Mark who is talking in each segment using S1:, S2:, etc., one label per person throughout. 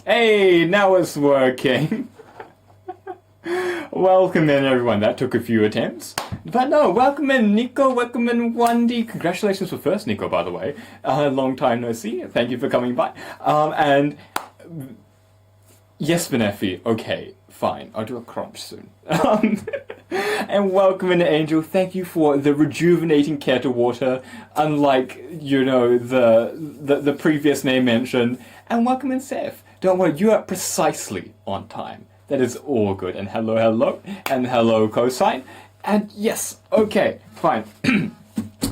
S1: Hey, now it's working. Welcome in, everyone. That took a few attempts. But no, welcome in, Nico. Welcome in, Wendy. Congratulations for first, Nico, by the way. Long time no see. Thank you for coming by. And yes, Benefi. Okay, fine. I'll do a crunch soon. And welcome in, Angel. Thank you for the rejuvenating care to water, unlike, you know, the previous name mentioned. And welcome in, Seth. Don't worry, you are precisely on time. That is all good. And hello, hello. And hello, cosine. And yes, okay, fine.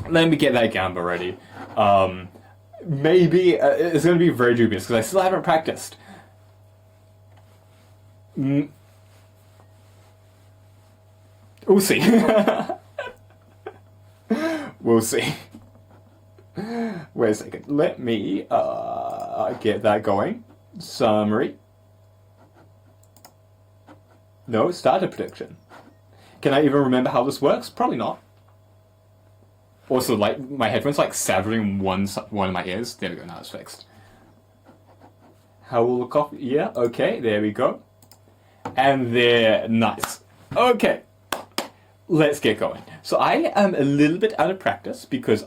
S1: Let me get that gamba ready. Maybe it's going to be very dubious because I still haven't practiced. We'll see. We'll see. Wait a second. Let me get that going. Summary. No, starter prediction. Can I even remember how this works? Probably not. Also, like, my headphones like severing one of my ears. There we go, now it's fixed. How will the coffee... Yeah, okay, there we go. And there, nice. Okay, let's get going. So I am a little bit out of practice because,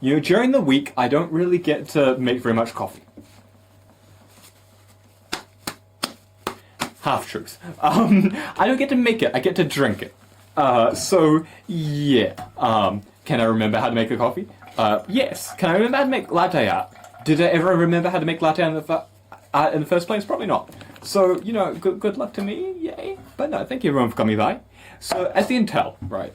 S1: you know, during the week, I don't really get to make very much coffee. Half truth. I don't get to make it, I get to drink it. So, yeah. Can I remember how to make a coffee? Yes. Can I remember how to make latte art? Did I ever remember how to make latte in the first place? Probably not. So, you know, good luck to me, yay. But no, thank you everyone for coming by. So, as you can tell, right,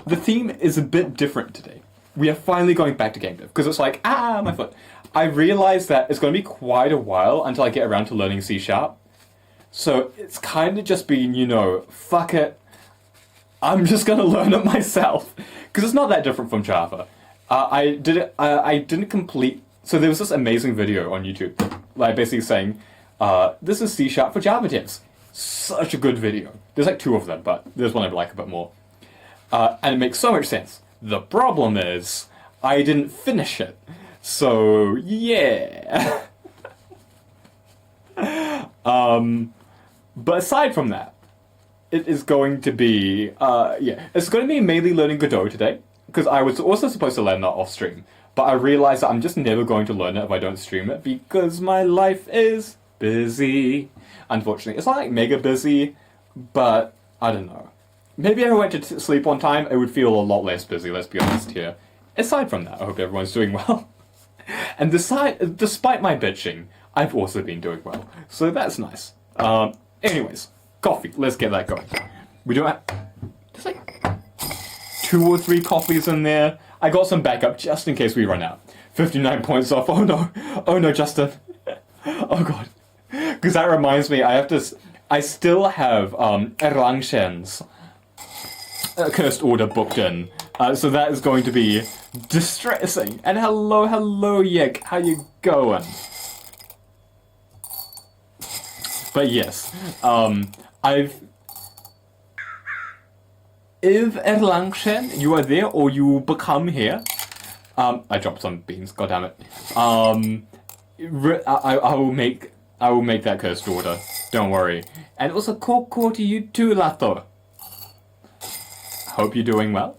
S1: the theme is a bit different today. We are finally going back to game dev, because it's like, my foot. I realized that it's going to be quite a while until I get around to learning C#. So it's kind of just been, you know, fuck it, I'm just going to learn it myself. Because it's not that different from Java. I didn't complete... So there was this amazing video on YouTube, like basically saying, this is C# for Java devs. Such a good video. There's like 2 of them, but there's one I like a bit more. And it makes so much sense. The problem is, I didn't finish it. So, yeah. But aside from that, it is going to be, it's going to be mainly learning Godot today, because I was also supposed to learn that off stream, but I realized that I'm just never going to learn it if I don't stream it, because my life is busy. Unfortunately, it's not like mega busy, but I don't know. Maybe if I went to sleep on time, it would feel a lot less busy, let's be honest here. Aside from that, I hope everyone's doing well. And despite my bitching, I've also been doing well, so that's nice. Anyways, coffee. Let's get that going. We don't have... There's like 2 or 3 coffees in there. I got some backup just in case we run out. 59 points off. Oh no. Oh no, Justin. Oh god. Because that reminds me, I still have Erlangchen's Cursed Order booked in. So that is going to be distressing. And hello, Yik. How you going? But yes, if Erlangchen, you are there or you become here, I dropped some beans, goddammit. I will make that cursed order, don't worry. And also, cool to you too, Lato. Hope you're doing well.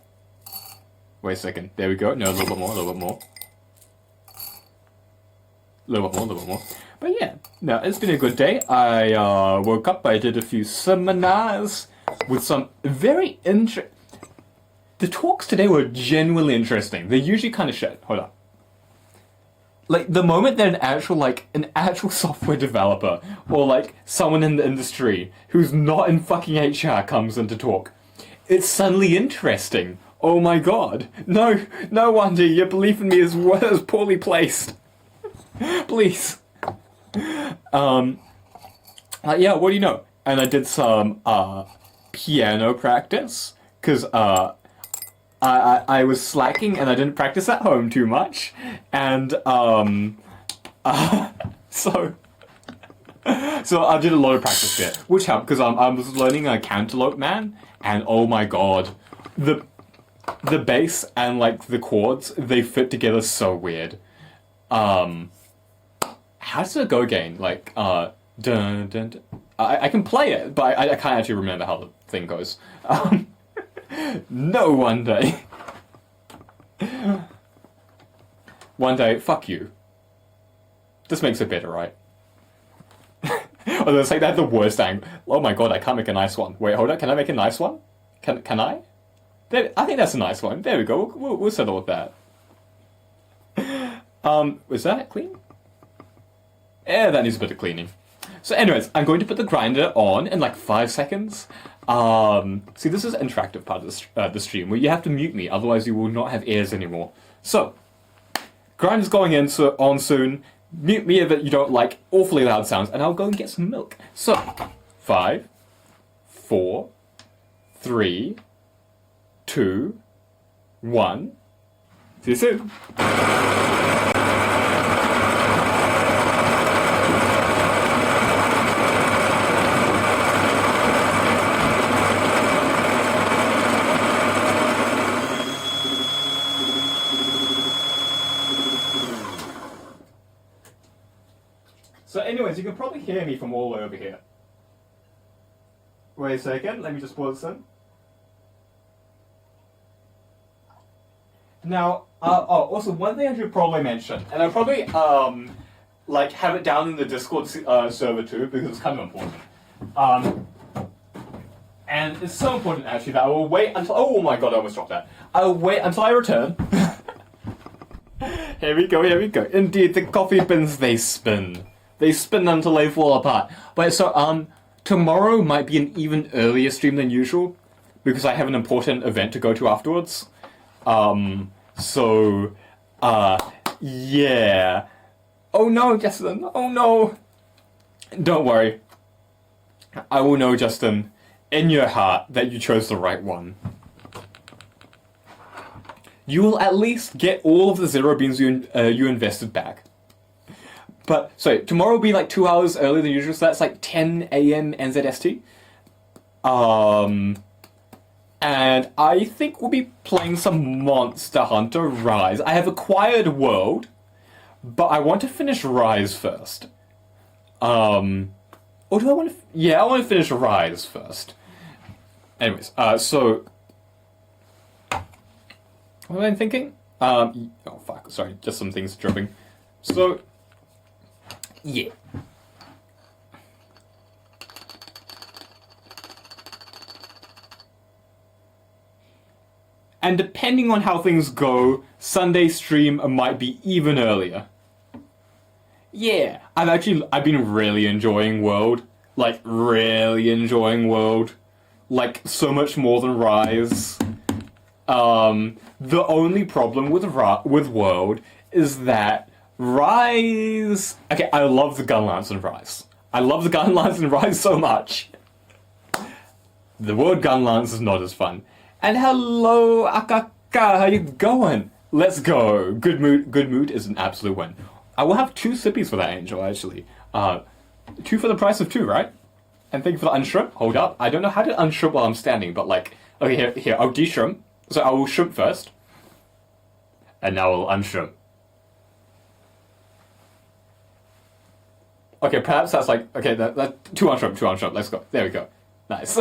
S1: Wait a second, there we go, no, a little bit more. A little bit more. But yeah, no, it's been a good day. I woke up, I did a few seminars with some very The talks today were genuinely interesting. They're usually kind of shit. Hold on. Like, the moment that an actual software developer, or like, someone in the industry who's not in fucking HR comes in to talk, it's suddenly interesting. Oh my god. No wonder your belief in me is poorly placed. Please. Yeah, what do you know? And I did some, piano practice, because, I was slacking and I didn't practice at home too much, and, so I did a lot of practice there, which helped, because, I was learning a Cantaloupe Man, and oh my god, the bass and, like, the chords, they fit together so weird. how does it go again? Like, dun, dun, dun. I can play it, but I can't actually remember how the thing goes. No, one day. One day, fuck you. This makes it better, right? Although it's like, they have the worst angle. Oh my god, I can't make a nice one. Wait, hold on, can I make a nice one? Can I? There, I think that's a nice one. There we go, we'll settle with that. Was that clean? Yeah, that needs a bit of cleaning. So anyways, I'm going to put the grinder on in like 5 seconds. See, this is an interactive part of the stream where you have to mute me, otherwise you will not have ears anymore. So, grinder's going in on soon. Mute me if you don't like awfully loud sounds, and I'll go and get some milk. So, 5, 4, 3, 2, 1. See you soon. So anyways, you can probably hear me from all the way over here. Wait a second, let me just pause this in. Now, also one thing I should probably mention, and I'll probably like have it down in the Discord server too, because it's kind of important. And it's so important actually that I will wait until, oh my god, I almost dropped that. I'll wait until I return. Here we go, here we go. Indeed, the coffee bins, they spin. They spin until they fall apart. But so, tomorrow might be an even earlier stream than usual, because I have an important event to go to afterwards. Yeah. Oh no, Justin, oh no. Don't worry. I will know, Justin, in your heart, that you chose the right one. You will at least get all of the zero beans you invested back. But, so, tomorrow will be like 2 hours earlier than usual, so that's like 10 a.m. NZST. And I think we'll be playing some Monster Hunter Rise. I have acquired World, but I want to finish Rise first. Or do I want to... Yeah, I want to finish Rise first. Anyways, so... What am I thinking? Oh, fuck, sorry, just some things dripping. So... Yeah. And depending on how things go, Sunday stream might be even earlier. Yeah, I've been really enjoying World. Like, really enjoying World. Like, so much more than Rise. The only problem with World is that Rise... Okay, I love the gun lance in Rise. I love the gun lance in Rise so much. The World gun lance is not as fun. And hello, Akaka, how you going? Let's go. Good mood is an absolute win. I will have 2 sippies for that angel, actually. 2 for the price of 2, right? And thank you for the unshrimp. Hold up. I don't know how to unshrimp while I'm standing, but like... Okay, here, I'll de-shrimp. So I will shrimp first. And now I'll unshrimp. Okay, perhaps that's like... Okay, that 2 unshrimp, let's go. There we go. Nice.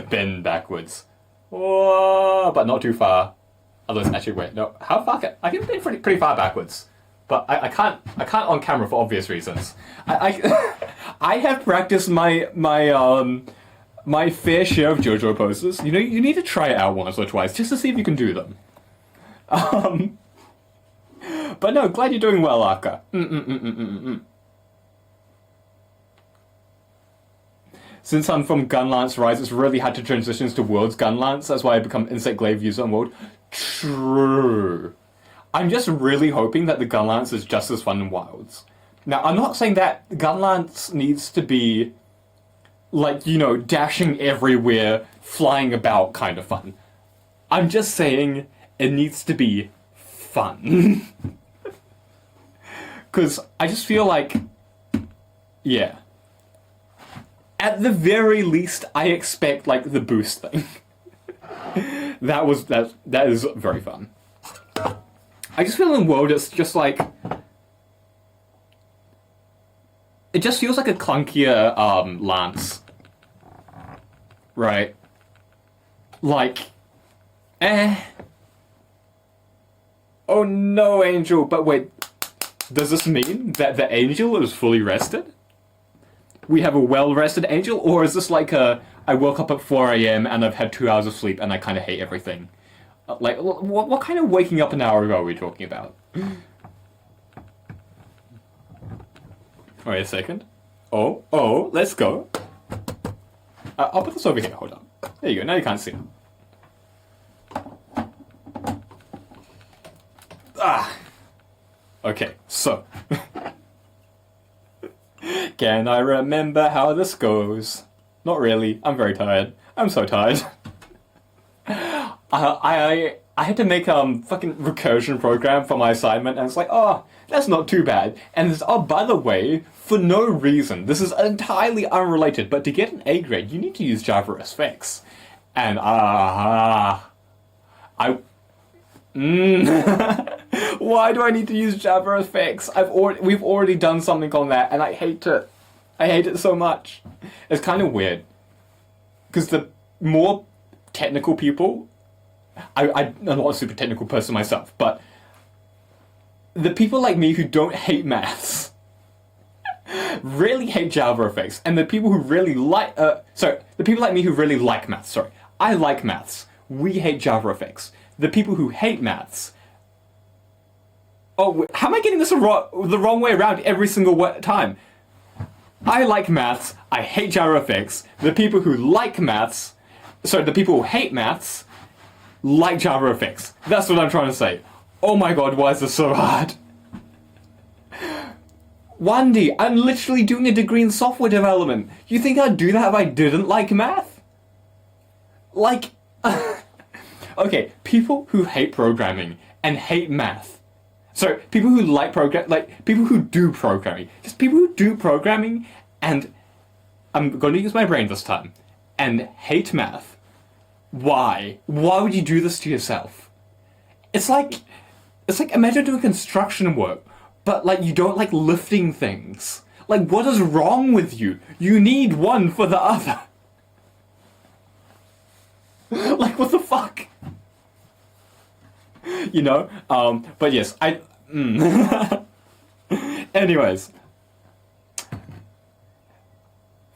S1: Bend backwards. Whoa, but not too far. Otherwise, actually, wait, no. How far I can bend pretty far backwards. But I can't on camera for obvious reasons. I have practiced my fair share of JoJo poses. You know, you need to try it out once or twice just to see if you can do them. But no, glad you're doing well, Aka. Since I'm from Gunlance Rise, it's really had to transition to World's Gunlance. That's why I become Insect Glaive user on World. True. I'm just really hoping that the Gunlance is just as fun in Wilds. Now, I'm not saying that Gunlance needs to be, like, you know, dashing everywhere, flying about kind of fun. I'm just saying it needs to be fun. Because I just feel like, yeah. At the very least, I expect, like, the boost thing. That is very fun. I just feel in World it's just like... it just feels like a clunkier Lance. Right? Like, Oh no, Angel, but wait, does this mean that the Angel is fully rested? We have a well-rested Angel, or is this like I woke up at 4 a.m. and I've had 2 hours of sleep and I kind of hate everything? Like, what kind of waking up an hour ago are we talking about? Wait a second. Oh, let's go. I'll put this over here, hold on. There you go, now you can't see it. Okay, so. Can I remember how this goes? Not really, I'm very tired. I'm so tired. I had to make a fucking recursion program for my assignment, and it's like, oh, that's not too bad. And it's, oh, by the way, for no reason, this is entirely unrelated, but to get an A grade, you need to use JavaSX. And, why do I need to use JavaSX? We've already done something on that, and I hate it. I hate it so much. It's kind of weird. Because the more technical people... I'm not a super technical person myself, but... the people like me who don't hate maths... really hate JavaFX, and the people who really like... the people like me who really like maths, sorry. I like maths. We hate JavaFX. The people who hate maths... Oh, how am I getting this the wrong way around every single time? I like maths, I hate JavaFX. The people who like maths... Sorry, the people who hate maths... like JavaFX. That's what I'm trying to say. Oh my god, why is this so hard? Wandy, I'm literally doing a degree in software development. You think I'd do that if I didn't like math? Like... Okay, people who hate programming and hate math. So, people who like people who do programming. Just people who do programming and... I'm going to use my brain this time. And hate math. Why? Why would you do this to yourself? It's like imagine doing construction work, but like you don't like lifting things. Like, what is wrong with you? You need one for the other. Like, what the fuck? You know? But yes, Anyways.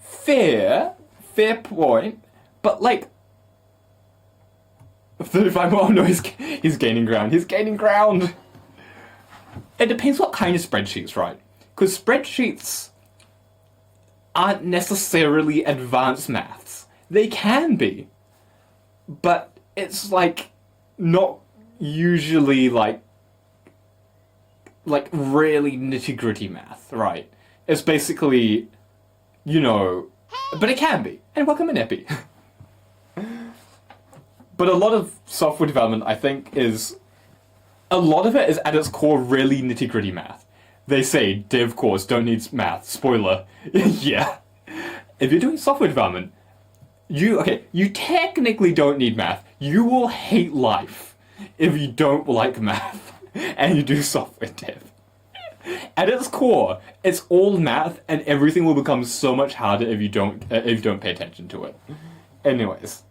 S1: Fair point, but like... 35 more, no, he's gaining ground, It depends what kind of spreadsheets, right? Because spreadsheets aren't necessarily advanced maths. They can be. But it's like, not usually like really nitty-gritty math, right? It's basically, you know, but it can be. And welcome in Epi. But a lot of software development, I think, a lot of it is at its core really nitty-gritty math. They say dev course don't need math. Spoiler. Yeah. If you're doing software development, you technically don't need math. You will hate life if you don't like math and you do software dev. At its core, it's all math, and everything will become so much harder if you don't pay attention to it. Anyways.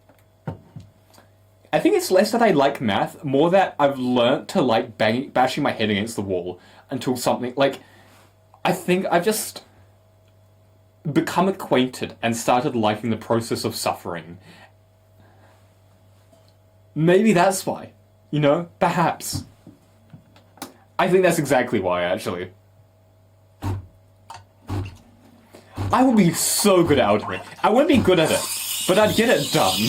S1: I think it's less that I like math, more that I've learnt to like bashing my head against the wall until something, like, I think I've just become acquainted and started liking the process of suffering. Maybe that's why, you know, perhaps. I think that's exactly why, actually. I would be so good at algebra. I wouldn't be good at it, but I'd get it done.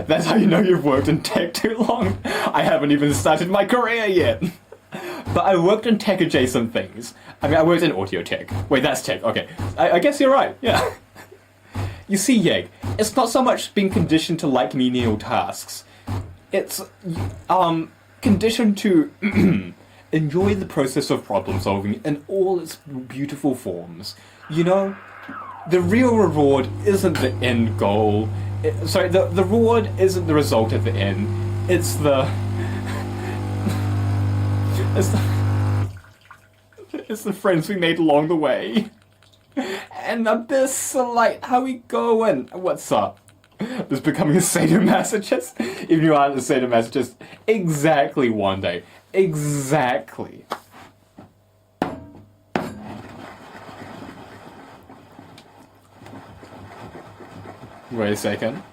S1: That's how you know you've worked in tech too long. I haven't even started my career yet. But I worked in tech-adjacent things. I mean, I worked in audio tech. Wait, that's tech. Okay. I guess you're right. Yeah. You see, Yeg, it's not so much being conditioned to like menial tasks. It's, conditioned to enjoy the process of problem solving in all its beautiful forms. You know? the real reward isn't the end goal. Sorry, the reward isn't the result at the end. It's the... it's the... It's the friends we made along the way. And Abyss, like, how we going? What's up? Just becoming a sadomasochist? Even you aren't a sadomasochist. Exactly, one day. Exactly. Wait a second.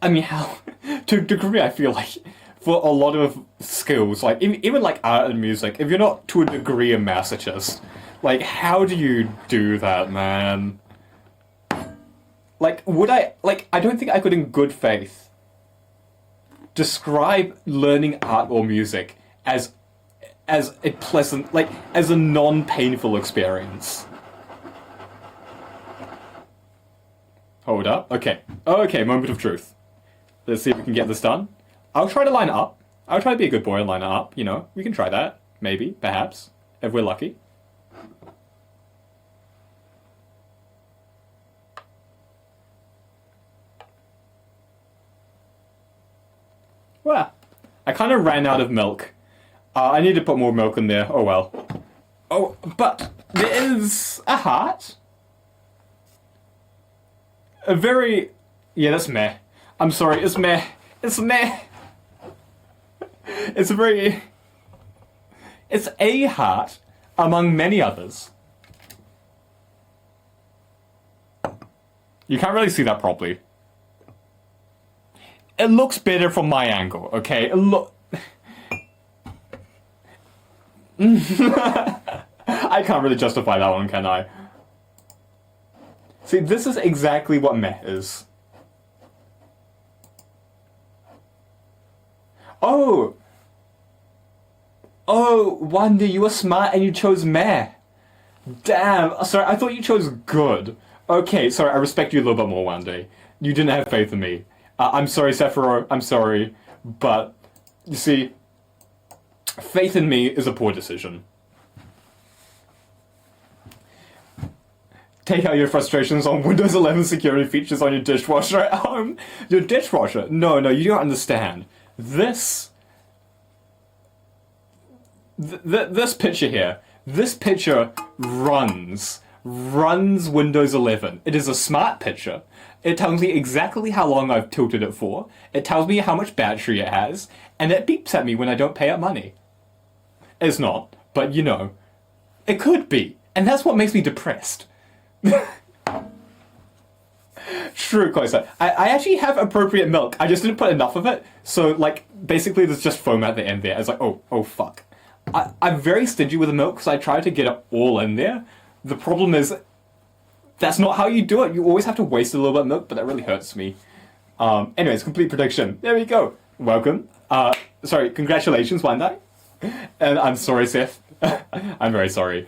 S1: I mean, how... to a degree, I feel like, for a lot of skills, like, even like art and music, if you're not to a degree a masochist, like, how do you do that, man? Like, I don't think I could in good faith describe learning art or music as a pleasant, like, as a non-painful experience. Hold up. Okay. Okay, moment of truth. Let's see if we can get this done. I'll try to line it up. I'll try to be a good boy and line it up, you know. We can try that. Maybe. Perhaps. If we're lucky. Well, I kind of ran out of milk. I need to put more milk in there. Oh well. Oh, but there is a heart. A very... Yeah, that's meh. I'm sorry, it's meh. It's meh. It's a very... It's a heart among many others. You can't really see that properly. It looks better from my angle, okay? It I can't really justify that one, can I? See, this is exactly what meh is. Oh! Oh, Wanda, you were smart and you chose meh. Damn, sorry, I thought you chose good. Okay, sorry, I respect you a little bit more, Wanda. You didn't have faith in me. I'm sorry, Sephiroth, I'm sorry, but, you see, faith in me is a poor decision. Take out your frustrations on Windows 11 security features on your dishwasher at home. Your dishwasher? No, you don't understand. This picture here, this picture runs Windows 11. It is a smart picture. It tells me exactly how long I've tilted it for. It tells me how much battery it has, and it beeps at me when I don't pay up money. It's not, but you know, it could be, and that's what makes me depressed. True, Closer. I actually have appropriate milk. I just didn't put enough of it, so like basically there's just foam at the end there. It's like oh fuck. I'm very stingy with the milk because I try to get it all in there. The problem is that's not how you do it. You always have to waste a little bit of milk, but that really hurts me. Anyways, complete prediction. There we go. Welcome. Sorry, congratulations, Wandai. And I'm sorry, Seth. I'm very sorry.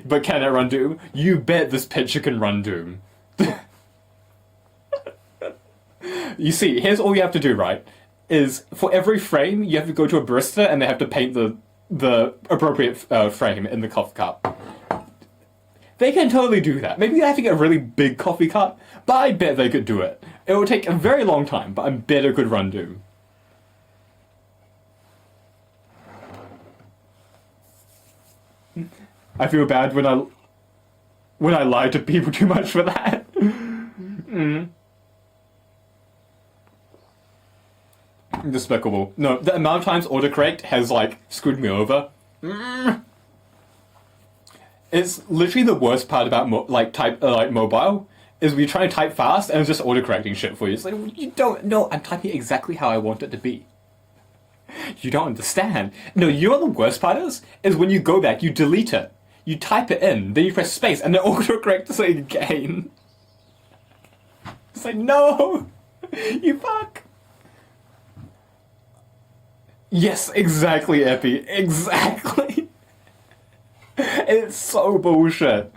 S1: But can it run Doom? You bet this picture can run Doom. You see, here's all you have to do, right? Is for every frame, you have to go to a barista and they have to paint the appropriate frame in the coffee cup. They can totally do that. Maybe they have to get a really big coffee cup, but I bet they could do it. It will take a very long time, but I bet it could run Doom. I feel bad when I lie to people too much for that. Despicable. No, the amount of times autocorrect has like screwed me over. It's literally the worst part about mobile is when you try to type fast and it's just autocorrecting shit for you. It's like, you don't know, I'm typing exactly how I want it to be. You don't understand. No, you know what the worst part is? Is when you go back, you delete it. You type it in, then you press space, and it autocorrects it again. It's like, no! You fuck! Yes, exactly, Epi. Exactly! It's so bullshit.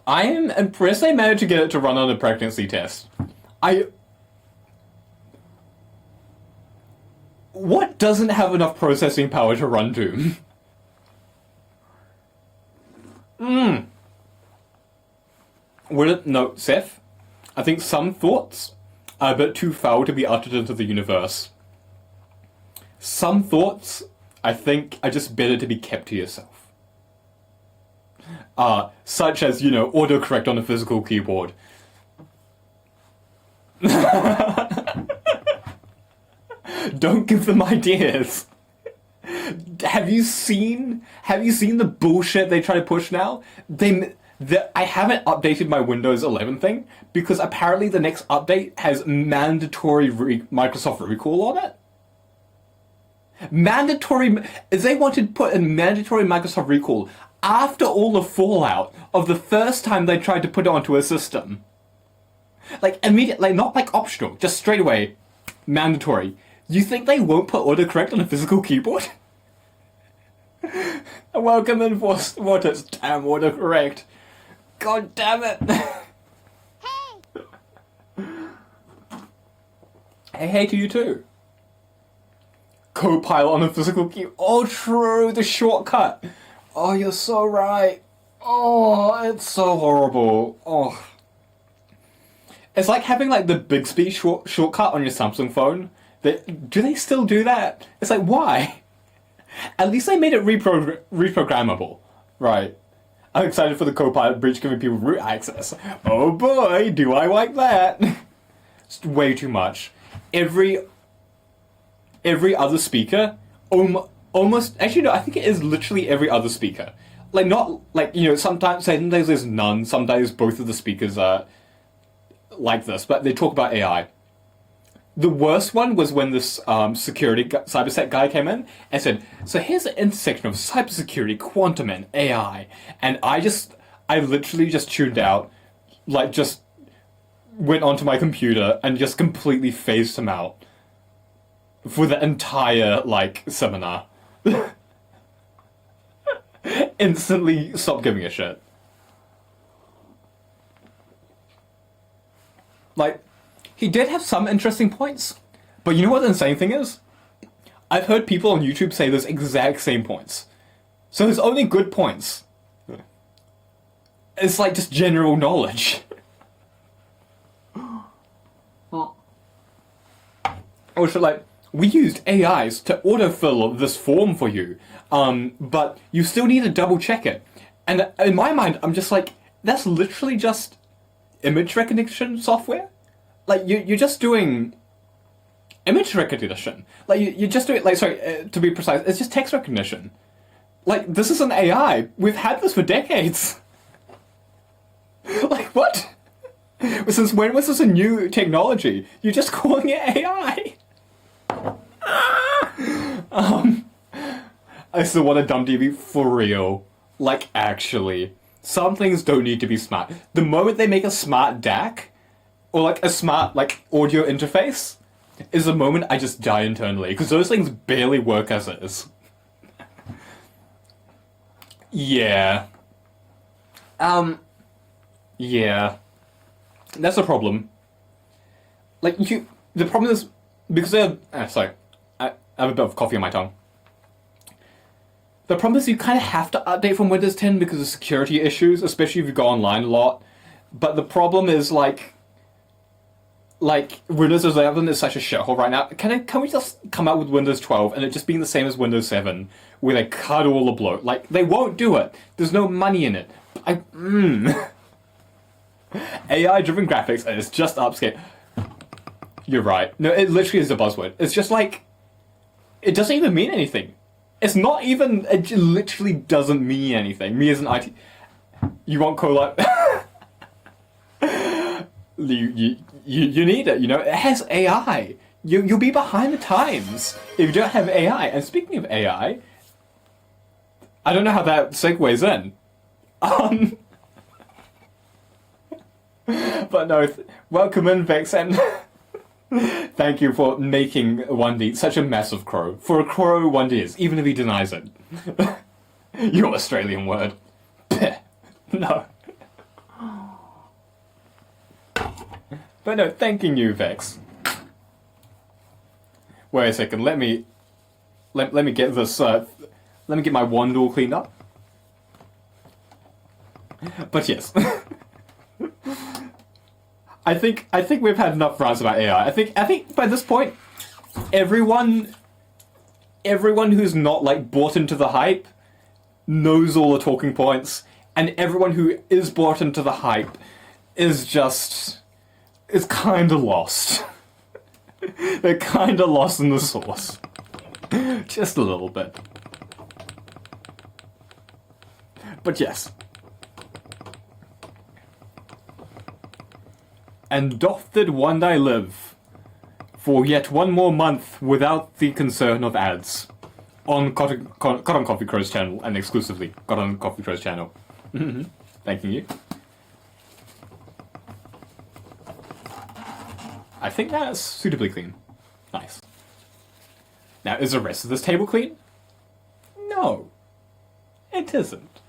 S1: I am impressed they managed to get it to run on a pregnancy test. What doesn't have enough processing power to run Doom? No, Seth? I think some thoughts are a bit too foul to be uttered into the universe. Some thoughts, I think, are just better to be kept to yourself. Such as, autocorrect on a physical keyboard. Don't give them ideas. Have you seen the bullshit they try to push now? I haven't updated my Windows 11 thing because apparently the next update has mandatory Microsoft recall on it. They wanted to put a mandatory Microsoft recall after all the fallout of the first time they tried to put it onto a system. Like immediately, not like optional, just straight away, mandatory. You think they won't put autocorrect on a physical keyboard? Welcome in Vortex, damn autocorrect. God damn it. Hey to you too. Copilot on a physical key. Oh, true, the shortcut. Oh, you're so right. Oh, it's so horrible. Oh. It's like having like the Bixby shortcut on your Samsung phone. Do they still do that? It's like, why? At least they made it reprogrammable. Right. I'm excited for the Copilot breach giving people root access. Oh boy, do I like that. It's way too much. Every other speaker, almost, actually no, I think it is literally every other speaker. Like, not, like, sometimes there's none, sometimes both of the speakers are like this, but they talk about AI. The worst one was when this cybersec guy came in and said, so here's the intersection of cybersecurity, quantum, and AI. And I literally just tuned out, like, just went onto my computer and just completely phased him out for the entire, like, seminar. Instantly stopped giving a shit. Like, he did have some interesting points, but you know what the insane thing is? I've heard people on YouTube say those exact same points. So his only good points. It's like just general knowledge. Also, like, we used AIs to autofill this form for you, but you still need to double check it. And in my mind, I'm just like, that's literally just image recognition software? Like, you're just doing image recognition. Like, you're just doing, like, sorry, to be precise, it's just text recognition. Like, this is an AI. We've had this for decades. Like, what? Since when was this a new technology? You're just calling it AI. I still want a dumb DB for real. Like, actually. Some things don't need to be smart. The moment they make a smart DAC, or like a smart, like, audio interface, is the moment I just die internally, because those things barely work as is. Yeah. Yeah. That's a problem. Like, the problem is, because sorry, I have a bit of coffee on my tongue. The problem is you kind of have to update from Windows 10 because of security issues, especially if you go online a lot. But the problem is, like Windows 11 is such a shithole right now. Can we just come out with Windows 12 and it just being the same as Windows 7, where they cut all the bloat? Like, they won't do it. There's no money in it. AI-driven graphics, and it's just upscale. You're right. No, it literally is a buzzword. It's just like, it doesn't even mean anything. It's not even, it literally doesn't mean anything. Me as an IT... You want Colab? You need it, It has AI. You'll be behind the times if you don't have AI. And speaking of AI, I don't know how that segues in. But no, welcome in, Vex, and thank you for making 1D such a massive crow. For a crow, 1D is, even if he denies it. Your Australian word. No. But no, thanking you, Vex. Wait a second, let me get this, let me get my wand all cleaned up. But yes. I think we've had enough rants about AI. I think by this point, everyone who's not like bought into the hype knows all the talking points, and everyone who is bought into the hype is kinda lost. They're kinda lost in the sauce. Just a little bit. But yes. And doth did one day live, for yet one more month without the concern of ads. On Cotton Coffee Crow's channel, and exclusively Cotton Coffee Crow's channel. Thanking you. I think that's suitably clean. Nice. Now, is the rest of this table clean? No. It isn't.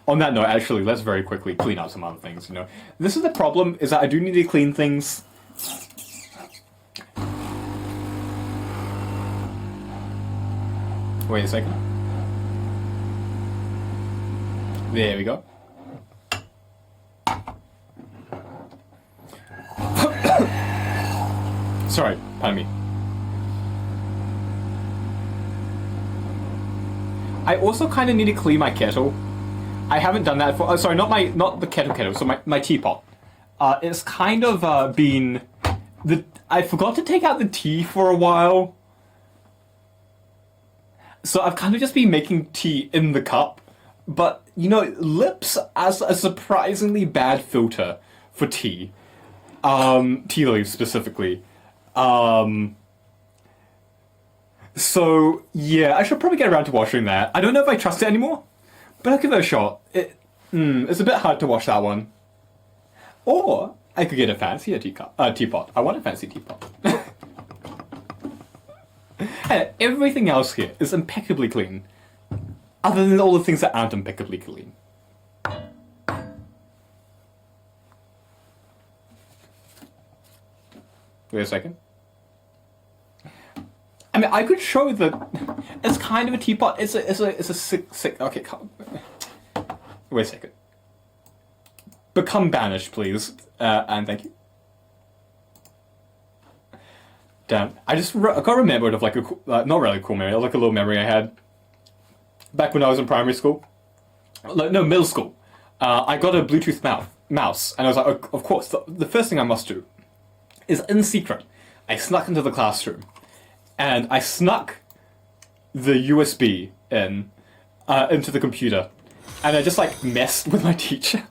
S1: On that note, actually, let's very quickly clean up some other things, you know. This is the problem, is that I do need to clean things. Wait a second. There we go. Sorry, pardon me. I also kind of need to clean my kettle. I haven't done that for. Sorry, not the kettle. So my teapot. It's kind of been I forgot to take out the tea for a while. So I've kind of just been making tea in the cup. But, you know, Lips as a surprisingly bad filter for tea. Tea leaves specifically. So, yeah, I should probably get around to washing that. I don't know if I trust it anymore, but I'll give it a shot. It's a bit hard to wash that one. Or, I could get a fancier teapot. I want a fancy teapot. And everything else here is impeccably clean. Other than all the things that aren't impeccably clean. Wait a second. I mean, I could show that it's kind of a teapot. It's a sick. Okay, come. Wait a second. Become banished, please, and thank you. Damn, I got remembered of like a not really cool memory, like a little memory I had back when I was in primary school. No, middle school. I got a Bluetooth mouse, and I was like, of course, the first thing I must do is, in secret, I snuck into the classroom, and I snuck the USB into the computer, and I just like messed with my teacher.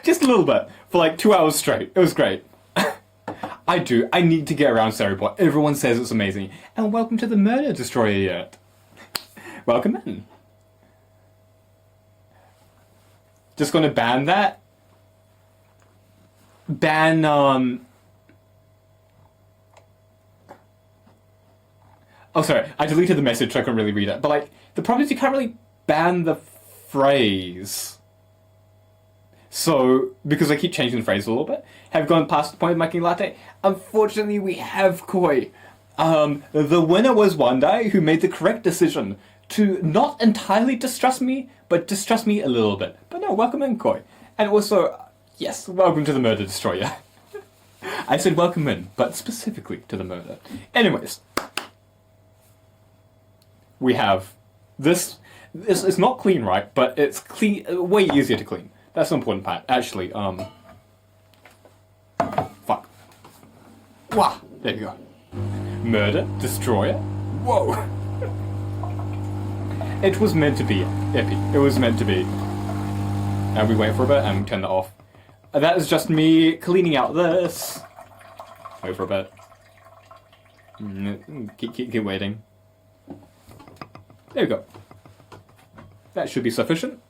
S1: Just a little bit, for like 2 hours straight. It was great. I need to get around Cerebot. Everyone says it's amazing. And welcome to the Murder Destroyer yet. Welcome in. Just gonna ban that. Ban, Oh, sorry. I deleted the message so I couldn't really read it. But, like, the problem is you can't really ban the phrase. So, because I keep changing the phrase a little bit, have gone past the point of making latte. Unfortunately, we have Koi. The winner was one guy who made the correct decision to not entirely distrust me, but distrust me a little bit. But no, welcome in, Koi. And also, yes, welcome to the Murder Destroyer. I said welcome in, but specifically to the murder. Anyways. We have this. This is not clean, right? But it's clean, way easier to clean. That's the important part. Actually, fuck. Wah! There you go. Murder, destroyer. Whoa! It was meant to be, Epi. It was meant to be. And we wait for a bit and turn that off. That is just me cleaning out this. Wait for a bit. Keep waiting. There we go. That should be sufficient.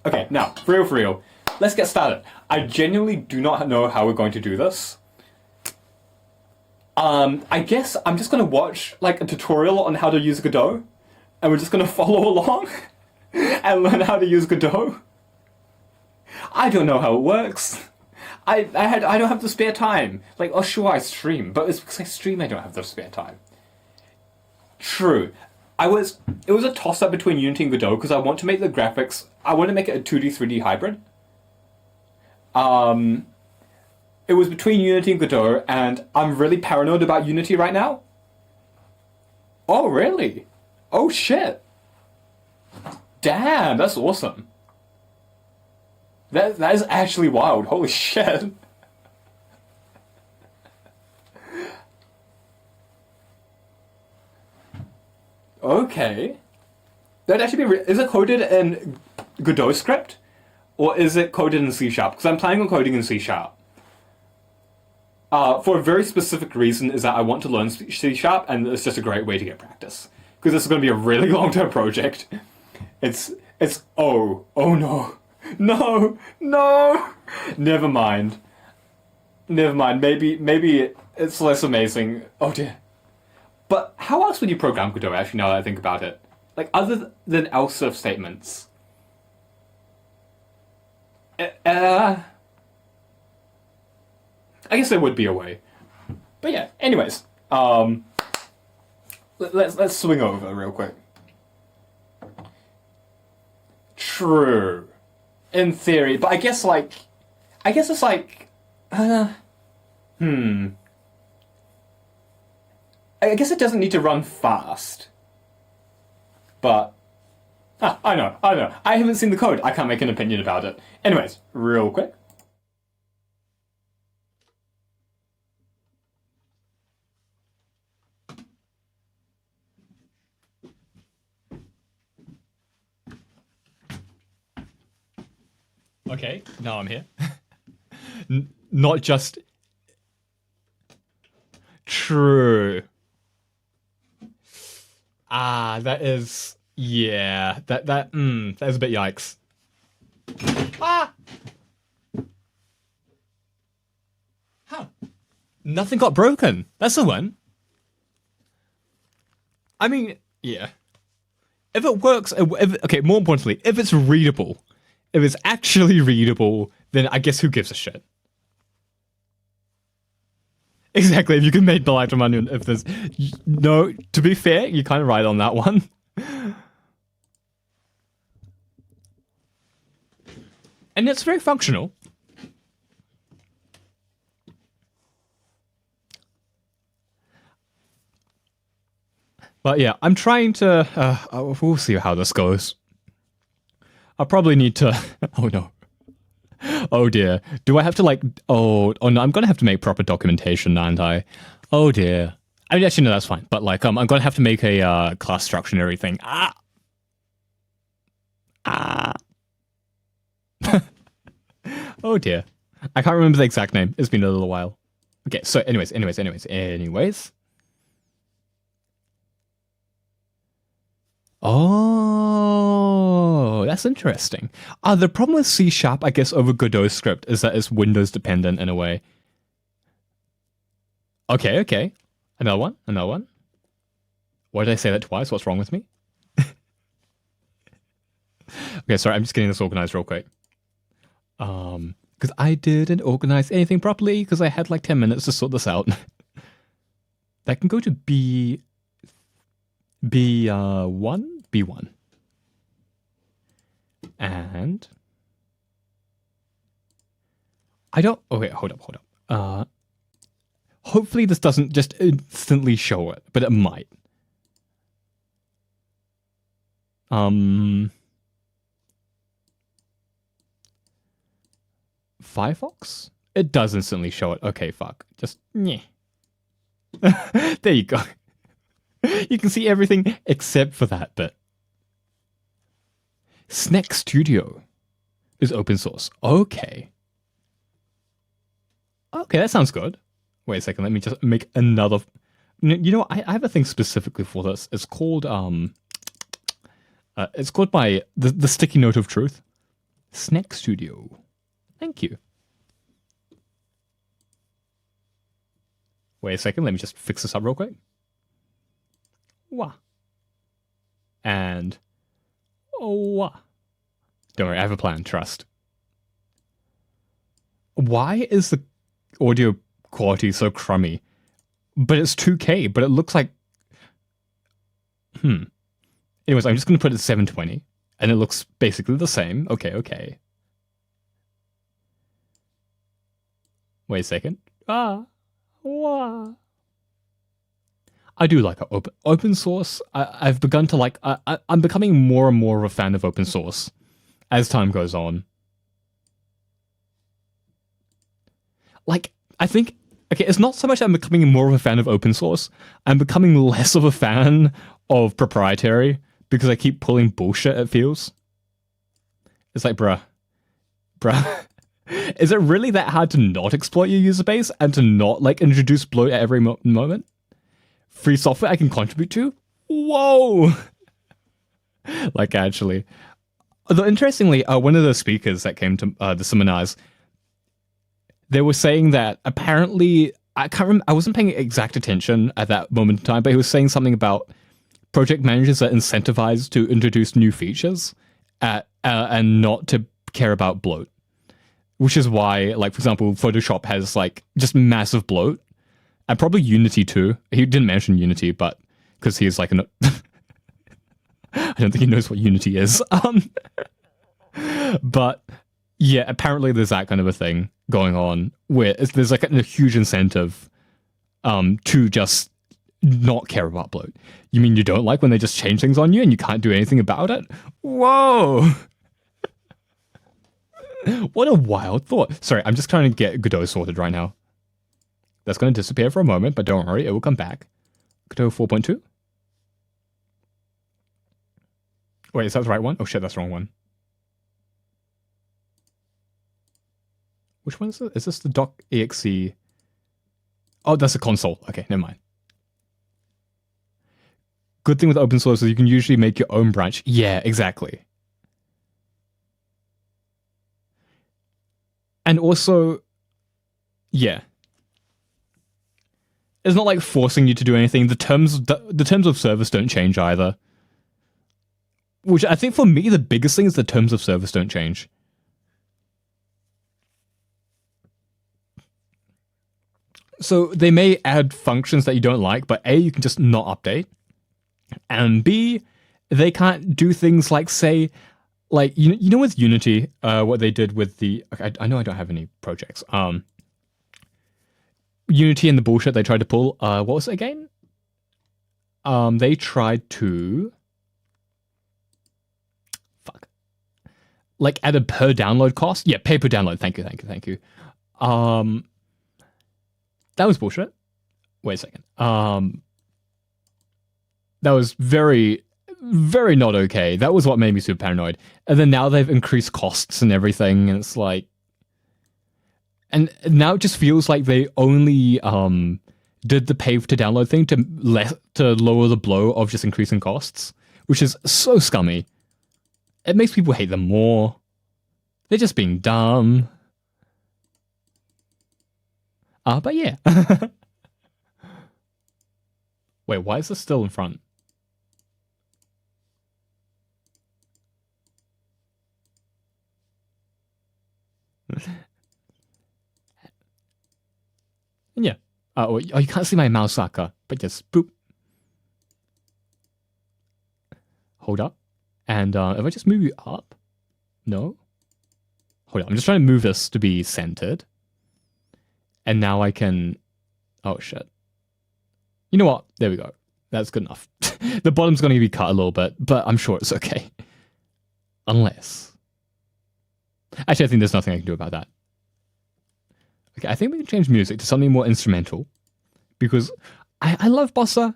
S1: Okay, now, for real, let's get started. I genuinely do not know how we're going to do this. I guess I'm just gonna watch, like, a tutorial on how to use Godot, and we're just gonna follow along and learn how to use Godot. I don't know how it works. I don't have the spare time. Like, oh sure, I stream, but it's because I stream I don't have the spare time. True. It was a toss up between Unity and Godot because I want to make the graphics. I want to make it a 2D 3D hybrid. It was between Unity and Godot, and I'm really paranoid about Unity right now. Oh really? Oh shit! Damn, that's awesome. That is actually wild. Holy shit. Okay. That'd actually be. Is it coded in Godot script? Or is it coded in C Sharp? Because I'm planning on coding in C Sharp. For a very specific reason is that I want to learn C Sharp, and it's just a great way to get practice. Because this is going to be a really long-term project. It's oh no. No, no. Never mind. Never mind. Maybe it's less amazing. Oh dear. But how else would you program Godot, actually, now that I think about it? Like, other than else if statements? I guess there would be a way. But yeah, anyways. Let's swing over real quick. True. In theory, but I guess it's like, I guess it doesn't need to run fast. But, I know. I haven't seen the code. I can't make an opinion about it. Anyways, real quick. Okay, now I'm here. Not just... True. That is... Yeah, that is a bit yikes. Ah! How? Nothing got broken. That's the one. I mean, yeah. If it works... okay, more importantly, if it's readable... If it's actually readable, then I guess who gives a shit? Exactly, if you can make the lifetime money, if there's... No, to be fair, you're kind of right on that one. And it's very functional. But yeah, I'm trying to... we'll see how this goes. I'll probably need to... Oh no. Oh dear. Do I have to like... Oh no, I'm gonna have to make proper documentation, aren't I? Oh dear. I mean, actually, no, that's fine. But like, I'm gonna have to make a class structure and everything. Oh dear. I can't remember the exact name. It's been a little while. Okay, so anyways. Oh, that's interesting. The problem with C Sharp, I guess, over Godot script is that it's Windows dependent in a way. Okay. Another one. Why did I say that twice? What's wrong with me? Okay, sorry, I'm just getting this organized real quick. Because I didn't organize anything properly because I had like 10 minutes to sort this out. That can go to B1. And I don't... Oh, wait, hold up. Hopefully this doesn't just instantly show it, but it might. Firefox? It does instantly show it. Okay, fuck. Just... Nyeh. There you go. You can see everything except for that bit. Snack Studio is open source. Okay. Okay, that sounds good. Wait a second, let me just make another... You know, I have a thing specifically for this. It's called by the sticky note of truth. Snack Studio. Thank you. Wait a second, let me just fix this up real quick. Wah. And... Wah. Don't worry, I have a plan, trust.
S2: Why is the audio quality so crummy? But it's 2K, but it looks like... Anyways, I'm just going to put it 720. And it looks basically the same. Okay. Wait a second. Wow. I do like open source. I've begun to like... I'm becoming more and more of a fan of open source as time goes on. Like, I think... Okay, it's not so much I'm becoming more of a fan of open source. I'm becoming less of a fan of proprietary because I keep pulling bullshit, it feels. It's like, bruh. Is it really that hard to not exploit your user base and to not, like, introduce bloat at every moment? Free software I can contribute to? Whoa! Like, actually. Although, interestingly, one of the speakers that came to the seminars, they were saying that apparently, I can't remember, I wasn't paying exact attention at that moment in time, but he was saying something about project managers are incentivized to introduce new features and not to care about bloat. Which is why, like, for example, Photoshop has, like, just massive bloat. And probably Unity too. He didn't mention Unity, but because he is like an... I don't think he knows what Unity is. But yeah, apparently there's that kind of a thing going on where there's like a huge incentive to just not care about bloat. You mean you don't like when they just change things on you and you can't do anything about it? Whoa! What a wild thought. Sorry, I'm just trying to get Godot sorted right now. That's going to disappear for a moment, but don't worry, it will come back. Godot 4.2. Wait, is that the right one? Oh shit, that's the wrong one. Which one is it? Is this the doc.exe? Oh, that's the console. Okay, never mind. Good thing with open source is you can usually make your own branch. Yeah, exactly. And also, yeah. It's not like forcing you to do anything. The terms of service don't change either. Which I think for me, the biggest thing is the terms of service don't change. So they may add functions that you don't like, but A, you can just not update. And B, they can't do things like, say, like, you know with Unity, what they did with the... Okay, I know I don't have any projects. Unity and the bullshit they tried to pull. What was it again? They tried to... Fuck. Like, at a per download cost? Yeah, pay per download. Thank you. That was bullshit. Wait a second. That was very, very not okay. That was what made me super paranoid. And then now they've increased costs and everything, and it's like... And now it just feels like they only did the pay to download thing to lower the blow of just increasing costs, which is so scummy. It makes people hate them more. They're just being dumb. But yeah. Wait, why is this still in front? Yeah. Oh, you can't see my mouse sucker, but just boop. Hold up. And if I just move you up? No? Hold on, I'm just trying to move this to be centered. And now I can... Oh, shit. You know what? There we go. That's good enough. The bottom's going to be cut a little bit, but I'm sure it's okay. Unless... Actually, I think there's nothing I can do about that. Okay, I think we can change music to something more instrumental. Because I love bossa,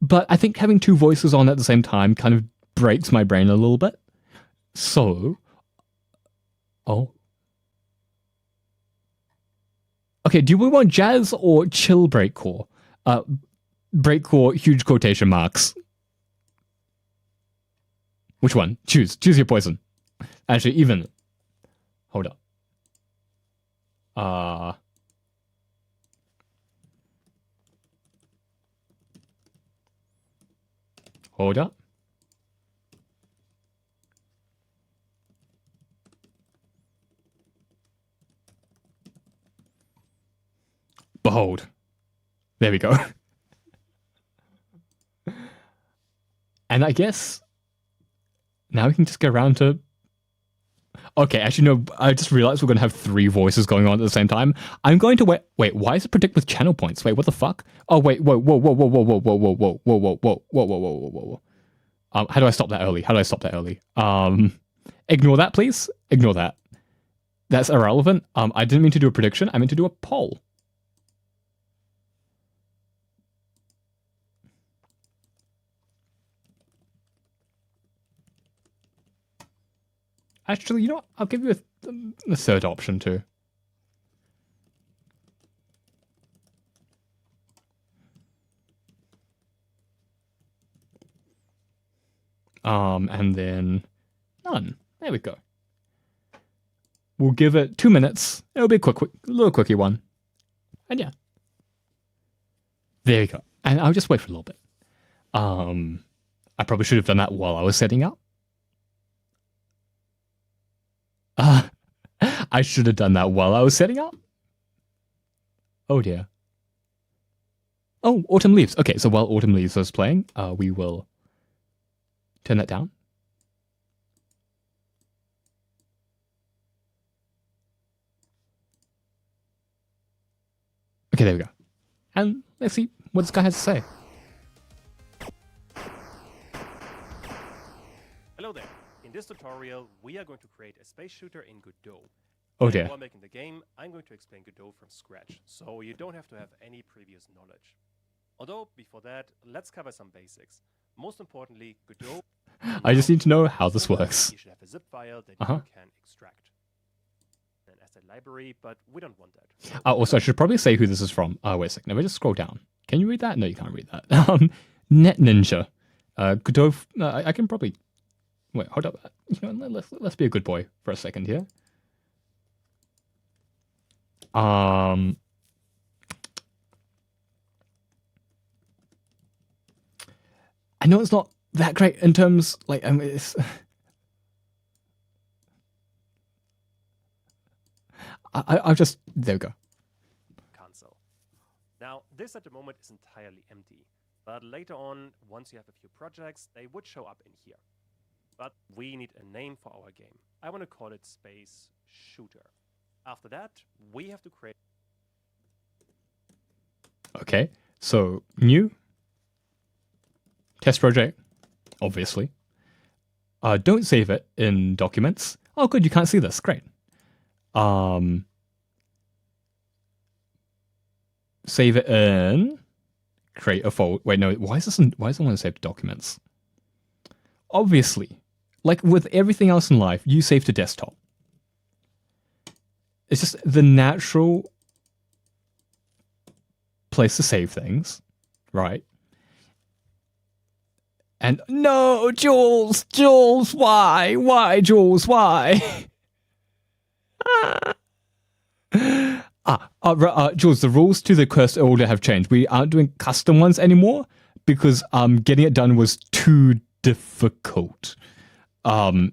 S2: but I think having two voices on at the same time kind of breaks my brain a little bit. So... Oh. Okay, do we want jazz or chill breakcore? Breakcore, huge quotation marks. Which one? Choose your poison. Actually, even... Hold up. Hold up. hold. There we go. And I guess now we can just go around to... Okay, actually, no, I just realized we're going to have 3 voices going on at the same time. I'm going to wait. Wait, why is it predict with channel points? Wait, what the fuck? Oh, wait, whoa, whoa, whoa, whoa, whoa, whoa, whoa, whoa, whoa, whoa, whoa, whoa, whoa, whoa, whoa, whoa, whoa. How do I stop that early? How do I stop that early? Ignore that, please. Ignore that. That's irrelevant. I didn't mean to do a prediction. I meant to do a poll. Actually, you know what? I'll give you a third option too. And then none. There we go. We'll give it 2 minutes. It'll be a little quickie one. And yeah. There you go. And I'll just wait for a little bit. I probably should have done that while I was setting up. I should have done that while I was setting up. Oh dear. Oh, Autumn Leaves. Okay, so while Autumn Leaves was playing, we will turn that down. Okay, there we go. And let's see what this guy has to say.
S3: Hello there. In this tutorial, we are going to create a space shooter in Godot.
S2: Oh dear.
S3: While making the game, I'm going to explain Godot from scratch, so you don't have to have any previous knowledge. Although, before that, let's cover some basics. Most importantly, Godot...
S2: I just need to know how this works.
S3: You should have a zip file that you can extract. An asset library, but we don't want that.
S2: Also, I should probably say who this is from. Wait a second. Let me just scroll down. Can you read that? No, you can't read that. Net Ninja. Godot... I can probably... Wait, hold up. You know, let's be a good boy for a second here. I know it's not that great in terms, like, I mean, it's... I'll just... There we go.
S3: Console. Now, this at the moment is entirely empty, but later on, once you have a few projects, they would show up in here. But we need a name for our game. I want to call it Space Shooter. After that, we have to create...
S2: Okay, so new test project, obviously. Don't save it in documents. Oh, good, you can't see this. Great. Save it in. Create a folder. Wait, no. Why does it want to save to documents? Obviously, like with everything else in life, you save to desktop. It's just the natural place to save things, right? And no, Jules, why, Jules, why? Jules, the rules to the cursed order have changed. We aren't doing custom ones anymore because getting it done was too difficult. I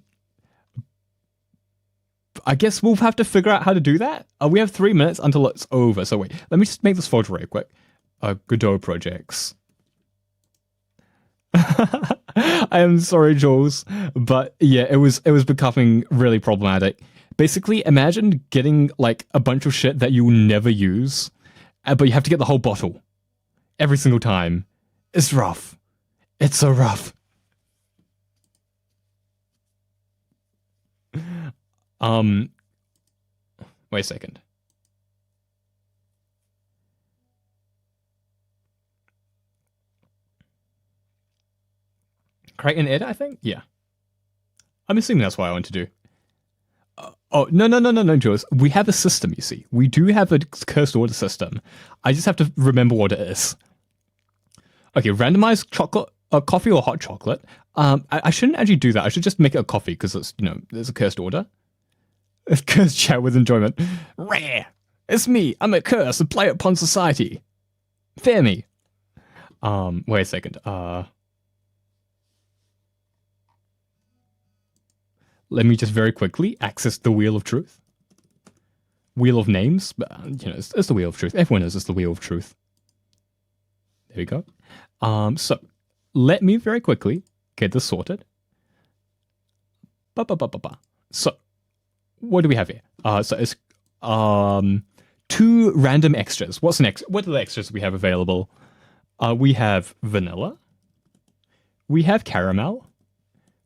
S2: guess we'll have to figure out how to do that. We have 3 minutes until it's over. So wait, let me just make this folder real quick. Godot projects. I am sorry, Jules, but yeah, it was becoming really problematic. Basically, imagine getting like a bunch of shit that you will never use, but you have to get the whole bottle every single time. It's rough. It's so rough. Wait a second. Create an edit, I think? Yeah. I'm assuming that's what I want to do. Oh, no, Jules. We have a system, you see. We do have a cursed order system. I just have to remember what it is. Okay, randomized chocolate, coffee or hot chocolate. I shouldn't actually do that. I should just make it a coffee because it's, you know, there's a cursed order. A cursed chat with enjoyment. Rare. It's me. I'm a curse. A play upon society. Fear me. Wait a second. Let me just very quickly access the Wheel of Truth. Wheel of names, but you know, it's the Wheel of Truth. Everyone knows it's the Wheel of Truth. There we go. So let me very quickly get this sorted. So what do we have here? So it's 2 random extras. What are the extras we have available? We have vanilla. We have caramel.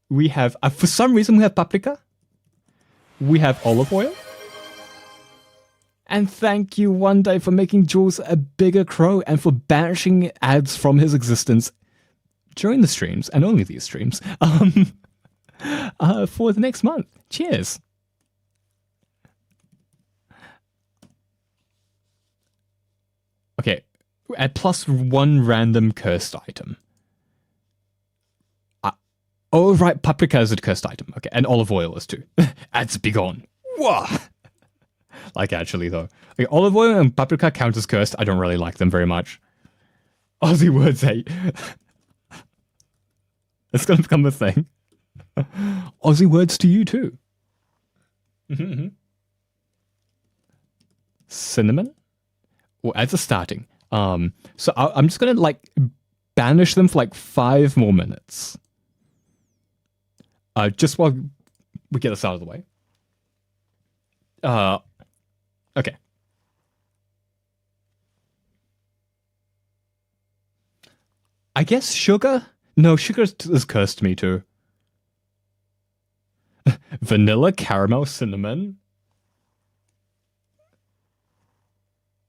S2: We have, for some reason, we have paprika. We have olive oil. And thank you one day for making Jules a bigger crow and for banishing ads from his existence during the streams, and only these streams, for the next month. Cheers. Okay, at +1 random cursed item. Oh, right, paprika is a cursed item. Okay, and olive oil is too. Ads be gone. Whoa! Like, actually, though. Okay, olive oil and paprika count as cursed. I don't really like them very much. Aussie words 8. It's gonna become a thing. Aussie words to you, too. Cinnamon? Well, as a starting. So I'm just gonna, like, banish them for, like, 5 more minutes. Just while we get this out of the way. Okay. I guess sugar? No, sugar is cursed to me too. Vanilla, caramel, cinnamon.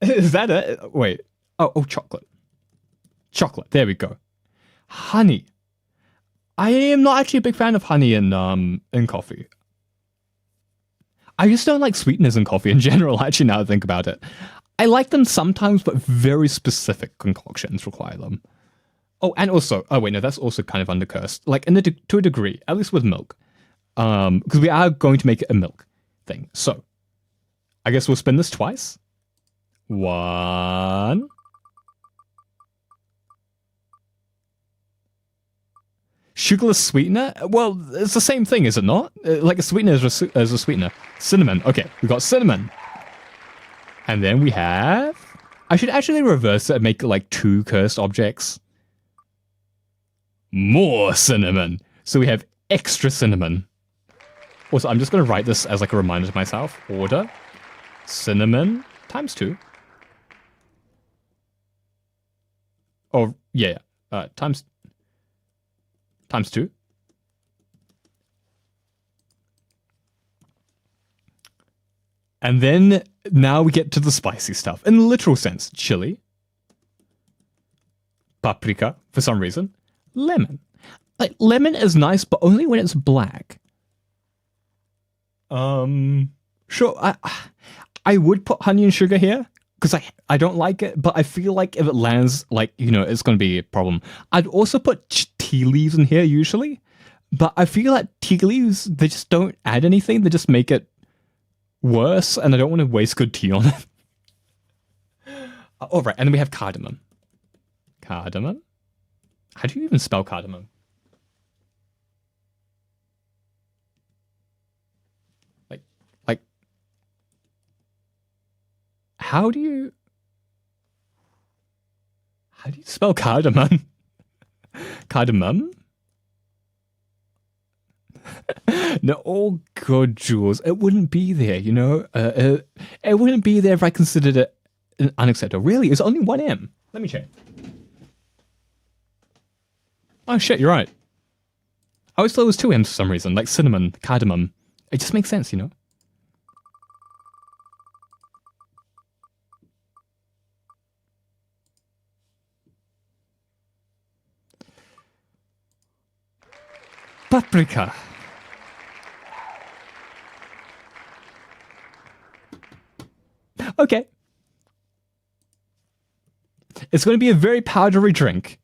S2: Is that it? Wait. Oh, chocolate. Chocolate. There we go. Honey. I am not actually a big fan of honey in coffee. I just don't like sweeteners in coffee in general, actually, now that I think about it. I like them sometimes, but very specific concoctions require them. Oh, and also, oh wait, no, that's also kind of undercursed. Like, to a degree, at least with milk. Because we are going to make it a milk thing. So, I guess we'll spin this twice. 1. Sugarless sweetener? Well, it's the same thing, is it not? Like a sweetener is a sweetener. Cinnamon. Okay, we got cinnamon. And then we have... I should actually reverse it and make it like 2 cursed objects. More cinnamon. So we have extra cinnamon. Also, I'm just going to write this as like a reminder to myself. Order. Cinnamon times 2. Oh, yeah. Times 2. And then now we get to the spicy stuff. In the literal sense, chili, paprika, for some reason, lemon. Like, lemon is nice, but only when it's black. Sure, I would put honey and sugar here, because I don't like it, but I feel like if it lands, like, you know, it's going to be a problem. I'd also put tea leaves in here, usually, but I feel like tea leaves, they just don't add anything, they just make it worse, and I don't want to waste good tea on it. Alright, and then we have cardamom. Cardamom? How do you even spell cardamom? Like, how do you spell cardamom? Cardamom? No, oh god, Jules, it wouldn't be there, you know? It wouldn't be there if I considered it unacceptable. Really? It's only 1 M. Let me check. Oh shit, you're right. I always thought it was 2 M's for some reason, like cinnamon, cardamom. It just makes sense, you know? Paprika. Okay. It's going to be a very powdery drink.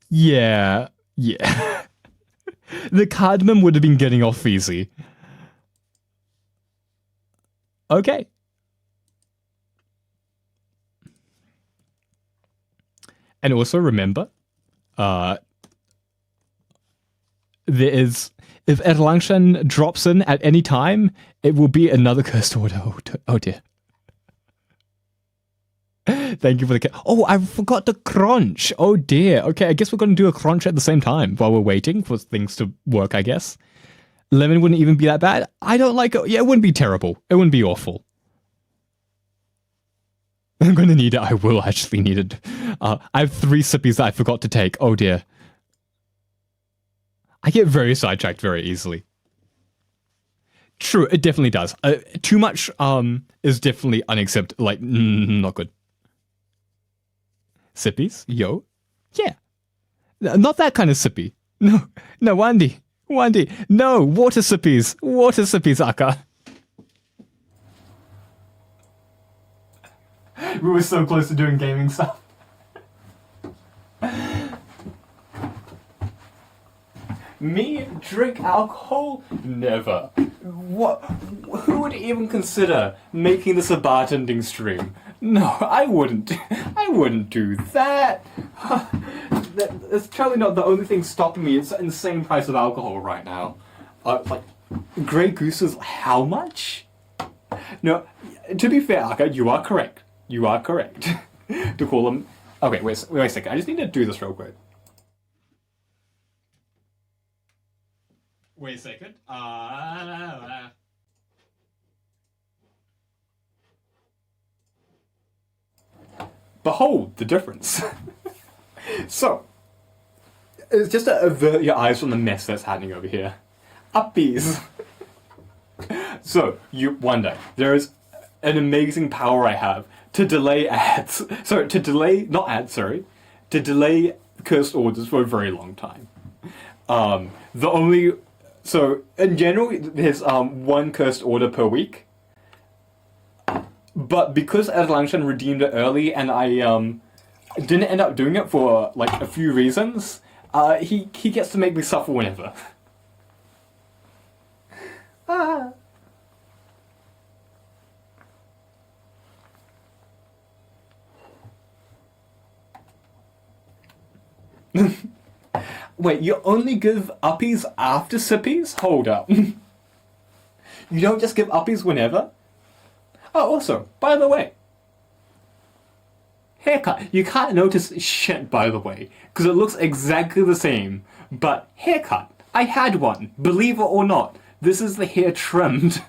S2: Yeah. The cardamom would have been getting off easy. Okay. And also remember, there is... If Erlangsen drops in at any time, it will be another cursed order. Oh dear. Thank you for the... Oh, I forgot the crunch. Oh dear. Okay, I guess we're going to do a crunch at the same time while we're waiting for things to work, I guess. Lemon wouldn't even be that bad. I don't like it. Yeah, it wouldn't be terrible. It wouldn't be awful. I'm going to need it. I will actually need it. I have 3 sippies that I forgot to take. Oh dear. I get very sidetracked very easily. True, it definitely does. Too much is definitely unacceptable. Like, not good. Sippies? Yo? Yeah. Not that kind of sippy. No, Wandy. No, water sippies. Water sippies, Aka.
S1: We were so close to doing gaming stuff. Me drink alcohol? Never. What? Who would even consider making this a bartending stream? No, I wouldn't. I wouldn't do that. That's totally not the only thing stopping me. It's the insane price of alcohol right now. Like, Grey Goose is how much? No, to be fair, Aka, you are correct. You are correct. To call them... Okay, wait a second. I just need to do this real quick. Wait a second. Behold the difference. So, it's just to avert your eyes from the mess that's happening over here. Uppies. So, you wonder, there is an amazing power I have to delay ads. Sorry, to delay cursed orders for a very long time. So, in general, there's 1 cursed order per week. But because Erlangshan redeemed it early and I didn't end up doing it for, like, a few reasons, he gets to make me suffer whenever. Wait, you only give uppies after sippies? Hold up. You don't just give uppies whenever? Oh, also, by the way, haircut. You can't notice shit, by the way, because it looks exactly the same. But haircut. I had one. Believe it or not, this is the hair trimmed.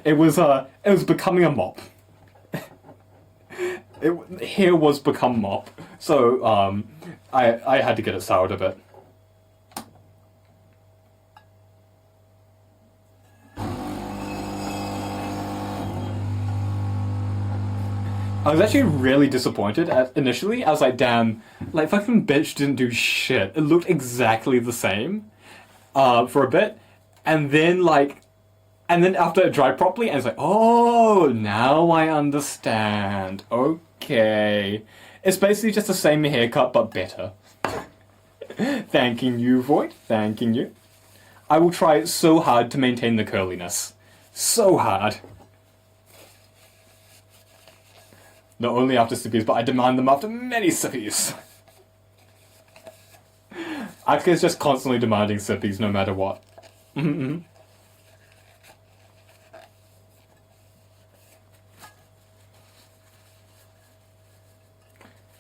S1: It was becoming a mop. Hair was become mop, so I had to get it styled a bit. I was actually really disappointed initially. I was like, damn, like fucking bitch didn't do shit. It looked exactly the same for a bit, and then after it dried properly, and it's like, oh, now I understand. Okay. It's basically just the same haircut, but better. Thanking you, Void. Thanking you. I will try so hard to maintain the curliness. So hard. Not only after sippies, but I demand them after many sippies. Aka is just constantly demanding sippies no matter what.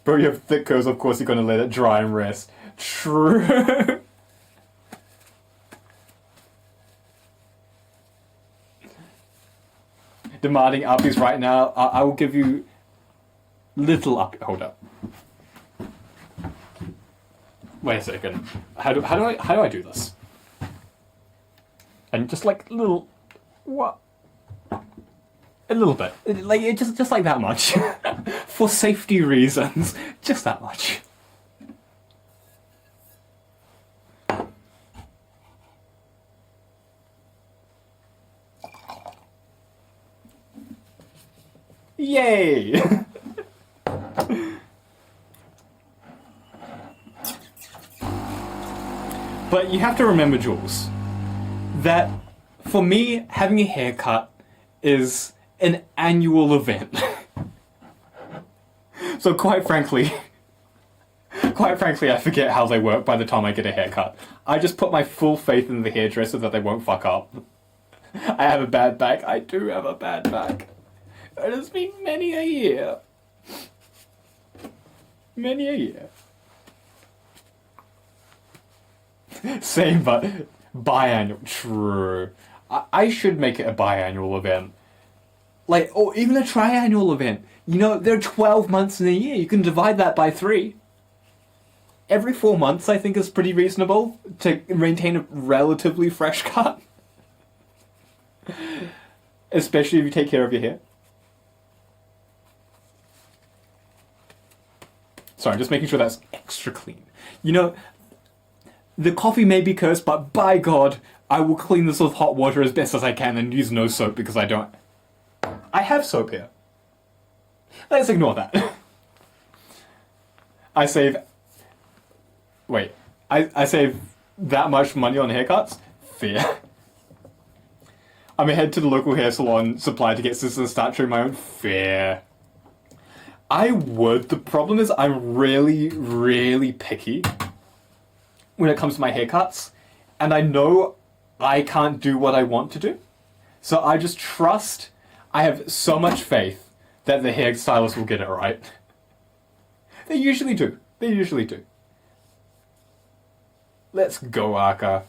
S1: Bro, you have thick curls, of course you're gonna let it dry and rest. True. Demanding uppies right now. I will give you little up. Hold up. Wait a second. How do I do this? And just like little, what? A little bit, like just like that much, for safety reasons, just that much. Yay! But you have to remember, Jules, that for me, having a haircut is an annual event. So quite frankly, Quite frankly, I forget how they work by the time I get a haircut. I just put my full faith in the hairdresser that they won't fuck up. I have a bad back. I do have a bad back. It has been many a year. Many a year. Same, but biannual. True. I should make it a biannual event. Like, or even a triannual event. You know, there are 12 months in a year. You can divide that by 3. Every 4 months, I think, is pretty reasonable to maintain a relatively fresh cut. Especially if you take care of your hair. Sorry, just making sure that's extra clean. You know, the coffee may be cursed, but by God, I will clean this with hot water as best as I can and use no soap because I don't... I have soap here. Let's ignore that. I save... Wait. I save that much money on haircuts? Fair. I'm gonna head to the local hair salon supply to get scissors and start trimming my own. Fair. I would. The problem is I'm really, really picky when it comes to my haircuts. And I know I can't do what I want to do. So I just trust, I have so much faith that the hairstylist will get it right. They usually do. They usually do. Let's go, Aka.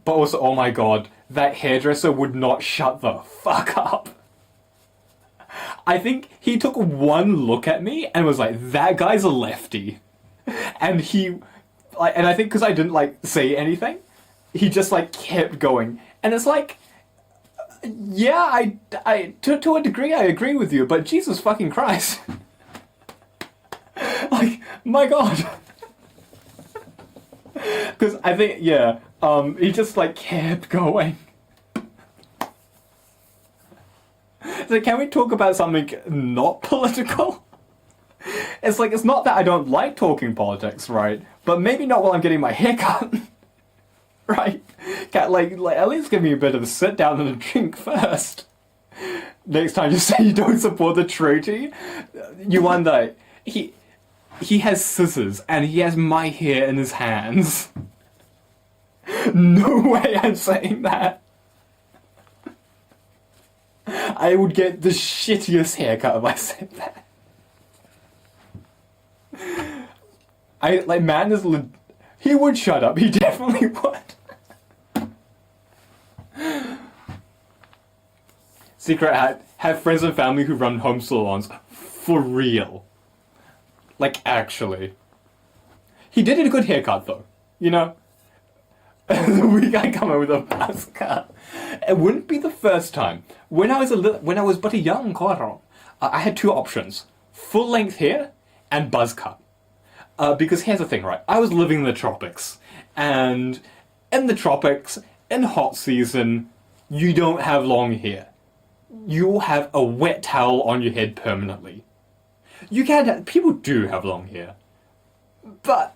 S1: But also, oh my god, that hairdresser would not shut the fuck up. I think he took one look at me and was like, that guy's a lefty. And he, like, and I think because I didn't, like, say anything, he just, like, kept going. And it's like, yeah, to a degree I agree with you, but Jesus fucking Christ. Like, my god. Because I think, yeah, he just, like, kept going. So can we talk about something not political? It's like, it's not that I don't like talking politics, right? But maybe not while I'm getting my hair cut. Right? Like, at least give me a bit of a sit down and a drink first. Next time you say you don't support the treaty, you wonder, he has scissors and he has my hair in his hands. No way I'm saying that. I would get the shittiest haircut if I said that. He would shut up. He definitely would. Secret hat. Have friends and family who run home salons. For real. Like, actually. He did a good haircut, though. You know? The week I come out with a buzz cut. It wouldn't be the first time. When I was but a young Koro, I had 2 options. Full length hair and buzz cut. Because here's the thing, right? I was living in the tropics. And in the tropics, in hot season, you don't have long hair. You'll have a wet towel on your head permanently. You can't have, people do have long hair. But,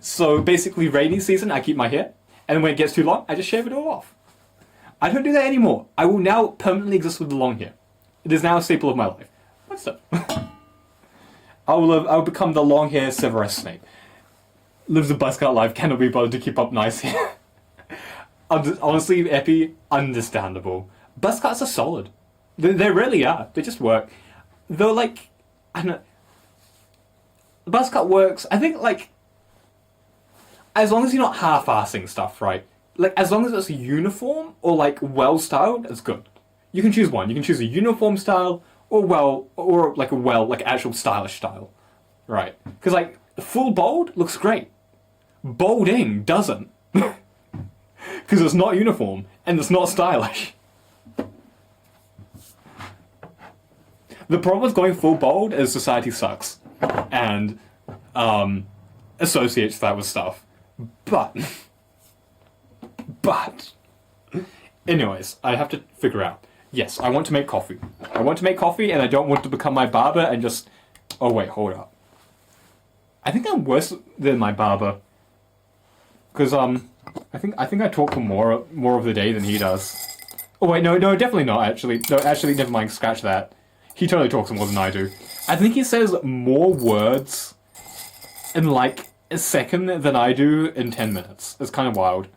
S1: so basically rainy season, I keep my hair. And when it gets too long, I just shave it all off. I don't do that anymore. I will now permanently exist with the long hair. It is now a staple of my life. What's up? I will become the long hair Severus Snape. Lives a buzzcut life, cannot be bothered to keep up nice hair. Honestly, Epi, understandable. Buzz cuts are solid. They really are. They just work. Though, like, I don't know. The buzz cut works. I think, like, as long as you're not half-assing stuff, right? Like, as long as it's uniform or, like, well-styled, it's good. You can choose one. You can choose a uniform style or actual stylish style. Right. Because, like, full bold looks great. Bolding doesn't. Because it's not uniform and it's not stylish. The problem with going full bold is society sucks. And, associates that with stuff. But, anyways, I have to figure out. Yes, I want to make coffee. I want to make coffee and I don't want to become my barber and just... Oh wait, hold up. I think I'm worse than my barber. Because, I think I talk for more of the day than he does. Oh wait, no, definitely not, actually. No, actually, never mind, scratch that. He totally talks more than I do. I think he says more words in like a second than I do in 10 minutes. It's kind of wild.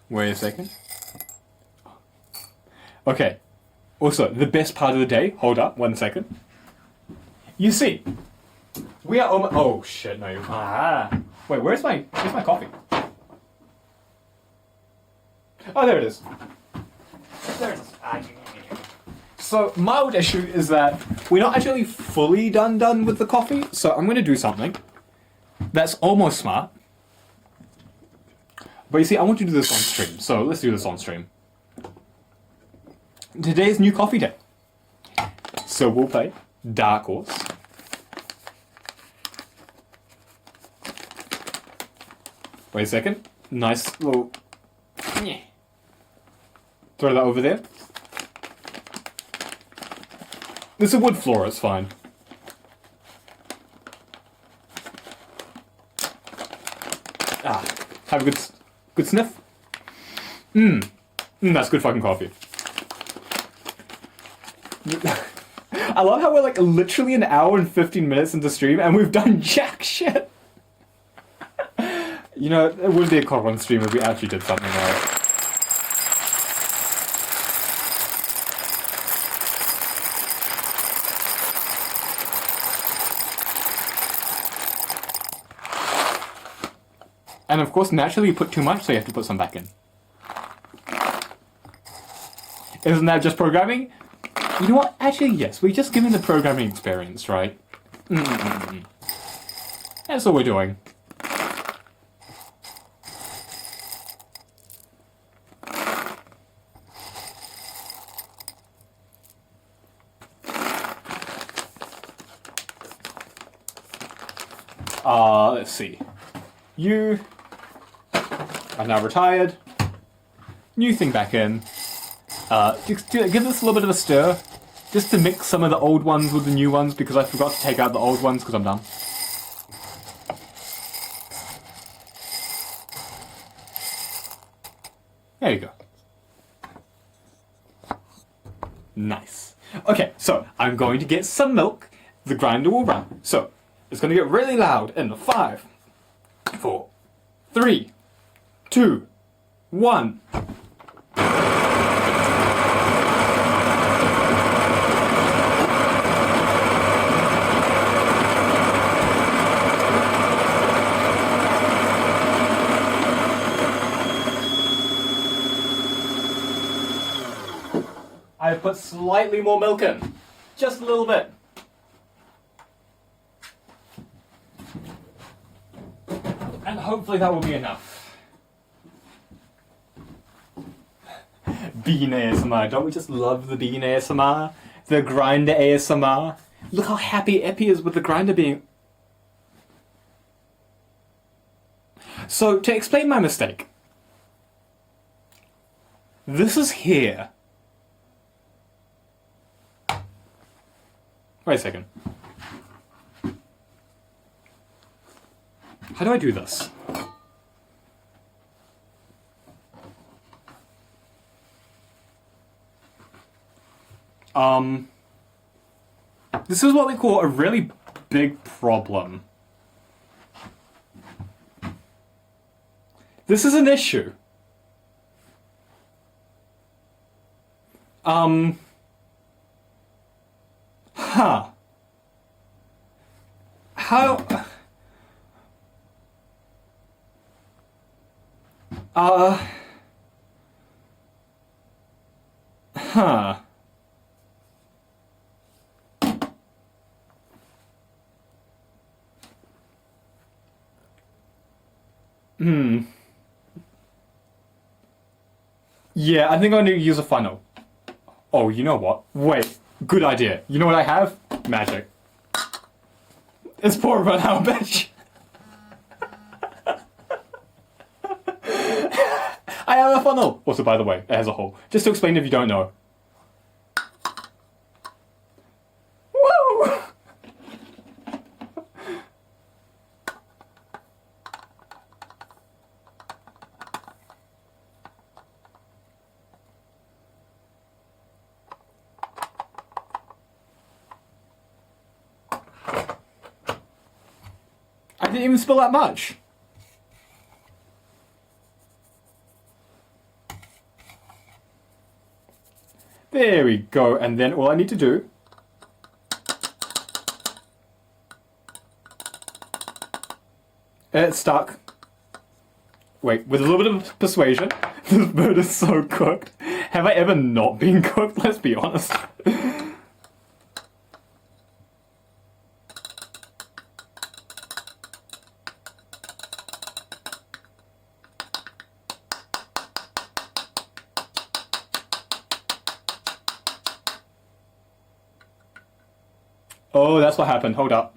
S1: Wait a second. Okay. Also, the best part of the day. Hold up, 1 second. You see, we are almost. Oh shit! No. Wait, where's my coffee? Oh, there it is. There it is. So my old issue is that we're not actually fully done with the coffee. So I'm going to do something that's almost smart. But you see, I want to do this on stream. So let's do this on stream. Today's new coffee day. So we'll play Dark Horse. Wait a second. Nice little... Throw that over there. It's a wood floor, it's fine. Have a good sniff. That's good fucking coffee. I love how we're like literally an hour and 15 minutes into stream and we've done jack shit. You know, it wouldn't be a cop on stream if we actually did something right. And of course, naturally you put too much, so you have to put some back in. Isn't that just programming? You know what? Actually, yes. We're just giving the programming experience, right? That's all we're doing. Let's see. You are now retired. New thing back in. Just give this a little bit of a stir, just to mix some of the old ones with the new ones, because I forgot to take out the old ones because I'm dumb. There you go. Nice. Okay, so I'm going to get some milk. The grinder will run. So it's going to get really loud in 5, 4, 3, 2, 1. I put slightly more milk in. Just a little bit. And hopefully that will be enough. Bean ASMR. Don't we just love the bean ASMR? The grinder ASMR? Look how happy Epi is with the grinder being... So, to explain my mistake. This is here. Wait a second. How do I do this? This is what we call a really big problem. This is an issue. How? Huh. Yeah, I think I'm going to use a funnel. Oh, you know what? Wait, good idea. You know what I have? Magic. It's pourable now, bitch. I have a funnel. Also, by the way, it has a hole. Just to explain if you don't know. Woo! I didn't even spill that much. There we go, and then all I need to do it's stuck. Wait, with a little bit of persuasion, this bird is so cooked. Have I ever not been cooked? Let's be honest. Oh, that's what happened. Hold up.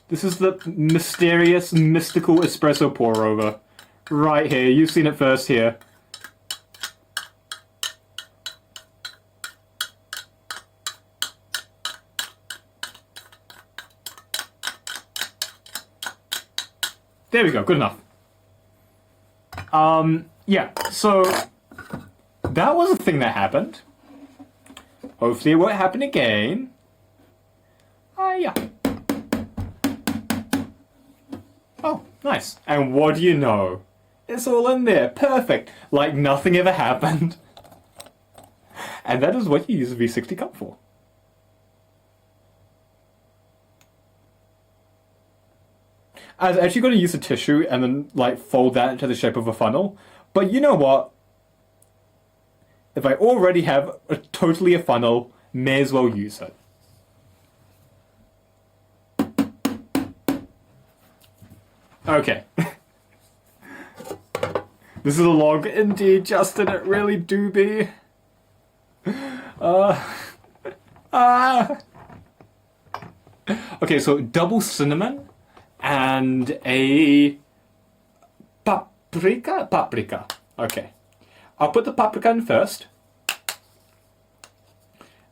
S1: This is the mysterious, mystical espresso pour over. Right here. You've seen it first here. There we go. Good enough. Yeah, so that was a thing that happened. Hopefully it won't happen again. Yeah. Oh, nice. And what do you know? It's all in there. Perfect. Like nothing ever happened. And that is what you use a V60 cup for. I was actually going to use a tissue and then, like, fold that into the shape of a funnel. But you know what? If I already have totally a funnel, may as well use it. Okay. This is a log indeed, Justin. It really do be. Okay, so double cinnamon and a paprika? Paprika. Okay. I'll put the paprika in first.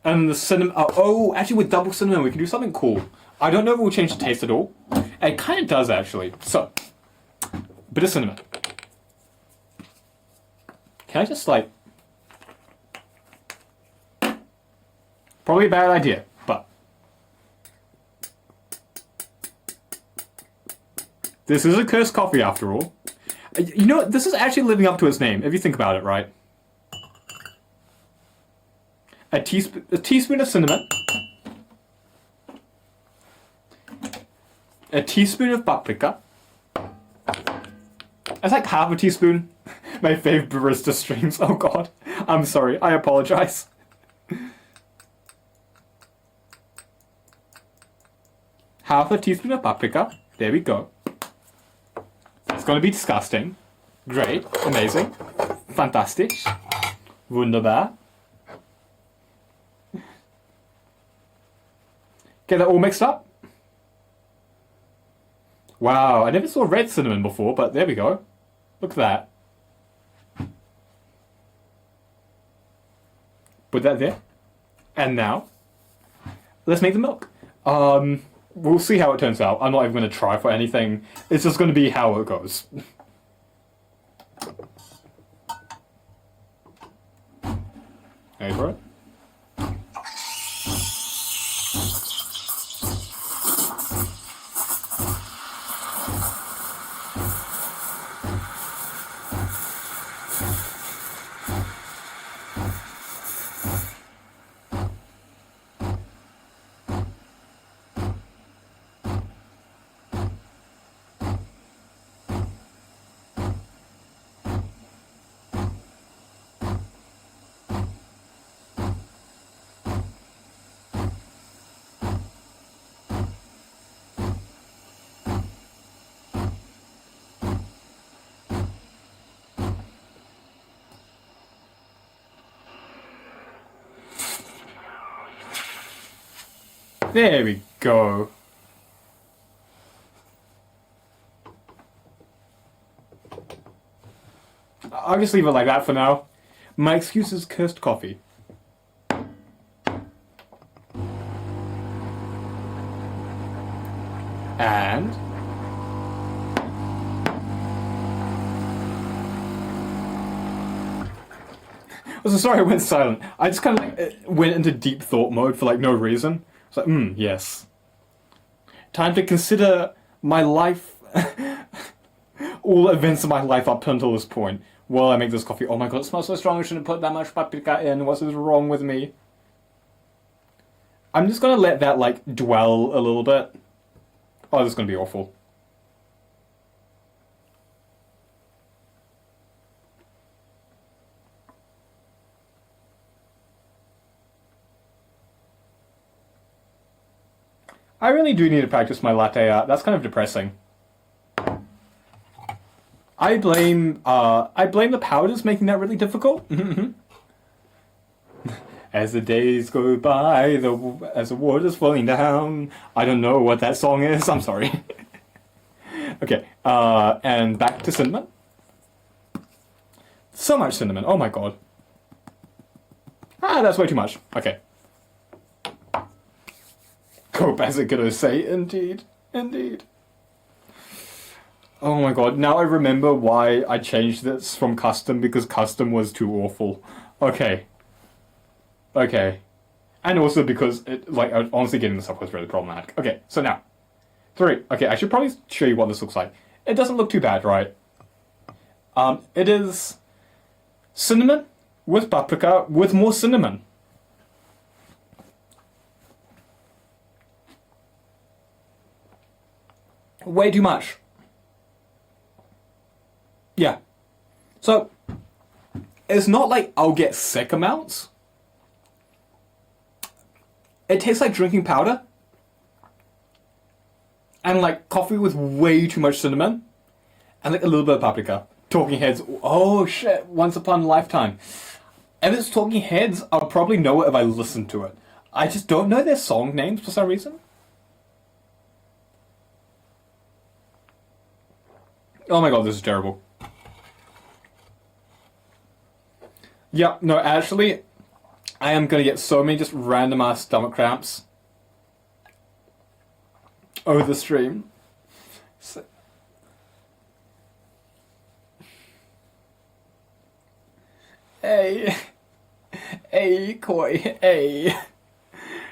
S1: And the cinnamon... Oh, actually with double cinnamon we can do something cool. I don't know if it will change the taste at all. It kind of does, actually. So, bit of cinnamon. Can I just, like... Probably a bad idea, but... This is a cursed coffee, after all. You know, this is actually living up to its name, if you think about it, right? A teaspoon of cinnamon. A teaspoon of paprika. That's like half a teaspoon. My fave barista streams. Oh god. I'm sorry. I apologize. Half a teaspoon of paprika. There we go. It's gonna be disgusting. Great. Amazing. Fantastic. Wunderbar. Get that all mixed up. Wow, I never saw red cinnamon before, but there we go. Look at that. Put that there. And now, let's make the milk. We'll see how it turns out. I'm not even going to try for anything. It's just going to be how it goes. Ready for it? There we go. I'll just leave it like that for now. My excuse is cursed coffee. And... so sorry I went silent. I just kind of like, went into deep thought mode for like no reason. It's like, yes. Time to consider my life, all events of my life up until this point. While I make this coffee. Oh my god, it smells so strong. I shouldn't put that much paprika in. What is wrong with me? I'm just gonna let that like dwell a little bit. Oh, this is gonna be awful. I really do need to practice my latte art. That's kind of depressing. I blame the powders making that really difficult. As the days go by, as the water's falling down. I don't know what that song is. I'm sorry. Okay, and back to cinnamon. So much cinnamon. Oh my god. Ah, that's way too much. Okay. Cope, as it Godot say. Indeed. Indeed. Oh my god, now I remember why I changed this from custom, because custom was too awful. Okay. Okay. And also because, honestly getting this up was really problematic. Okay, so now. 3. Okay, I should probably show you what this looks like. It doesn't look too bad, right? It is cinnamon with paprika with more cinnamon. Way too much. Yeah. So, it's not like I'll get sick amounts. It tastes like drinking powder. And like coffee with way too much cinnamon. And like a little bit of paprika. Talking Heads. Oh shit, Once Upon a Lifetime. If it's Talking Heads, I'll probably know it if I listen to it. I just don't know their song names for some reason. Oh my god, this is terrible. Yeah, no, actually, I am gonna get so many just random ass stomach cramps over the stream. So... Hey. Hey, Koi. Hey.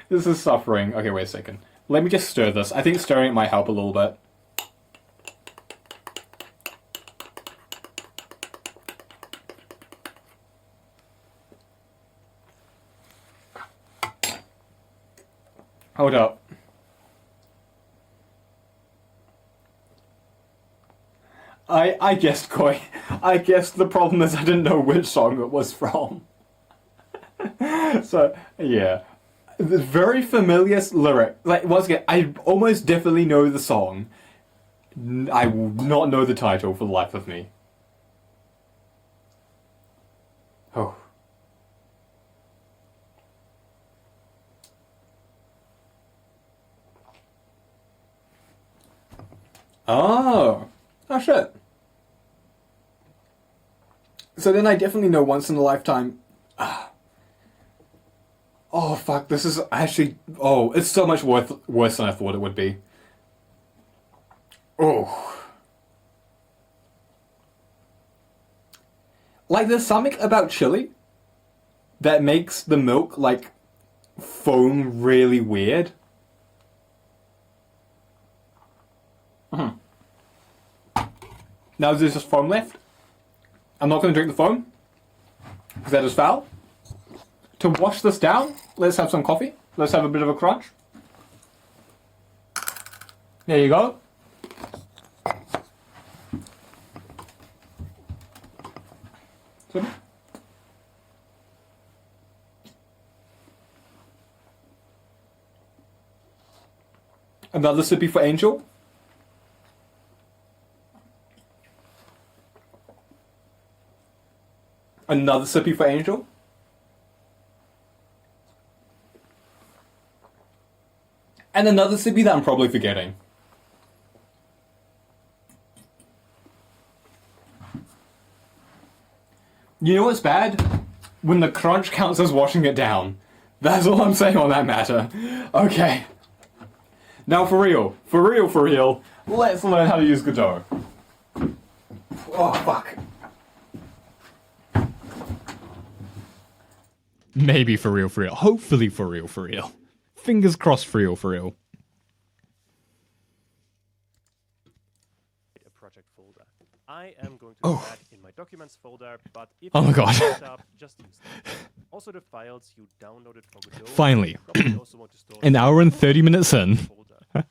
S1: This is suffering. Okay, wait a second. Let me just stir this. I think stirring it might help a little bit. Hold up. I guessed, Koi. I guessed the problem is I didn't know which song it was from. So, yeah. The very familiar lyric. Like, once again, I almost definitely know the song. I will not know the title for the life of me. Oh. Oh. Oh, shit. So then I definitely know Once in a Lifetime. Oh, fuck. This is actually... Oh, it's so much worse than I thought it would be. Oh. Like, there's something about chili that makes the milk, like, foam really weird. Now there's just foam left. I'm not going to drink the foam, because that is foul. To wash this down, let's have some coffee. Let's have a bit of a crunch. There you go. Another sippy for Angel. Another sippy for Angel. And another sippy that I'm probably forgetting. You know what's bad? When the crunch counts as washing it down. That's all I'm saying on that matter. Okay. Now for real, let's learn how to use Godot. Oh, fuck.
S2: Maybe for real, for real. Hopefully for real, for real. Fingers crossed for real, for real.
S3: A project folder. I am going to do that in my documents folder, but if
S2: Oh my
S3: you
S2: God.
S3: set up, just use them. Also, the files you downloaded for Godot.
S2: Finally.
S3: you probably also want to store
S2: An hour and 30 minutes in.
S3: folder.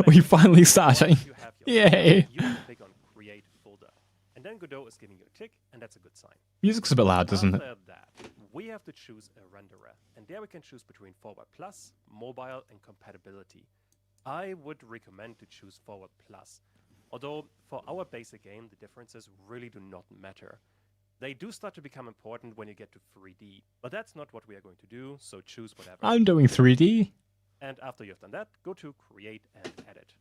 S2: We finally starting.
S3: Once you have your folder,
S2: Yay.
S3: you can click on Create Folder. And then Godot is giving you a tick, and that's a good sign.
S2: Music's a bit loud, isn't it?
S3: After that, we have to choose a renderer. And there we can choose between Forward Plus, Mobile, and Compatibility. I would recommend to choose Forward Plus. Although, for our basic game, the differences really do not matter. They do start to become important when you get to 3D. But that's not what we are going to do, so choose whatever.
S2: I'm doing 3D.
S3: And after you've done that, go to Create and Edit.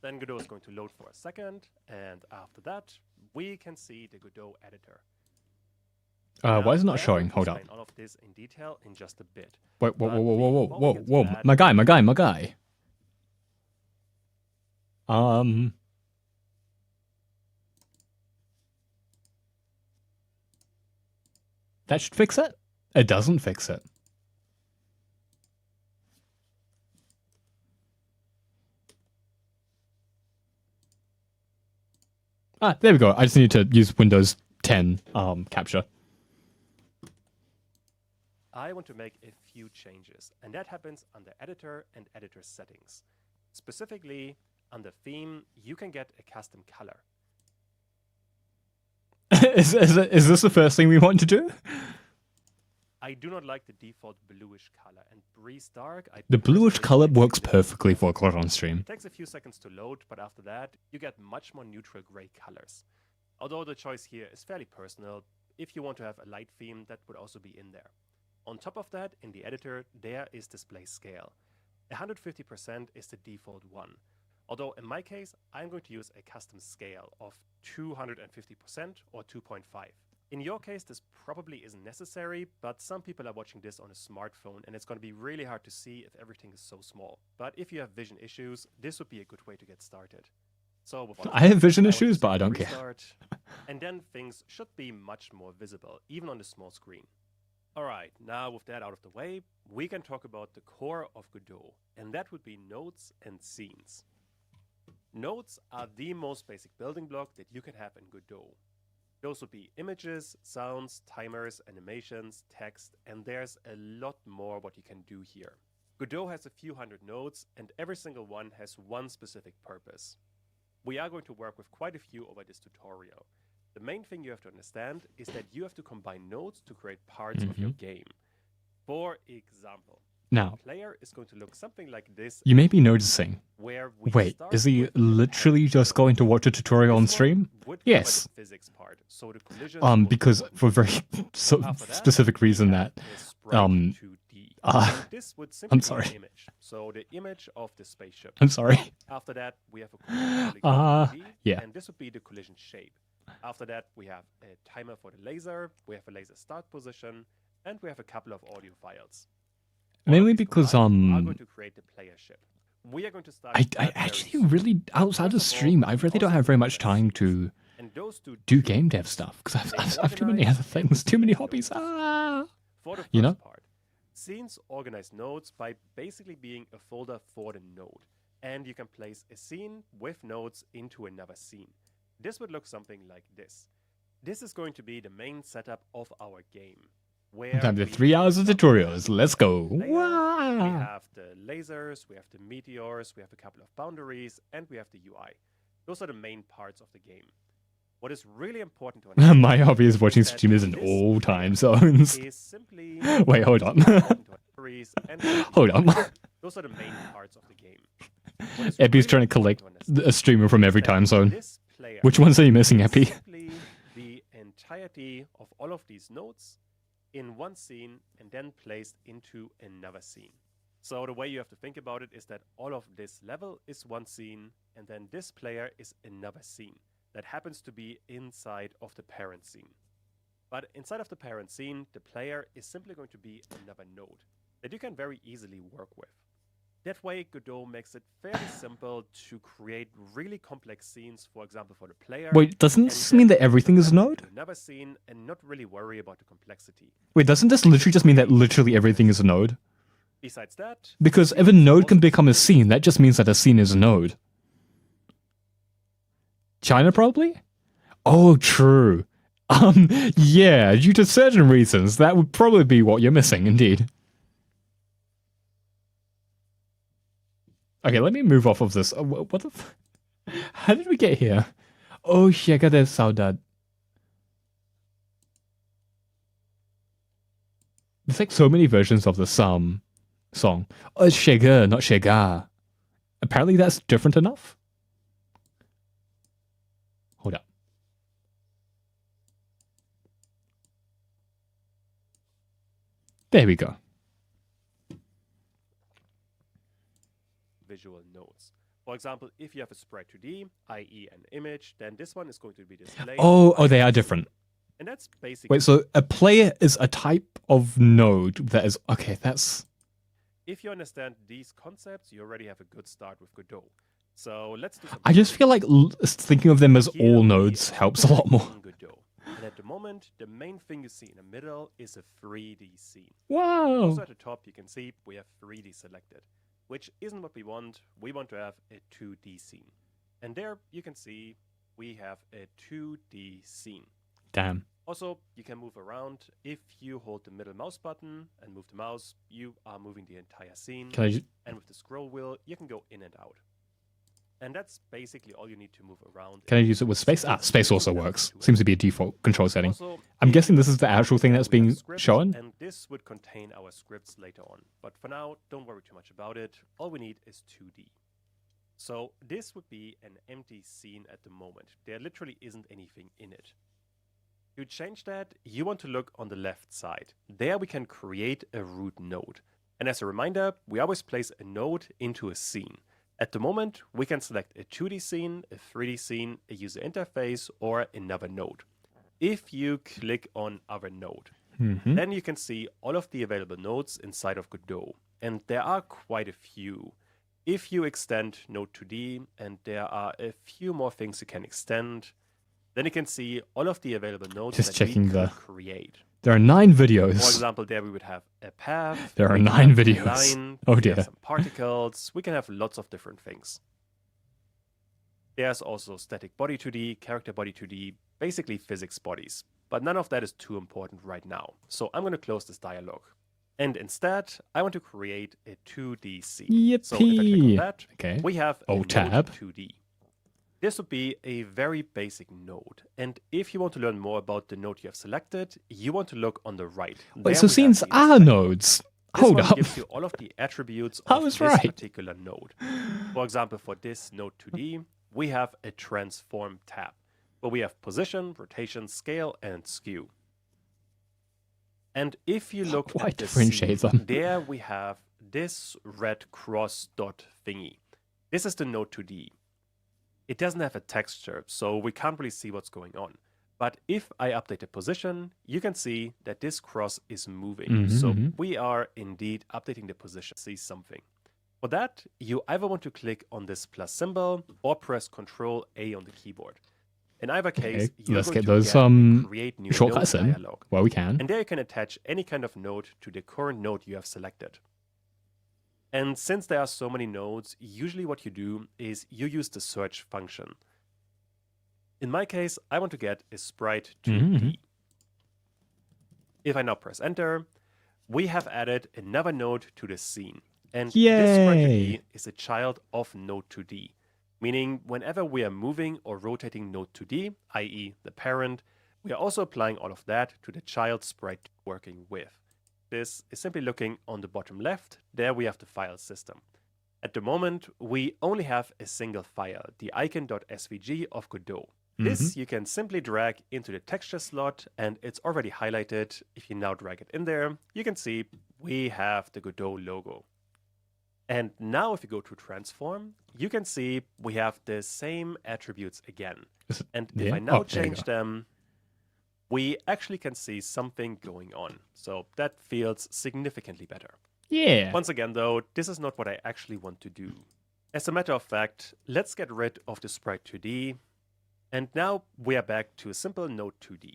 S3: Then Godot is going to load for a second, and after that, we can see the Godot editor.
S2: Why is it
S3: Now,
S2: not
S3: I am
S2: showing?
S3: going to
S2: Hold up.
S3: explain all of this in detail in just a bit.
S2: Wait, whoa,
S3: But
S2: whoa, whoa, whoa, whoa,
S3: before
S2: whoa,
S3: we get to
S2: whoa.
S3: that-
S2: My guy. That should fix it? It doesn't fix it. Ah, there we go. I just need to use Windows 10 capture.
S3: I want to make a few changes, and that happens under Editor and Editor Settings. Specifically, under Theme, you can get a custom color.
S2: Is this the first thing we want to do?
S3: I do not like the default bluish color, and Breeze Dark...
S2: The bluish
S3: personally
S2: color
S3: think
S2: works
S3: is a bit
S2: perfectly
S3: too
S2: for a
S3: bright.
S2: Godot stream.
S3: It takes a few seconds to load, but after that, you get much more neutral gray colors. Although the choice here is fairly personal, if you want to have a light theme, that would also be in there. On top of that, in the editor, there is display scale. 150% is the default one. Although in my case, I'm going to use a custom scale of 250% or 2.5. In your case, this probably isn't necessary, but some people are watching this on a smartphone, and it's going to be really hard to see if everything is so small. But if you have vision issues, this would be a good way to get started. So with all of
S2: I have
S3: that,
S2: vision
S3: would
S2: issues,
S3: just
S2: but I don't care.
S3: restart, and then things should be much more visible, even on the small screen. Alright, now with that out of the way, we can talk about the core of Godot, and that would be nodes and scenes. Nodes are the most basic building block that you can have in Godot. Those would be images, sounds, timers, animations, text, and there's a lot more what you can do here. Godot has a few hundred nodes, and every single one has one specific purpose. We are going to work with quite a few over this tutorial. The main thing you have to understand is that you have to combine nodes to create parts of your game. For example,
S2: Now,
S3: the player is going to look something like this,
S2: you may be noticing.
S3: where we
S2: Wait,
S3: start
S2: is he
S3: with the
S2: literally
S3: path
S2: just
S3: flow.
S2: going to watch a tutorial on
S3: This one
S2: stream?
S3: would cover
S2: Yes.
S3: the physics part, so the collisions will
S2: Because
S3: go
S2: for a very
S3: After that,
S2: specific
S3: we
S2: reason
S3: have
S2: that
S3: a sprite 2D. And this would simply
S2: I'm
S3: be
S2: sorry.
S3: an image, so the image of the spaceship.
S2: I'm sorry.
S3: After that, we have a collision polygon 2D,
S2: yeah.
S3: and this would be the collision shape. After that, we have a timer for the laser, we have a laser start position, and we have a couple of audio files. All of
S2: Mainly
S3: these
S2: because
S3: combined are going to create the player ship. We are going to start.
S2: I
S3: with that very
S2: actually
S3: soon.
S2: really outside of
S3: First of all,
S2: stream I really don't
S3: also
S2: have very much
S3: nodes.
S2: time to
S3: And those two
S2: do game dev stuff because I've too many other things, too many hobbies. Ah.
S3: For the first
S2: You know?
S3: part, scenes organize nodes by basically being a folder for the node. And you can place a scene with nodes into another scene. This would look something like this. This is going to be the main setup of our game. Where
S2: Time to
S3: we
S2: 3 hours of
S3: have
S2: tutorials. Let's go.
S3: layer, We
S2: Wow.
S3: have the lasers, we have the meteors, we have a couple of boundaries, and we have the UI. Those are the main parts of the game. What is really important to understand
S2: My hobby is watching
S3: that
S2: streamers in
S3: this
S2: all
S3: layer
S2: time zones.
S3: is simply
S2: Wait, hold on.
S3: boundaries and
S2: Hold on.
S3: those are the main parts of the game. What is
S2: Epi's
S3: really
S2: trying to collect
S3: important to understand
S2: a streamer from every
S3: is that
S2: time zone.
S3: this player
S2: Which ones are you missing,
S3: is
S2: Epi?
S3: simply the entirety of all of these nodes in one scene and then placed into another scene. So the way you have to think about it is that all of this level is one scene, and then this player is another scene that happens to be inside of the parent scene. But inside of the parent scene, the player is simply going to be another node that you can very easily work with. That way, Godot makes it fairly simple to create really complex scenes, for example, for the player.
S2: Wait, doesn't
S3: and
S2: this
S3: then
S2: mean that
S3: put
S2: everything is a
S3: them
S2: node?
S3: into another scene and not really worry about the complexity.
S2: Wait, doesn't this literally just mean that literally everything is a node?
S3: Besides that,
S2: Because if a
S3: scenes
S2: node can
S3: also
S2: become a
S3: create-
S2: scene, that just means that a scene is a node. China, probably? Oh, true. Yeah, due to certain reasons, that would probably be what you're missing, indeed. Okay, let me move off of this. What the How did we get here? Oh, chega de saudade. There's like so many versions of the song. Oh, it's chega, not chega. Apparently that's different enough. Hold up. There we go.
S3: visual nodes. For example, if you have a sprite 2D, i.e. an image, then this one is going to be displayed.
S2: Oh, they are different.
S3: And that's basically...
S2: Wait, so a player is a type of node that is... Okay, that's...
S3: If you understand these concepts, you already have a good start with Godot. So let's do some...
S2: I just feel like thinking of them as
S3: Here
S2: all
S3: we
S2: nodes
S3: are
S2: helps a lot more.
S3: in Godot. And at the moment, the main thing you see in the middle is a 3D scene.
S2: Wow.
S3: Also at the top, you can see we have 3D selected, which isn't what we want. We want to have a 2D scene. And there you can see we have a 2D scene.
S2: Damn.
S3: Also, you can move around. If you hold the middle mouse button and move the mouse, you are moving the entire scene.
S2: Can I
S3: And with the scroll wheel, you can go in and out. And that's basically all you need to move around.
S2: Can I use it with space? Ah, space also works. Seems to be a default control setting.
S3: Also,
S2: I'm
S3: if
S2: guessing
S3: you
S2: this is the actual thing that's
S3: we have
S2: being
S3: script,
S2: shown.
S3: And this would contain our scripts later on. But for now, don't worry too much about it. All we need is 2D. So this would be an empty scene at the moment. There literally isn't anything in it. To change that, you want to look on the left side. There we can create a root node. And as a reminder, we always place a node into a scene. At the moment, we can select a 2D scene, a 3D scene, a user interface, or another node. If you click on Other Node, then you can see all of the available nodes inside of Godot. And there are quite a few. If you extend Node 2D, and there are a few more things you can extend, then you can see all of the available nodes
S2: Just
S3: that
S2: checking
S3: we could
S2: the-
S3: create.
S2: There are 9
S3: For
S2: videos.
S3: example, there we would have a path.
S2: There are
S3: we can
S2: 9
S3: have a
S2: videos.
S3: line,
S2: Oh
S3: we can
S2: dear.
S3: have some particles. We can have lots of different things. There's also static body 2D, character body 2D, basically physics bodies. But none of that is too important right now. So I'm going to close this dialog. And instead, I want to create a 2D scene. So if I click on
S2: Yippee.
S3: that,
S2: Okay.
S3: we have a
S2: Alt tab.
S3: node 2D. This would be a very basic node. And if you want to learn more about the node you have selected, you want to look on the right.
S2: Wait,
S3: There
S2: so
S3: we have
S2: scenes
S3: the
S2: are
S3: inspector.
S2: nodes.
S3: This
S2: Hold
S3: one
S2: up.
S3: gives you all of the attributes
S2: I
S3: of
S2: was
S3: this
S2: right.
S3: particular node. For example, for this node 2D, we have a transform tab, where we have position, rotation, scale, and skew. And if you look
S2: Why
S3: at the
S2: differentiate
S3: scene,
S2: them?
S3: there we have this red cross dot thingy. This is the node 2D. It doesn't have a texture, so we can't really see what's going on. But if I update the position, you can see that this cross is moving. So we are indeed updating the position. See something. For that, you either want to click on this plus symbol or press Ctrl A on the keyboard. In either case,
S2: Okay,
S3: you're
S2: let's
S3: going
S2: get
S3: to
S2: those
S3: a create new
S2: shortcuts
S3: node
S2: in.
S3: dialog.
S2: Well, we can.
S3: And there you can attach any kind of node to the current node you have selected. And since there are so many nodes, usually what you do is you use the search function. In my case, I want to get a sprite 2D. If I now press enter, we have added another node to the scene. And this sprite 2D
S2: Yay.
S3: is a child of node 2D, meaning whenever we are moving or rotating node 2D, i.e. the parent, we are also applying all of that to the child sprite we're working with. This is simply looking on the bottom left. There we have the file system. At the moment, we only have a single file, the icon.svg of Godot. This you can simply drag into the texture slot, and it's already highlighted. If you now drag it in there, you can see we have the Godot logo. And now if you go to transform, you can see we have the same attributes again. And if
S2: yeah?
S3: I now
S2: Oh, there you
S3: change
S2: go.
S3: them, we actually can see something going on. So that feels significantly better.
S2: Yeah.
S3: Once again, though, this is not what I actually want to do. As a matter of fact, let's get rid of the sprite 2D. And now we are back to a simple Node 2D.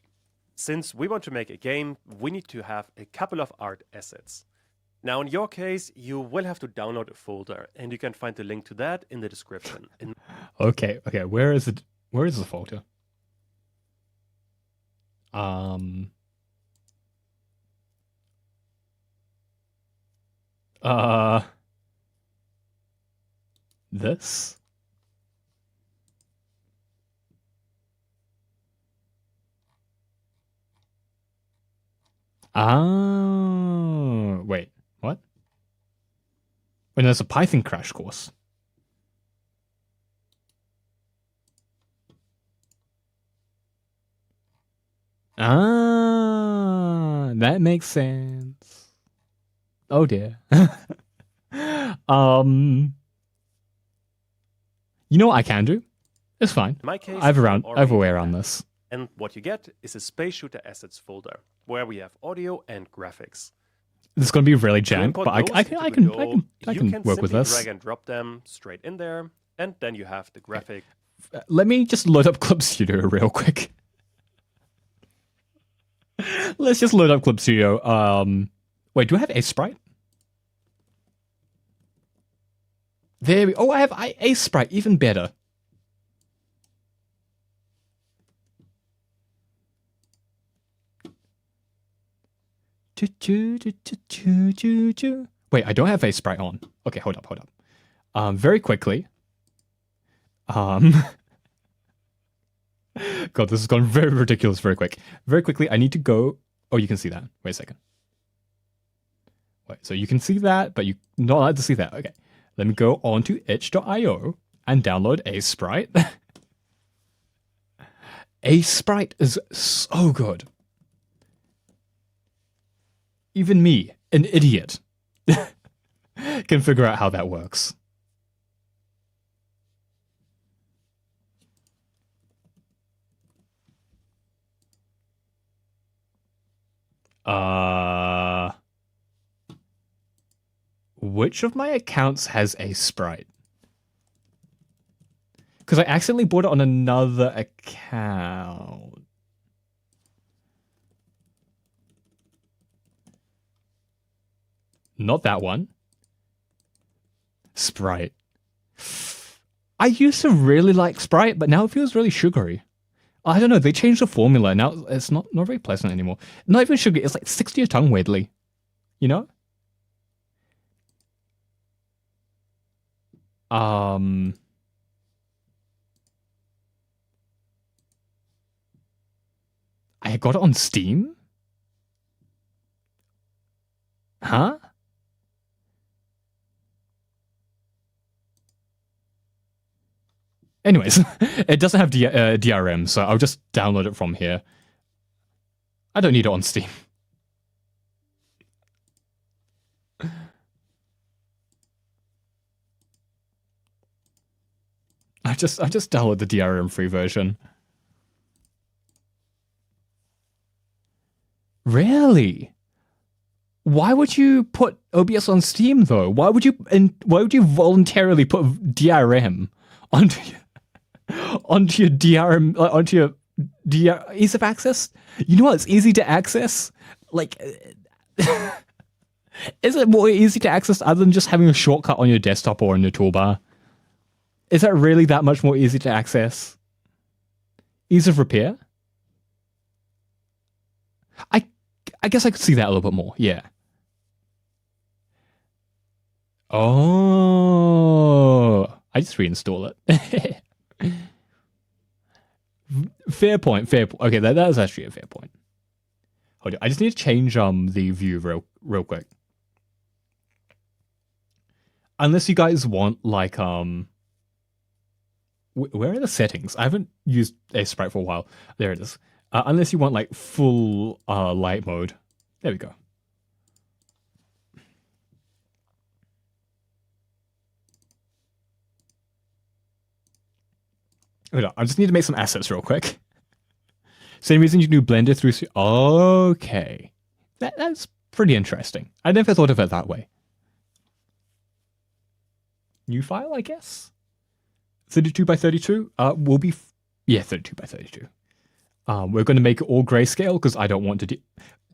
S3: Since we want to make a game, we need to have a couple of art assets. Now, in your case, you will have to download a folder, and you can find the link to that in the description.
S2: Okay. Where is it? Where is the folder? This? Wait, what? When there's a Python crash course. That makes sense. Oh dear. You know what I can do? It's fine.
S3: In my case,
S2: I have a way
S3: already
S2: around
S3: have.
S2: this.
S3: And what you get is a Space Shooter Assets folder, where we have audio and graphics.
S2: This is going to be really jank,
S3: import
S2: but I
S3: those
S2: can
S3: into Godot,
S2: I
S3: you
S2: can
S3: can
S2: work with
S3: simply
S2: this.
S3: drag and drop them straight in there, and then you have the graphic.
S2: Let me just load up Clip Studio real quick. Let's just load up Clip Studio. Wait, do I have a sprite? There we. Oh, I have a sprite. Even better. Wait, I don't have a sprite on. Okay, hold up. Very quickly. God, this has gone very ridiculous very quick. Very quickly, I need to go. Oh, you can see that. Wait a second. Wait, so you can see that, but you're not allowed to see that. Okay. Let me go on to itch.io and download a sprite. A sprite is so good. Even me, an idiot, can figure out how that works. Which of my accounts has a sprite? Because I accidentally bought it on another account. Not that one. Sprite. I used to really like Sprite, but now it feels really sugary. I don't know, they changed the formula. Now it's not very pleasant anymore. Not even sugary, it's like sticks to your tongue weirdly. You know? I got it on Steam? Huh? Anyways, it doesn't have DRM, so I'll just download it from here. I don't need it on Steam. I just download the DRM free version. Really? Why would you put OBS on Steam though? Why would you voluntarily put DRM onto your DRM, onto your ease of access? You know what? It's easy to access. Like, is it more easy to access other than just having a shortcut on your desktop or on your toolbar? Is that really that much more easy to access? Ease of repair? I guess I could see that a little bit more. Yeah. Oh, I just reinstall it. Fair point. Okay, that is actually a fair point. Hold on, I just need to change the view real quick. Unless you guys want like where are the settings? I haven't used a sprite for a while. There it is. Unless you want like full light mode. There we go. Hold on, I just need to make some assets real quick. Same reason you can do Blender through... Okay. That's pretty interesting. I never thought of it that way. new file, I guess. 32 by 32 will be, yeah, 32 by 32. We're going to make it all grayscale because I don't want to do,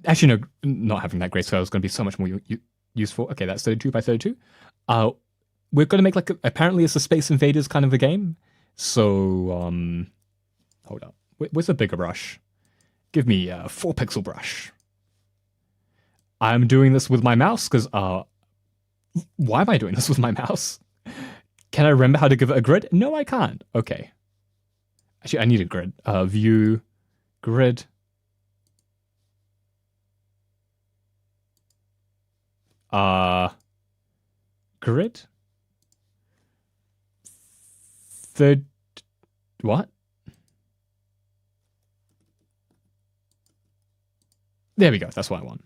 S2: actually, no, not having that grayscale is going to be so much more useful. Okay, that's 32 by 32. We're going to make like, apparently it's a Space Invaders kind of a game. So, hold up. Where's a bigger brush? Give me a 4 pixel brush. I'm doing this with my mouse because, why am I doing this with my mouse? Can I remember how to give it a grid? No, I can't. Okay. Actually, I need a grid. View, grid. Grid? Third, what? There we go. That's what I want.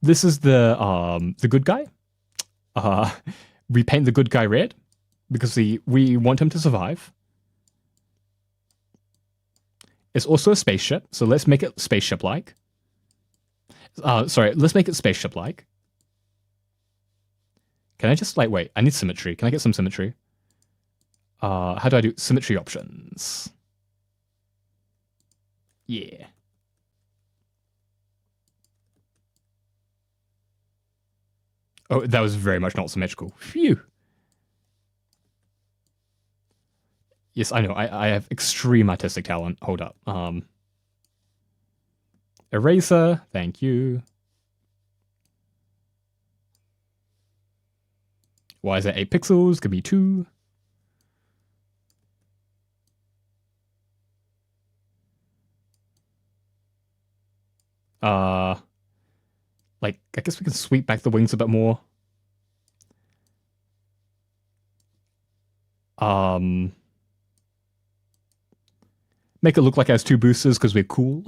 S2: This is the good guy. We paint the good guy red because we want him to survive. It's also a spaceship, so let's make it spaceship-like. Sorry, let's make it spaceship-like. Can I just, like, wait, I need symmetry. Can I get some symmetry? How do I do symmetry options? Yeah. Oh, that was very much not symmetrical. Phew. Yes, I know. I have extreme artistic talent. Hold up. Eraser. Thank you. Why is that 8 pixels? Give me 2. Like, I guess we can sweep back the wings a bit more. Make it look like it has 2 boosters because we're cool.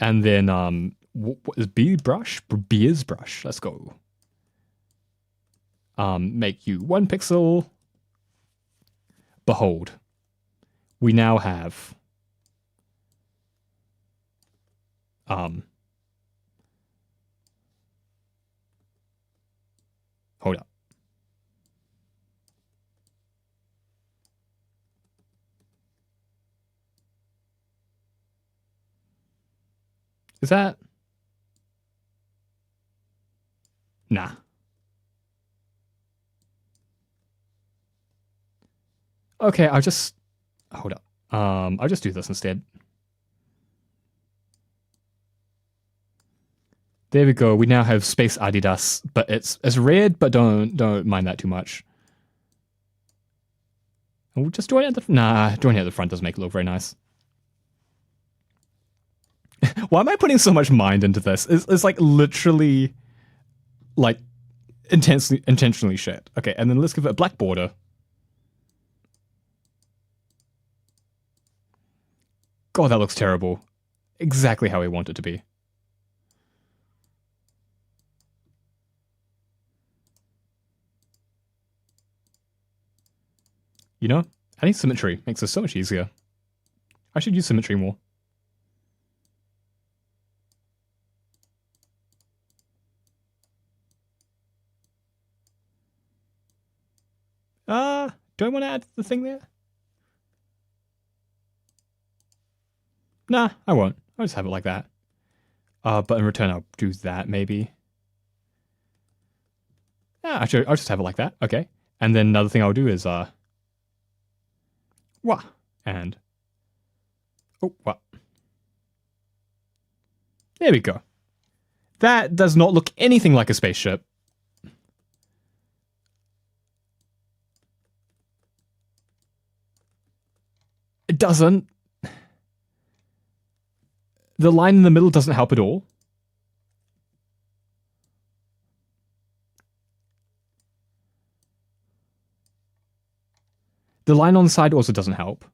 S2: And then, what is beard brush? Beers brush. Let's go. Make you 1 pixel. Behold. We now have hold up. Is that? Nah. Okay, I'll just hold up. I'll just do this instead. There we go. We now have Space Adidas, but it's red, but don't mind that too much. And we'll just join it at the join it at the front doesn't make it look very nice. Why am I putting so much mind into this? It's like literally like intentionally shit. Okay, and then let's give it a black border. God, that looks terrible. Exactly how I want it to be. You know, adding symmetry makes this so much easier. I should use symmetry more. Do I want to add the thing there? Nah, I won't. I'll just have it like that. But in return, I'll do that, maybe. Actually, I'll just have it like that. Okay. And then another thing I'll do is, wah, and, oh, wah. There we go. That does not look anything like a spaceship. It doesn't. The line in the middle doesn't help at all. The line on the side also doesn't help.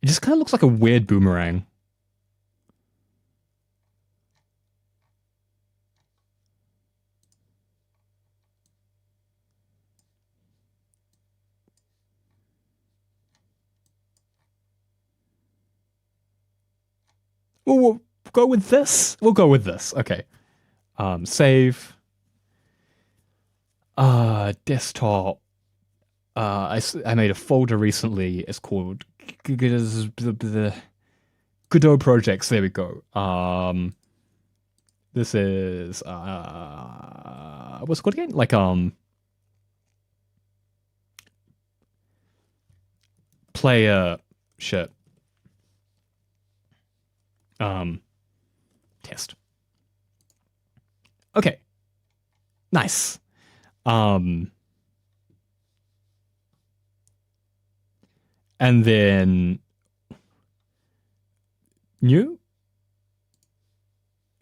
S2: It just kind of looks like a weird boomerang. We'll go with this. We'll go with this. Okay. Save. Desktop. I made a folder recently. It's called Godot projects. There we go. This is what's it called again? Like player shit. Test. Okay. Nice. And then new.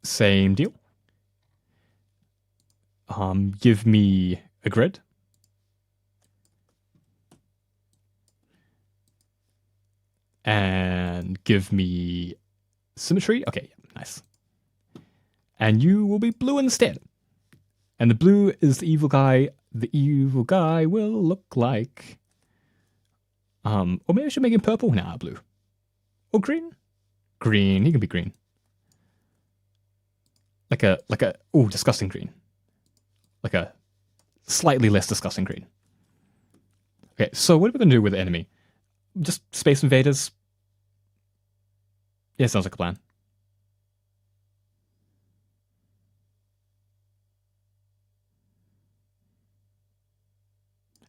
S2: Same deal. Give me a grid. And give me symmetry. Okay, nice. And you will be blue instead. And the blue is the evil guy. The evil guy will look like... or maybe I should make him purple now, blue. Or green? Green, he can be green. Like a, oh, disgusting green. Like a slightly less disgusting green. Okay, so what are we going to do with the enemy? Just Space Invaders? Yeah, sounds like a plan.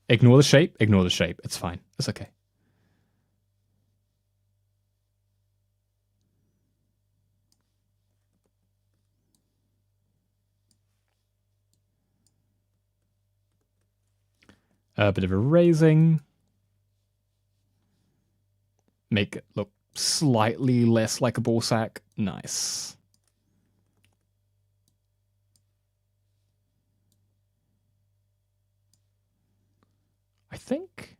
S2: Ignore the shape, ignore the shape. It's fine. It's okay. A bit of erasing. Make it look slightly less like a ball sack. Nice. I think.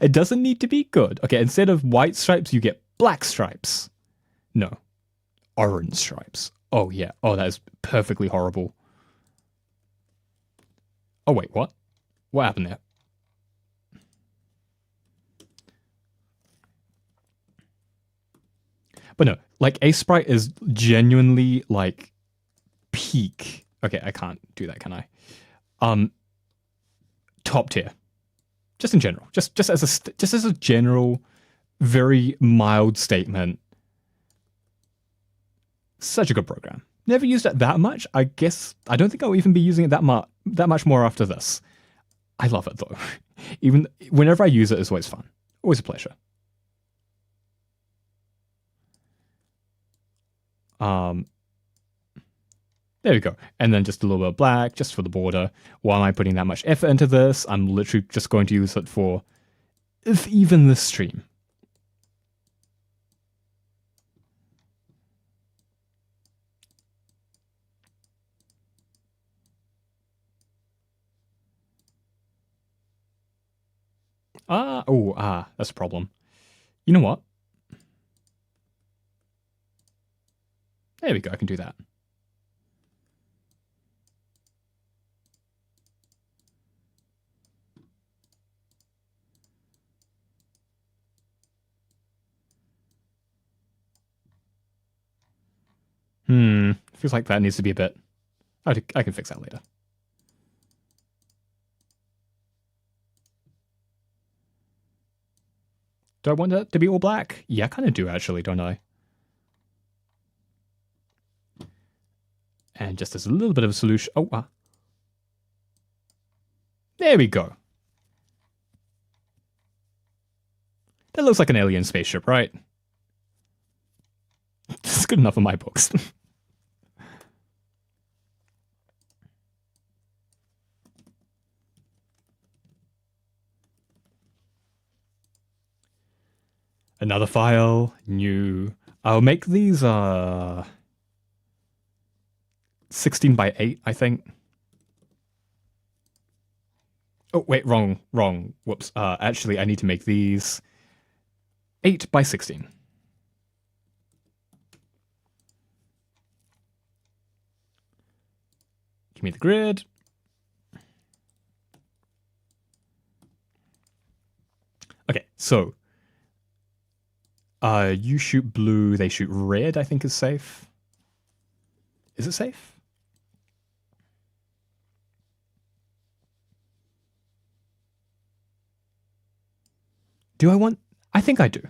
S2: It doesn't need to be good. Okay, instead of white stripes, you get black stripes. No. Orange stripes. Oh, yeah. Oh, that is perfectly horrible. Oh, wait, what? What happened there? But no, like, A Sprite is genuinely, like, peak. Okay, I can't do that, can I? Top tier. Just in general. Just as a general, very mild statement. Such a good program. Never used it that much. I guess I don't think I'll even be using it that much more after this. I love it though. Even whenever I use it, it's always fun. Always a pleasure. There we go. And then just a little bit of black, just for the border. Why am I putting that much effort into this? I'm literally just going to use it for, if even this stream. That's a problem. You know what? There we go, I can do that. Feels like that needs to be a bit... I can fix that later. Do I want it to be all black? Yeah, I kind of do actually, don't I? And just as a little bit of a solution... There we go. That looks like an alien spaceship, right? This is good enough in my books. Another file, new. I'll make these 16 by 8, I think. Oh, wait, wrong. Whoops. Actually, I need to make these 8 by 16. me the grid. Okay, so you shoot blue, they shoot red, I think is safe. Is it safe? Do I want... I think I do.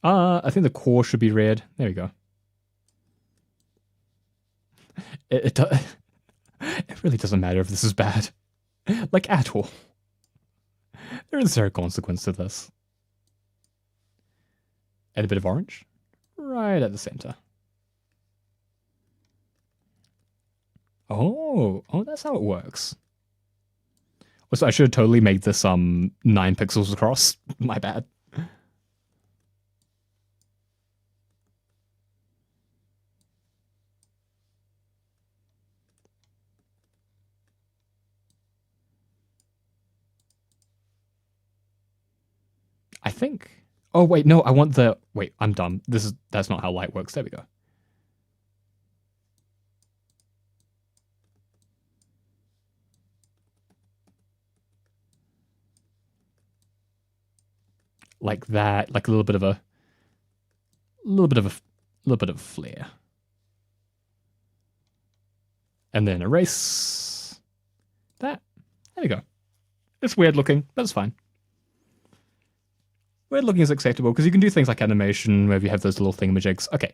S2: I think the core should be red. There we go. It really doesn't matter if this is bad. Like, at all. There is zero consequence to this. Add a bit of orange. Right at the center. Oh, that's how it works. So I should have totally made this 9 pixels across. My bad. I think. Oh wait, no, I want the... Wait, I'm dumb. That's not how light works. There we go. Like that, like a little bit of a flare. And then erase that. There we go. It's weird looking, but it's fine. Weird looking is acceptable because you can do things like animation where you have those little thingamajigs. Okay.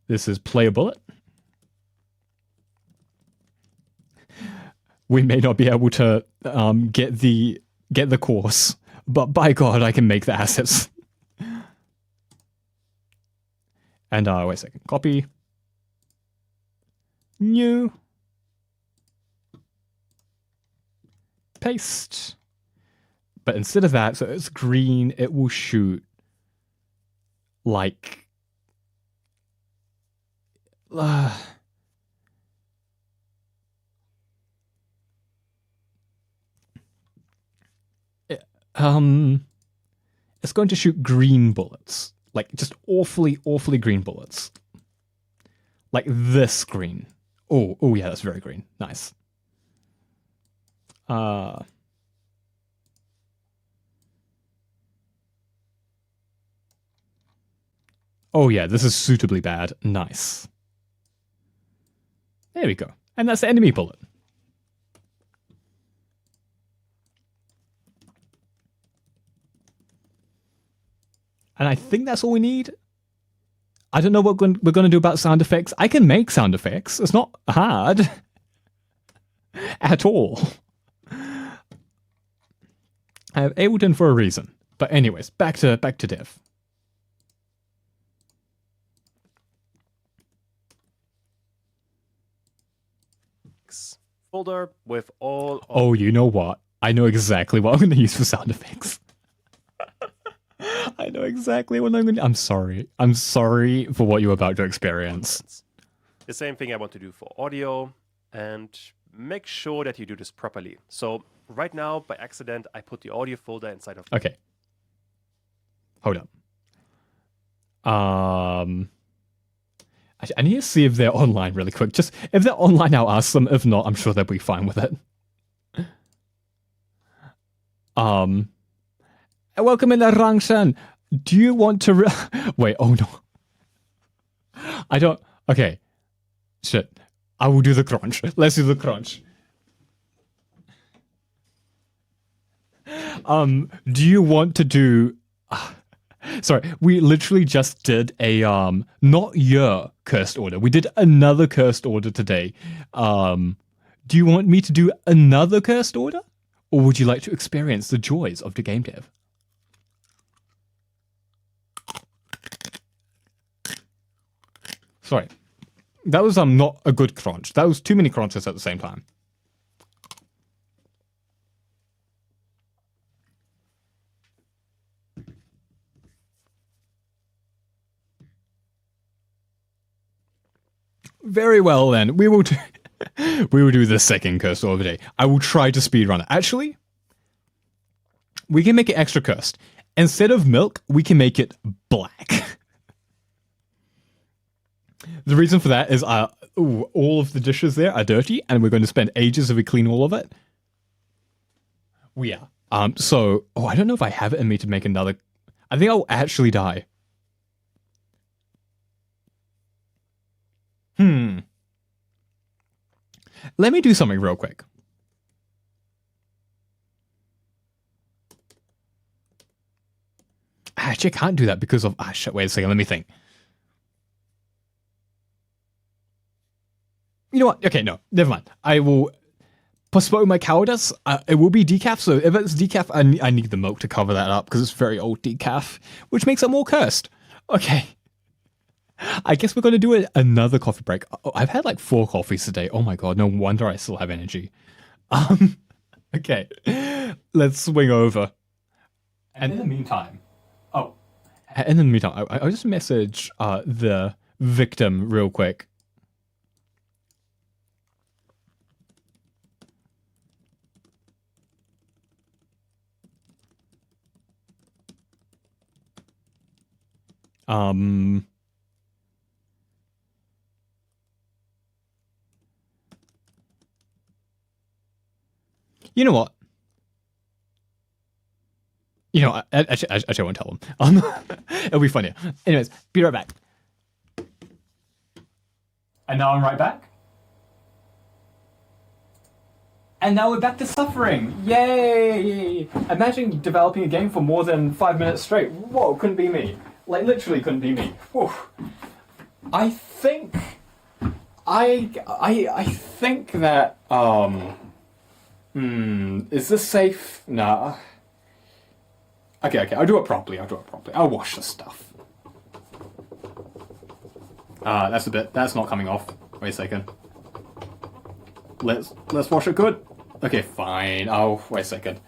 S2: This is play a bullet. We may not be able to get the course, but by God, I can make the assets. And wait a second. Copy. New. Paste. But instead of that, so it's green, it will shoot like it's going to shoot green bullets. Like just awfully green bullets. Like this green. Oh yeah, that's very green. Nice. Oh yeah, this is suitably bad. Nice. There we go. And that's the enemy bullet. And I think that's all we need. I don't know what we're going to do about sound effects. I can make sound effects. It's not hard. At all. I have Ableton for a reason. But anyways, back to dev.
S3: Folder with all.
S2: Oh, you know what? I know exactly what I'm going to use for sound effects. I know exactly what I'm going to... I'm sorry. I'm sorry for what you're about to experience.
S3: The same thing I want to do for audio, and make sure that you do this properly. So right now, by accident, I put the audio folder inside of...
S2: Okay. Hold up. I need to see if they're online really quick. Just, if they're online, I'll ask them. If not, I'm sure they'll be fine with it. Welcome in the Rangshan. Do you want to... Wait, oh no. I don't... Okay. Shit. I will do the crunch. Let's do the crunch. Do you want to do... Sorry, we literally just did a, not your cursed order. We did another cursed order today. Do you want me to do another cursed order? Or would you like to experience the joys of the game dev? Sorry. That was not a good crunch. That was too many crunches at the same time. Very well then. We will do the second cursed order today. I will try to speedrun it. Actually, we can make it extra cursed. Instead of milk, we can make it black. The reason for that is all of the dishes there are dirty, and we're going to spend ages if we clean all of it. We are. So, I don't know if I have it in me to make another. I think I'll actually die. Let me do something real quick. Actually, I can't do that because of... shit, wait a second, let me think. You know what? Okay, no, never mind. I will postpone my cowardice. It will be decaf, so if it's decaf, I need the milk to cover that up because it's very old decaf, which makes it more cursed. Okay. I guess we're going to do another coffee break. I've had like 4 coffees today. Oh my god, no wonder I still have energy. Okay. Let's swing over.
S1: And in the meantime...
S2: In the meantime, I'll just message the victim real quick. You know what? Actually, I won't tell him. It'll be funnier. Anyways, be right back.
S1: And now I'm right back. And now we're back to suffering. Yay! Imagine developing a game for more than 5 minutes straight. Whoa, couldn't be me. Like, literally couldn't be me. Whew. I think that, is this safe? Nah. Okay, I'll do it properly, I'll wash the stuff. That's not coming off. Wait a second. Let's wash it good. Okay, fine. Oh, wait a second.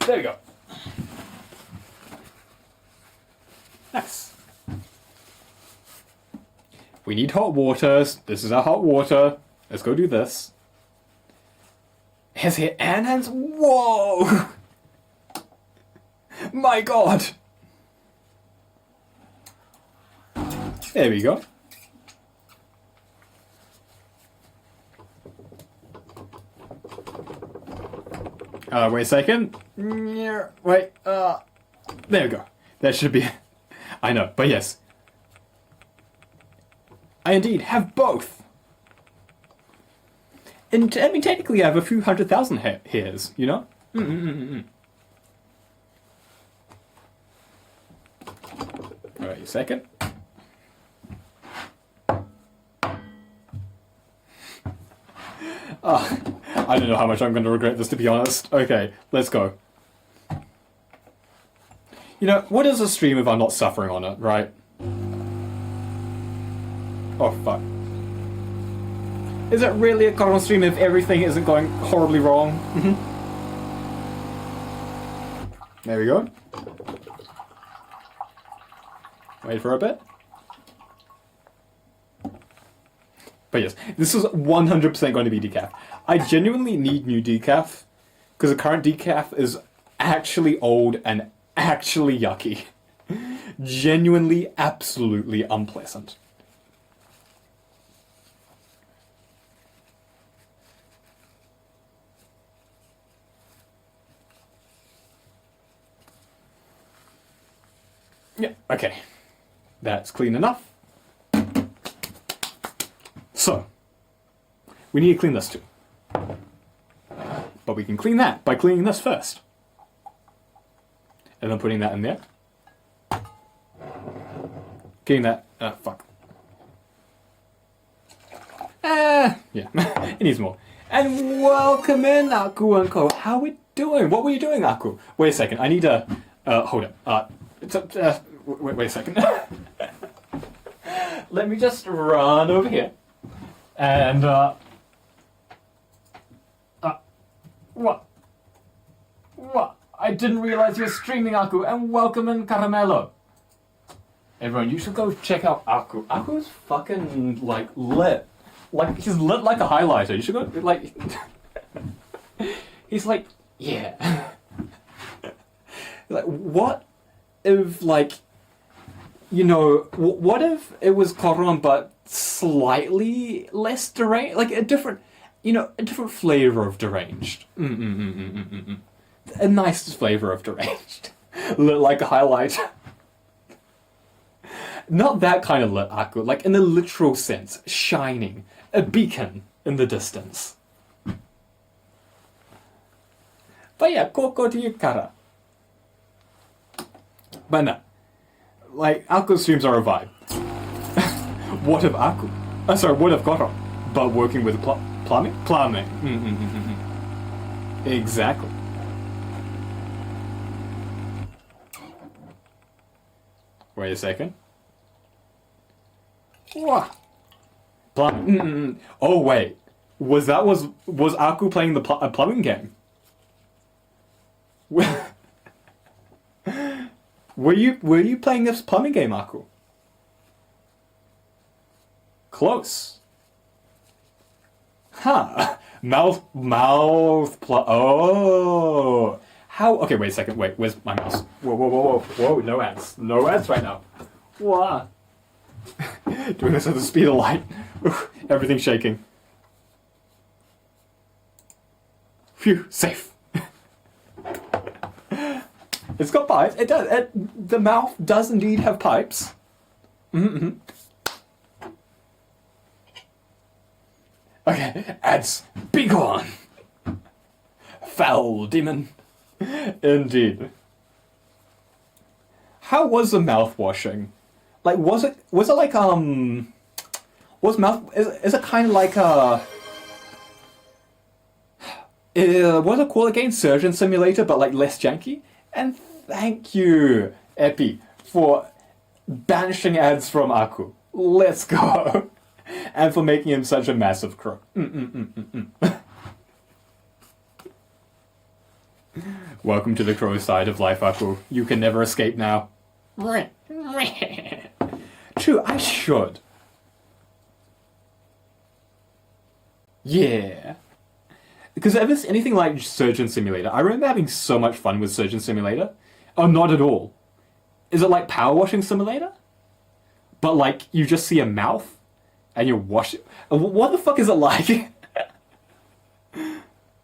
S1: There we go. Nice. We need hot water. This is our hot water. Let's go do this. His hair and hands. Whoa! My god! There we go. Wait a second. Wait, there we go. That should be... I know, but yes. I indeed have both. And I mean, technically I have a few 100,000 hairs, you know? Alright, a second. I don't know how much I'm going to regret this, to be honest. Okay, let's go. You know, what is a stream if I'm not suffering on it, right? Oh, fuck. Is it really a Godot stream if everything isn't going horribly wrong? There we go. Wait for a bit. But yes, this is 100% going to be decaf. I genuinely need new decaf, because the current decaf is actually old and actually yucky. Genuinely, absolutely unpleasant. Yeah, okay. That's clean enough. So, we need to clean this too. But we can clean that by cleaning this first. And then putting that in there. Getting that... fuck. Yeah, it needs more. And welcome in, Aku and Co. How we doing? What were you doing, Aku? Wait a second, I need to... hold up. Wait a second. Let me just run over here. And, what? I didn't realize you were streaming, Aku, and welcome in, Caramello. Everyone, you should go check out Aku. Aku's fucking, like, lit. Like, he's lit like a highlighter. You should go, like... He's like, yeah. Like, what if, like, what if it was Koron but slightly less deranged? Like, a different flavor of deranged. A nice flavor of deranged. Like a highlight. Not that kind of lit Aku, like in the literal sense, shining. A beacon in the distance. But yeah, Koko to Yukara. But no. Like, Aku streams are a vibe. What of Aku? What of Godot? But working with plumbing? Plumbing. Exactly. Wait a second. What? Plumbing. Oh wait. Was Aku playing the plumbing game? Were you playing this plumbing game, Aku? Close. Huh. Oh. How? Okay, wait a second. Wait, where's my mouse? Whoa. No ads. No ads right now. What? Doing this at the speed of light. Everything's shaking. Phew, safe. It's got pipes. It does. The mouth does indeed have pipes. Okay, ads. Be gone. Foul demon. Indeed. How was the mouth washing? Like, was it like, was mouth, is it kind of like, what's it called again? Surgeon Simulator, but like less janky? And thank you, Epi, for banishing ads from Aku. Let's go. And for making him such a massive crook. Welcome to the crow side of life, Aku. You can never escape now. True, I should. Yeah. Because if it's anything like Surgeon Simulator, I remember having so much fun with Surgeon Simulator. Oh, not at all. Is it like Power Washing Simulator? But like, you just see a mouth, and you're washing... What the fuck is it like?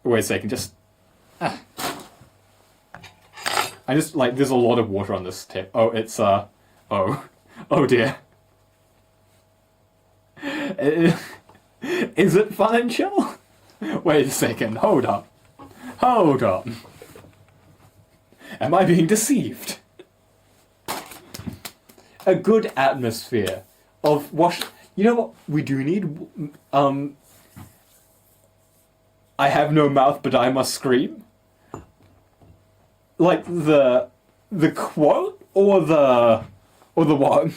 S1: Wait a second, just... I just, like, there's a lot of water on this tip. Oh, it's, oh. Oh dear. Is it fun and chill? Wait a second, hold up. Hold up. Am I being deceived? A good atmosphere of wash... You know what we do need? I have no mouth, but I must scream. Like the quote or the what?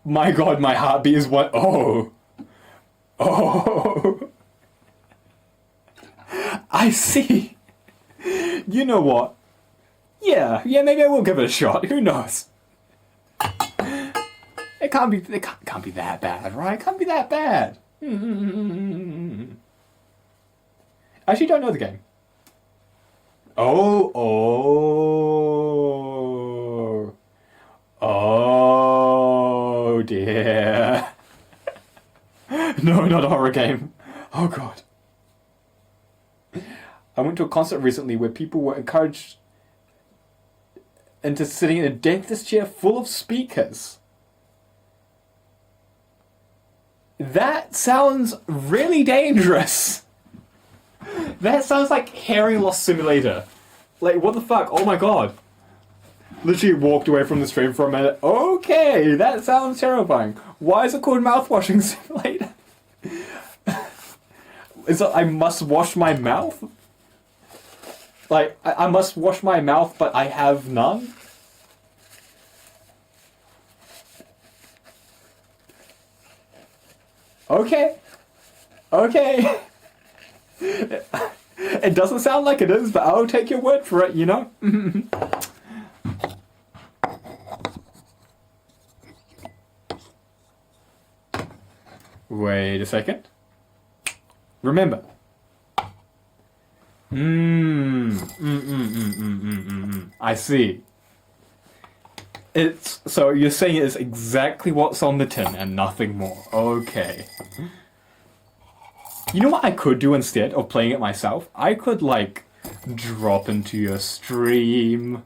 S1: My God, my heartbeat is one. Oh. I see. You know what? Yeah, maybe I will give it a shot. Who knows? It can't be that bad, right? It can't be that bad. I actually don't know the game. Oh dear. No, not a horror game. Oh God. I went to a concert recently where people were encouraged into sitting in a dentist chair full of speakers. That sounds really dangerous. That sounds like hearing loss simulator. Like, what the fuck? Oh my God. Literally walked away from the stream for a minute. Okay, that sounds terrifying. Why is it called mouthwashing simulator? Is it I must wash my mouth? Like, I must wash my mouth, but I have none? Okay. It doesn't sound like it is, but I'll take your word for it, you know? Wait a second. Remember. I see. So you're saying it's exactly what's on the tin and nothing more. Okay. You know what I could do instead of playing it myself? I could, like, drop into your stream,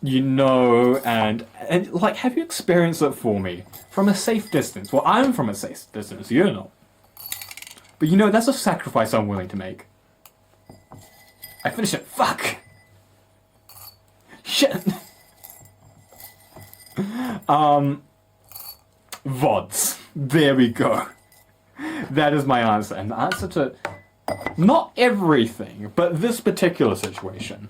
S1: you know, and like, have you experienced it for me? From a safe distance. Well, I'm from a safe distance, you're not. But you know, that's a sacrifice I'm willing to make. I finished it. Fuck! Shit! VODs. There we go. That is my answer. And the answer to not everything, but this particular situation.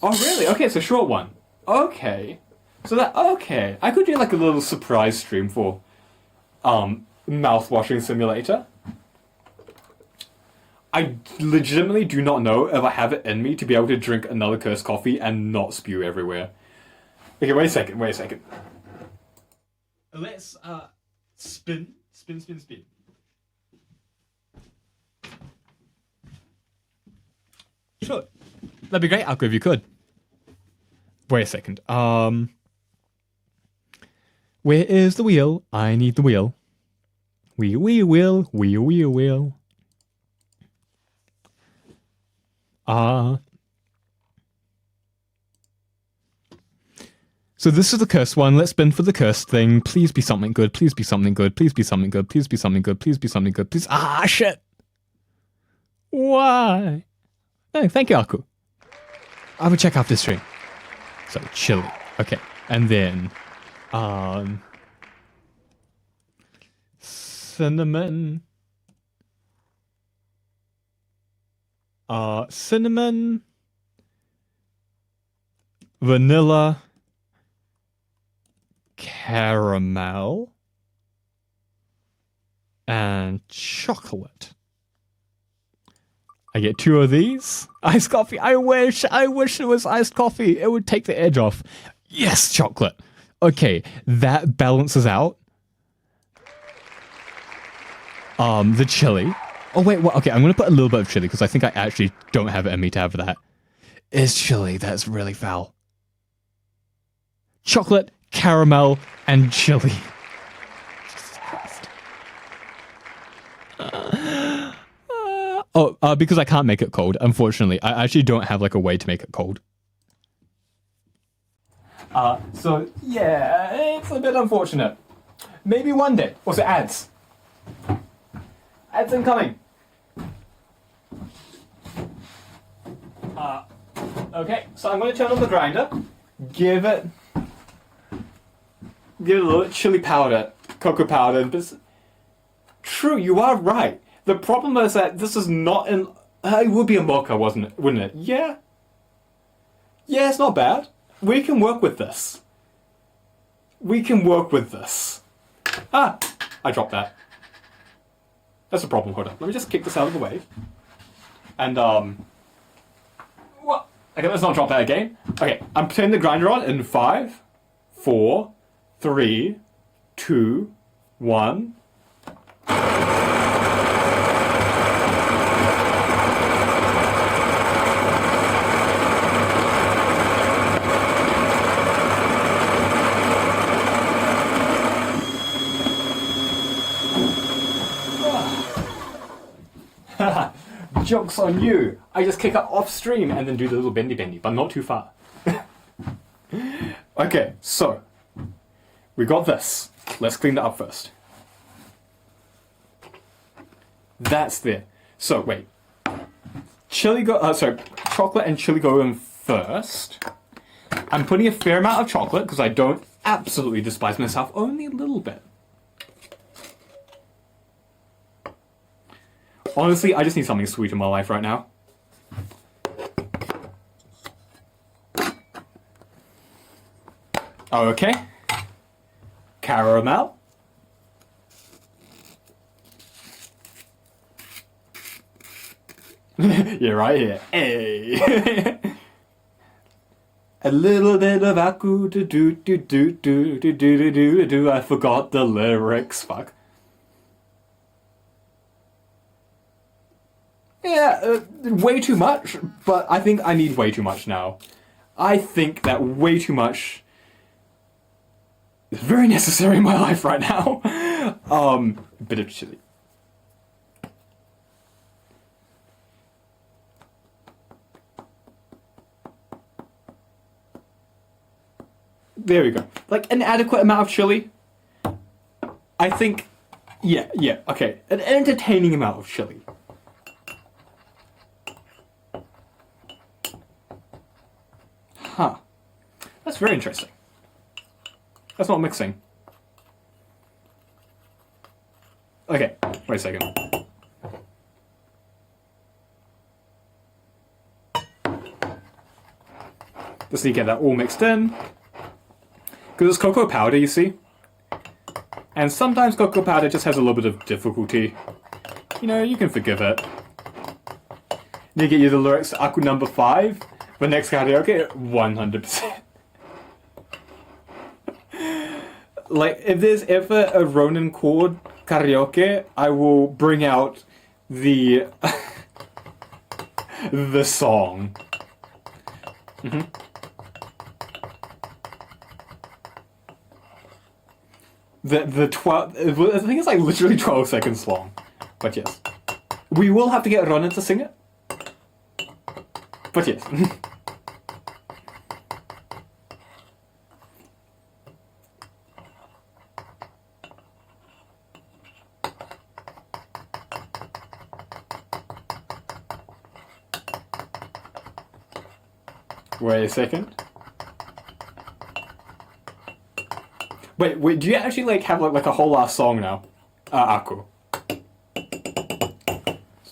S1: Oh, really? Okay, it's a short one. Okay. Okay. I could do like a little surprise stream for, mouth-washing simulator. I legitimately do not know if I have it in me to be able to drink another cursed coffee and not spew everywhere. Okay, wait a second. Let's, spin.
S2: Sure. That'd be great, Alko, if you could. Wait a second. Where is the wheel? I need the wheel. Wheel. So this is the cursed one. Let's spin for the cursed thing. Please be something good. Please be something good. Please be something good. Please be something good. Please be something good. Please. Ah, shit. Why? Oh, thank you, Aku. I will check out this stream. So, chili. Okay. And then, cinnamon. Cinnamon. Vanilla. Caramel. And chocolate. I get 2 of these. Iced coffee. I wish it was iced coffee. It would take the edge off. Yes, chocolate. Okay, that balances out. The chili. Oh, wait, well, okay, I'm going to put a little bit of chili because I think I actually don't have it in me to have that. It's chili. That's really foul. Chocolate, caramel, and chili. Jesus Christ. Because I can't make it cold, unfortunately. I actually don't have, like, a way to make it cold.
S1: So, yeah, it's a bit unfortunate. Maybe one day. Also, ads. Ads incoming. Okay, so I'm going to turn on the grinder. Give it a little chili powder, cocoa powder. True, you are right. The problem is that this is not in... it would be a mocha, wouldn't it? Yeah. Yeah, it's not bad. We can work with this. Ah! I dropped that. That's a problem. Hold on. Let me just kick this out of the way. And, what? Okay, let's not drop that again. Okay, I'm turning the grinder on in 5, 4, 3, 2, 1... Joke's on you. I just kick it off stream and then do the little bendy, but not too far. Okay, so we got this. Let's clean that up first. That's there. So wait. Chocolate and chili go in first. I'm putting a fair amount of chocolate because I don't absolutely despise myself, only a little bit. Honestly, I just need something sweet in my life right now. Okay. Caramel. You're right here. Hey. A little bit of aku do do do do do do do do do. I forgot the lyrics. Fuck. Yeah, way too much, but I think I need way too much now. I think that way too much is very necessary in my life right now. Bit of chili. There we go. Like an adequate amount of chili. I think, yeah, okay. An entertaining amount of chili. Huh. That's very interesting. That's not mixing. Okay, wait a second. Just need to get that all mixed in. Because it's cocoa powder, you see? And sometimes cocoa powder just has a little bit of difficulty. You know, you can forgive it. Need to get you the lyrics to Aku number 5. The next karaoke, 100%. Like, if there's ever a Ronin chord karaoke, I will bring out the the song. The 12, I think it's like literally 12 seconds long. But yes. We will have to get Ronin to sing it. But yes. Wait a second. Wait, do you actually like have like a whole last song now? Aku.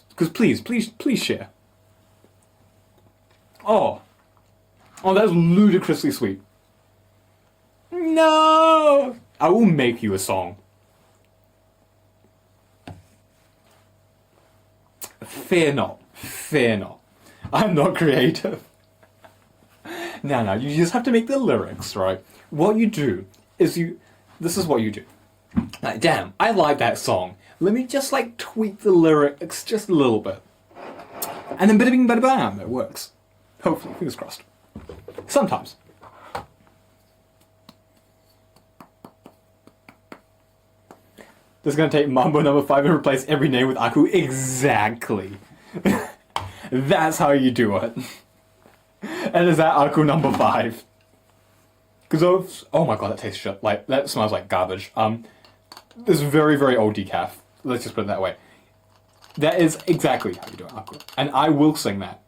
S1: Because please share. Oh, that's ludicrously sweet. No! I will make you a song. Fear not. I'm not creative. No, you just have to make the lyrics, right? What you do is this is what you do. Like, damn, I like that song. Let me just like tweak the lyrics just a little bit. And then bada bing bada bam, it works. Hopefully, fingers crossed. Sometimes. This is going to take Mambo number 5 and replace every name with Aku. Exactly. That's how you do it. And is that Aku number 5? Because oh my god, that tastes shit. Like, that smells like garbage. This very, very old decaf. Let's just put it that way. That is exactly how you do it, Aku. And I will sing that.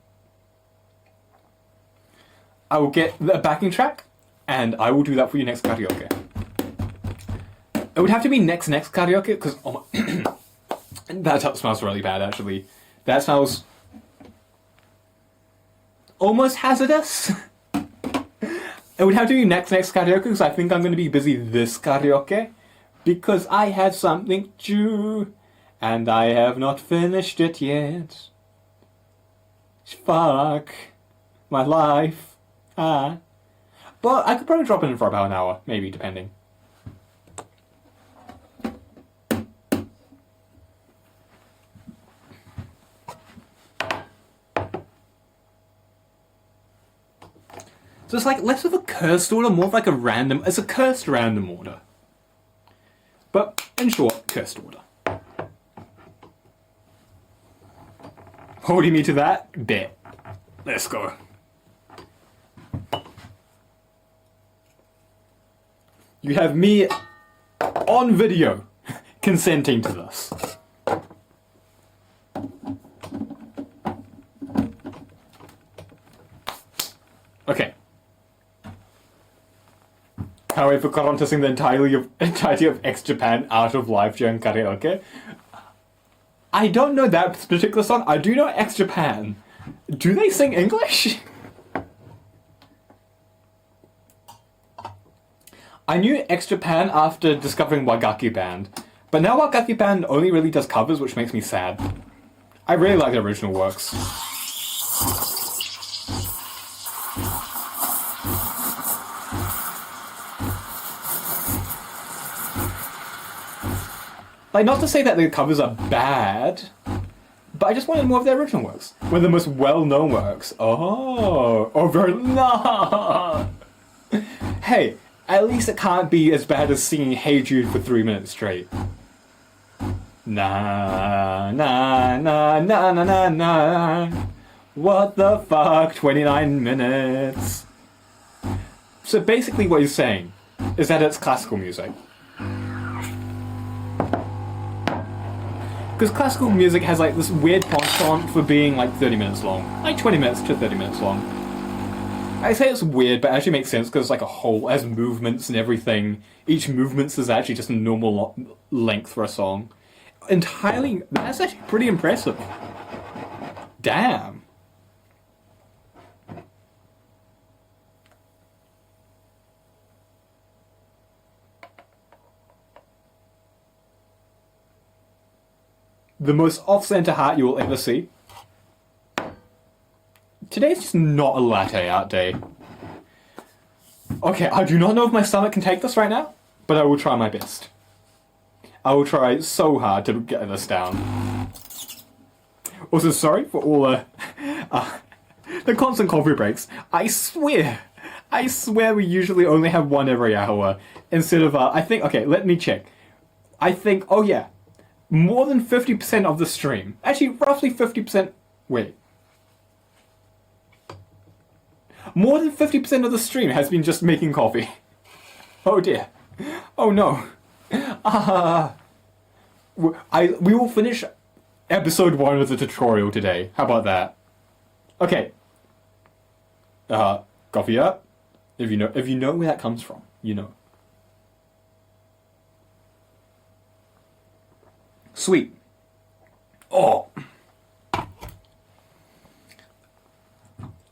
S1: I will get the backing track, and I will do that for your next karaoke. It would have to be next karaoke, because oh my that smells really bad, actually. That smells almost hazardous. It would have to be next karaoke, because I think I'm going to be busy this karaoke, because I have something to, and I have not finished it yet. Fuck my life. But I could probably drop it in for about an hour, maybe, depending. So it's like less of a cursed order, more of like a random, it's a cursed random order. But, in short, cursed order. Holding me to that? Bet. Let's go. You have me on video consenting to this. Okay. However, got on to sing the entirety of X Japan out of live during karaoke. I don't know that particular song. I do know X Japan. Do they sing English? I knew X Japan after discovering Wagaki Band, but now Wagaki Band only really does covers, which makes me sad. I really like the original works. Like, not to say that the covers are bad, but I just wanted more of the original works. One of the most well-known works. Oh, very no. Hey, at least it can't be as bad as singing Hey Jude for 3 minutes straight. Na na na na na na na. What the fuck? 29 minutes. So basically, what he's saying is that it's classical music. Because classical music has like this weird penchant for being like 30 minutes long. Like 20 minutes to 30 minutes long. I say it's weird, but it actually makes sense because it's like a whole, it has movements and everything. Each movement is actually just a normal length for a song. Entirely, that's actually pretty impressive. Damn. The most off-center heart you will ever see. Today's just not a latte art day. Okay, I do not know if my stomach can take this right now, but I will try my best. I will try so hard to get this down. Also, sorry for all the constant coffee breaks. I swear we usually only have one every hour. Instead of, I think, okay, let me check. I think, oh yeah, more than 50% of the stream, actually roughly 50%, wait. More than 50% of the stream has been just making coffee. Oh dear. Oh no. We will finish episode 1 of the tutorial today. How about that? Okay. Coffee up. If you know where that comes from, you know. Sweet. Oh.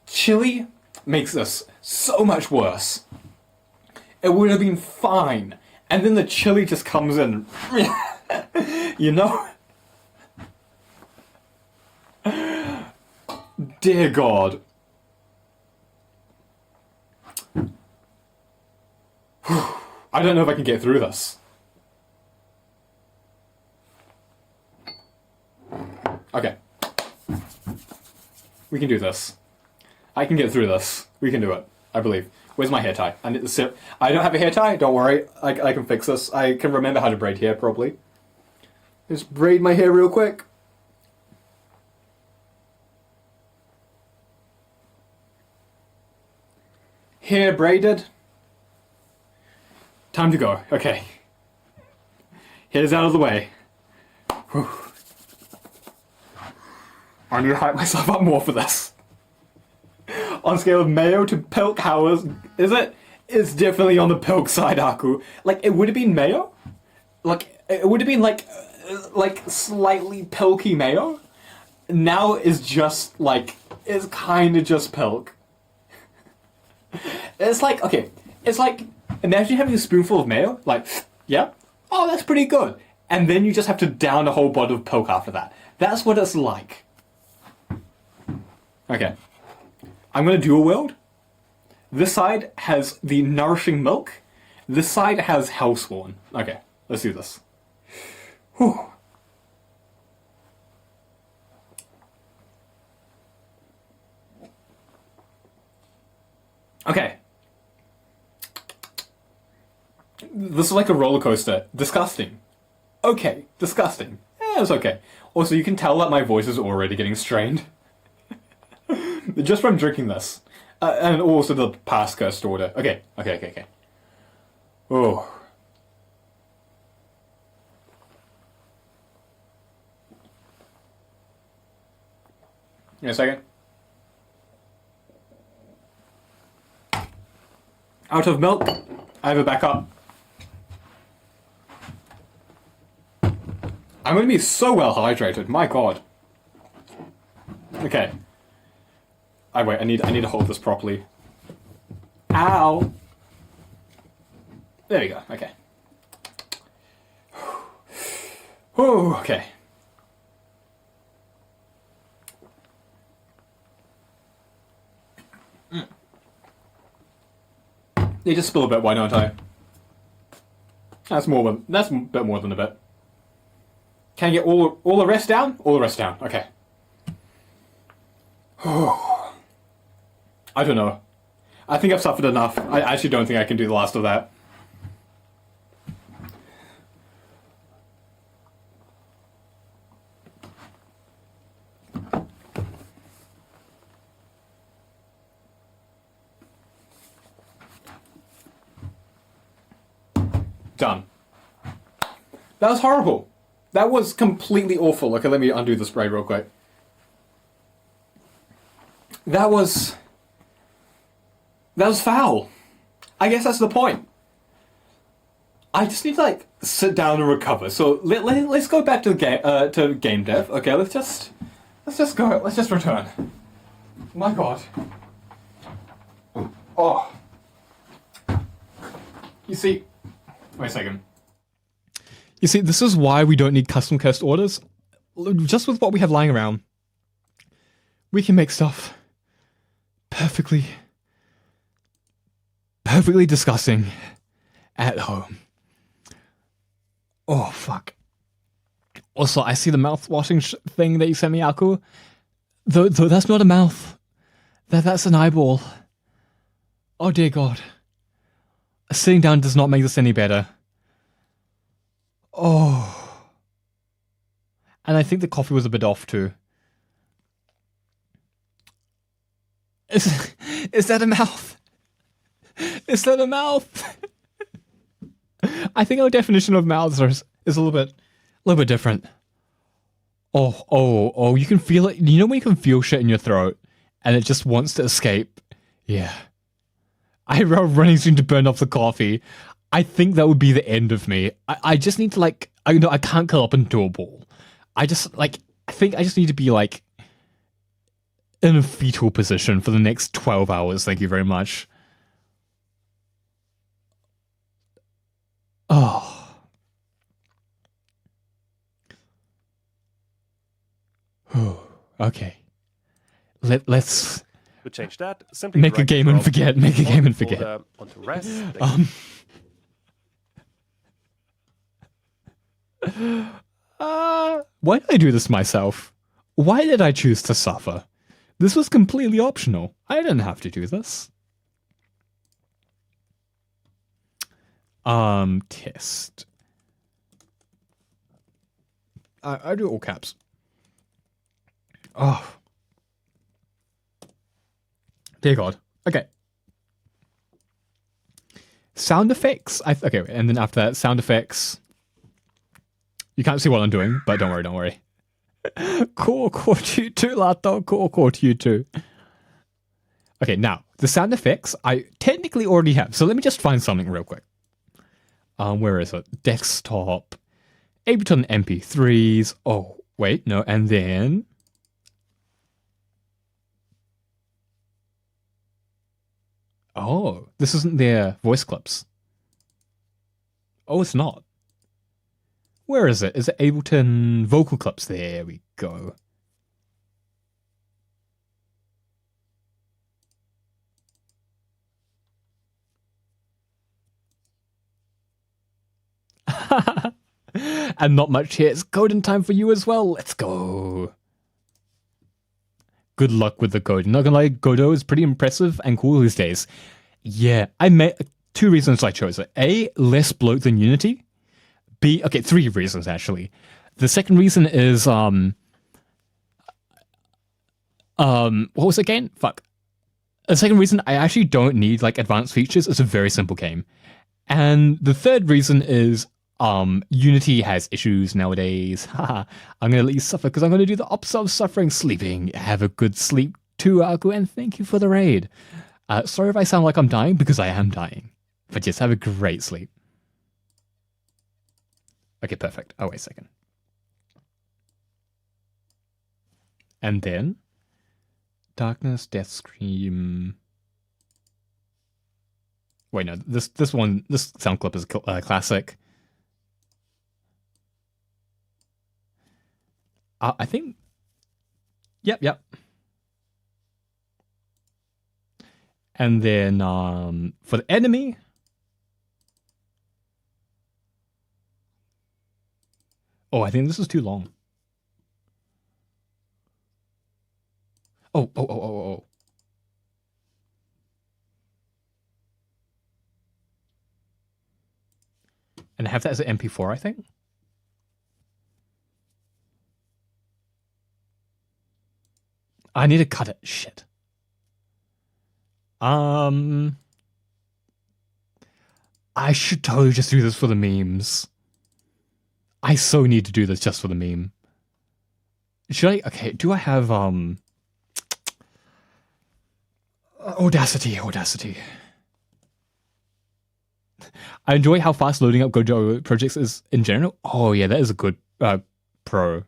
S1: Chili makes this so much worse. It would have been fine. And then the chili just comes in. You know? Dear God. I don't know if I can get through this. Okay. We can do this. I can get through this. We can do it. I believe. Where's my hair tie? I need to I don't have a hair tie. Don't worry. I can fix this. I can remember how to braid hair properly. Just braid my hair real quick. Hair braided. Time to go. Okay. Hair's out of the way. Whew. I need to hype myself up more for this. On scale of mayo to pilk, how is it? It's definitely on the pilk side, Aku. Like, it would have been mayo? Like, it would have been like slightly pilky mayo. Now it's just like, it's kind of just pilk. It's like, okay, it's like, imagine having a spoonful of mayo, like, yeah, oh, that's pretty good. And then you just have to down a whole bottle of pilk after that. That's what it's like. Okay. I'm going to dual wield. This side has the nourishing milk. This side has hellspawn. Okay, let's do this. Whew. Okay. This is like a roller coaster. Disgusting. Okay, disgusting. It's okay. Also, you can tell that my voice is already getting strained. Just from drinking this. And also the past cursed order. Okay. Oh. Give me a second. Out of milk. I have a backup. I'm going to be so well hydrated. My God. Okay. Wait, I need to hold this properly. Ow! There we go, okay. Whew, okay. Yeah, just spill a bit, why don't I? That's a bit more than a bit. Can I get all the rest down? All the rest down, okay. I don't know. I think I've suffered enough. I actually don't think I can do the last of that. Done. That was horrible. That was completely awful. Okay, let me undo the spray real quick. That was foul. I guess that's the point. I just need to like sit down and recover. So let's go back to the game dev. Okay, let's just go. Let's just return. My God. Oh. You see. Wait a second.
S2: You see, this is why we don't need custom cursed orders. Just with what we have lying around, we can make stuff perfectly disgusting at home. Oh, fuck. Also, I see the mouth-washing thing that you sent me, Aku. Though that's not a mouth. That's an eyeball. Oh, dear God. Sitting down does not make this any better. Oh. And I think the coffee was a bit off, too. Is that a mouth? Is that a mouth? I think our definition of mouths is a little bit different. Oh, you can feel it. You know when you can feel shit in your throat and it just wants to escape? Yeah. I running soon to burn off the coffee. I think that would be the end of me. I just need to like, I can't curl up into a ball. I think I just need to be like in a fetal position for the next 12 hours. Thank you very much. Oh. Okay. Let's
S3: To change that, simply
S2: make a
S3: drag
S2: game
S3: drop
S2: and forget. Make a game and forget.
S3: folder onto rest.
S2: Why did I do this myself? Why did I choose to suffer? This was completely optional. I didn't have to do this. Test. I do all caps. Oh. Dear God. Okay. Sound effects. Okay, and then after that, sound effects. You can't see what I'm doing, but don't worry. Cool to you too, Lato. Cool to you too. Okay, now, the sound effects I technically already have. So let me just find something real quick. Where is it? Desktop. Ableton MP3s. Oh, wait, no, and then... Oh, this isn't their voice clips. Oh, it's not. Where is it? Is it Ableton vocal clips? There we go. And not much here. It's coding time for you as well. Let's go. Good luck with the code. Not gonna lie, Godot is pretty impressive and cool these days. Yeah, I made two reasons I chose it. A, less bloat than Unity. B, okay, three reasons actually. The second reason is what was it again? Fuck. The second reason, I actually don't need like advanced features. It's a very simple game. And the third reason is Unity has issues nowadays. Haha. I'm gonna let you suffer because I'm gonna do the opposite of suffering, sleeping. Have a good sleep too, Aku, and thank you for the raid. Sorry if I sound like I'm dying, because I am dying. But just have a great sleep. Okay, perfect. Oh, wait a second. And then darkness, death scream. Wait, no, this sound clip is classic. I think. Yep. And then for the enemy, oh, I think this is too long. Oh. And have that as an MP4, I think. I need to cut it. Shit. I should totally just do this for the memes. I so need to do this just for the meme. Should I? Okay, do I have, Audacity. I enjoy how fast loading up Godot projects is in general. Oh yeah, that is a good, pro.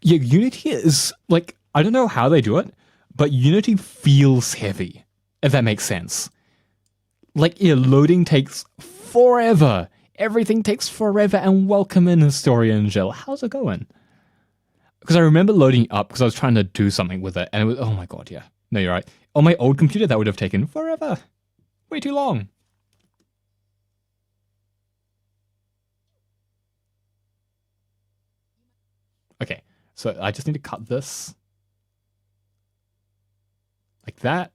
S2: Yeah, Unity is, like, I don't know how they do it, but Unity feels heavy, if that makes sense. Like, yeah, loading takes forever. Everything takes forever, and welcome in Historian Jill. How's it going? Because I remember loading up because I was trying to do something with it, and it was, oh my god, yeah. No, you're right. On my old computer, that would have taken forever. Way too long. Okay, so I just need to cut this. Like that.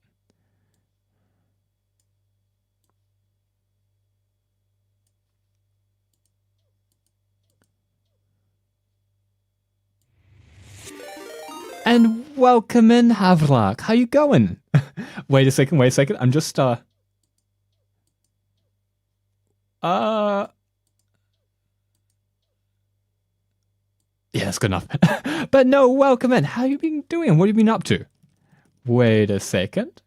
S2: And welcome in, Havlak. How you going? Wait a second. I'm just, yeah, that's good enough. But no, welcome in. How you been doing? What have you been up to? Wait a second.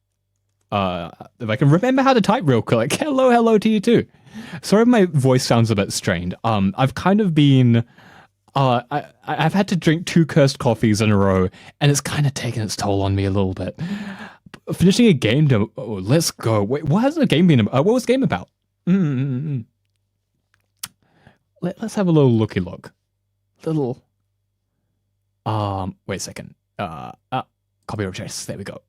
S2: If I can remember how to type real quick. Hello to you too. Sorry if my voice sounds a bit strained. I've kind of been... I've had to drink 2 cursed coffees in a row, and it's kind of taken its toll on me a little bit. Finishing a game demo. Oh, let's go. Wait, what has the game been about? What was the game about? Let's have a little looky look. Wait a second. Copy objects. There we go.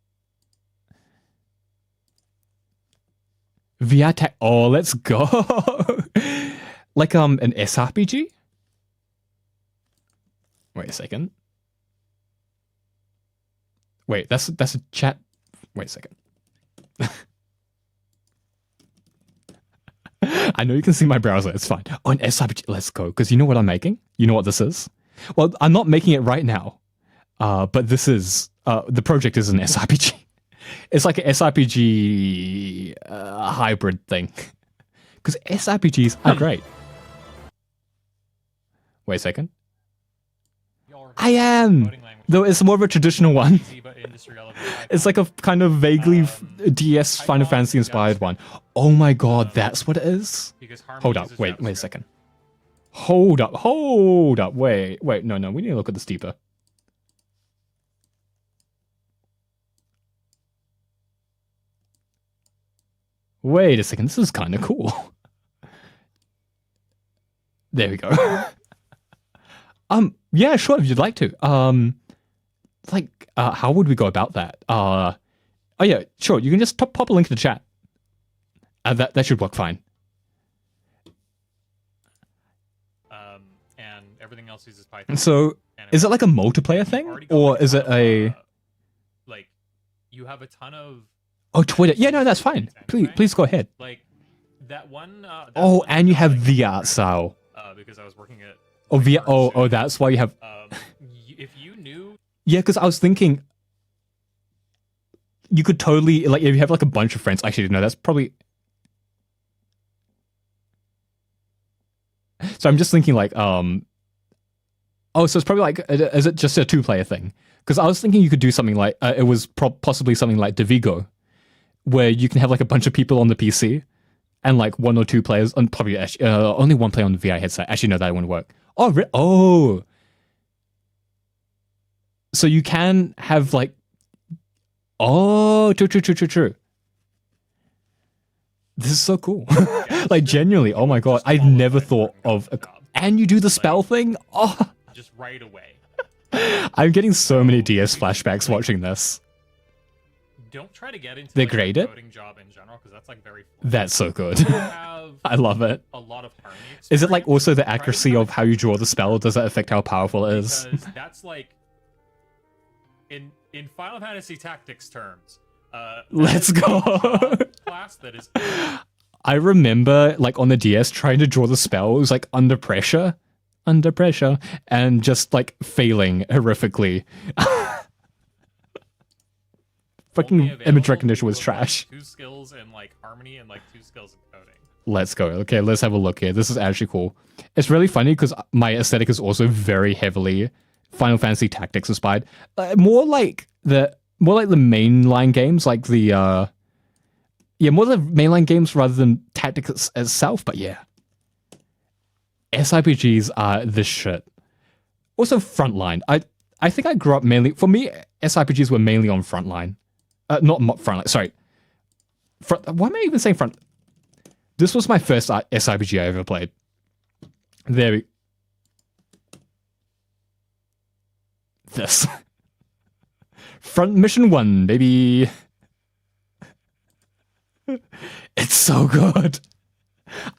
S2: VR tech. Oh, let's go. Like an SRPG. Wait a second. Wait, that's a chat. Wait a second. I know you can see my browser. It's fine. Oh, an SRPG. Let's go. Because you know what I'm making? You know what this is? Well, I'm not making it right now. But this is... the project is an SRPG. It's like an SRPG hybrid thing. Because SRPGs are great. Wait a second. I am! Though it's more of a traditional one. It's like a kind of vaguely DS Final Fantasy inspired one. Oh my god, that's what it is? Hold up, wait a second. Hold up, wait, no, we need to look at this deeper. Wait a second, this is kind of cool. There we go. Yeah, sure, if you'd like to. How would we go about that? Oh yeah, sure, you can just pop a link in the chat. That should work fine.
S4: And everything else uses Python.
S2: So, is it like a multiplayer thing? Or is it a...
S4: Like, you have a ton of...
S2: Oh, Twitter. Yeah, no, that's fine. Please go ahead.
S4: Like, that one...
S2: and you have the art style.
S4: Because I was working at...
S2: Oh, that's why you have...
S4: if you knew...
S2: Yeah, because I was thinking... You could totally... Like, if you have, like, a bunch of friends... Actually, no, that's probably... So I'm just thinking, like, Oh, so it's probably, like... Is it just a 2-player thing? Because I was thinking you could do something like... it was possibly something like Divigo, where you can have, like, a bunch of people on the PC, and, like, 1 or 2 players... And probably only 1 player on the VR headset. Actually, no, that wouldn't work. Oh, so you can have like, true. This is so cool. Like genuinely, oh my god, I never thought of. And you do the spell thing. Oh,
S4: just right away.
S2: I'm getting so many DS flashbacks watching this.
S4: don't try to get into
S2: They
S4: like, a
S2: grade it?
S4: coding job in general because that's like very.
S2: That's so good.
S4: You have
S2: I love it.
S4: a lot of harmony.
S2: Is it like
S4: experience.
S2: also the
S4: Try to
S2: accuracy
S4: kinda
S2: of how you draw the spell? Does that affect how powerful it is?
S4: because that's like in Final Fantasy Tactics terms. That
S2: Let's
S4: is a
S2: go.
S4: job class that is
S2: I remember like on the DS trying to draw the spell. It was like under pressure, and just like failing horrifically. Fucking
S4: only
S2: image
S4: available
S2: recognition was
S4: to, like,
S2: trash.
S4: 2 skills in like harmony and like 2 skills in coding.
S2: Let's go. Okay, let's have a look here. This is actually cool. It's really funny because my aesthetic is also very heavily Final Fantasy Tactics inspired. More like the mainline games, like the more the mainline games rather than Tactics itself. But yeah, SIPGs are the shit. Also, Frontline. I think I grew up mainly. For me, SIPGs were mainly on Frontline. Not Frontline. Sorry. Why am I even saying Front? This was my first SIPG I ever played. There we... This. Front Mission 1, baby. It's so good.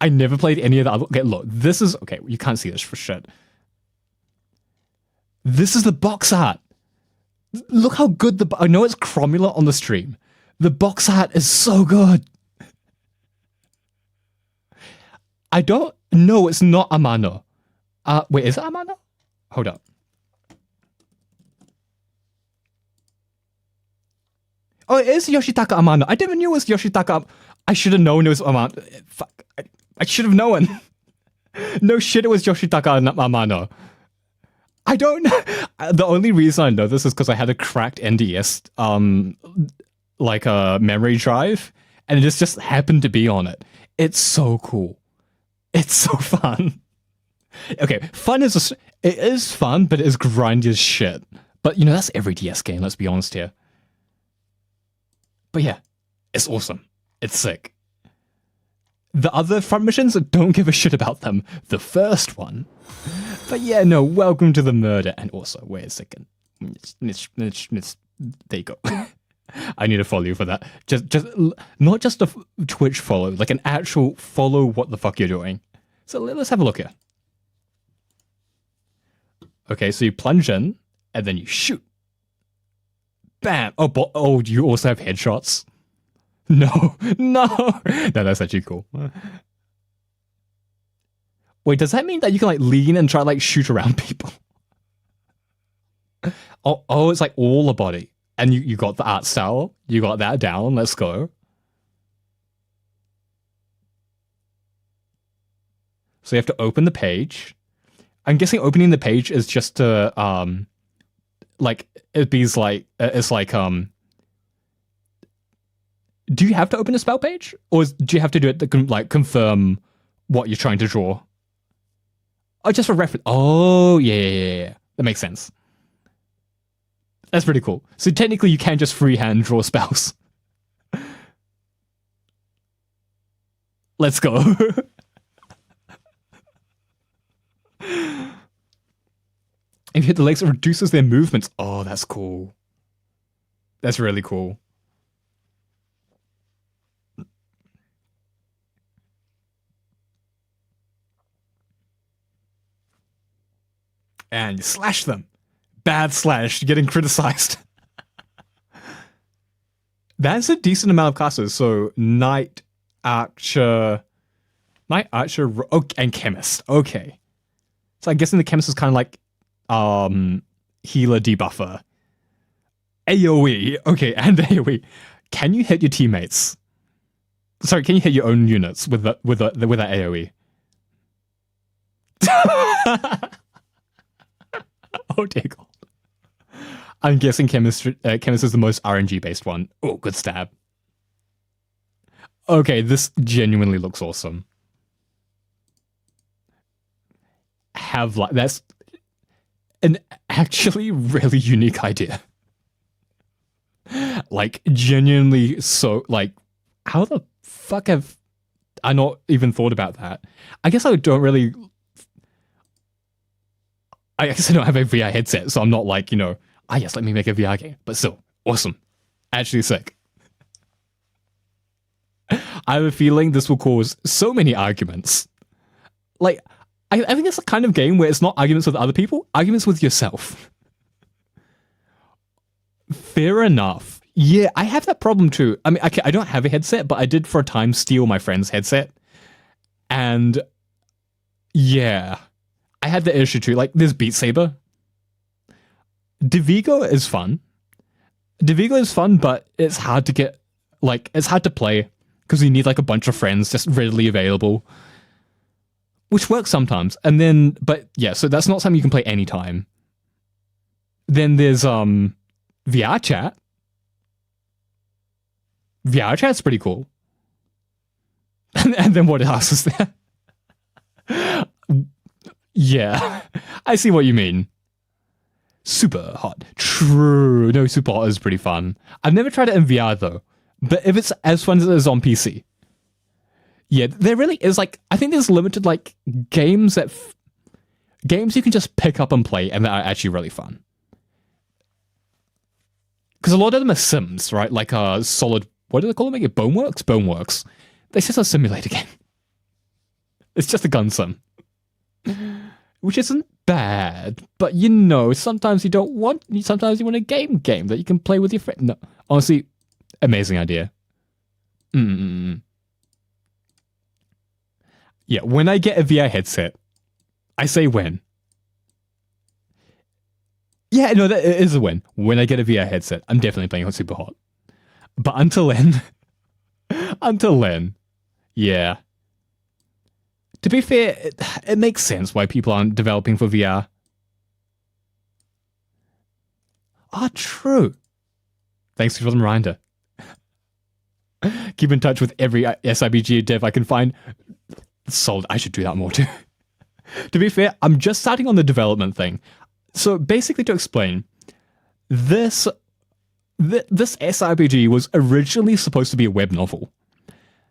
S2: I never played any of the other... Okay, look. This is... Okay, you can't see this for shit. This is the box art. Look how good the... I know it's Cromula on the stream. The box art is so good. I don't... No, it's not Amano. Wait, is it Amano? Hold up. Oh, it is Yoshitaka Amano. I never knew it was Yoshitaka. I should have known it was Amano. Fuck. I should have known. No shit, it was Yoshitaka Amano. I don't know. The only reason I know this is because I had a cracked NDS, like a memory drive, and it just happened to be on it. It's so cool. It's so fun. Okay, it is fun, but it is grindy as shit. But you know, that's every DS game, let's be honest here. But yeah, it's awesome. It's sick. The other front missions, don't give a shit about them. The first one. But yeah, no, welcome to the murder. And also, wait a second. There you go. I need to follow you for that. Just not just a Twitch follow, like an actual follow what the fuck you're doing. So let's have a look here. Okay, so you plunge in, and then you shoot. Bam! Oh, do you also have headshots? No, no, that's actually cool. Wait, does that mean that you can like lean and try to like shoot around people? Oh, it's like all the body, and you got the art style. You got that down. Let's go. So you have to open the page. I'm guessing opening the page is just to like it's like do you have to open a spell page, or do you have to do it to like confirm what you're trying to draw? Oh, just for reference. Oh, yeah. That makes sense. That's pretty cool. So technically, you can just freehand draw spells. Let's go. If you hit the legs, it reduces their movements. Oh, that's cool. That's really cool. And you slash them. Bad slash, getting criticized. That's a decent amount of classes. So Knight, Archer, and Chemist. Okay. So I'm guessing the Chemist is kind of like healer debuffer. AoE. Okay, and AoE. Can you hit your teammates? Sorry, can you hit your own units with that AoE? Oh dear God. I'm guessing Chemist is the most RNG based one. Oh, good stab. Okay, this genuinely looks awesome. That's an actually really unique idea. Like, genuinely so, like, how the fuck have I not even thought about that? I guess I don't really... I guess I don't have a VR headset, so I'm not like, yes, let me make a VR game. But still, awesome. Actually sick. I have a feeling this will cause so many arguments. Like, I think it's a kind of game where it's not arguments with other people, arguments with yourself. Fair enough. Yeah, I have that problem too. I mean, I don't have a headset, but I did for a time steal my friend's headset. And yeah, I had the issue too. Like, there's Beat Saber. Divigo is fun. Divigo is fun, but it's hard to get, like, it's hard to play because you need like a bunch of friends just readily available, which works sometimes. And then, but yeah, so that's not something you can play anytime. Then there's VR chat. VR chat's pretty cool. And then what else is there? Yeah, I see what you mean. Super hot. True. No, super hot is pretty fun. I've never tried it in VR though. But if it's as fun as it is on PC. Yeah, there really is like, I think there's limited like games that, games you can just pick up and play and that are actually really fun. Because a lot of them are sims, right? Like solid, what do they call them again? Boneworks? Boneworks. It's just a simulator game. It's just a gun sim. Which isn't bad, but you know, sometimes you don't want, sometimes you want a game that you can play with your friend. No, honestly, amazing idea. Yeah, when I get a VR headset, I say when. Yeah, no, that is a win. When I get a VR headset, I'm definitely playing on Super Hot. But until then, yeah. To be fair, it makes sense why people aren't developing for VR. Ah, true. Thanks for the reminder. Keep in touch with every SIBG dev I can find. Sold. I should do that more too. To be fair, I'm just starting on the development thing. So basically, to explain, this SIBG was originally supposed to be a web novel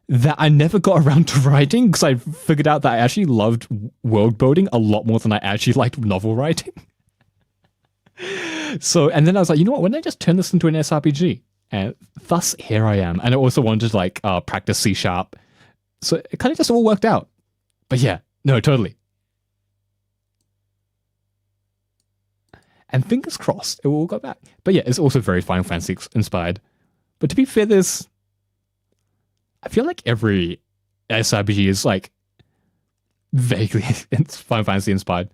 S2: that I never got around to writing because I figured out that I actually loved world building a lot more than I actually liked novel writing. So, and then I was like, you know what, why don't I just turn this into an SRPG? And thus, here I am. And I also wanted to like practice C#. So it kind of just all worked out. But yeah, no, totally. And fingers crossed, it will all go back. But yeah, it's also very Final Fantasy inspired. But to be fair, I feel like every SRPG is like vaguely Final Fantasy inspired.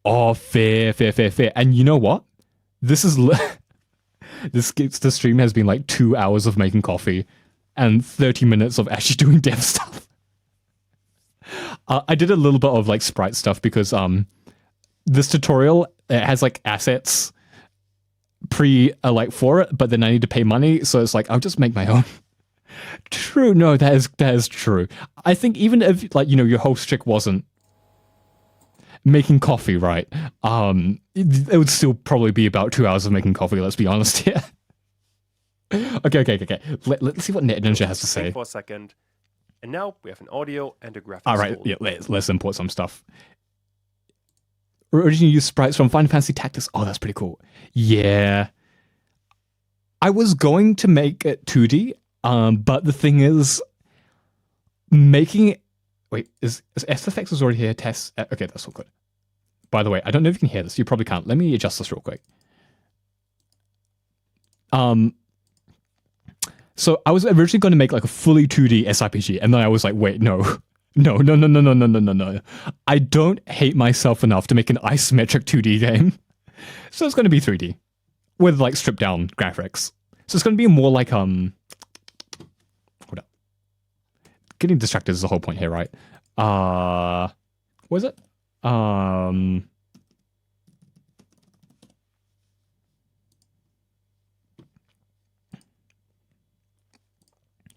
S2: Oh, fair. And you know what? This stream has been like 2 hours of making coffee and 30 minutes of actually doing dev stuff. I did a little bit of like sprite stuff because this tutorial, it has like assets for it, but then I need to pay money, so it's like I'll just make my own. True, no, that is true. I think even if like, you know, your host chick wasn't making coffee, right? It would still probably be about 2 hours of making coffee, let's be honest here. Okay. Let's see what Net Ninja has to say.
S3: For a second. And now we have an audio and a graphics.
S2: All right,
S3: tool.
S2: yeah, let's import some stuff. Originally used sprites from Final Fantasy Tactics. Oh, that's pretty cool. Yeah. I was going to make it 2D, but the thing is, making it... Wait, is SFX already here? Test... Okay, that's all good. By the way, I don't know if you can hear this. You probably can't. Let me adjust this real quick. So I was originally going to make like a fully 2D SRPG, and then I was like, wait, no. I don't hate myself enough to make an isometric 2D game. So it's going to be 3D with like stripped down graphics. So it's going to be more like hold up. Getting distracted is the whole point here, right? What is it?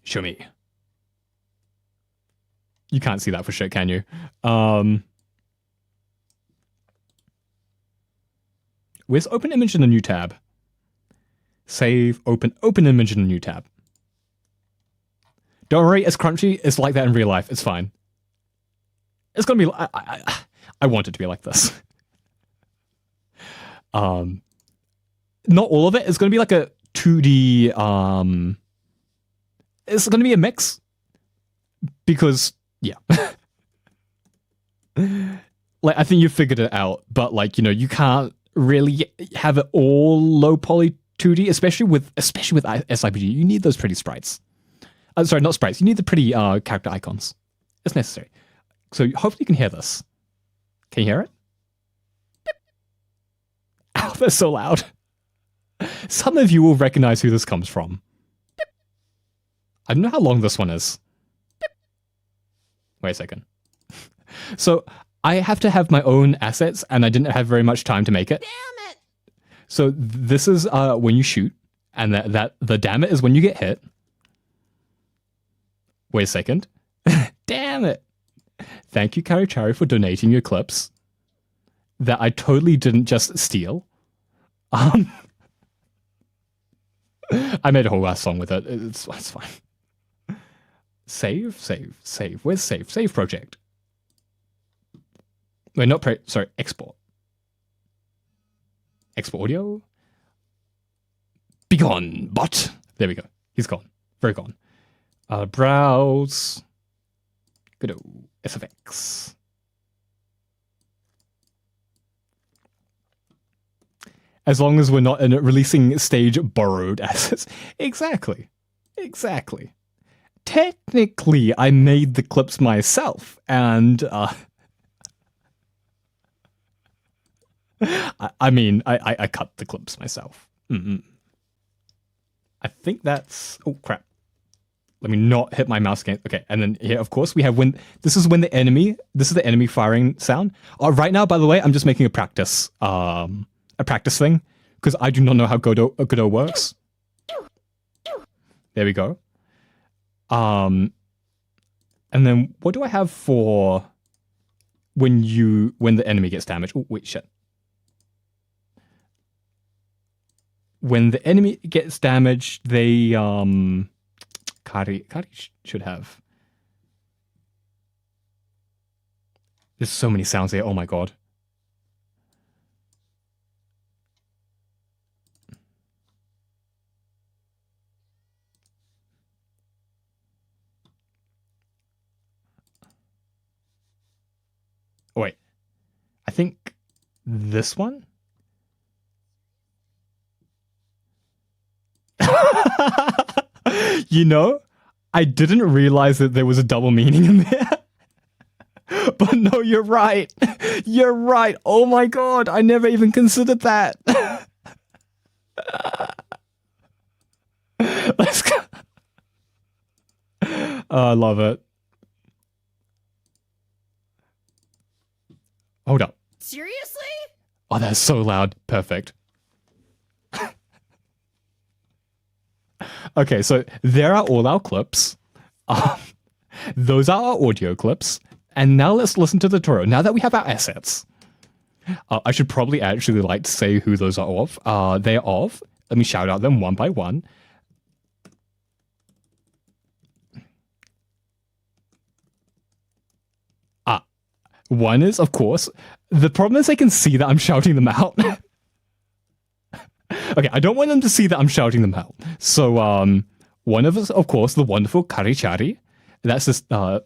S2: Show me. You can't see that for shit, can you? Where's open image in a new tab? Save, open image in a new tab. Don't worry, it's crunchy. It's like that in real life. It's fine. It's gonna be. I want it to be like this. Not all of it. It's gonna be like a 2D it's going to be a mix because, yeah. Like, I think you figured it out, but like, you know, you can't really have it all low poly 2D, especially with SIPG. You need those pretty sprites. Sorry, not sprites. You need the pretty character icons. It's necessary. So hopefully you can hear this. Can you hear it? Oh, they're so loud. Some of you will recognize who this comes from. I don't know how long this one is. Wait a second. So I have to have my own assets, and I didn't have very much time to make it.
S5: Damn it!
S2: So this is when you shoot, and that the damn it is when you get hit. Wait a second. Damn it! Thank you, Karichari, for donating your clips. That I totally didn't just steal. I made a whole ass song with it. It's fine. Save. Where's save? Save project. Wait, not sorry, export. Export audio. Be gone, bot. There we go. He's gone. Very gone. Browse. Godot. SFX. As long as we're not in a releasing stage borrowed assets. Exactly. Technically, I made the clips myself, and I mean, I cut the clips myself. I think that's... Oh, crap. Let me not hit my mouse again. Okay, and then here, of course, we have when... This is the enemy firing sound. Right now, by the way, I'm just making a practice thing, because I do not know how Godot works. There we go. And then what do I have for when the enemy gets damaged? Oh, wait, shit. When the enemy gets damaged, they Kari should have. There's so many sounds here. Oh my god. Oh, wait. I think this one? You know, I didn't realize that there was a double meaning in there. But no, you're right. You're right. Oh my god, I never even considered that. Let's go. Oh, I love it. Hold up.
S5: Seriously?
S2: Oh, that's so loud. Perfect. Okay, so there are all our clips. Those are our audio clips. And now let's listen to the tutorial. Now that we have our assets, I should probably actually like to say who those are of. They are of. Let me shout out them one by one. One is, of course, the problem is they can see that I'm shouting them out. Okay, I don't want them to see that I'm shouting them out. So, one of us, of course, the wonderful Karichari. That's just, I'll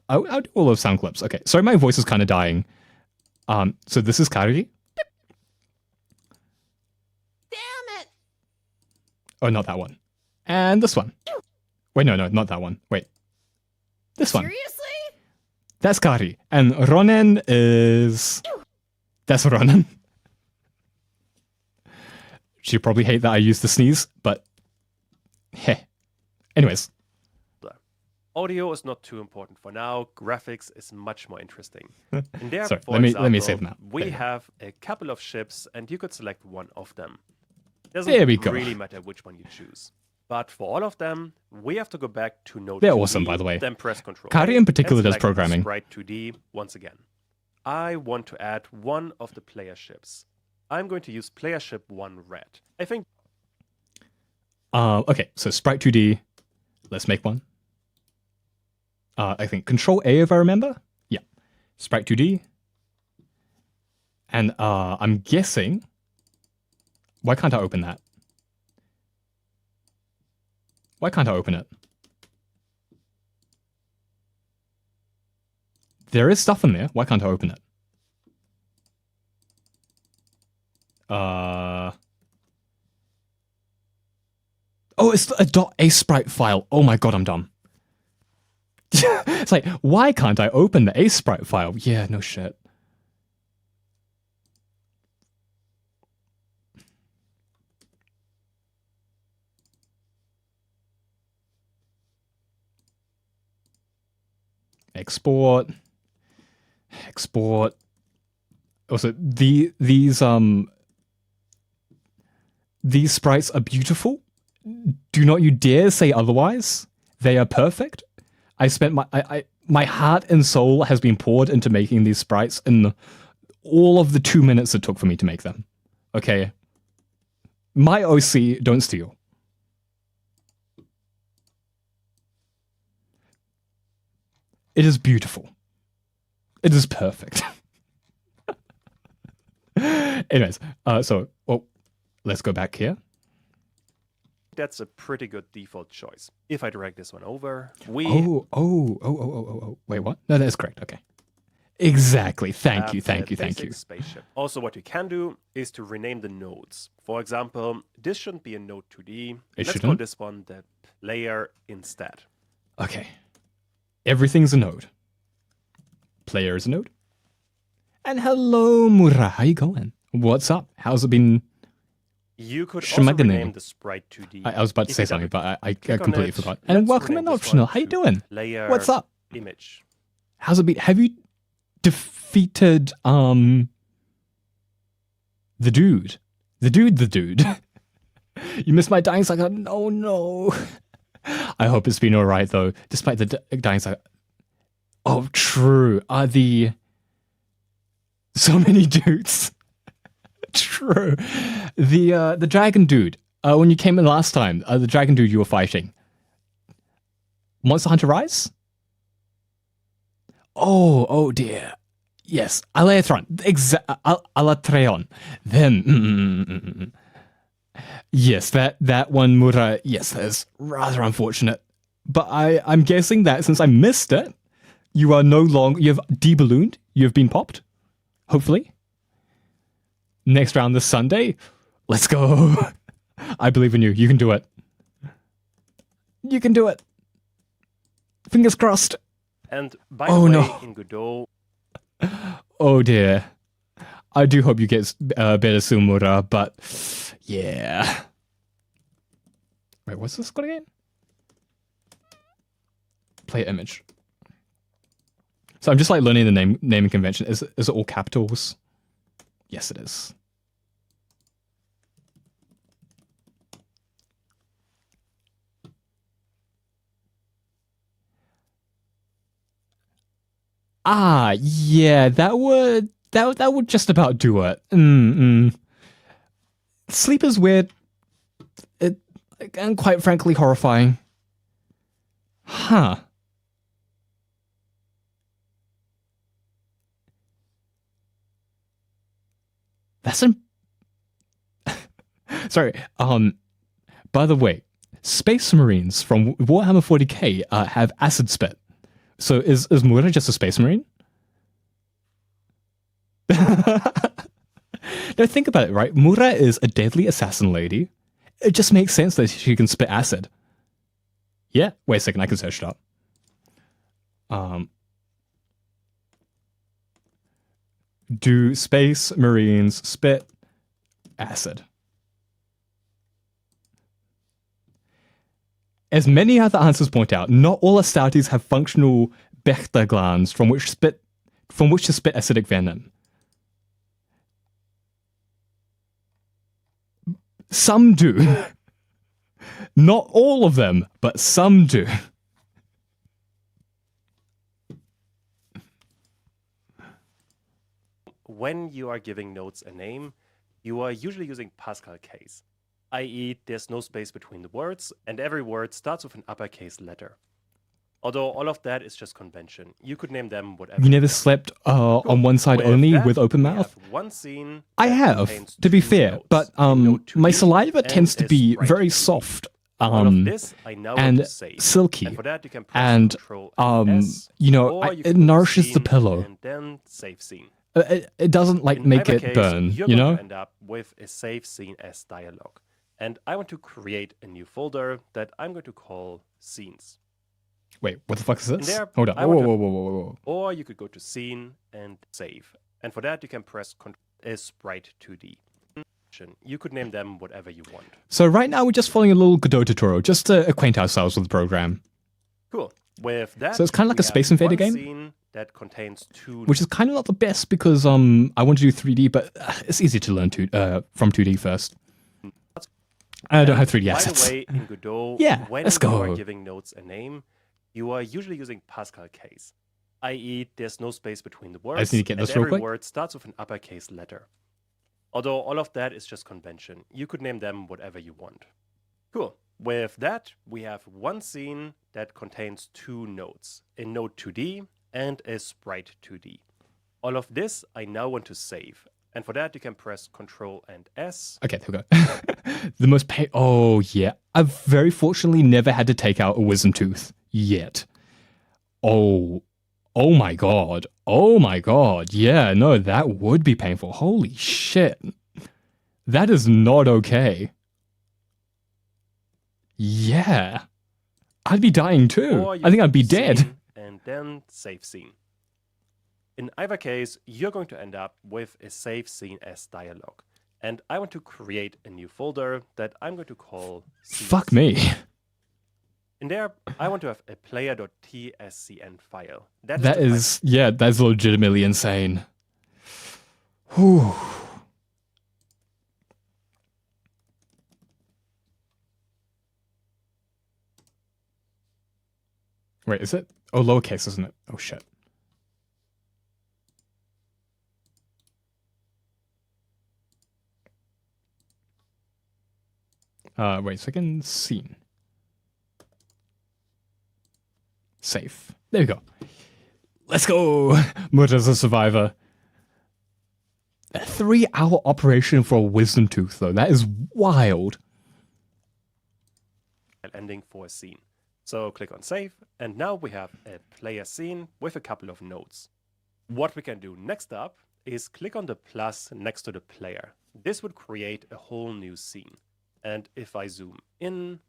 S2: do all of sound clips. Okay, sorry, my voice is kind of dying. So this is Kari.
S5: Damn it!
S2: Oh, not that one. And this one. Wait, no, not that one. Wait. This one.
S5: Seriously?
S2: That's Kari. And Ronen is... That's Ronen. She'd probably hate that I used the sneeze, but... Heh. Anyways.
S3: Audio is not too important for now. Graphics is much more interesting. And there,
S2: Sorry,
S3: for
S2: let me
S3: example,
S2: save them out.
S3: We have a couple of ships, and you could select one of them. Doesn't
S2: There we go.
S3: really matter which one you choose. But for all of them, we have to go back to Node
S2: They're
S3: 2D,
S2: awesome, by the way.
S3: then press Control.
S2: Kari in particular does programming.
S3: Sprite 2D once again. I want to add one of the player ships. I'm going to use player ship 1 red. I think.
S2: Okay, so Sprite 2D. Let's make one. I think Control A if I remember. Yeah. Sprite 2D. And I'm guessing. Why can't I open that? Why can't I open it? There is stuff in there. Why can't I open it? Oh, it's a .a sprite file. Oh my god, I'm dumb. It's like, why can't I open the a sprite file? Yeah, no shit. Export. Also, these sprites are beautiful. Do not you dare say otherwise. They are perfect. I spent my heart and soul has been poured into making these sprites in all of the 2 minutes it took for me to make them. Okay. My OC, don't steal. It is beautiful. It is perfect. Anyways, let's go back here.
S3: That's a pretty good default choice. If I drag this one over, we
S2: Oh. Wait, what? No, that's correct. Okay. Exactly. Thank you.
S3: basic spaceship. Also, what you can do is to rename the nodes. For example, this shouldn't be a node 2D. Let's call
S2: shouldn't?
S3: this one the player instead.
S2: Okay. Everything's a node. Player is a node. And hello, Mura. How you going? What's up? How's it been?
S3: You could also
S2: Schmagene.
S3: rename the sprite 2D.
S2: I was about to
S3: If
S2: say
S3: you
S2: something,
S3: double
S2: but I
S3: click on
S2: completely
S3: it,
S2: forgot.
S3: let's
S2: And welcome
S3: rename
S2: in
S3: this
S2: optional.
S3: one
S2: How you
S3: to
S2: doing?
S3: Layer
S2: What's up?
S3: Image.
S2: How's it been? Have you defeated the dude? The dude. You missed my dying saga. Oh no. I hope it's been alright though, despite the dying saga. Oh, true. Are the so many dudes? True. The dragon dude. When you came in last time, the dragon dude you were fighting. Monster Hunter Rise? Oh dear. Yes, Alatreon. Alatreon. Them. Yes, that one, Mura. Yes, that's rather unfortunate. But I'm guessing that since I missed it, you are no longer. You have de-ballooned. You have been popped. Hopefully. Next round this Sunday. Let's go. I believe in you. You can do it. You can do it. Fingers crossed.
S3: And by the way,
S2: no.
S3: in Godot,
S2: Oh dear. I do hope you get better soon, Mura, but yeah. Wait, what's this called again? Play image. So I'm just like learning the naming convention. Is it all capitals? Yes, it is. Ah, yeah, that would just about do it. Sleep is weird. And quite frankly horrifying. Huh. That's sorry. By the way, Space Marines from Warhammer 40k have acid spit. So is Mura just a Space Marine? Now think about it, right? Mura is a deadly assassin lady. It just makes sense that she can spit acid. Yeah. Wait a second, I can search it up. Do Space Marines spit acid? As many other answers point out, not all Astartes have functional Bechdel glands from which to spit acidic venom. Some do. Not all of them, but some do.
S3: when you are giving nodes a name, you are usually using Pascal case, i.e. there's no space between the words, and every word starts with an uppercase letter. Although all of that is just convention. You could name them whatever.
S2: You never slept on one side
S3: With
S2: only
S3: that,
S2: with open
S3: we
S2: mouth?
S3: have one scene
S2: I
S3: that
S2: have,
S3: contains
S2: to be
S3: two
S2: fair,
S3: nodes,
S2: but
S3: a node 2D
S2: my saliva
S3: and
S2: tends to
S3: a
S2: be
S3: sprite
S2: very
S3: 2D.
S2: soft
S3: All of this I now want to
S2: and
S3: save.
S2: silky,
S3: And for that you can press
S2: and
S3: Control and S,
S2: you know,
S3: or you
S2: it
S3: can go to
S2: nourishes the
S3: scene
S2: pillow.
S3: and then save scene.
S2: It doesn't like
S3: In
S2: make
S3: either
S2: it
S3: case,
S2: burn,
S3: you're
S2: you
S3: going
S2: know?
S3: to end up with a save scene as dialog. And I want to create a new folder that I'm going to call scenes.
S2: Wait, what the fuck is this?
S3: there,
S2: Hold on.
S3: I
S2: Whoa,
S3: want to-
S2: whoa, whoa, whoa, whoa.
S3: Or you could go to scene and save. And for that you can press Ctrl Sprite 2D. You could name them whatever you want.
S2: So right now we're just following a little Godot tutorial just to acquaint ourselves with the program,
S3: Cool. With that,
S2: So it's kinda like
S3: we
S2: a Space
S3: have
S2: Invader
S3: one
S2: game?
S3: scene that contains two.
S2: which is kind of not the best because I want to do 3D, but it's easy to learn from 2D first. I don't have 3D
S3: By
S2: assets.
S3: the way, in Godot,
S2: Yeah,
S3: when
S2: let's
S3: you
S2: go.
S3: are giving nodes a name, you are usually using Pascal case, i.e., there's no space between the words,
S2: just need to get
S3: and
S2: this real
S3: every
S2: quick.
S3: word starts with an uppercase letter. Although all of that is just convention, you could name them whatever you want. Cool. With that, we have one scene that contains two nodes, a node 2D and a sprite 2D. All of this I now want to save, and for that you can press Ctrl and S.
S2: Okay, there we go. The most Oh, yeah. I've very fortunately never had to take out a wisdom tooth yet. Oh my god. Oh my god. Yeah, no, that would be painful. Holy shit. That is not okay. Yeah. I'd be dying too.
S3: Or you
S2: I think
S3: can
S2: I'd be
S3: do
S2: dead.
S3: scene and then save scene. In either case, you're going to end up with a save scene as dialog. And I want to create a new folder that I'm going to call scenes.
S2: Fuck me.
S3: In there, I want to have a player.tscn file.
S2: That
S3: the file.
S2: is, yeah, that's legitimately insane. Whew. Wait, is it? Oh, lowercase, isn't it? Oh, shit. Wait a second. Scene. Safe. There we go. Let's go! Murder as a survivor. A 3-hour operation for a wisdom tooth, though. That is wild.
S3: Ending for a scene. So click on save, and now we have a player scene with a couple of nodes. What we can do next up is click on the plus next to the player. This would create a whole new scene. And if I zoom in,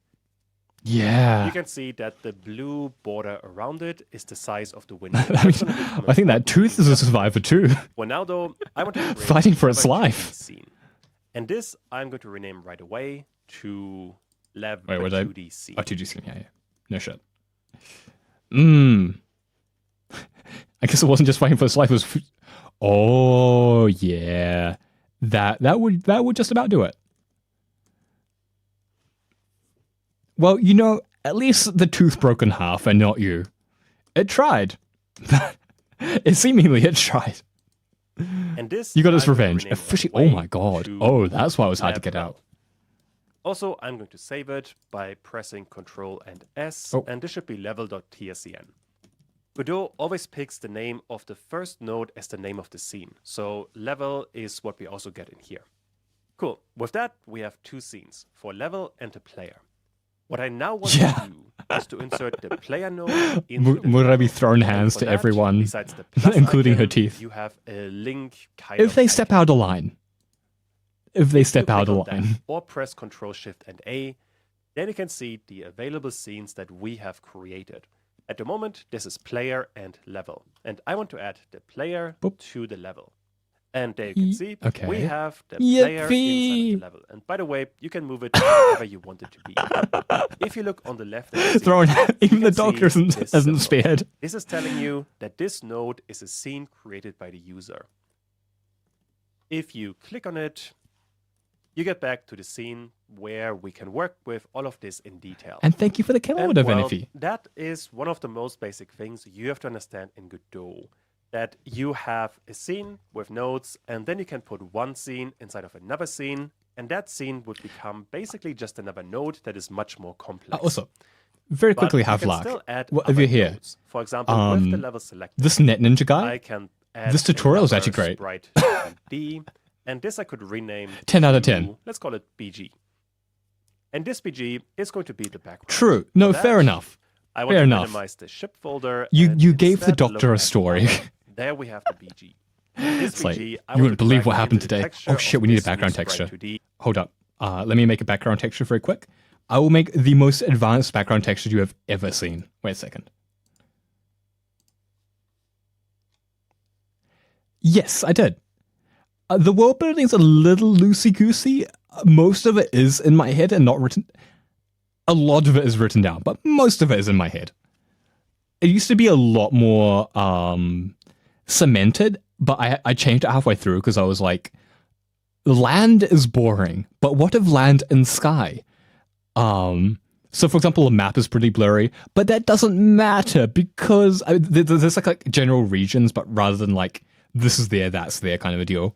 S2: Yeah.
S3: you can see that the blue border around it is the size of the window.
S2: I think that tooth is a survivor too.
S3: Well, now though, I want to create
S2: Fighting for its
S3: another
S2: life.
S3: 2D scene. And this I'm going to rename right away to Lab
S2: Wait, what did I-
S3: 2D scene.
S2: Oh, 2D scene, yeah. No shit. I guess it wasn't just fighting for its life. It was. Oh yeah, that would just about do it. Well, you know, at least the tooth broke in half, and not you. It tried. It tried.
S3: And this
S2: You got its
S3: I'm going to
S2: revenge.
S3: rename
S2: Officially.
S3: right
S2: Oh
S3: away
S2: my god.
S3: to
S2: Oh, that's why it was hard to
S3: Lab
S2: get out.
S3: Also, I'm going to save it by pressing Ctrl and S,
S2: Oh.
S3: and this should be level.tscn. Godot always picks the name of the first node as the name of the scene, so level is what we also get in here. Cool. With that, we have two scenes, for level and the player. What I now want
S2: Yeah.
S3: to do is to insert the player node into the
S2: Would I be
S3: level.
S2: throwing
S3: And
S2: hands
S3: for
S2: to
S3: that,
S2: everyone,
S3: besides the plus
S2: including her
S3: icon,
S2: teeth?
S3: You have a link kind
S2: If
S3: of
S2: they step
S3: icon.
S2: out of line. If they step
S3: You
S2: out of
S3: click on that,
S2: line.
S3: or press Ctrl Shift and A, then you can see the available scenes that we have created. At the moment, this is player and level, and I want to add the player
S2: Boop.
S3: to the level. And there you can see
S2: Okay.
S3: we have the player inside
S2: Yippee!
S3: of the level. And by the way, you can move it wherever you want it to be. If you look on the left, of the scene,
S2: Throwing even
S3: you
S2: the
S3: can
S2: doctor
S3: see
S2: isn't
S3: this
S2: hasn't
S3: symbol.
S2: spared.
S3: This is telling you that this node is a scene created by the user. If you click on it, you get back to the scene where we can work with all of this in detail.
S2: And thank you for the kill
S3: And,
S2: order,
S3: well,
S2: Venifi.
S3: that is one of the most basic things you have to understand in Godot. That you have a scene with nodes, and then you can put one scene inside of another scene, and that scene would become basically just another node that is much more complex.
S2: Also, very
S3: But
S2: quickly,
S3: you
S2: have
S3: can
S2: luck.
S3: still add
S2: What if
S3: other
S2: you're here?
S3: nodes. For example, with the level selected,
S2: This Net Ninja guy,
S3: I can add
S2: this tutorial is
S3: another
S2: actually great.
S3: Sprite D, and this I could rename
S2: 10 out of
S3: to,
S2: 10.
S3: Let's call it BG. And this PG is going to be the background.
S2: True. No,
S3: For
S2: fair
S3: that,
S2: enough.
S3: I want
S2: Fair
S3: to
S2: enough.
S3: minimize the ship folder.
S2: You
S3: and
S2: gave the
S3: instead
S2: doctor
S3: look
S2: a
S3: at
S2: story.
S3: Godot. There we have the BG. This
S2: It's like,
S3: BG, I
S2: you
S3: want
S2: wouldn't
S3: to
S2: believe
S3: drag
S2: what
S3: it
S2: happened
S3: into the
S2: today.
S3: texture
S2: Oh shit,
S3: of
S2: we need a
S3: this new
S2: background
S3: Sprite
S2: texture.
S3: 2D.
S2: Hold up. Let me make a background texture very quick. I will make the most advanced background texture you have ever seen. Wait a second. Yes, I did. The world building's a little loosey-goosey. Most of it is in my head and not written. A lot of it is written down, but most of it is in my head. It used to be a lot more cemented, but I changed it halfway through because I was like, land is boring, but what if land and sky? So for example, a map is pretty blurry, but that doesn't matter because there's like general regions, but rather than like this is there, that's there kind of a deal.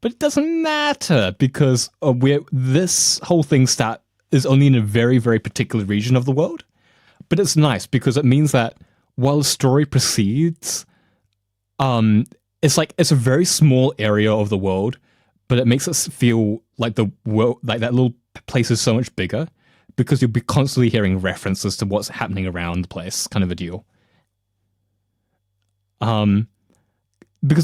S2: But it doesn't matter because this whole thing is only in a very, very particular region of the world. But it's nice because it means that while the story proceeds, it's a very small area of the world, but it makes us feel like the world, like that little place is so much bigger because you'll be constantly hearing references to what's happening around the place, kind of a deal. Because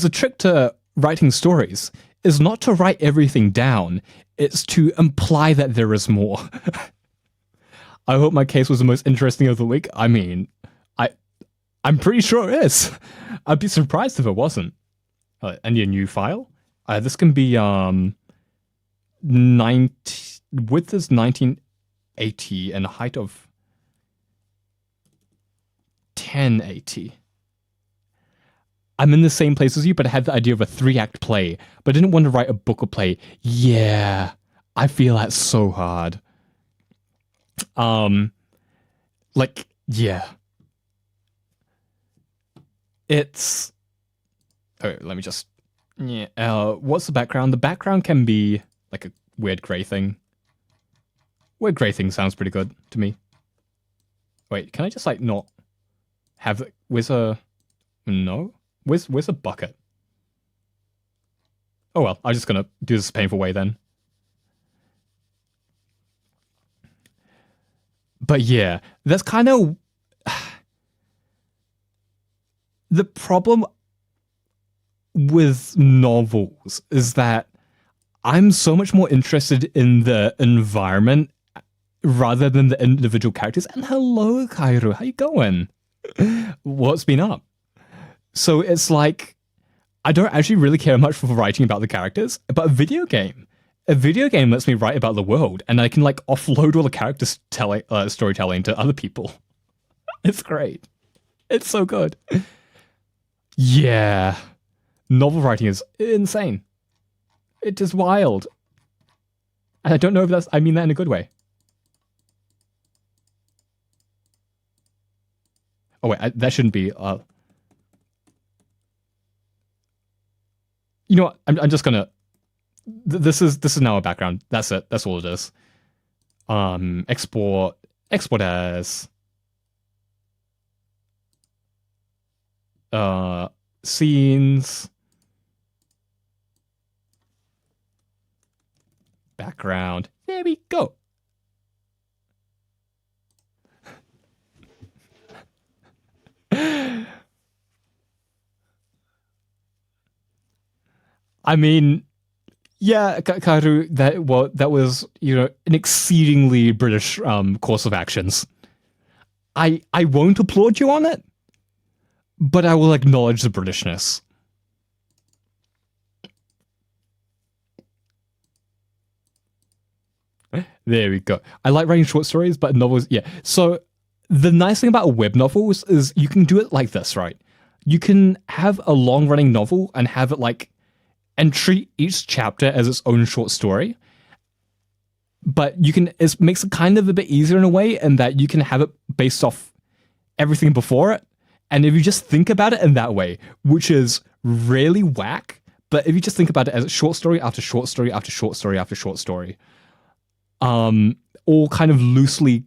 S2: the trick to writing stories is not to write everything down, it's to imply that there is more. I hope my case was the most interesting of the week. I mean, I'm pretty sure it is. I'd be surprised if it wasn't. And your new file? This can be 90, width is 1980 and a height of 1080. I'm in the same place as you, but I had the idea of a 3-act play, but I didn't want to write a book or play. Yeah, I feel that so hard. Yeah. It's... Oh, let me just... Yeah, what's the background? The background can be like a weird grey thing. Weird grey thing sounds pretty good to me. Wait, can I just like not have... Where's a... No? Where's a bucket? Oh well, I'm just gonna do this painful way then. But yeah, that's kind of the problem with novels is that I'm so much more interested in the environment rather than the individual characters. And hello, Kairu, how you going? What's been up? So it's like, I don't actually really care much for writing about the characters, but a video game lets me write about the world, and I can like offload all the character storytelling to other people. It's great. It's so good. Yeah. Novel writing is insane. It is wild. And I don't know if I mean that in a good way. Oh wait, that shouldn't be... You know what? I'm just gonna. This is now a background. That's it. That's all it is. Export as. Scenes. Background. There we go. I mean, yeah, Karu, that was, an exceedingly British course of actions. I won't applaud you on it, but I will acknowledge the Britishness. There we go. I like writing short stories, but novels, yeah. So the nice thing about web novels is you can do it like this, right? You can have a long-running novel and have it like... and treat each chapter as its own short story. But it makes it kind of a bit easier in a way, in that you can have it based off everything before it. And if you just think about it in that way, which is really whack, but if you just think about it as a short story after short story after short story after short story, all kind of loosely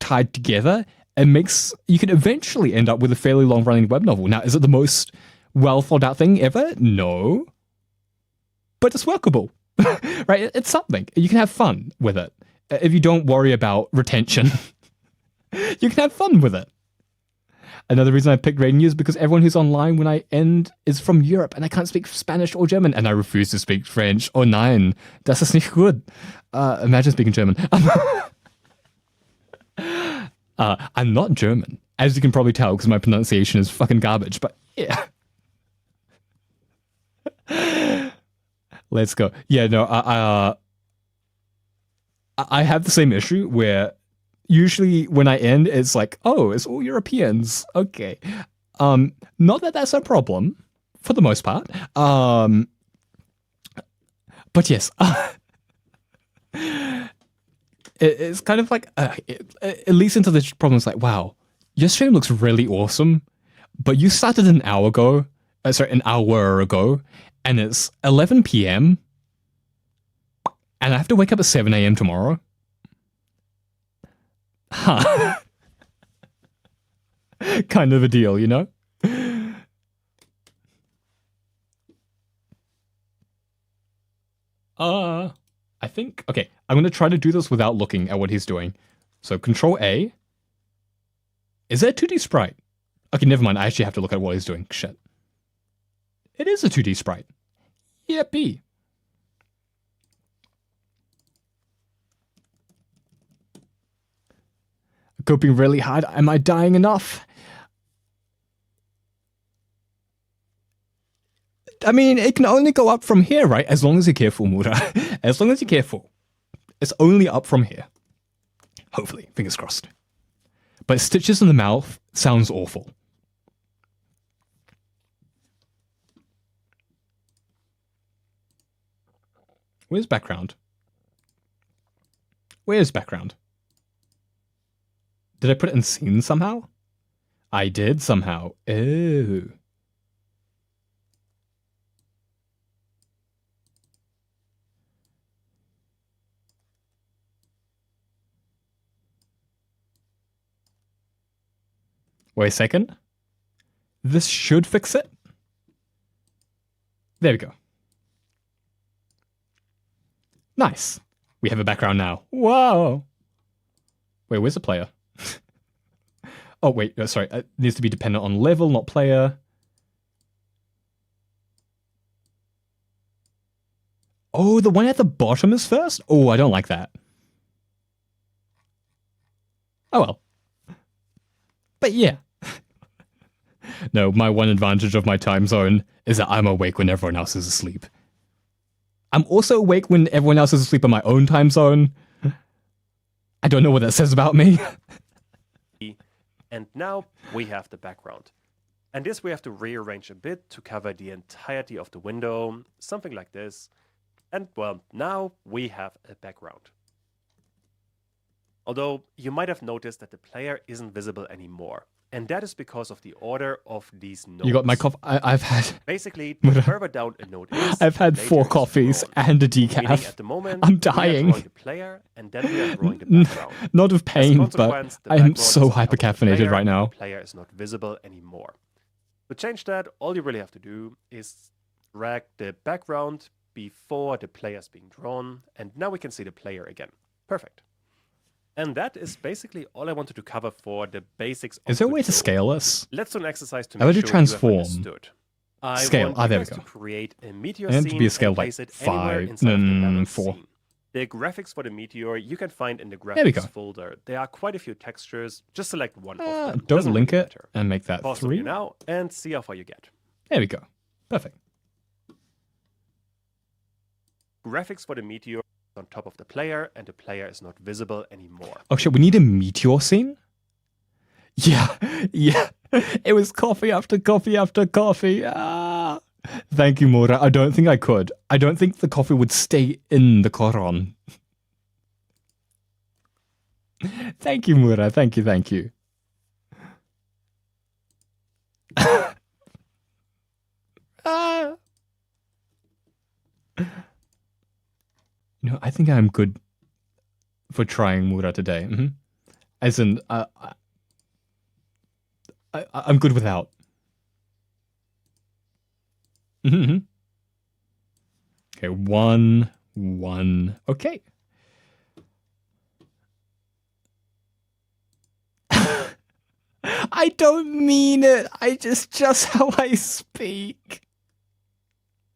S2: tied together, you can eventually end up with a fairly long-running web novel. Now, is it the most well-thought-out thing ever? No. But it's workable. right? It's something. You can have fun with it. If you don't worry about retention, you can have fun with it. Another reason I picked Raiden is because everyone who's online when I end is from Europe and I can't speak Spanish or German and I refuse to speak French. Oh nein, das ist nicht gut. Imagine speaking German. I'm not German, as you can probably tell because my pronunciation is fucking garbage, but yeah. Let's go. Yeah, no, I have the same issue where usually when I end, it's like, oh, it's all Europeans. Okay. Not that that's a problem for the most part. But yes, it's kind of like, it leads into the problem. It's like, wow, your stream looks really awesome, but you started an hour ago, and it's 11 p.m. and I have to wake up at 7 a.m. tomorrow. Huh. Kind of a deal, you know? I think, okay, I'm going to try to do this without looking at what he's doing. So Control A. Is that a 2D sprite? Okay, never mind. I actually have to look at what he's doing. Shit. It is a 2D sprite. Yippee. Coping really hard. Am I dying enough? I mean, it can only go up from here, right? As long as you're careful, Mura. As long as you're careful. It's only up from here. Hopefully. Fingers crossed. But stitches in the mouth sounds awful. Where's background? Where's background? Did I put it in scene somehow? I did somehow. Oh. Wait a second. This should fix it. There we go. Nice. We have a background now. Whoa. Wait, where's the player? Oh, wait. Sorry. It needs to be dependent on level, not player. Oh, the one at the bottom is first? Oh, I don't like that. Oh, well. But yeah. No, my one advantage of my time zone is that I'm awake when everyone else is asleep. I'm also awake when everyone else is asleep in my own time zone. I don't know what that says about me.
S3: And now we have the background. And this we have to rearrange a bit to cover the entirety of the window, something like this. And well, now we have a background. Although you might have noticed that the player isn't visible anymore. And that is because of the order of these nodes.
S2: You got my coffee? I've had...
S3: Basically, the further down a node is,
S2: I've had 4 coffees and a decaf.
S3: At the moment,
S2: I'm dying.
S3: we are drawing the player, and then we are drawing the background.
S2: Not of pain, but I am so hypercaffeinated right now.
S3: The player is not visible anymore. To change that, all you really have to do is drag the background before the player is being drawn, and now we can see the player again. Perfect. And that is basically all I wanted to cover for the basics of
S2: Is there a way to
S3: Godot.
S2: scale this?
S3: Let's do an exercise to
S2: I
S3: make
S2: want to
S3: sure
S2: transform.
S3: you have understood. I
S2: Scale.
S3: want you
S2: There we
S3: guys
S2: go.
S3: to create a meteor
S2: And
S3: scene
S2: to be a scale
S3: and
S2: like
S3: place it anywhere
S2: 5,
S3: inside of the level
S2: 4.
S3: scene. The graphics for the meteor you can find in the
S2: There we go.
S3: graphics folder. There are quite a few textures. Just select one of them.
S2: Don't
S3: Doesn't
S2: link
S3: really
S2: it
S3: matter.
S2: and make that
S3: Pause the
S2: 3.
S3: video now and see how far you get.
S2: There we go. Perfect.
S3: Graphics for the meteor on top of the player, and the player is not visible anymore.
S2: Oh shit, we need a meteor scene? Yeah, yeah. It was coffee after coffee after coffee. Ah. Thank you, Mora. I don't think I could. I don't think the coffee would stay in the koron. Thank you, Mura. Thank you, thank you. Ah. You know, I think I'm good for trying Mura today. As in, I'm good without. Okay, 1, 1. Okay. I don't mean it. Just how I speak.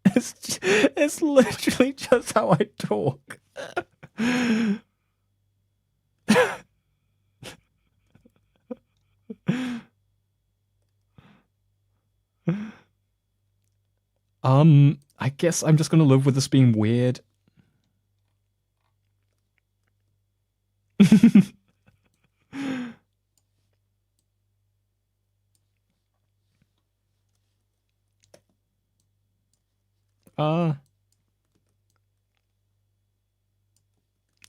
S2: It's literally just how I talk. I guess I'm just gonna live with this being weird.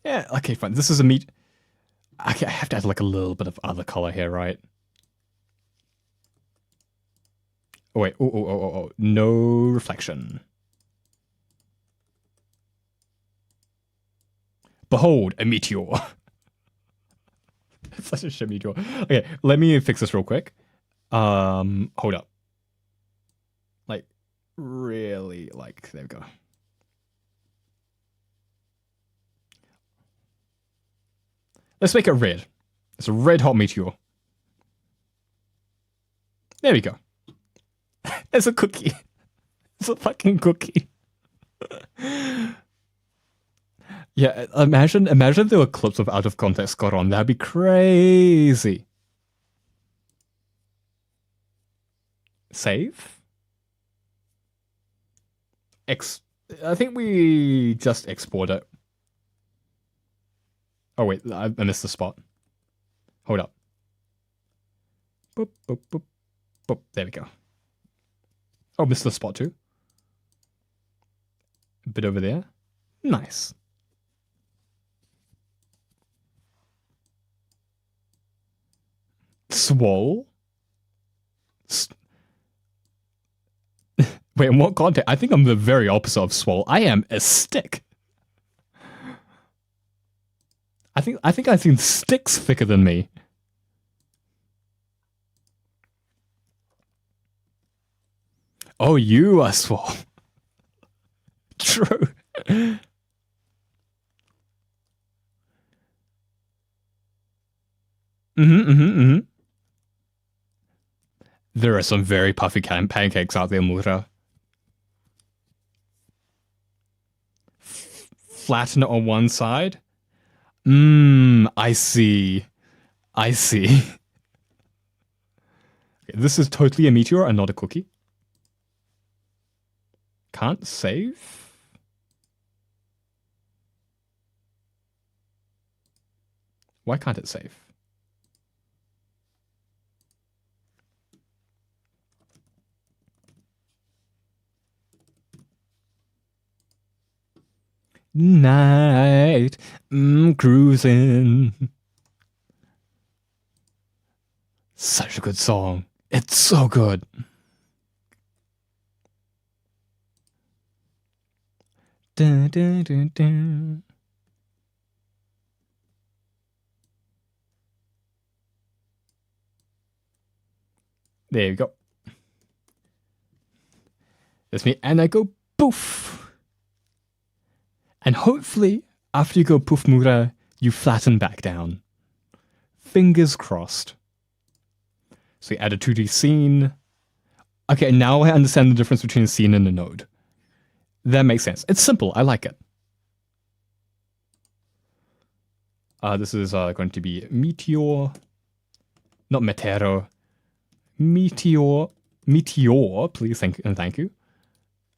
S2: Yeah, okay, fine. This is a meat. Okay, I have to add like a little bit of other color here, right? Oh, wait. Oh. No reflection. Behold, a meteor. It's such a shit meteor. Okay, let me fix this real quick. Hold up. Like, really, like, there we go. Let's make it red. It's a red hot meteor. There we go. It's a cookie. It's a fucking cookie. Yeah, imagine if there were clips of out of context got on. That'd be crazy. Save? I think we just export it. Oh wait, I missed the spot. Hold up. Boop, boop, boop, boop. There we go. Oh, missed the spot too. A bit over there. Nice. Swole? Wait, in what context? I think I'm the very opposite of swole. I am a stick. I think I've seen sticks thicker than me. Oh, you are swole. True. There are some very puffy pancakes out there, Mura. Flatten it on one side. I see. Okay, this is totally a meteor and not a cookie. Can't save? Why can't it save? Night, cruising. Such a good song. It's so good. Dun, dun, dun, dun. There you go. That's me, and I go poof. And hopefully, after you go poof Mura, you flatten back down. Fingers crossed. So you add a 2D scene. Okay, now I understand the difference between a scene and a node. That makes sense. It's simple. I like it. This is going to be Meteor. Not Metero. Meteor. Meteor, please and thank you.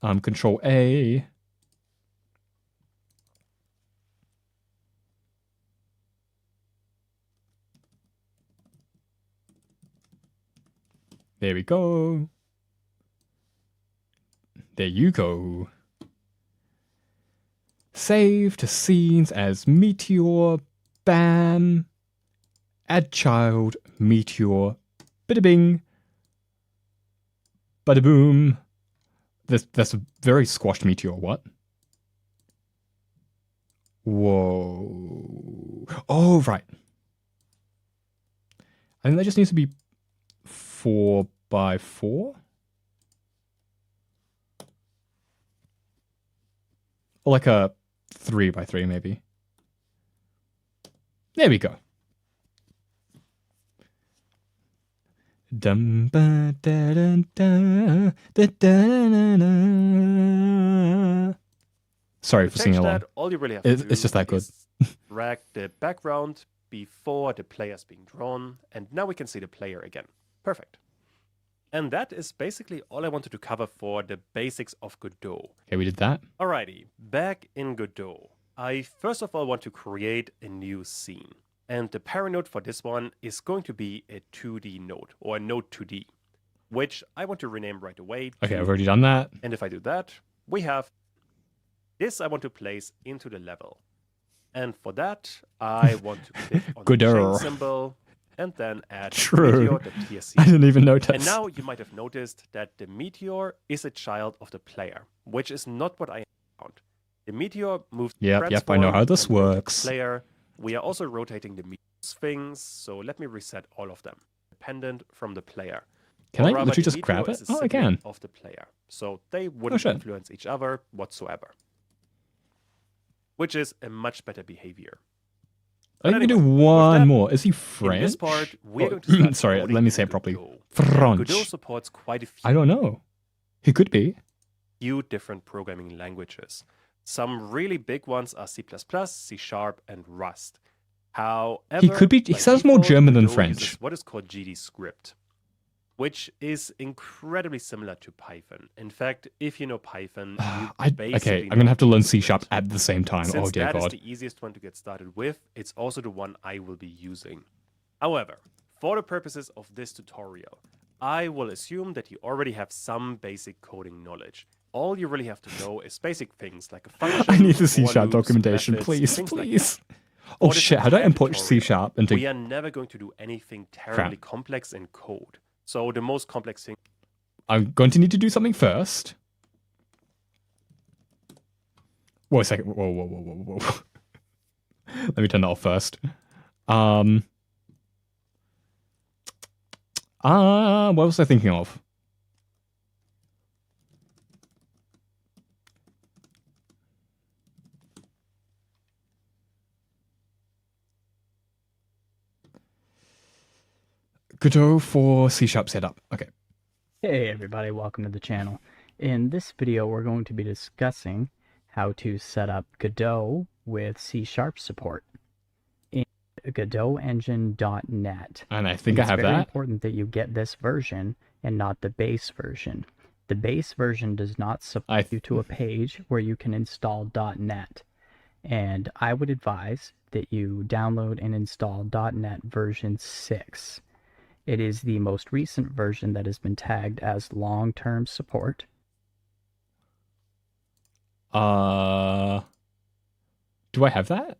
S2: Control A. There we go. There you go. Save to scenes as Meteor, Bam, Add Child, Meteor, Bada Bing, Bada Boom. That's a very squashed Meteor, what? Whoa. Oh, right. I think that just needs to be 4x4? Or like a 3x3 maybe. There we go. Dum ba da da da da da da. Sorry for
S3: To
S2: singing
S3: change
S2: along.
S3: that, all you really have to do
S2: It's just that good.
S3: is drag the background before the player's being drawn, and now we can see the player again. Perfect. And that is basically all I wanted to cover for the basics of Godot.
S2: Okay, we did that.
S3: Alrighty, back in Godot. I first of all want to create a new scene. And the parent node for this one is going to be a 2D node, or a node 2D, which I want to rename right away.
S2: Okay,
S3: to-
S2: I've already done that.
S3: And if I do that, we have this I want to place into the level. And for that, I want to click on the
S2: Godot.
S3: chain symbol and then add
S2: True.
S3: meteor.tsc.
S2: I didn't even notice.
S3: And now you might have noticed that the meteor is a child of the player, which is not what I found. The meteor moves.
S2: Yep, I know how this
S3: transform and rotate the
S2: works.
S3: Player. We are also rotating the meteor sphinx, so let me reset all of them, dependent from the player.
S2: Can
S3: Or
S2: I
S3: rather,
S2: literally
S3: the
S2: just grab
S3: meteor
S2: it?
S3: is a
S2: Oh, I
S3: sibling
S2: can.
S3: Of the player, so they wouldn't
S2: shit.
S3: influence each other whatsoever, which is a much better behavior.
S2: I think we can do
S3: anyway, with
S2: one
S3: that,
S2: more. Is he
S3: In
S2: French?
S3: this part, we're
S2: Oh,
S3: going to start
S2: sorry,
S3: coding
S2: let me say
S3: in
S2: it properly.
S3: Godot.
S2: French.
S3: Godot supports quite a
S2: I don't know. He could be.
S3: few different programming languages. Some really big ones are C++, C#, and Rust. However,
S2: He could be. He
S3: by
S2: sounds more
S3: default,
S2: German than
S3: Godot
S2: French.
S3: uses what is called GDScript, which is incredibly similar to Python. In fact, if you know Python, you
S2: Okay,
S3: basically
S2: I'm gonna
S3: know
S2: have to learn
S3: GDScript.
S2: C# at the same time.
S3: Since
S2: Oh dear
S3: that is
S2: God.
S3: the easiest one to get started with, it's also the one I will be using. However, for the purposes of this tutorial, I will assume that you already have some basic coding knowledge. All you really have to know is basic things like a function.
S2: I need the C#
S3: for loops,
S2: documentation,
S3: methods,
S2: please,
S3: things like
S2: please.
S3: that.
S2: Oh
S3: For this
S2: shit! How do I
S3: entire
S2: import C#
S3: tutorial,
S2: into?
S3: We are never going to do anything terribly complex in code. So the most complex thing
S2: I'm going to need to do something first. Whoa, a second. Whoa. Let me turn that off first. What was I thinking of? Godot for C# setup. Okay.
S6: Hey everybody, welcome to the channel. In this video we're going to be discussing how to set up Godot with C# support in GodotEngine.net.
S2: And I think I have
S6: It's very
S2: that.
S6: important that you get this version and not the base version. The base version does not support you to a page where you can install .net. And I would advise that you download and install .net version 6. It is the most recent version that has been tagged as long-term support.
S2: Do I have that?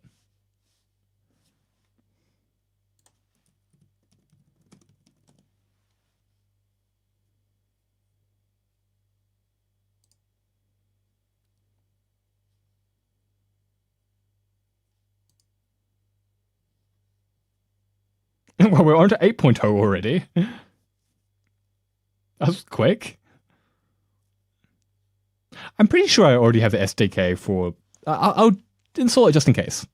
S2: Well, we're on to 8.0 already. That's quick. I'm pretty sure I already have the SDK for... I'll install it just in case.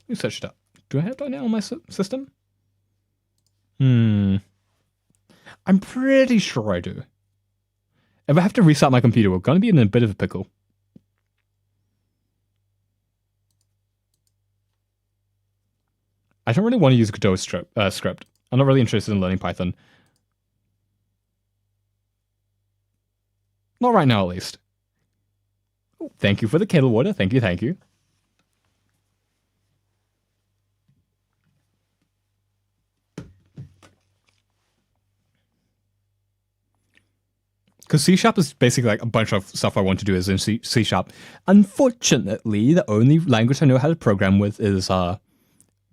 S2: Let me search it up. Do I have .NET on my system? I'm pretty sure I do. If I have to restart my computer, we're going to be in a bit of a pickle. I don't really want to use Godot script. I'm not really interested in learning Python. Not right now, at least. Oh, thank you for the kettle water. Thank you. Because C# is basically like a bunch of stuff I want to do is in C#. Unfortunately, the only language I know how to program with is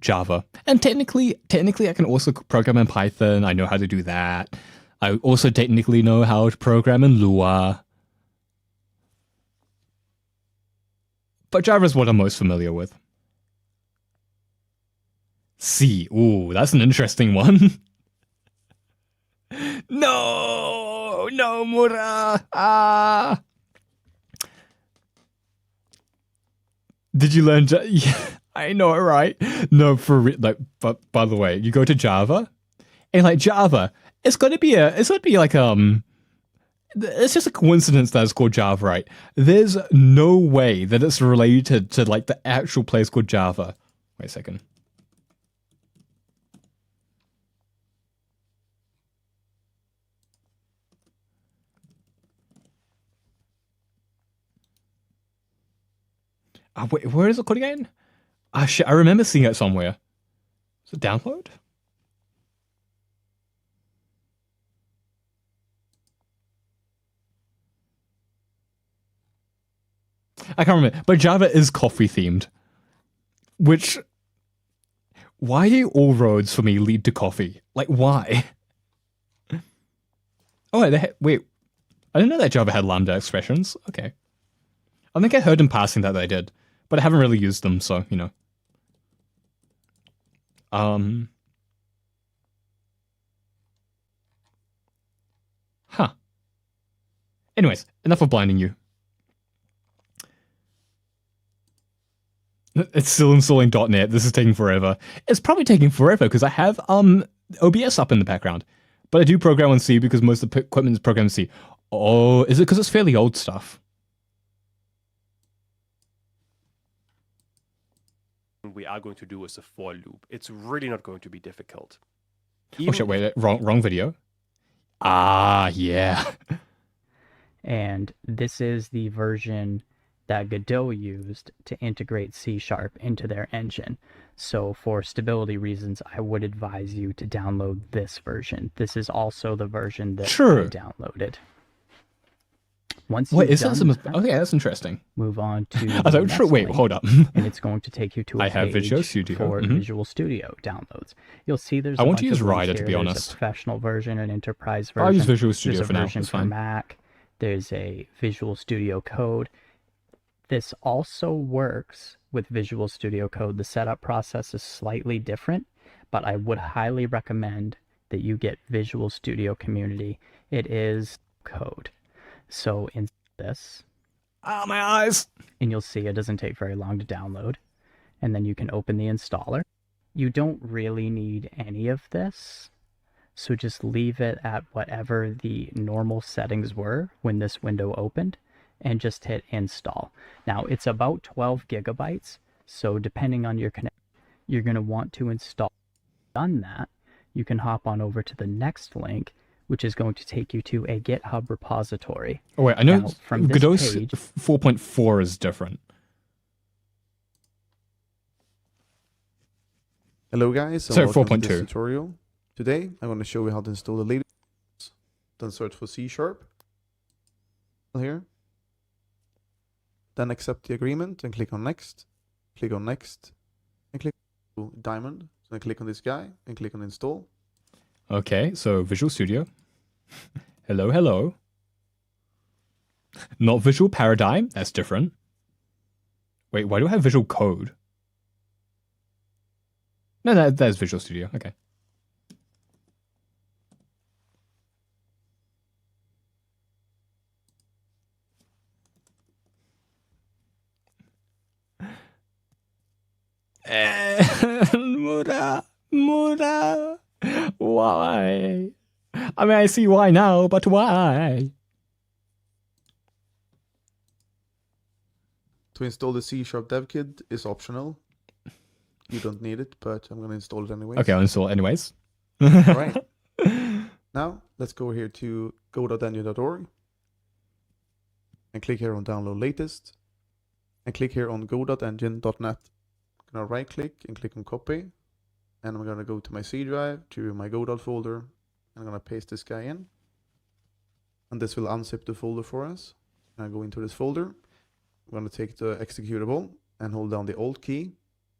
S2: Java. And technically I can also program in Python. I know how to do that. I also technically know how to program in Lua. But Java is what I'm most familiar with. C. Ooh, that's an interesting one. No, Mura. Did you learn? Yeah, I know, right? No, for like. But by the way, you go to Java, and like Java, it's gonna be like It's just a coincidence that it's called Java, right? There's no way that it's related to like the actual place called Java. Wait a second. Wait, where is it called again? Ah, shit, I remember seeing it somewhere. Is it download? I can't remember. But Java is coffee themed. Which, why do all roads for me lead to coffee? Like, why? Oh, wait. I didn't know that Java had Lambda expressions. Okay. I think I heard in passing that they did, but I haven't really used them, so, you know. Huh. Anyways, enough of blinding you. It's still installing .NET. This is taking forever. It's probably taking forever because I have OBS up in the background. But I do program on C because most of the equipment is programmed in C. Oh, is it because it's fairly old stuff?
S3: We are going to do is a for loop. It's really not going to be difficult.
S2: Oh shit, wait, wrong video. Ah, yeah.
S6: And this is the version that Godot used to integrate C# into their engine. So for stability reasons, I would advise you to download this version. This is also the version that I downloaded. Once you've done that,
S2: okay, that's interesting.
S6: move on to
S2: I thought, sure, wait, hold up.
S6: and it's going to take you to a
S2: I have
S6: page
S2: Visual Studio.
S6: for Visual Studio downloads. You'll see there's
S2: I
S6: a
S2: want to
S6: bunch
S2: use
S6: of links
S2: Rider, to
S6: here.
S2: be
S6: There's
S2: honest.
S6: a professional version, an enterprise version.
S2: I'll use Visual Studio
S6: there's a
S2: for now.
S6: version
S2: It's
S6: for
S2: fine.
S6: Mac. There's a Visual Studio Code. This also works with Visual Studio Code. The setup process is slightly different, but I would highly recommend that you get Visual Studio Community. It is code. So in this,
S2: Ah, my eyes.
S6: and you'll see it doesn't take very long to download. And then you can open the installer. You don't really need any of this, so just leave it at whatever the normal settings were when this window opened, and just hit install. Now it's about 12 gigabytes, so depending on your connection, you're going to want to install. Done that, you can hop on over to the next link, which is going to take you to a GitHub repository.
S2: Oh wait, I know
S6: Now, from this
S2: Godot's
S6: page-
S2: 4.4 is different.
S7: Hello guys, and
S2: Sorry,
S7: welcome to
S2: 4.2.
S7: this tutorial. Today I'm going to show you how to install the latest. Then search for C#. Here. Then accept the agreement and click on next. Click on next. And click on diamond. So then click on this guy and click on install.
S2: Okay, so Visual Studio. Hello. Not Visual Paradigm. That's different. Wait, why do I have Visual Code? No, that's Visual Studio. Okay. Mura. Why? I mean, I see why now, but why?
S7: To install the C# dev kit is optional. You don't need it, but I'm going to install it anyway.
S2: Okay, I'll install it anyways.
S7: Alright. Now, let's go here to go.engine.org. And click here on download latest. And click here on go.engine.net. I'm going to right click and click on copy. And I'm going to go to my C drive, to my Godot folder. And I'm going to paste this guy in. And this will unzip the folder for us. And I go into this folder. I'm going to take the executable and hold down the Alt key.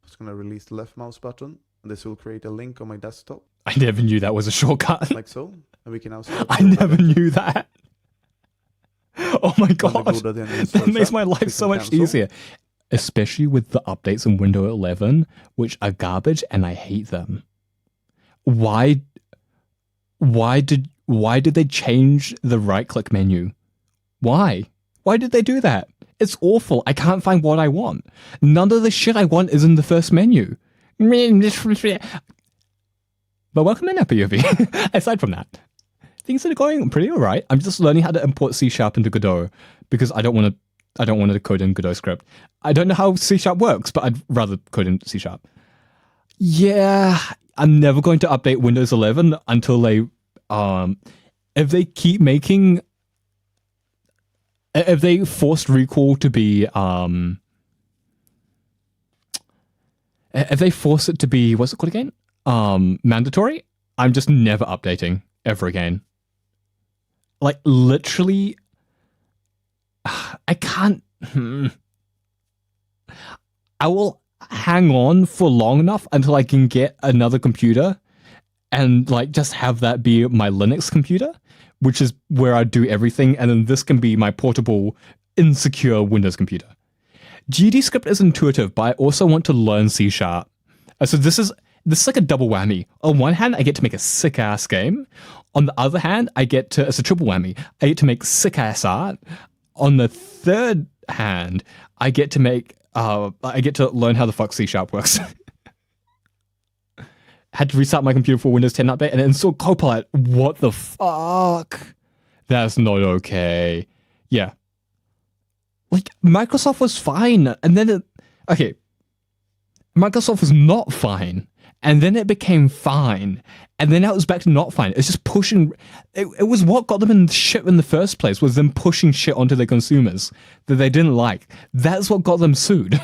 S7: It's going to release the left mouse button. And this will create a link on my desktop,
S2: I never knew that was a shortcut.
S7: like so. And we can now start.
S2: I never knew that. Oh my god.
S7: Godot then
S2: That
S7: starts
S2: makes
S7: up.
S2: my
S7: Click
S2: life so
S7: on
S2: much
S7: cancel.
S2: easier. Especially with the updates in Windows 11, which are garbage and I hate them. Why did they change the right click menu? Why did they do that? It's awful. I can't find what I want. None of the shit I want is in the first menu. But welcome in, POV. Aside from that, things are going pretty alright. I'm just learning how to import C# into Godot because I don't want to code in Godot script. I don't know how C# works, but I'd rather code in C#. Yeah, I'm never going to update Windows 11 until they, if they keep making, if they forced recall to be, if they force it to be, what's it called again? Mandatory, I'm just never updating ever again. Like, literally, I can't, I will hang on for long enough until I can get another computer and, like, just have that be my Linux computer, which is where I do everything, and then this can be my portable, insecure Windows computer. GDScript is intuitive, but I also want to learn C#. So this is like a double whammy. On one hand, I get to make a sick-ass game. On the other hand, it's a triple whammy. I get to make sick-ass art. On the third hand, I get to learn how the fuck C# works. Had to restart my computer for Windows 10 update and install Copilot. What the fuck? That's not okay. Yeah. Like, Microsoft was fine, and then Microsoft was not fine, and then it became fine, and then now it's back to not fine. It's just pushing. It was what got them in shit in the first place, was them pushing shit onto their consumers that they didn't like. That's what got them sued.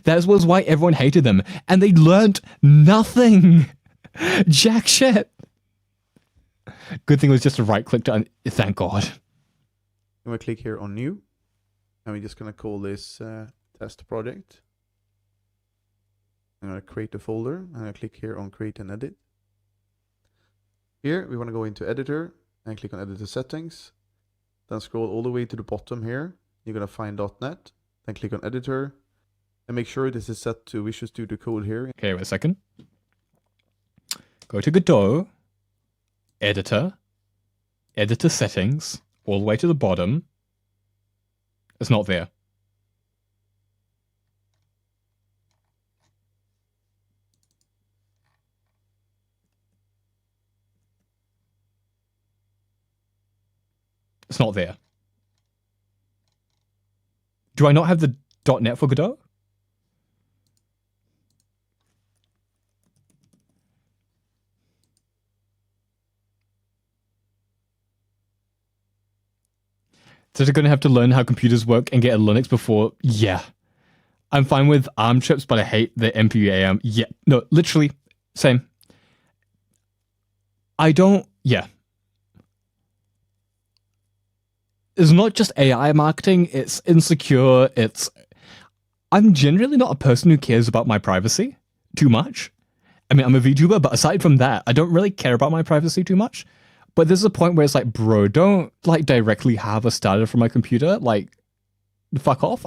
S2: That was why everyone hated them, and they learned nothing. Jack shit. Good thing it was just a right click to thank God.
S7: I'm going to click here on new, and we're just going to call this test project. I'm going to create a folder. I'm going to click here on create and edit. Here we want to go into editor and click on editor settings. Then scroll all the way to the bottom here. You're going to find .NET. Then click on editor and make sure this is set to Visual Studio Code here.
S2: Okay, wait a second. Go to Godot, editor, editor settings, all the way to the bottom. It's not there. It's not there. Do I not have the .NET for Godot? So they're going to have to learn how computers work and get a Linux before... Yeah. I'm fine with ARM chips, but I hate the MPU AM. Yeah. No, literally. Same. I don't... Yeah. It's not just AI marketing. It's insecure. It's... I'm generally not a person who cares about my privacy too much. I mean, I'm a VTuber, but aside from that, I don't really care about my privacy too much. But there's a point where it's like, bro, don't, like, directly have a starter for my computer. Like, fuck off.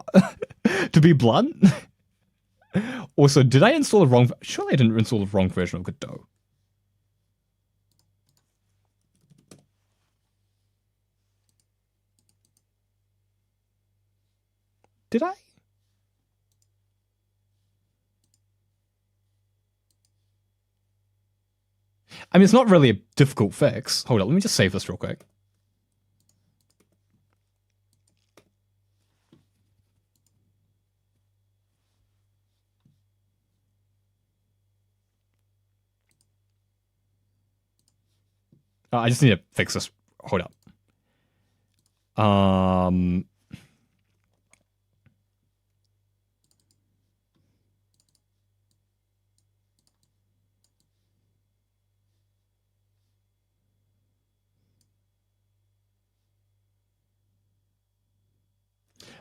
S2: To be blunt. Also, did I install the wrong... Surely I didn't install the wrong version of Godot. Did I? I mean, it's not really a difficult fix. Hold on, let me just save this real quick. I just need to fix this. Hold up.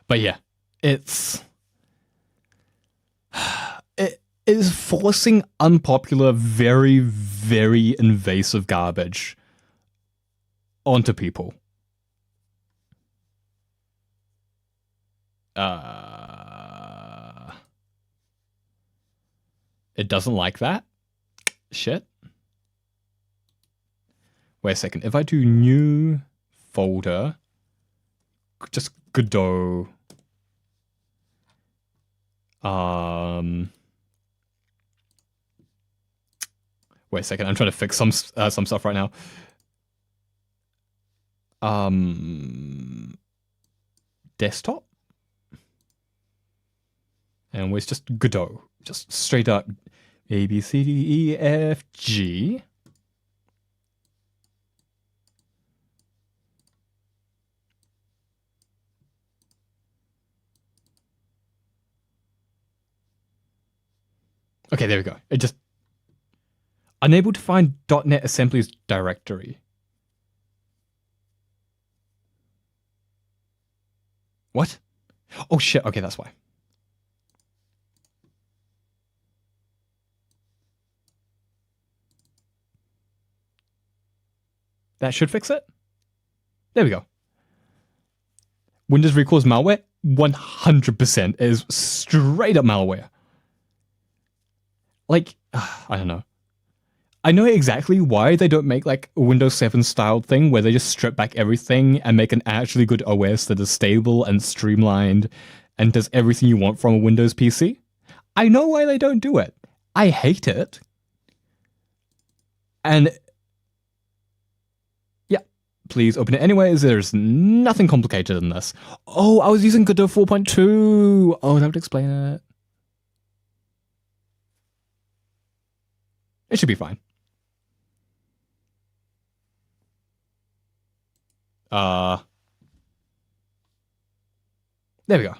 S2: But yeah, it is forcing unpopular, very, very invasive garbage onto people. It doesn't like that. Shit. Wait a second. If I do new folder, just Godot. Wait a second, I'm trying to fix some stuff right now. Desktop? And it's just Godot. Just straight up A, B, C, D, E, F, G. Okay, there we go. It just... Unable to find .NET Assembly's directory. What? Oh shit, okay, that's why. That should fix it. There we go. Windows recalls malware? 100% is straight up malware. Like, I don't know. I know exactly why they don't make like a Windows 7 style thing where they just strip back everything and make an actually good OS that is stable and streamlined and does everything you want from a Windows PC. I know why they don't do it. I hate it. And yeah, please open it anyways. There's nothing complicated in this. Oh, I was using Godot 4.2. Oh, that would explain it. It should be fine. There we go.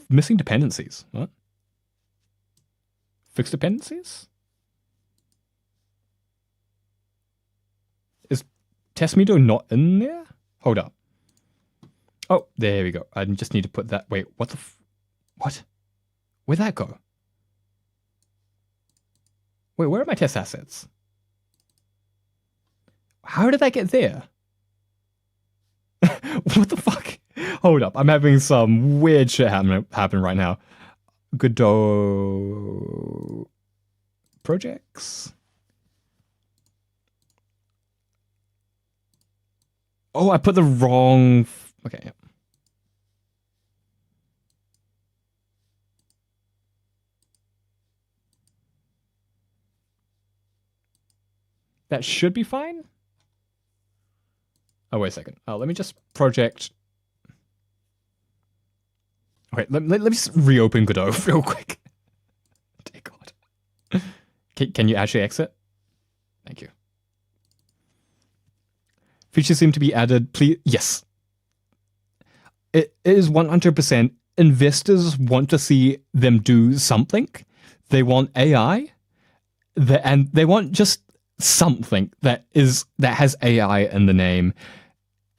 S2: Missing dependencies. What? Fixed dependencies? Is testmeter not in there? Hold up. Oh, there we go. I just need to put that. Wait, what the? What? Where'd that go? Wait, where are my test assets? How did that get there? What the fuck? Hold up, I'm having some weird shit happen right now. Godot projects. Oh, I put the wrong. Okay. That should be fine. Oh, wait a second. Let me just project. Okay, let me just reopen Godot real quick. Dear God. Can you actually exit? Thank you. Features seem to be added. Please, yes. It is 100%. Investors want to see them do something. They want AI, and they want just something that has AI in the name.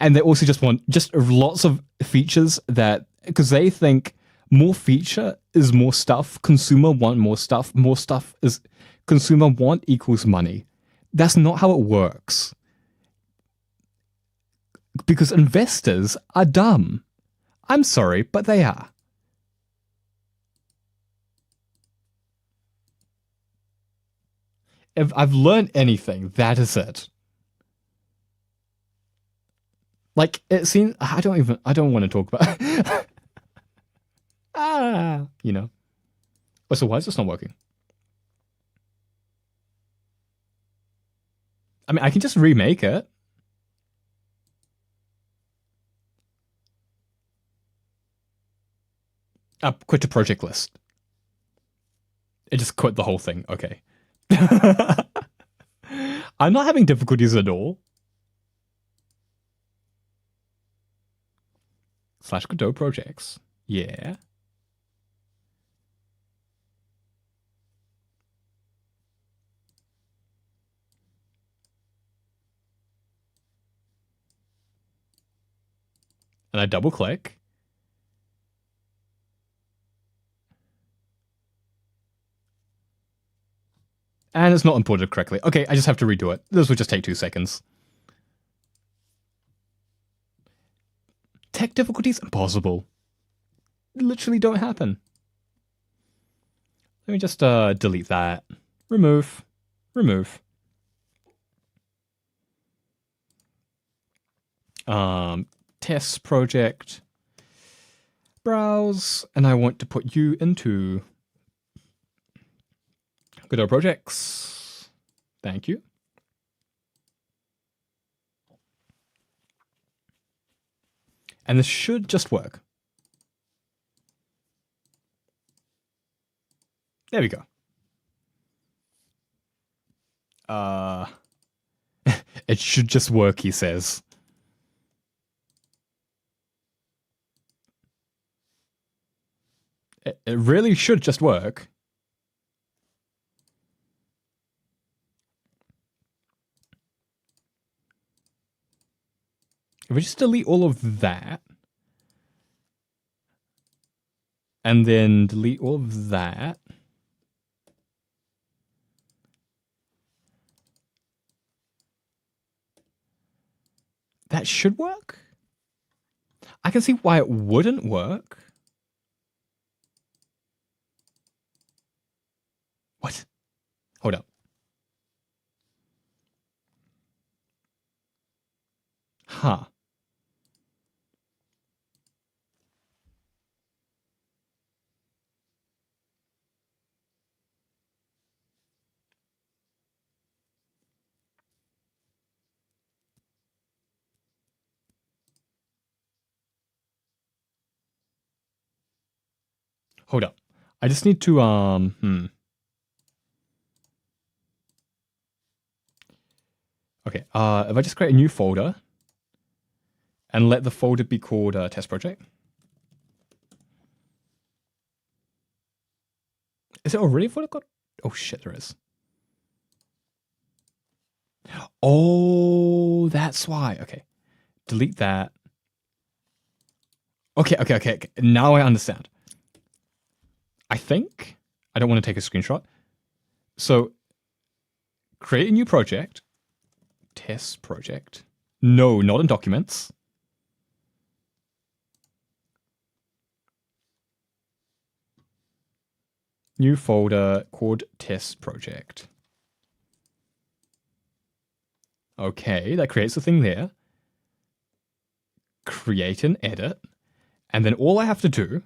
S2: And they also just want just lots of features that, because they think more feature is more stuff. Consumer want more stuff. More stuff is consumer want equals money. That's not how it works. Because investors are dumb. I'm sorry, but they are. If I've learned anything, that is it. Like, it seems... I don't want to talk about... you know. Oh, so why is this not working? I mean, I can just remake it. Quit the project list. It just quit the whole thing. Okay. I'm not having difficulties at all. / Godot projects. Yeah. And I double click. And it's not imported correctly. Okay, I just have to redo it. This will just take 2 seconds. Tech difficulties? Impossible. Literally don't happen. Let me just delete that. Remove. Remove. Test project, browse, and I want to put you into Godot projects. Thank you. And this should just work. There we go. It should just work, he says. It really should just work. If we just delete all of that, and then delete all of that, that should work. I can see why it wouldn't work. What? Hold up. Huh. Hold up. I just need to, Okay, if I just create a new folder and let the folder be called test project. Is it already a folder called? Oh shit, there is. Oh, that's why. Okay. Delete that. Okay. Now I understand. I think I don't want to take a screenshot. So create a new project. Test project. No, not in documents. New folder called test project. Okay, that creates a thing there. Create an edit. And then all I have to do,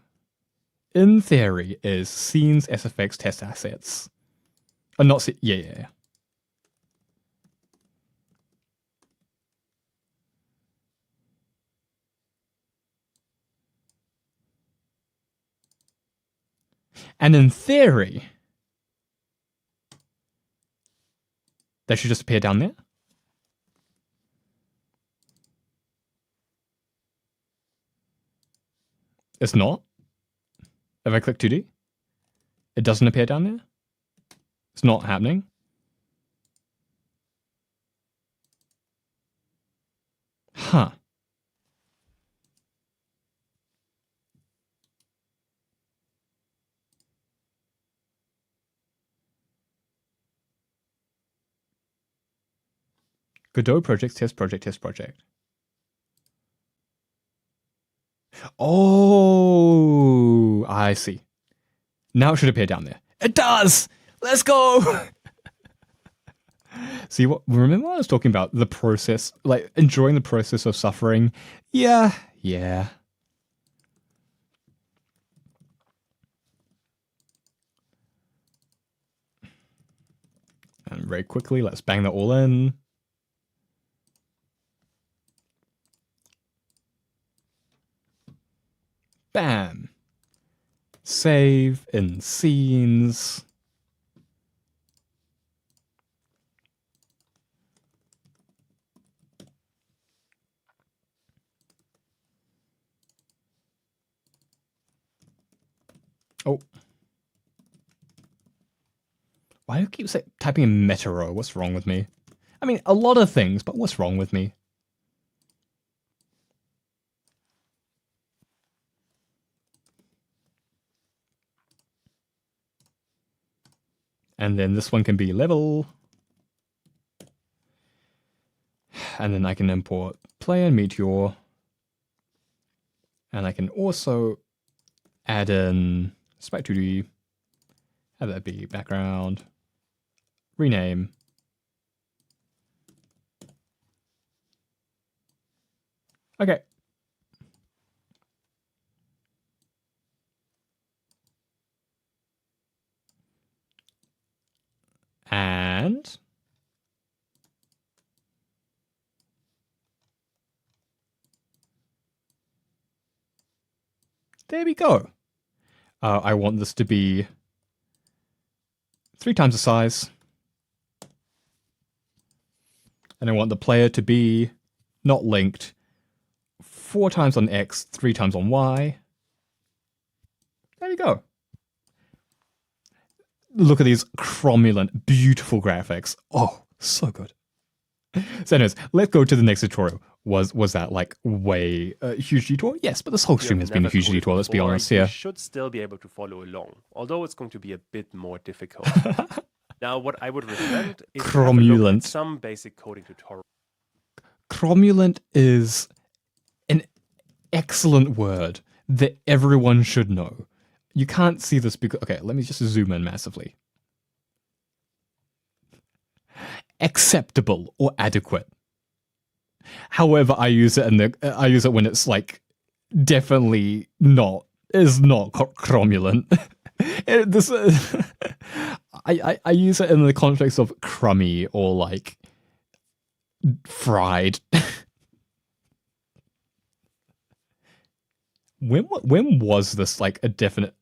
S2: in theory, is scenes, SFX, test assets. Not yeah. And in theory, that should just appear down there. It's not. If I click 2D, it doesn't appear down there. It's not happening. Huh. Godot projects, test project. Oh, I see. Now it should appear down there. It does! Let's go! See, remember what I was talking about? The process, like enjoying the process of suffering? Yeah. And very quickly, let's bang that all in. Bam. Save in scenes. Oh. Why do you keep typing in Metaro? What's wrong with me? I mean, a lot of things, but what's wrong with me? And then this one can be level. And then I can import player meteor. And I can also add in Spike 2D. Have that be background. Rename. Okay. And there we go. I want this to be 3 times the size. And I want the player to be not linked 4 times on X, 3 times on Y. There we go. Look at these cromulent, beautiful graphics. Oh, so good. So anyways, let's go to the next tutorial. Was that like way a huge detour? Yes, but this whole stream has been a huge detour, let's be honest here.
S3: You should still be able to follow along, although it's going to be a bit more difficult. Now, what I would recommend is to have a look at some basic coding tutorial.
S2: Cromulent is an excellent word that everyone should know. You can't see this because... Okay, let me just zoom in massively. Acceptable or adequate. However, I use it when it's like definitely not cromulent. I use it in the context of crummy or like fried. When was this like a definite?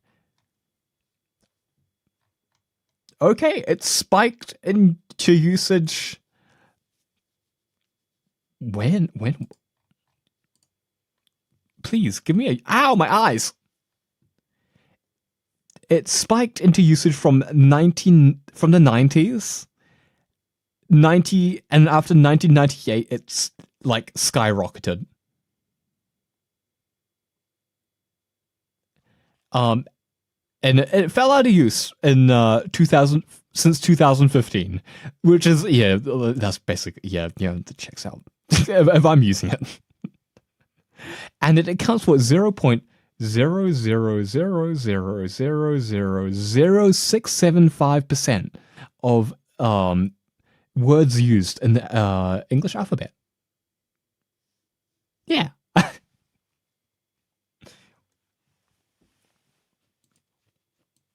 S2: Okay, it spiked into usage. When? Please give me a... Ow, my eyes! It spiked into usage from the 90s. 90, and after 1998, it's like skyrocketed. And it fell out of use in 2000 since 2015, which is that's basically that checks out if I'm using it. And it accounts for 0.000000675% of words used in the English alphabet. Yeah.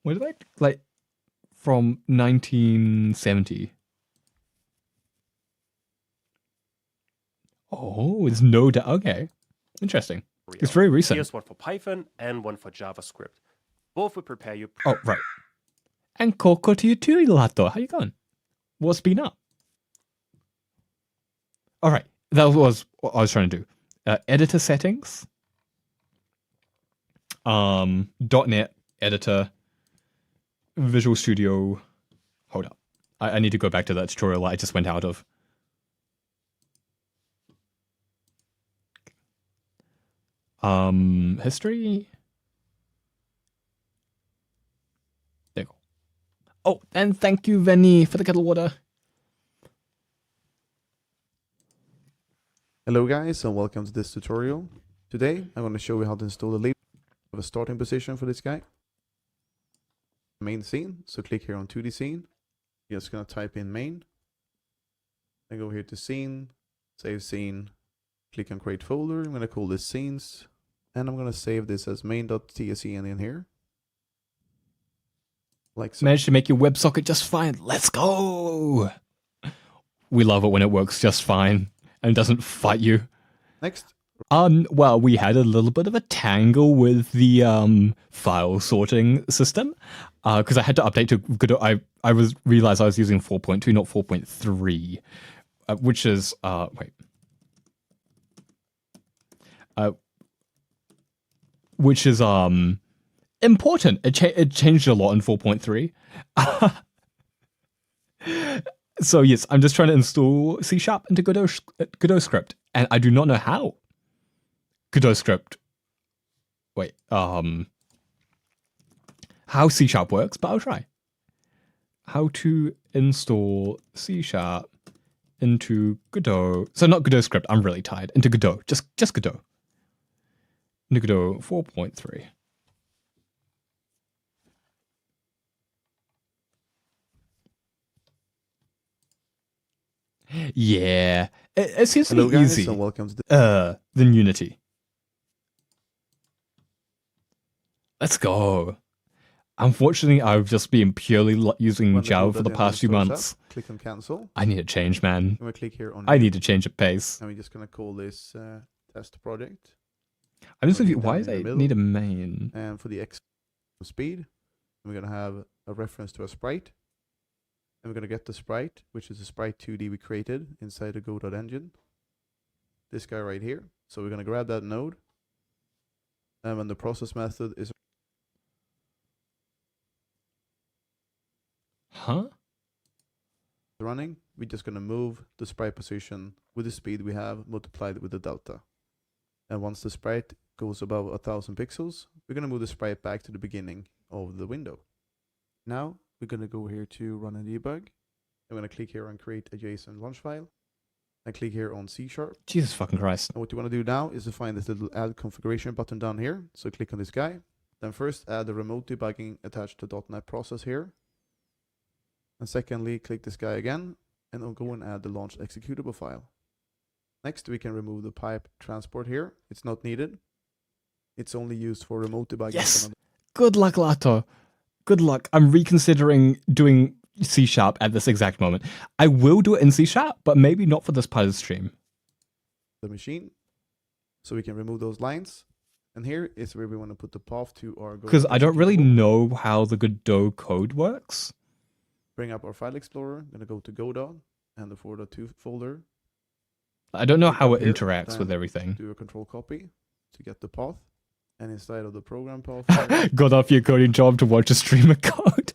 S2: What did I like from 1970? Oh, it's no doubt. Okay, interesting. It's very recent.
S3: Here's one for Python and one for JavaScript. Both will prepare you.
S2: Oh, right. And Coco to you too, Lato. How you going? What's been up? All right, that was what I was trying to do. Editor settings. .NET editor. Visual Studio. Hold up. I need to go back to that tutorial I just went out of. History. There you go. Oh, and thank you, Venny, for the kettle water.
S7: Hello guys, and welcome to this tutorial. Today I'm going to show you how to install the layout of a starting position for this guy. Main scene, so click here on 2D scene. You're just going to type in main. Then go here to scene, save scene, click on create folder. I'm going to call this scenes, and I'm going to save this as main.tscn in here. Like so.
S2: Managed to make your WebSocket just fine. Let's go! We love it when it works just fine and doesn't fight you.
S7: Next.
S2: Well, we had a little bit of a tangle with the file sorting system because I had to update to Godot. I realized I was using 4.2, not 4.3, which is which is important. It changed a lot in 4.3. So yes, I'm just trying to install C# into Godot script, and I do not know how. Godot script. Wait, how C# works, but I'll try. How to install C# into Godot. So not Godot script, I'm really tired. Into Godot, just Godot. Into Godot 4.3. Yeah, it seems to
S7: Hello
S2: be
S7: guys,
S2: easy.
S7: and welcome to the
S2: Than Unity. Let's go. Unfortunately, I've just been purely using
S7: when the
S2: Java
S7: Godot
S2: for the
S7: engine
S2: past few
S7: starts up,
S2: months.
S7: click on cancel.
S2: I need to change, man.
S7: I'm gonna click here on
S2: I
S7: new,
S2: need to change at pace.
S7: and we're just gonna call this test project.
S2: I'm just
S7: Gonna
S2: confused.
S7: click
S2: Why
S7: down
S2: do
S7: in
S2: they
S7: the
S2: need a
S7: middle.
S2: main?
S7: And for the X speed, we're gonna have a reference to a sprite. And we're gonna get the sprite, which is a sprite 2D we created inside the Godot engine. This guy right here. So we're gonna grab that node. And when the process method is
S2: Huh?
S7: running, we're just gonna move the sprite position with the speed we have multiplied with the delta. And once the sprite goes above 1000 pixels, we're gonna move the sprite back to the beginning of the window. Now we're gonna go here to run and debug. I'm gonna click here on create a JSON launch file. And click here on C#. And
S2: Jesus fucking Christ.
S7: what you want to do now is to find this little add configuration button down here. So click on this guy. Then first add the remote debugging attached to .NET process here. And secondly, click this guy again, and I'll go and add the launch executable file. Next, we can remove the pipe transport here. It's not needed. It's only used for remote debugging.
S2: Yes. Good luck, Lato. Good luck. I'm reconsidering doing C# at this exact moment. I will do it in C#, but maybe not for this part of the stream.
S7: The machine. So we can remove those lines. And here is where we want to put the path to our Godot
S2: Because I don't really
S7: executable.
S2: know how the Godot code works.
S7: Bring up our file explorer. I'm going to go to Godot and the 4.2 folder.
S2: I don't know how it
S7: Here,
S2: interacts with
S7: then
S2: everything.
S7: Do a control copy to get the path. And inside of the program path,
S2: Got off your coding job to watch a streamer code.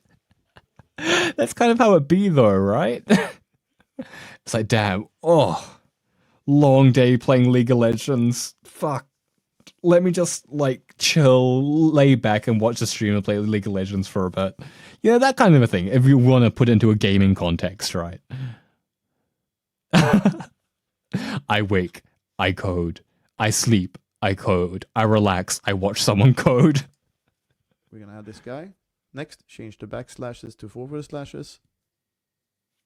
S2: That's kind of how it be though, right? It's like, damn, long day playing League of Legends. Fuck. Let me just like chill, lay back and watch the streamer play League of Legends for a bit. Yeah, that kind of a thing. If you want to put it into a gaming context, right? I wake, I code. I sleep, I code. I relax, I watch someone code.
S7: we're going to add this guy. Next, change the backslashes to forward slashes.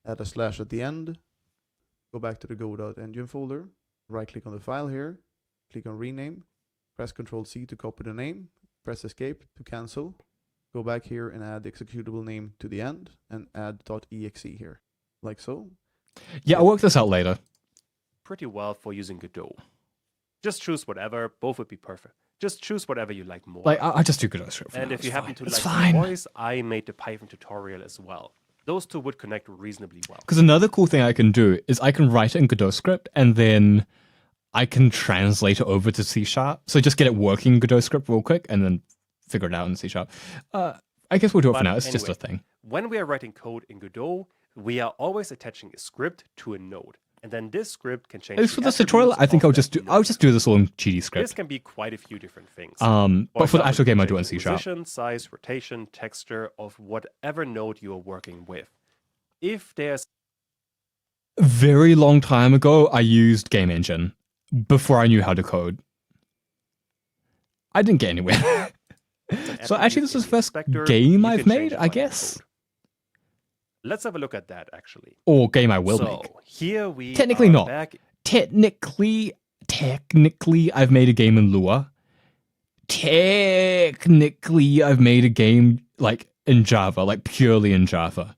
S7: Add a slash at the end. Go back to the Godot engine folder. Right click on the file here. Click on rename. Press Ctrl C to copy the name. Press escape to cancel. Go back here and add the executable name to the end and add .exe here. Like so.
S2: Yeah, I'll work this out later.
S3: Pretty well for using Godot. Just choose whatever, both would be perfect. Just choose whatever you like more.
S2: Like, I just do Godot script.
S3: and if you happen to
S2: It's
S3: like
S2: fine.
S3: the voice, I made the Python tutorial as well. Those two would connect reasonably well.
S2: Because another cool thing I can do is I can write it in Godot script and then I can translate it over to C#. So just get it working in Godot script real quick and then figure it out in C#. I guess we'll do it for
S3: But
S2: now. It's just a
S3: anyway,
S2: thing.
S3: When we are writing code in Godot, we are always attaching a script to a node. And then this script can change.
S2: At least
S3: the
S2: for this tutorial,
S3: attributes
S2: I think
S3: of
S2: I'll
S3: that
S2: just
S3: node.
S2: do this all in GD
S3: This
S2: script.
S3: can be quite a few different things.
S2: But for the actual
S3: example,
S2: game,
S3: you
S2: I'll do it in
S3: change the
S2: C#.
S3: Position, size, rotation, texture of whatever node you are working with. If there's
S2: Very long time ago, I used Game Engine before I knew how to code. I didn't get anywhere. So actually, this is the first game I've made, I guess.
S3: Let's have a look at that, actually.
S2: Or game I will
S3: so,
S2: make.
S3: here we
S2: Technically
S3: are
S2: not.
S3: back.
S2: Technically, I've made a game in Lua. Technically, I've made a game like in Java, like purely in Java.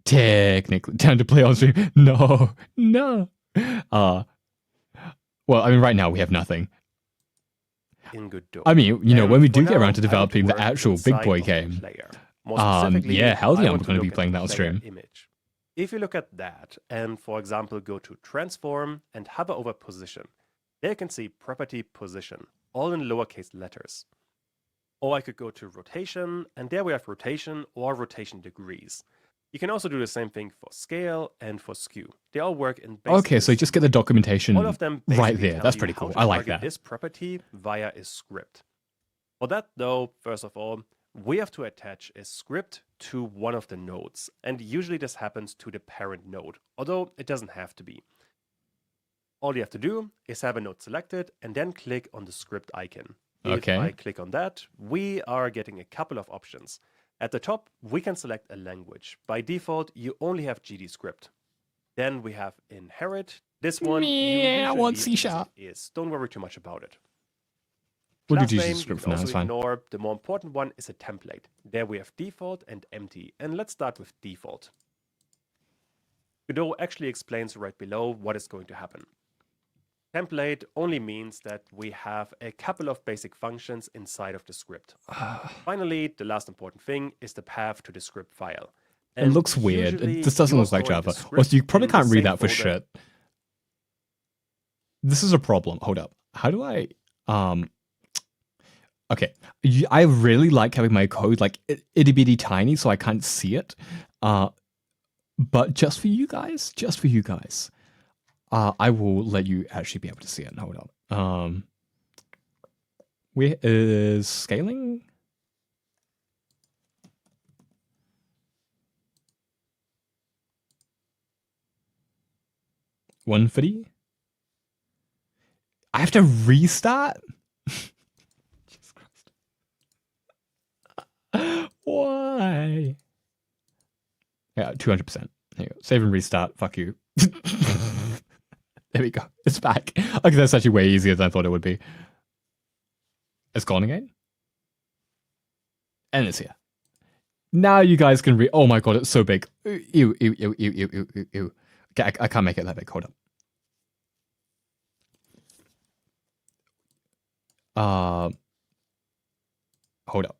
S2: Technically, time to play on stream. No. Well, I mean, right now we have nothing.
S3: In Godot.
S2: I mean, you know,
S3: And
S2: when we
S3: for
S2: do get
S3: now,
S2: around to
S3: I would
S2: developing the
S3: work
S2: actual big
S3: inside
S2: boy
S3: of the
S2: game,
S3: player. More specifically,
S2: yeah, hell yeah,
S3: I
S2: I'm
S3: want
S2: gonna
S3: look
S2: be
S3: at
S2: playing
S3: the
S2: that on
S3: player
S2: stream.
S3: Image. If you look at that, and for example, go to transform and hover over position, there you can see property position, all in lowercase letters. Or I could go to rotation, and there we have rotation or rotation degrees. You can also do the same thing for scale and for skew. They all work in basically
S2: Okay, so you just get the documentation
S3: all of them
S2: right
S3: basically
S2: there.
S3: tell
S2: That's
S3: you
S2: pretty
S3: how
S2: cool.
S3: to
S2: I like
S3: target
S2: that.
S3: this property via a script. For that, though, first of all, we have to attach a script to one of the nodes. And usually this happens to the parent node, although it doesn't have to be. All you have to do is have a node selected and then click on the script icon.
S2: Okay.
S3: If I click on that, we are getting a couple of options. At the top, we can select a language. By default, you only have GD script. Then we have inherit. This one you
S2: Yeah, I
S3: usually
S2: want
S3: leave
S2: C
S3: as
S2: sharp.
S3: it is. Don't worry too much about it.
S2: We'll do
S3: Class
S2: Jesus
S3: name, you
S2: script for
S3: can
S2: now,
S3: also
S2: it's fine.
S3: ignore. The more important one is a template. There we have default and empty. And let's start with default. Godot actually explains right below what is going to happen. Template only means that we have a couple of basic functions inside of the script. Finally, the last important thing is the path to the script file.
S2: It looks weird.
S3: usually
S2: This doesn't
S3: you are
S2: look like
S3: storing the
S2: Java.
S3: script
S2: Also, you probably
S3: in the
S2: can't read
S3: same
S2: that for
S3: folder.
S2: shit. This is a problem. Hold up. How do I okay. I really like having my code like itty bitty tiny so I can't see it. But just for you guys, I will let you actually be able to see it. Hold up. Where is scaling? $150? I have to restart? Jesus Christ. Why? Yeah, 200%. There you go. Save and restart. Fuck you. There we go. It's back. Okay, that's actually way easier than I thought it would be. It's gone again? And it's here. Now you guys can read. Oh my god, it's so big. Ew, ew, ew, ew, ew, ew, ew, ew. Okay, I can't make it that big. Hold up. Hold up.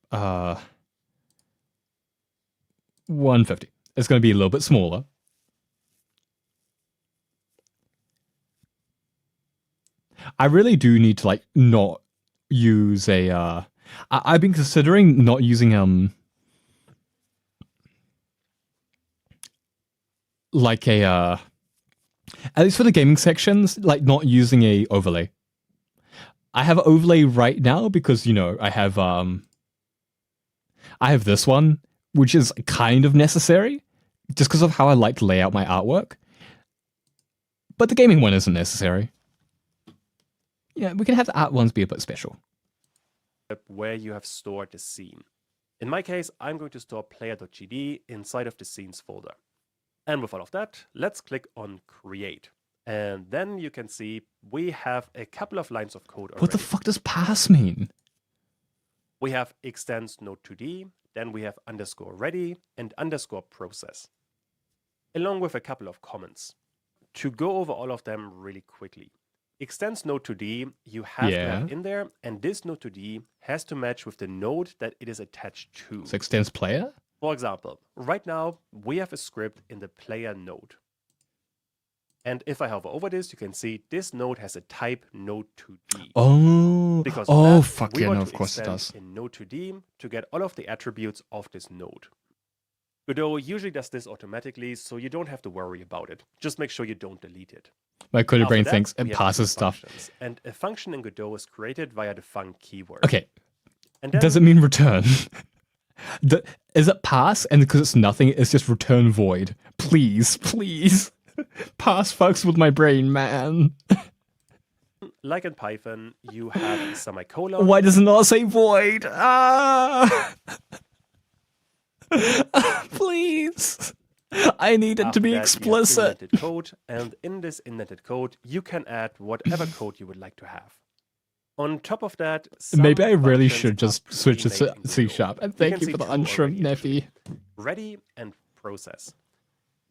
S2: 150. It's going to be a little bit smaller. I really do need to like not use a I've been considering not using like a at least for the gaming sections, like not using a overlay. I have overlay right now because you know I have this one, which is kind of necessary just because of how I like to lay out my artwork. But the gaming one isn't necessary. Yeah, we can have the art ones be a bit special.
S3: Where you have stored the scene. In my case, I'm going to store player.gd inside of the scenes folder. And with all of that, let's click on create. And then you can see we have a couple of lines of code already.
S2: What the fuck does pass mean?
S3: We have extends node2d, then we have underscore ready and underscore process, along with a couple of comments. To go over all of them really quickly. Extends node2d, you have to have in there, and this node2d has to match with the node that it is attached to.
S2: So extends player?
S3: For example, right now we have a script in the player node. And if I hover over this, you can see this node has a type node2d.
S2: Oh,
S3: Because
S2: oh,
S3: that,
S2: fuck
S3: we
S2: yeah,
S3: want
S2: no,
S3: to
S2: of course it
S3: extend
S2: does.
S3: in node2d to get all of the attributes of this node. Godot usually does this automatically, so you don't have to worry about it. Just make sure you don't delete it.
S2: My code
S3: After
S2: brain
S3: that,
S2: thinks
S3: we
S2: it
S3: have
S2: passes
S3: two
S2: stuff.
S3: functions, and a function in Godot is created via the func keyword.
S2: Okay,
S3: And then
S2: does it mean return? Is it pass? And because it's nothing, it's just return void. Please, please. Pass fucks with my brain, man.
S3: like in Python, you have a semicolon.
S2: Why does it not say void? Please. I need it
S3: After
S2: to be
S3: that, we have
S2: explicit.
S3: indented code, and in this indented code, you can add whatever code you would like to have. On top of that,
S2: Maybe I
S3: some
S2: really
S3: functions
S2: should
S3: are
S2: just switch to
S3: pre-made in
S2: C
S3: Godot.
S2: sharp. And
S3: You
S2: thank
S3: can
S2: you
S3: see
S2: for the
S3: two
S2: untrimmed
S3: already,
S2: Neffy.
S3: Ready and process.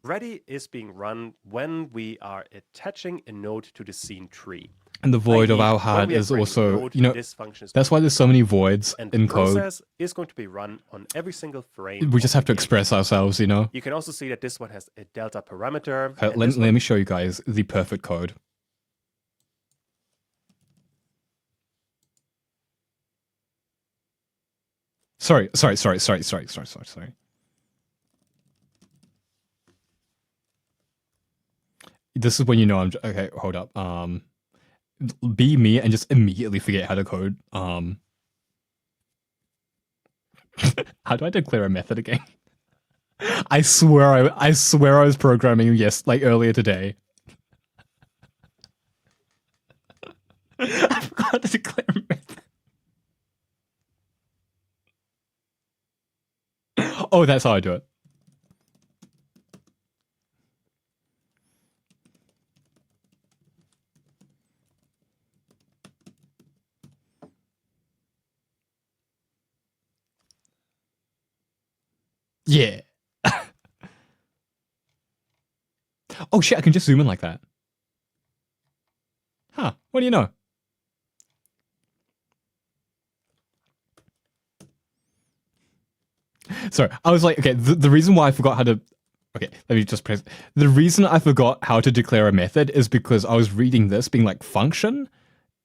S3: Ready is being run when we are attaching a node to the scene tree.
S2: And the void of
S3: i.e.,
S2: our
S3: when
S2: heart
S3: we are
S2: is
S3: creating a
S2: also,
S3: node,
S2: you know,
S3: this function is
S2: that's
S3: going
S2: why
S3: to
S2: there's so many voids
S3: and
S2: in code.
S3: process is going to be run on every single frame.
S2: We just
S3: of
S2: have to
S3: the game.
S2: express ourselves, you know.
S3: You can also see that this one has a delta parameter.
S2: Okay,
S3: and
S2: let
S3: this one
S2: me show you guys the perfect code. Sorry. This is when you know I'm okay. Hold up. Be me and just immediately forget how to code. How do I declare a method again? I swear I was programming like earlier today. I forgot to declare a method. Oh, that's how I do it. Yeah. Oh shit, I can just zoom in like that. Huh, what do you know? Sorry, I was like, okay, the reason why I forgot how to... Okay, let me just press... The reason I forgot how to declare a method is because I was reading this being like function.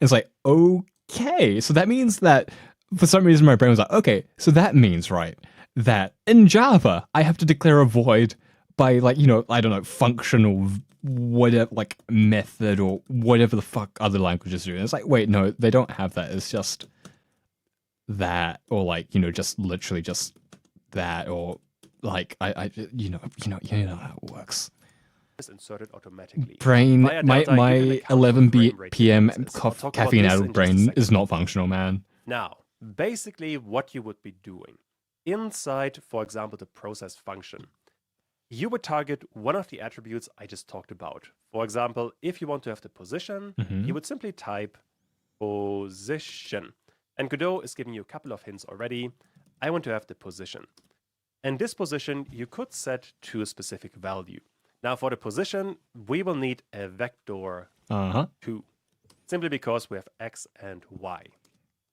S2: It's like, okay, so that means that for some reason my brain was like, okay, so that means, right, that in Java, I have to declare a void by like, you know, I don't know, function or whatever, like method or whatever the fuck other languages do. And it's like, wait, no, they don't have that. It's just that, or like, you know, just literally just that, or like, you know how it works.
S3: Is inserted automatically.
S2: Brain,
S3: Via
S2: my
S3: Delta, you can account for
S2: 11
S3: frame rate
S2: p.m.
S3: differences. I'll talk about this
S2: caffeine
S3: in
S2: addled
S3: just a
S2: brain
S3: second.
S2: is not functional, man.
S3: Now, basically what you would be doing inside, for example, the process function, you would target one of the attributes I just talked about. For example, if you want to have the position, you would simply type position. And Godot is giving you a couple of hints already. I want to have the position. And this position you could set to a specific value. Now for the position, we will need a vector 2, simply because we have x and y.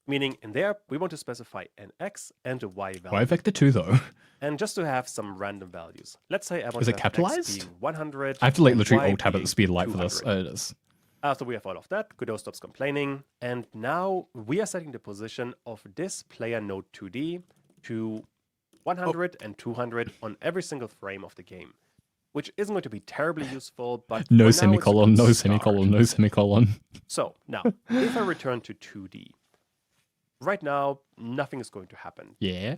S3: Meaning in there, we want to specify an x and a y value.
S2: Why vector 2 though?
S3: And just to have some random values. Let's say I want
S2: Is
S3: to
S2: it
S3: have
S2: capitalized?
S3: x being 100.
S2: I have to like
S3: and
S2: literally
S3: y
S2: alt tab at
S3: being
S2: the speed of light for this.
S3: 200.
S2: It is.
S3: After we have all of that, Godot stops complaining. And now we are setting the position of this player node 2D to 100 and 200 on every single frame of the game. Which isn't going to be terribly useful, but
S2: No
S3: for now, it's a
S2: semicolon,
S3: good
S2: no
S3: start.
S2: semicolon, no semicolon.
S3: So now, if I return to 2D, right now, nothing is going to happen.
S2: Yeah.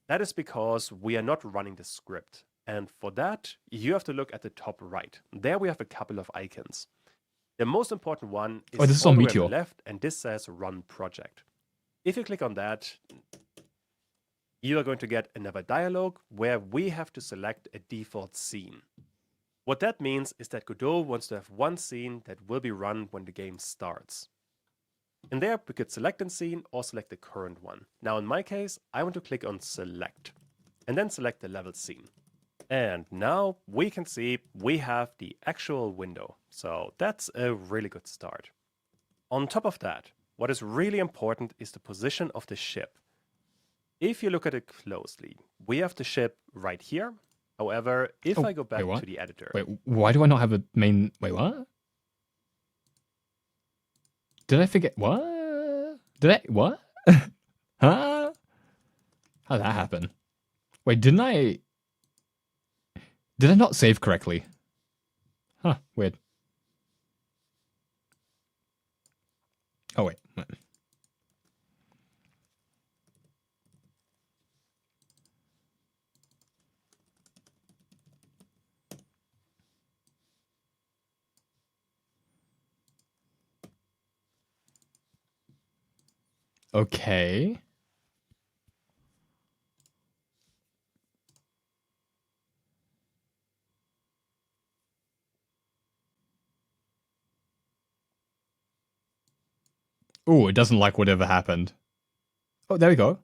S3: That is because we are not running the script. And for that, you have to look at the top right. There we have a couple of icons. The most important one is
S2: this is
S3: all
S2: on
S3: the way
S2: Meteor.
S3: on the left, and this says Run Project. If you click on that, you are going to get another dialog where we have to select a default scene. What that means is that Godot wants to have one scene that will be run when the game starts. In there, we could select a scene or select the current one. Now, in my case, I want to click on Select, and then select the level scene. And now we can see we have the actual window. So that's a really good start. On top of that, what is really important is the position of the ship. If you look at it closely, we have the ship right here. However, if I go back
S2: what?
S3: to the editor...
S2: Wait, why do I not have a main... Wait, what? Did I forget... What? Did I... What? Huh? How'd that happen? Wait, didn't I... Did I not save correctly? Huh, weird. Oh, wait. Okay. Oh, it doesn't like whatever happened. Oh, there we go.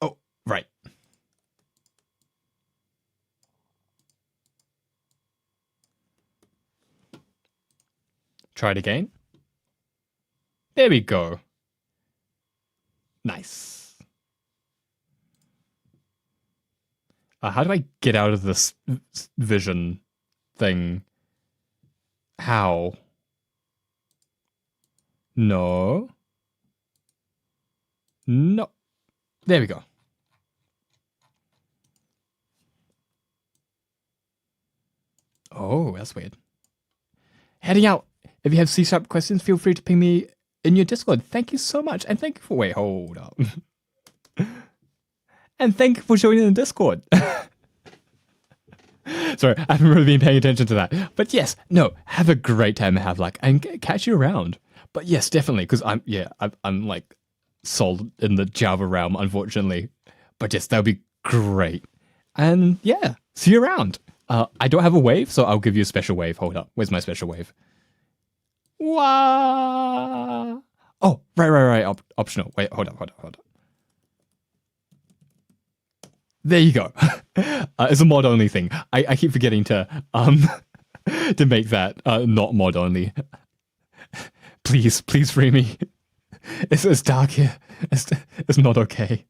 S2: Oh, right. Try it again. There we go. Nice. How do I get out of this vision thing? How? No. No. There we go. Oh, that's weird. Heading out. If you have C# questions, feel free to ping me in your Discord. Thank you so much. And thank you for... Wait, hold up. And thank you for joining the Discord. Sorry, I haven't really been paying attention to that. But yes, no, have a great time, have luck, and catch you around. But yes, definitely, because I'm like sold in the Java realm, unfortunately. But yes, that would be great. And yeah, see you around. I don't have a wave, so I'll give you a special wave. Hold up, where's my special wave? Wah! Oh, right. Optional. Wait, hold up. There you go. It's a mod only thing. I keep forgetting to to make that not mod only. Please free me. It's dark here. It's not okay.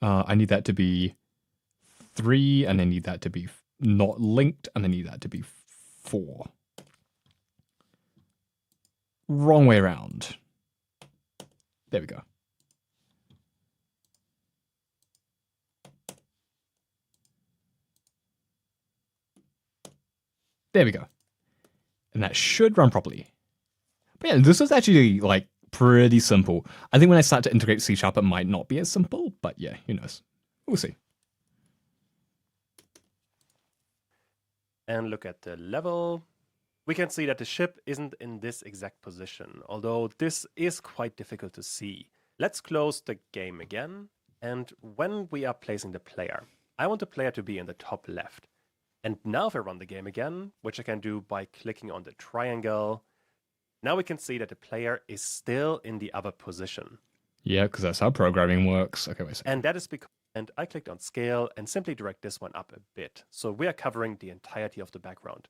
S2: I need that to be 3, and I need that to be not linked, and I need that to be 4. Wrong way around. There we go. There we go. And that should run properly. But yeah, this is actually like pretty simple. I think when I start to integrate C#, it might not be as simple, but yeah, who knows? We'll see.
S3: And look at the level. We can see that the ship isn't in this exact position, although this is quite difficult to see. Let's close the game again. And when we are placing the player, I want the player to be in the top left. And now if I run the game again, which I can do by clicking on the triangle, now we can see that the player is still in the other position.
S2: Yeah, because that's how programming works. Okay, wait a second.
S3: And that is because, and I clicked on scale and simply drag this one up a bit. So we are covering the entirety of the background.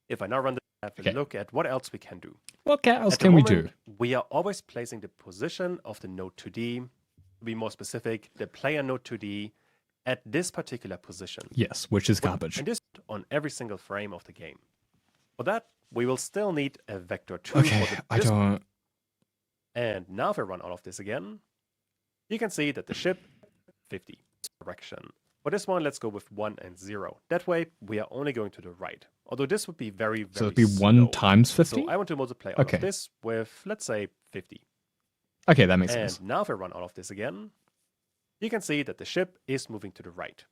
S3: If I now run the have a look at what else we can do.
S2: What else can we do?
S3: We are always placing the position of the node 2D, to be more specific, the player node 2D, at this particular position.
S2: Yes, which is garbage.
S3: And this on every single frame of the game. For that, we will still need a vector 2.
S2: Okay, I don't...
S3: And now if I run all of this again, you can see that the ship 50 direction. For this one, let's go with 1 and 0. That way, we are only going to the right. Although this would be very, very
S2: So it'd be
S3: slow.
S2: 1 times 50?
S3: So I want to multiply all of this with, let's say, 50.
S2: Okay, that makes sense.
S3: And now if I run all of this again, you can see that the ship is moving to the right.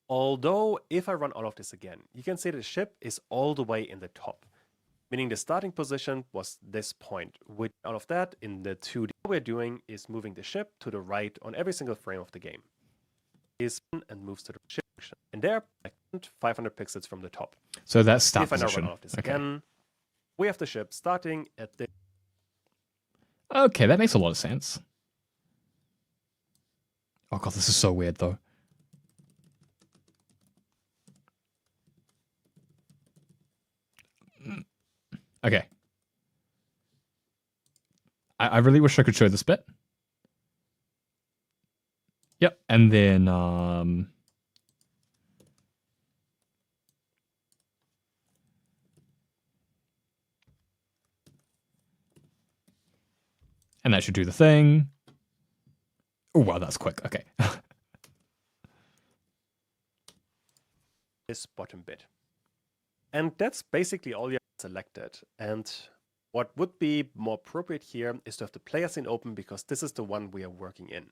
S3: Although, if I run all of this again, you can see the ship is all the way in the top, meaning the starting position was this point. With all of that in the 2D, what we're doing is moving the ship to the right on every single frame of the game. And moves to the ship, and there, 500 pixels from the top.
S2: So that's start
S3: if I now
S2: position.
S3: run all of this again, we have the ship starting at the...
S2: Okay, that makes a lot of sense. Oh god, this is so weird though. Okay. I really wish I could show this bit. Yep, and then and that should do the thing. Oh wow, that's quick. Okay.
S3: this bottom bit. And that's basically all you have selected. And what would be more appropriate here is to have the player scene open because this is the one we are working in.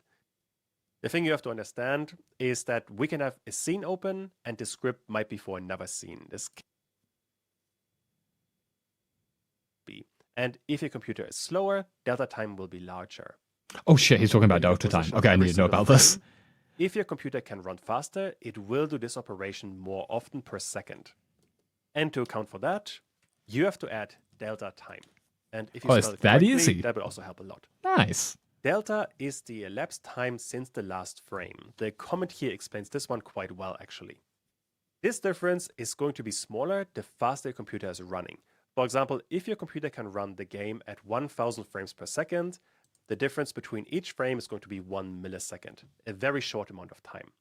S3: The thing you have to understand is that we can have a scene open and the script might be for another scene. This can be. And if your computer is slower, delta time will be larger.
S2: Oh shit, he's talking about delta time. Okay, I need to know about this.
S3: If your computer can run faster, it will do this operation more often per second. And to account for that, you have to add delta time. And if you spell it
S2: that
S3: correctly,
S2: easy?
S3: that will also help a lot.
S2: Nice.
S3: Delta is the elapsed time since the last frame. The comment here explains this one quite well, actually. This difference is going to be smaller the faster your computer is running. For example, if your computer can run the game at 1000 frames per second, the difference between each frame is going to be 1 millisecond, a very short amount of time.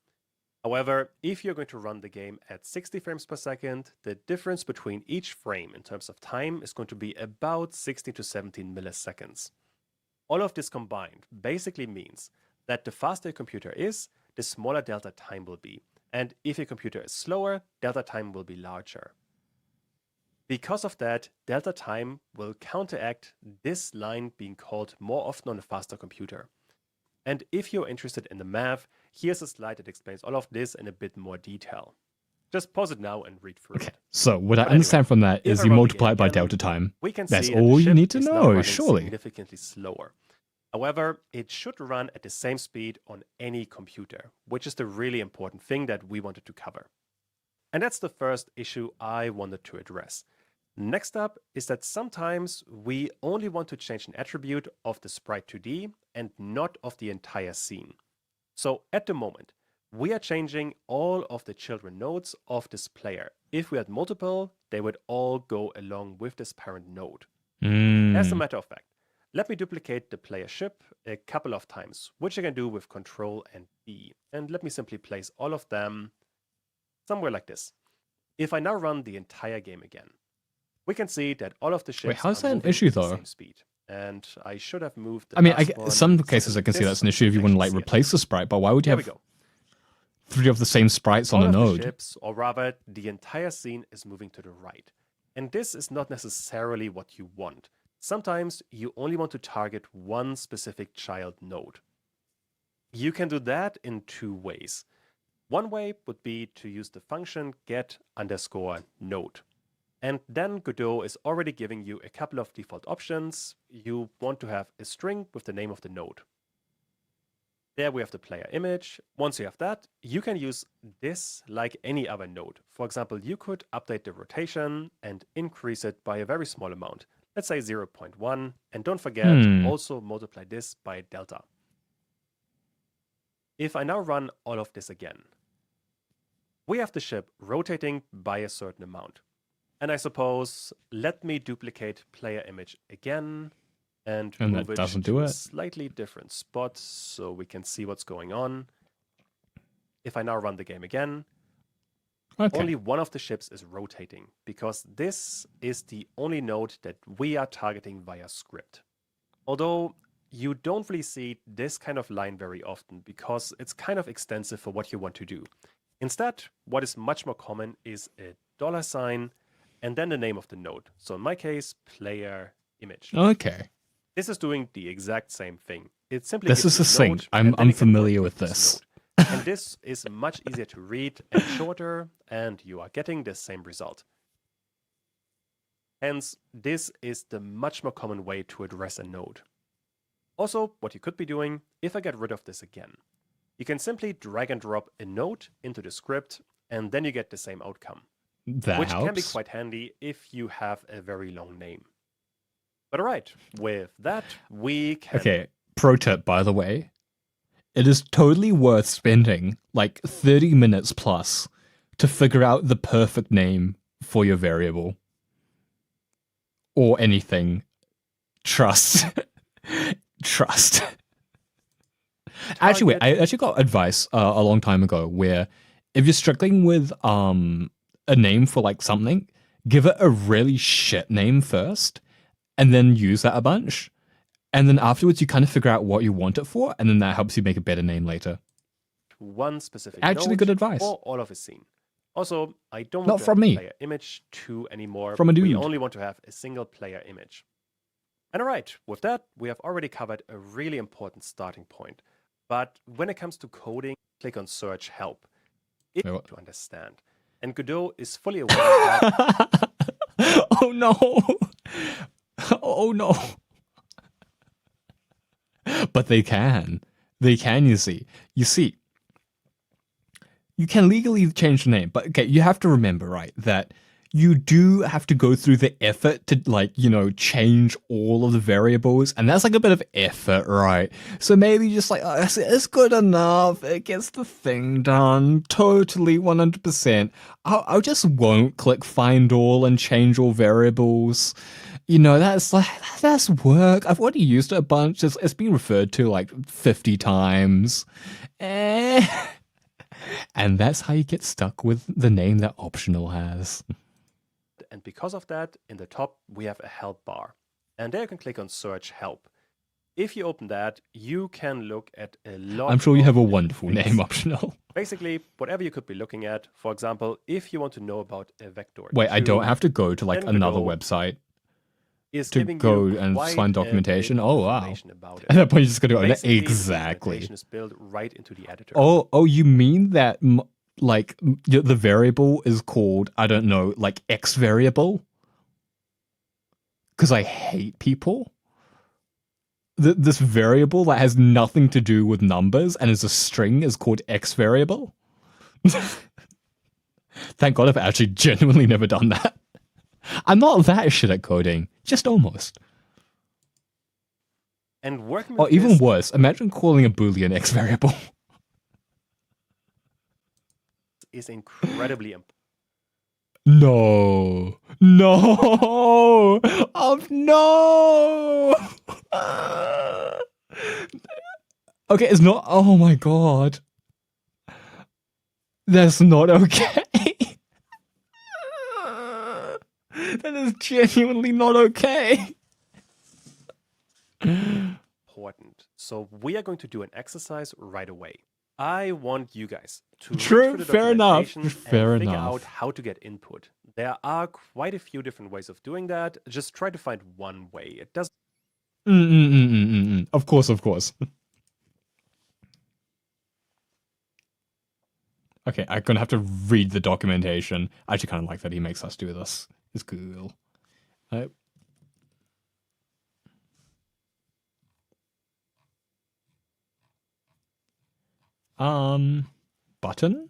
S3: However, if you're going to run the game at 60 frames per second, the difference between each frame in terms of time is going to be about 16 to 17 milliseconds. All of this combined basically means that the faster your computer is, the smaller delta time will be. And if your computer is slower, delta time will be larger. Because of that, delta time will counteract this line being called more often on a faster computer. And if you're interested in the math, here's a slide that explains all of this in a bit more detail. Just pause it now and read through it.
S2: So what I understand from that is you multiply it by delta time.
S3: We can
S2: That's
S3: see
S2: all you need to know, surely.
S3: Significantly slower. However, it should run at the same speed on any computer, which is the really important thing that we wanted to cover. And that's the first issue I wanted to address. Next up is that sometimes we only want to change an attribute of the sprite 2D and not of the entire scene. So at the moment, we are changing all of the children nodes of this player. If we had multiple, they would all go along with this parent node. As a matter of fact, let me duplicate the player ship a couple of times, which I can do with Control and D. And let me simply place all of them somewhere like this. If I now run the entire game again, we can see that all of the ships
S2: Wait, how's
S3: are
S2: that an
S3: moving
S2: issue
S3: at the
S2: though?
S3: same speed. And I should have moved the
S2: I mean,
S3: last one
S2: some
S3: so
S2: cases I
S3: that
S2: can see
S3: this
S2: that's an
S3: one
S2: issue if you
S3: can
S2: want to
S3: actually
S2: like
S3: see it.
S2: replace the sprite, but why would you
S3: There we
S2: have
S3: go.
S2: 3 of the same sprites on
S3: All
S2: a
S3: of the
S2: node?
S3: ships, or rather, the entire scene is moving to the right. And this is not necessarily what you want. Sometimes you only want to target one specific child node. You can do that in 2 ways. One way would be to use the function get_node. And then Godot is already giving you a couple of default options. You want to have a string with the name of the node. There we have the player image. Once you have that, you can use this like any other node. For example, you could update the rotation and increase it by a very small amount. Let's say 0.1. And don't forget, also multiply this by delta. If I now run all of this again, we have the ship rotating by a certain amount. And I suppose, let me duplicate player image again and move
S2: that
S3: it
S2: doesn't
S3: to
S2: do
S3: a
S2: it.
S3: slightly different spot so we can see what's going on. If I now run the game again,
S2: Okay.
S3: only one of the ships is rotating because this is the only node that we are targeting via script. Although you don't really see this kind of line very often because it's kind of extensive for what you want to do. Instead, what is much more common is a $sign and then the name of the node. So in my case, player image.
S2: Okay.
S3: This is doing the exact same thing. It simply
S2: This
S3: gives
S2: is
S3: you a
S2: succinct.
S3: node, and then
S2: I'm
S3: you can work
S2: familiar with
S3: this
S2: this.
S3: node. And this is much easier to read and shorter, and you are getting the same result. Hence, this is the much more common way to address a node. Also, what you could be doing, if I get rid of this again, you can simply drag and drop a node into the script, and then you get the same outcome.
S2: That
S3: Which
S2: helps.
S3: can be quite handy if you have a very long name. But alright, with that, we can...
S2: Okay, pro tip, by the way. It is totally worth spending like 30 minutes plus to figure out the perfect name for your variable. Or anything. Trust. Trust. Actually, wait, I actually got advice a long time ago where if you're struggling with a name for like something, give it a really shit name first and then use that a bunch. And then afterwards you kind of figure out what you want it for, and then that helps you make a better name later.
S3: One specific
S2: Actually,
S3: node
S2: good advice.
S3: for all of a scene. Also, I don't
S2: Not
S3: want to
S2: from
S3: have
S2: me.
S3: player image 2 anymore.
S2: From a
S3: We
S2: dude.
S3: only want to have a single player image. And alright, with that, we have already covered a really important starting point. But when it comes to coding, click on Search Help. It's
S2: Wait, what?
S3: to understand. And Godot is fully aware of that.
S2: Oh no. Oh no. But they can. They can, you see. You see, you can legally change the name, but okay, you have to remember, right, that you do have to go through the effort to, like, you know, change all of the variables, and that's like a bit of effort, right? So maybe just like, oh, it's good enough, it gets the thing done, totally 100%. I just won't click find all and change all variables. You know, that's work. I've already used it a bunch. It's been referred to like 50 times. And that's how you get stuck with the name that optional has.
S3: And because of that, in the top, we have a help bar. And there you can click on Search Help. If you open that, you can look at a lot
S2: I'm sure you have a
S3: of
S2: wonderful
S3: things.
S2: name optional.
S3: Basically, whatever you could be looking at. For example, if you want to know about a vector.
S2: Wait, I
S3: 2,
S2: don't have to go to like
S3: then
S2: another
S3: Godot
S2: website
S3: is
S2: to
S3: giving
S2: go
S3: you
S2: and
S3: quite
S2: find
S3: a bit
S2: documentation.
S3: of
S2: Oh, wow.
S3: information about it.
S2: At that point, you're just going to go,
S3: Basically, the
S2: exactly.
S3: documentation is built right into the editor.
S2: Oh, you mean that the variable is called, I don't know, like X variable? Because I hate people. This variable that has nothing to do with numbers and is a string is called X variable. Thank God I've actually genuinely never done that. I'm not that shit at coding, just almost.
S3: And working
S2: Or
S3: with
S2: even
S3: this
S2: worse, imagine calling a boolean X variable.
S3: is incredibly important.
S2: No. No. Oh, no. Okay, it's not. Oh my god. That's not okay. That is genuinely not okay.
S3: Important. So we are going to do an exercise right away. I want you guys to read
S2: True,
S3: through the
S2: fair enough,
S3: documentation
S2: fair
S3: and figure
S2: enough.
S3: out how to get input. There are quite a few different ways of doing that. Just try to find one way. It doesn't
S2: Of course, of course. Okay, I'm gonna have to read the documentation. I actually kind of like that he makes us do this. It's cool. Button?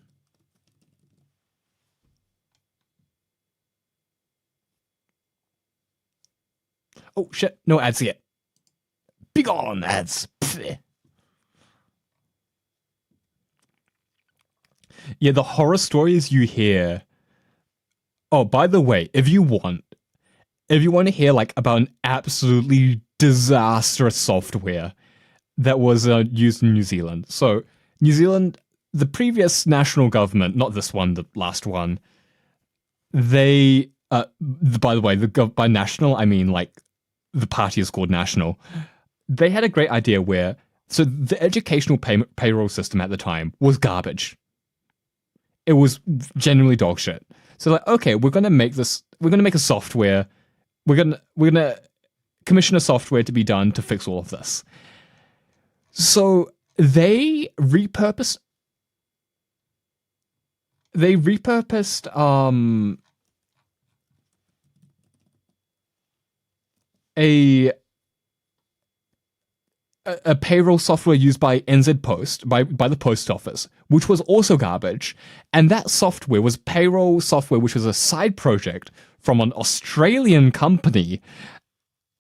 S2: Oh shit, no ads yet. Begone, ads. Pfft. Yeah, the horror stories you hear. Oh, by the way, if you want to hear like about an absolutely disastrous software that was used in New Zealand. So New Zealand, the previous national government, not this one, the last one, they, by the way, by national, I mean like the party is called National. They had a great idea where, so the educational payroll system at the time was garbage. It was genuinely dog shit. So like, okay, we're gonna make a software. We're gonna commission a software to be done to fix all of this. So they repurposed a payroll software used by NZ Post, by the post office, which was also garbage. And that software was payroll software, which was a side project from an Australian company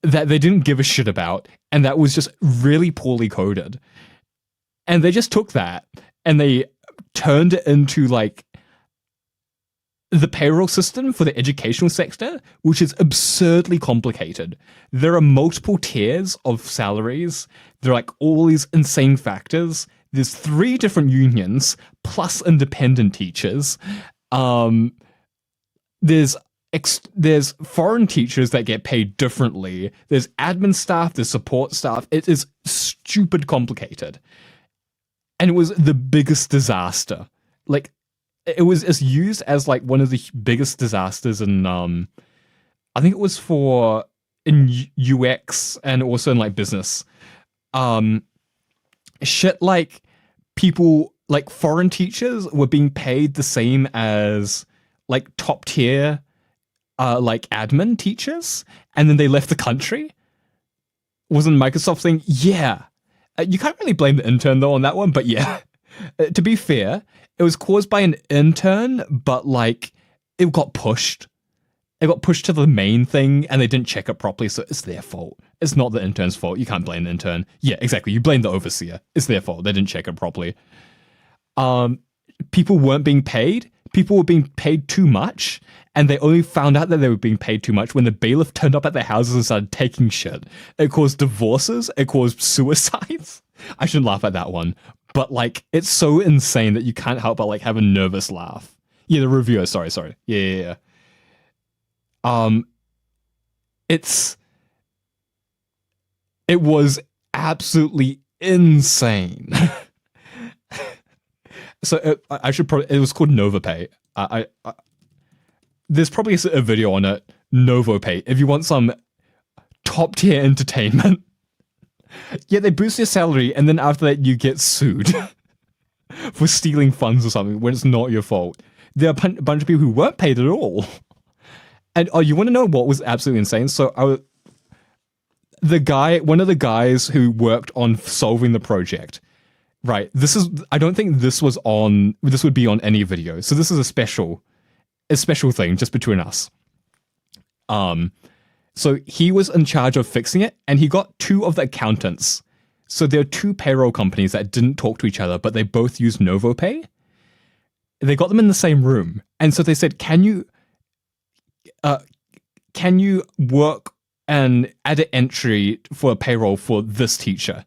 S2: that they didn't give a shit about, and that was just really poorly coded. And they just took that and they turned it into like the payroll system for the educational sector, which is absurdly complicated. There are multiple tiers of salaries. There are like all these insane factors. There's 3 different unions plus independent teachers. There's foreign teachers that get paid differently. There's admin staff, there's support staff. It is stupid complicated. And it was the biggest disaster. Like, it's used as like one of the biggest disasters in I think it was in UX and also in like business. Shit like people like foreign teachers were being paid the same as like top tier like admin teachers, and then they left the country. Wasn't Microsoft saying, yeah. You can't really blame the intern though on that one, but yeah. To be fair, it was caused by an intern, but like it got pushed. It got pushed to the main thing and they didn't check it properly, so it's their fault. It's not the intern's fault. You can't blame the intern. Yeah, exactly. You blame the overseer. It's their fault. They didn't check it properly. People weren't being paid. People were being paid too much, and they only found out that they were being paid too much when the bailiff turned up at their houses and started taking shit. It caused divorces. It caused suicides. I shouldn't laugh at that one, but like it's so insane that you can't help but like have a nervous laugh. Yeah, the reviewer. Sorry. Yeah. It was absolutely insane. So I should probably, it was called NovaPay. There's probably a video on it, NovoPay, if you want some top tier entertainment. Yeah, they boost your salary and then after that you get sued for stealing funds or something when it's not your fault. There are a bunch of people who weren't paid at all. And you want to know what was absolutely insane? So one of the guys who worked on solving the project, right? I don't think this would be on any video. So this is a special thing just between us. So he was in charge of fixing it, and he got 2 of the accountants. So there are 2 payroll companies that didn't talk to each other, but they both used NovoPay. They got them in the same room, and so they said, "Can you work and add an entry for a payroll for this teacher?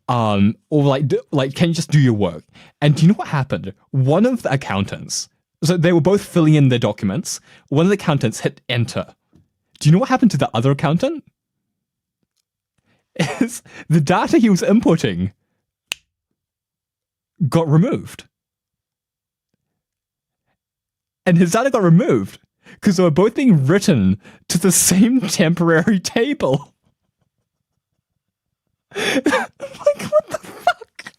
S2: Or like, can you just do your work?" And do you know what happened? One of the accountants, so they were both filling in their documents. One of the accountants hit enter. Do you know what happened to the other accountant? Is the data he was inputting got removed. And his data got removed because they were both being written to the same temporary table. Like, what the fuck?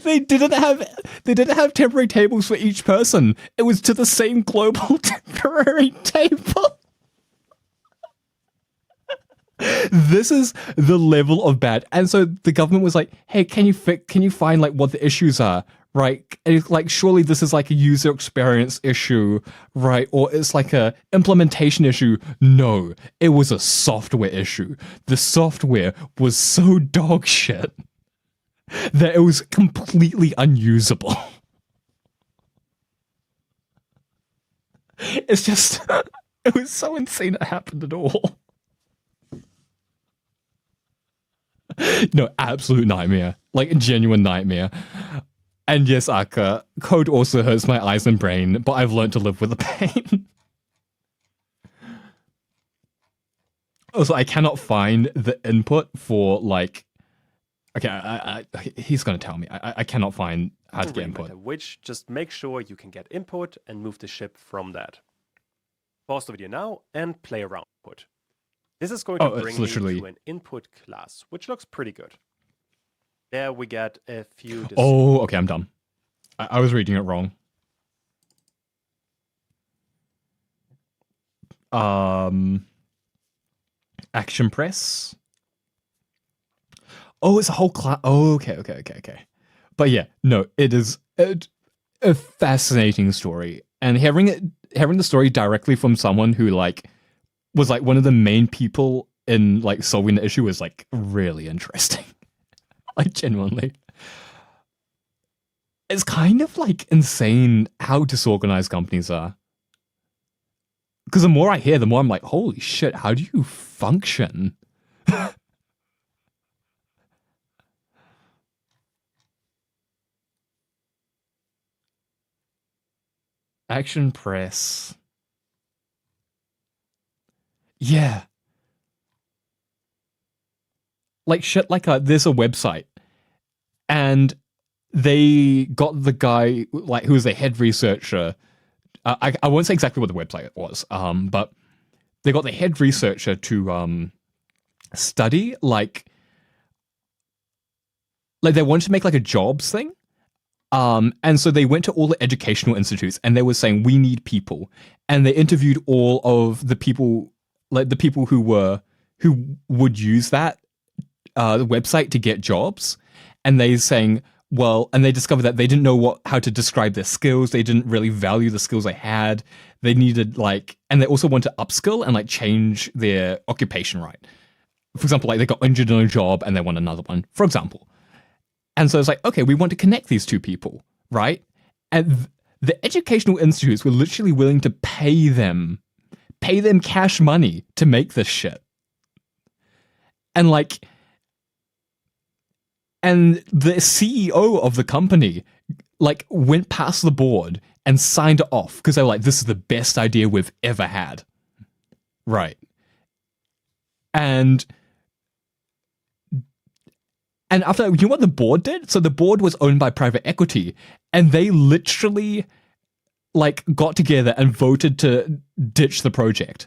S2: They didn't have temporary tables for each person. It was to the same global temporary table. This is the level of bad. And so the government was like, "Hey, can you find like what the issues are?" Right? And it's like, surely this is like a user experience issue, right? Or it's like a implementation issue. No, it was a software issue. The software was so dog shit that it was completely unusable. It's just, it was so insane it happened at all. No, absolute nightmare. Like, a genuine nightmare. And yes, Aka, code also hurts my eyes and brain, but I've learned to live with the pain. Also, I cannot find the input for, like... Okay, he's going to tell me. I cannot find how to get input.
S3: Which, just make sure you can get input and move the ship from that. Pause the video now and play around with input. This is going to bring you to an input class, which looks pretty good. There we get a few...
S2: Oh, okay, I'm dumb. I was reading it wrong. Action press. Oh, it's a whole class. Oh, okay. But yeah, no, it is a fascinating story. And hearing the story directly from someone who, like, was like one of the main people in like solving the issue was like really interesting. Like, genuinely. It's kind of like insane how disorganized companies are. Because the more I hear, the more I'm like, holy shit, how do you function? Action press. Yeah. Like shit, like there's a website, and they got the guy like who was the head researcher. I won't say exactly what the website was, but they got the head researcher to study like they wanted to make like a jobs thing. And so they went to all the educational institutes and they were saying, we need people. And they interviewed all of the people, like the people who would use that website to get jobs. And they saying, well, and they discovered that they didn't know how to describe their skills. They didn't really value the skills they had. They needed and they also wanted to upskill and like change their occupation, right? For example, like they got injured in a job and they want another one, for example. And so it's like, okay, we want to connect these two people, right? And the educational institutes were literally willing to pay them cash money to make this shit. And and the CEO of the company went past the board and signed it off because they were like, this is the best idea we've ever had. Right. And after that, you know what the board did? So the board was owned by private equity, and they literally got together and voted to ditch the project.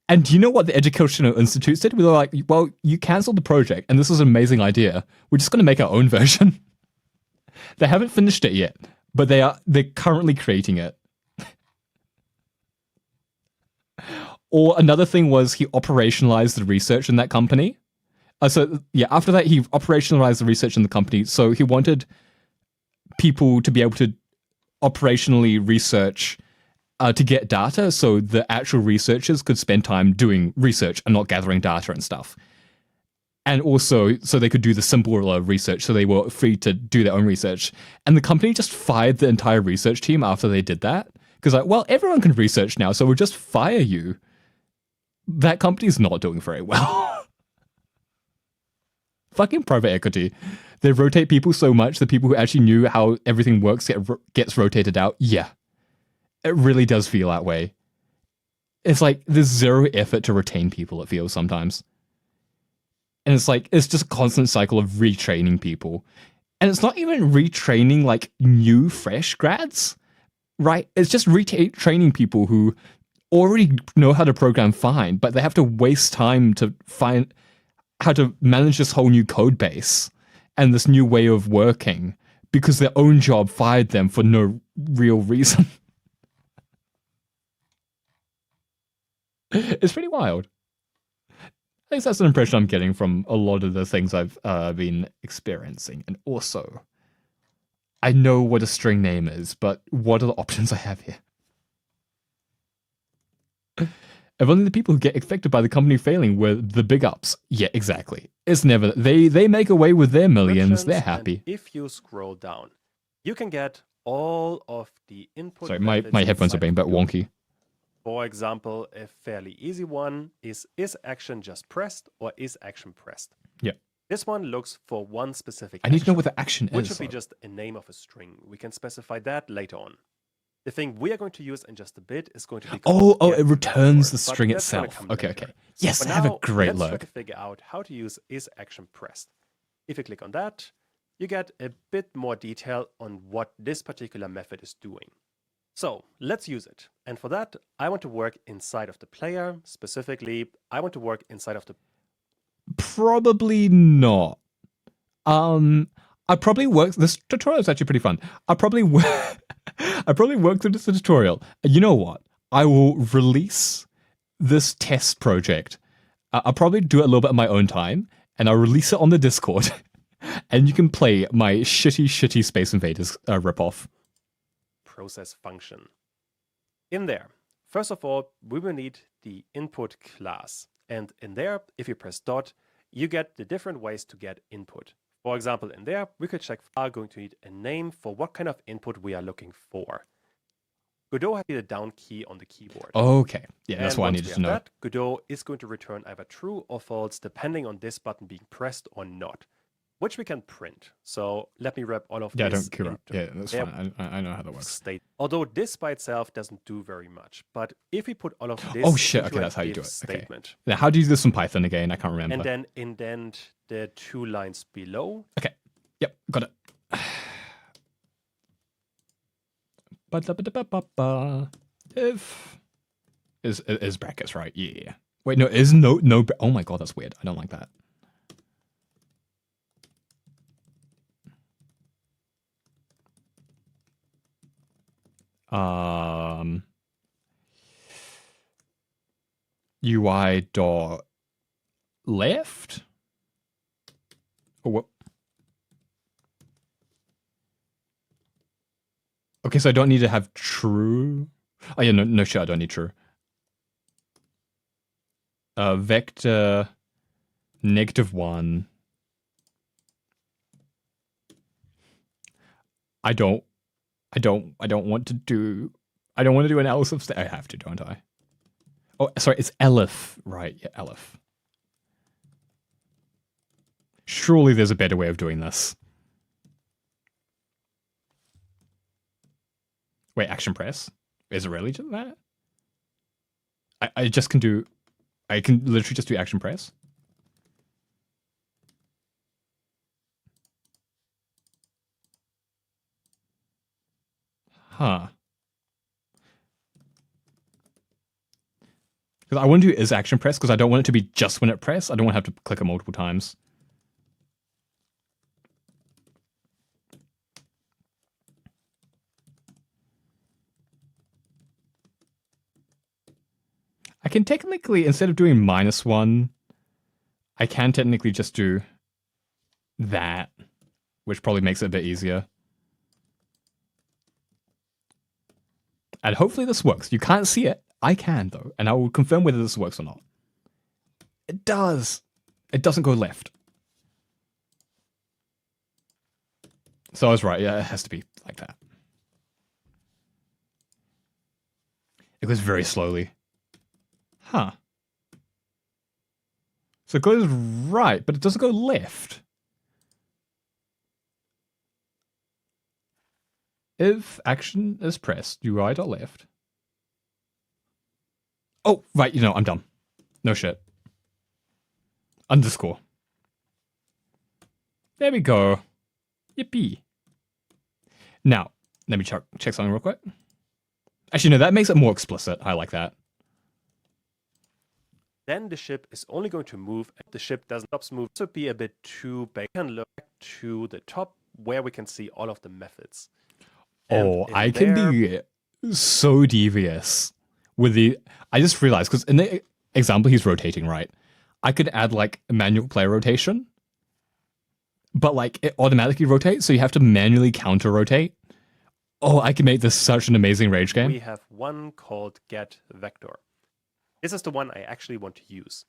S2: And do you know what the educational institutes did? We were like, well, you cancelled the project, and this is an amazing idea. We're just going to make our own version. They haven't finished it yet, but they're currently creating it. Or another thing was he operationalized the research in that company. So yeah, after that, he operationalized the research in the company. So he wanted people to be able to operationally research to get data so the actual researchers could spend time doing research and not gathering data and stuff. And also so they could do the simpler research so they were free to do their own research. And the company just fired the entire research team after they did that. Because like, well, everyone can research now, so we'll just fire you. That company's not doing very well. Fucking private equity. They rotate people so much, the people who actually knew how everything works gets rotated out. Yeah. It really does feel that way. It's like there's zero effort to retain people, it feels sometimes. And it's like, it's just a constant cycle of retraining people. And it's not even retraining like new, fresh grads, right? It's just retraining people who already know how to program fine, but they have to waste time to find how to manage this whole new code base and this new way of working because their own job fired them for no real reason. It's pretty wild. I think that's an impression I'm getting from a lot of the things I've been experiencing. And also, I know what a string name is, but what are the options I have here? If only the people who get affected by the company failing were the big ups. Yeah, exactly. It's never... They make away with their millions. They're happy.
S3: And if you scroll down, you can get all of the input...
S2: Sorry, my headphones are being a bit wonky.
S3: For example, a fairly easy one is action just pressed or is action pressed?
S2: Yeah.
S3: This one looks for one specific
S2: I need to know what the action is.
S3: which would be just a name of a string. We can specify that later on. The thing we are going to use in just a bit is going to be...
S2: it returns the string itself. Okay. Yes,
S3: For
S2: have
S3: now,
S2: a great
S3: let's try
S2: look.
S3: to figure out how to use is action pressed. If you click on that, you get a bit more detail on what this particular method is doing. So let's use it. And for that, I want to work inside of the player. Specifically, I want to work inside of the...
S2: Probably not. I probably work... This tutorial is actually pretty fun. I probably work through this tutorial. You know what? I will release this test project. I'll probably do it a little bit in my own time, and I'll release it on the Discord. And you can play my shitty Space Invaders ripoff.
S3: Process function. In there, first of all, we will need the input class. And in there, if you press dot, you get the different ways to get input. For example, in there, we could check are going to need a name for what kind of input we are looking for. Godot has the down key on the keyboard.
S2: Okay. Yeah, that's
S3: And
S2: what I
S3: once
S2: needed
S3: we
S2: to know.
S3: have that, Godot is going to return either true or false depending on this button being pressed or not, which we can print. So let me wrap all of
S2: Yeah,
S3: this
S2: don't cure up.
S3: into
S2: Yeah, that's
S3: their
S2: fine. I know how that works.
S3: state. Although this by itself doesn't do very much, but if we put all of this
S2: Oh shit,
S3: into
S2: okay,
S3: an
S2: that's how you
S3: if
S2: do it. Okay.
S3: statement,
S2: Now, how do you do this in Python again? I can't remember.
S3: and then indent the 2 lines below,
S2: Okay. Yep, got it. Ba-da-ba-da-ba-ba. If is brackets, right? Yeah. Wait, no, is no. Oh my god, that's weird. I don't like that. UI dot left. Oh, what? Okay, so I don't need to have true. Oh yeah, no shit, I don't need true. Vector -1. I don't want to do. I don't want to do an else of. I have to, don't I? Oh, sorry, it's elif, right? Yeah, elif. Surely there's a better way of doing this. Wait, action press? Is it really just that? I just can do... I can literally just do action press? Huh. Because I want to do is action press, because I don't want it to be just when it press. I don't want to have to click it multiple times. I can technically, instead of doing -1, I can technically just do that, which probably makes it a bit easier. And hopefully this works. You can't see it. I can, though. And I will confirm whether this works or not. It does. It doesn't go left. So I was right. Yeah, it has to be like that. It goes very slowly. Huh. So it goes right, but it doesn't go left. If action is pressed, you right or left. Oh, right, you know, I'm dumb. No shit. Underscore. There we go. Yippee. Now, let me check something real quick. Actually, no, that makes it more explicit. I like that.
S3: Then the ship is only going to move. If the ship doesn't stop moving, this would be a bit too big. We can look to the top where we can see all of the methods.
S2: Oh, I can be so devious with the... I just realized, because in the example he's rotating, right? I could add, like, manual player rotation. But, like, it automatically rotates, so you have to manually counter-rotate. Oh, I can make this such an amazing rage game.
S3: We have one called get vector. This is the one I actually want to use.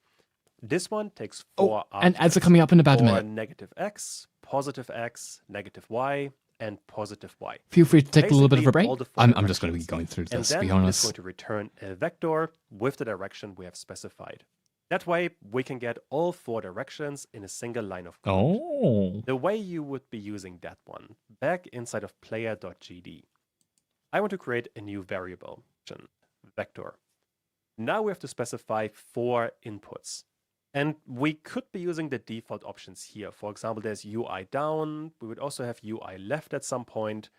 S3: This one takes 4
S2: and ads are coming up in about a minute.
S3: negative x, positive x, negative y, and positive y.
S2: Feel free to take a little bit of a break.
S3: All the 4
S2: I'm just going to be going through
S3: and
S2: this, to
S3: then
S2: be
S3: it's
S2: honest.
S3: going to return a vector with the direction we have specified. That way, we can get all 4 directions in a single line of code.
S2: Oh.
S3: The way you would be using that one, back inside of player.gd. I want to create a new variable, vector. Now we have to specify 4 inputs. And we could be using the default options here. For example, there's UI down. We would also have UI left at some point.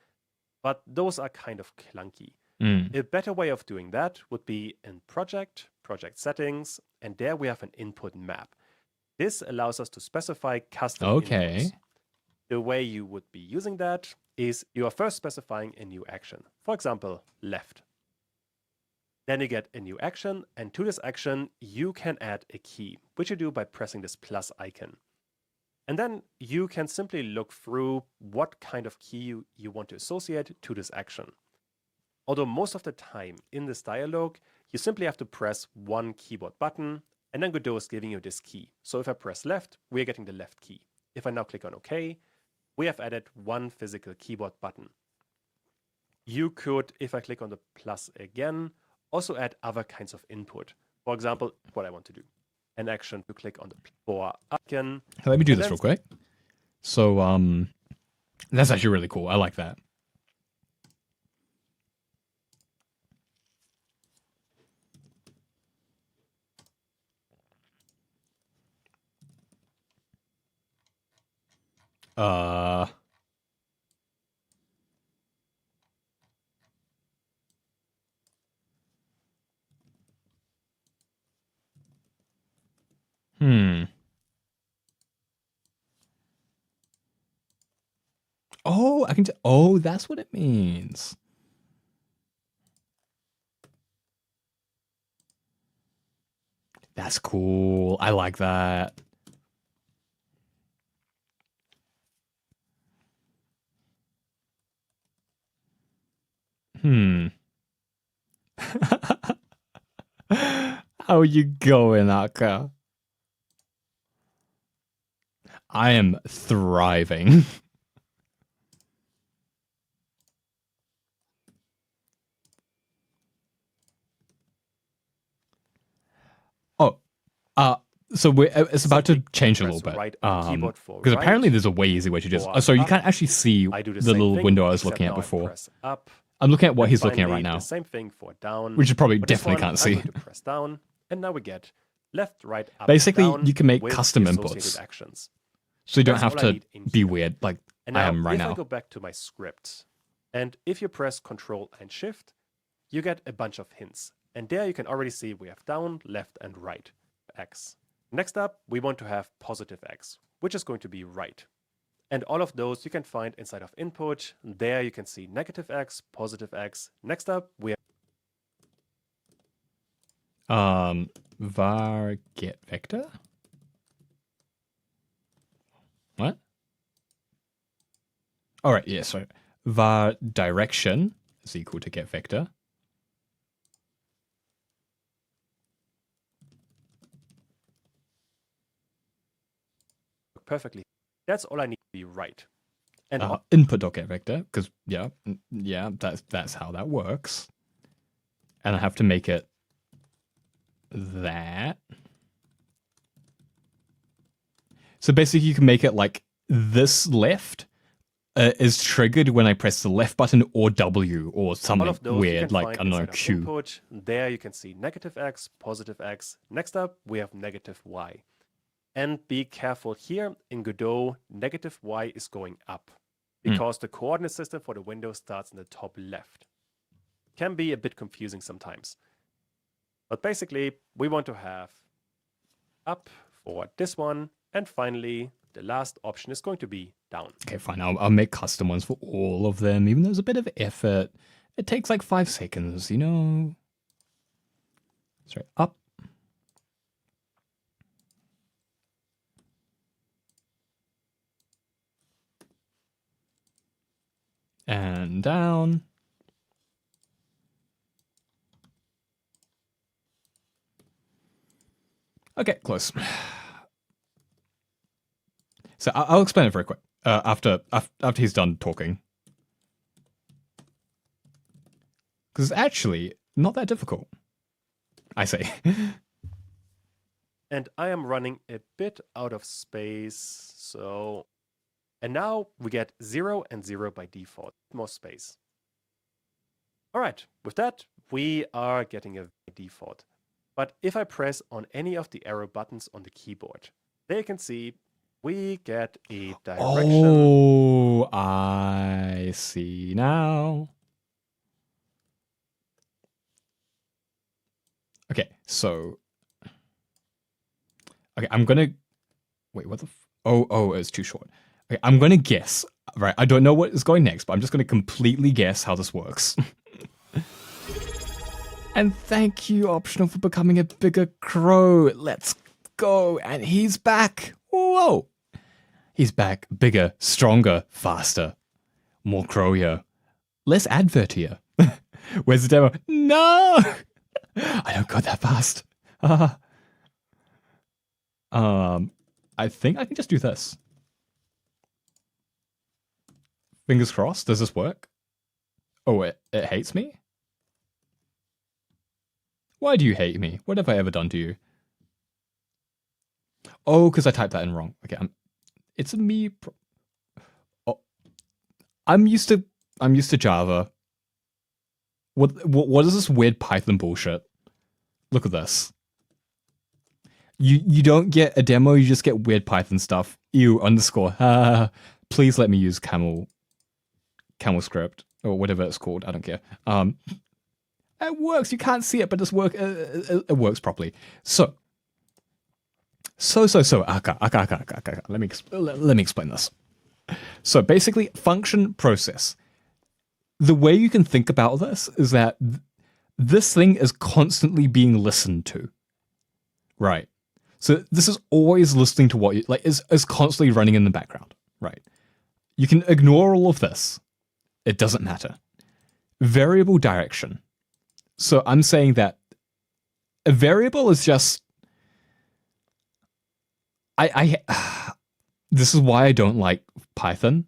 S3: But those are kind of clunky. A better way of doing that would be in project settings, and there we have an input map. This allows us to specify custom inputs. The way you would be using that is you are first specifying a new action. For example, left. Then you get a new action, and to this action, you can add a key, which you do by pressing this plus icon. And then you can simply look through what kind of key you want to associate to this action. Although most of the time in this dialog, you simply have to press one keyboard button, and then Godot is giving you this key. So if I press left, we're getting the left key. If I now click on OK, we have added one physical keyboard button. You could, if I click on the plus again, also add other kinds of input. For example, what I want to do. An action to click on the for icon.
S2: Let me do this real quick. So, that's actually really cool. I like that. Oh, I can. Oh, that's what it means. That's cool. I like that. How you going, Aka? I am thriving. So it's about to change a little bit. Because apparently there's a way easy way to do this. So you can't actually see the little window I was looking at before. I'm looking at what he's looking at right now.
S3: Same thing for down.
S2: Which you probably definitely can't see.
S3: I'm going to press down, and now we get left, right, up,
S2: basically,
S3: down
S2: you can make
S3: with
S2: custom
S3: the
S2: inputs.
S3: associated actions.
S2: So you don't
S3: That's
S2: have
S3: what I
S2: to
S3: need in
S2: be
S3: here.
S2: weird like
S3: And
S2: I
S3: now,
S2: am right
S3: if
S2: now.
S3: I go back to my script, and if you press Control and Shift, you get a bunch of hints. And there you can already see we have down, left, and right X. Next up, we want to have positive X, which is going to be right. And all of those you can find inside of input. There you can see negative X, positive X. Next up, we have
S2: var get vector. What? All right, yeah, so var direction is equal to get vector.
S3: perfectly. That's all I need to be right. And
S2: Input.getVector, because yeah, that's how that works. And I have to make it that. So basically, you can make it like this left is triggered when I press the left button or W or
S3: all
S2: something
S3: of those you
S2: weird,
S3: can
S2: like,
S3: find
S2: I don't know,
S3: inside of
S2: Q.
S3: input. There you can see negative X, positive X. Next up, we have negative Y. And be careful here, in Godot, negative Y is going up because the coordinate system for the window starts in the top left. Can be a bit confusing sometimes. But basically, we want to have up for this one. And finally, the last option is going to be down.
S2: Okay, fine. I'll make custom ones for all of them, even though there's a bit of effort. It takes like 5 seconds, you know? Sorry, up. And down. Okay, close. So I'll explain it very quick after he's done talking. Because it's actually not that difficult, I say.
S3: And I am running a bit out of space, so... And now we get 0 and 0 by default, more space. All right, with that, we are getting a default. But if I press on any of the arrow buttons on the keyboard, there you can see we get a direction.
S2: Oh, I see now. Okay, so... Okay, I'm gonna... Wait, what the... Oh, it's too short. Okay, I'm gonna guess. Right, I don't know what is going next, but I'm just gonna completely guess how this works. And thank you, Optional, for becoming a bigger crow. Let's go. And he's back. Whoa. He's back. Bigger, stronger, faster. More crowier. Less advertier. Where's the demo? No! I don't go that fast. I think I can just do this. Fingers crossed. Does this work? Oh, it hates me? Why do you hate me? What have I ever done to you? Oh, because I typed that in wrong. Okay, it's a me. Oh, I'm used to Java. What is this weird Python bullshit? Look at this. You don't get a demo. You just get weird Python stuff. Ew underscore. Please let me use camel script or whatever it's called. I don't care. It works. You can't see it, but it works properly. So. Okay. Let me explain this. So basically, function process. The way you can think about this is that this thing is constantly being listened to, right? So this is always listening to what you like. Is constantly running in the background, right? You can ignore all of this. It doesn't matter. Variable direction. So I'm saying that a variable is just... This is why I don't like Python.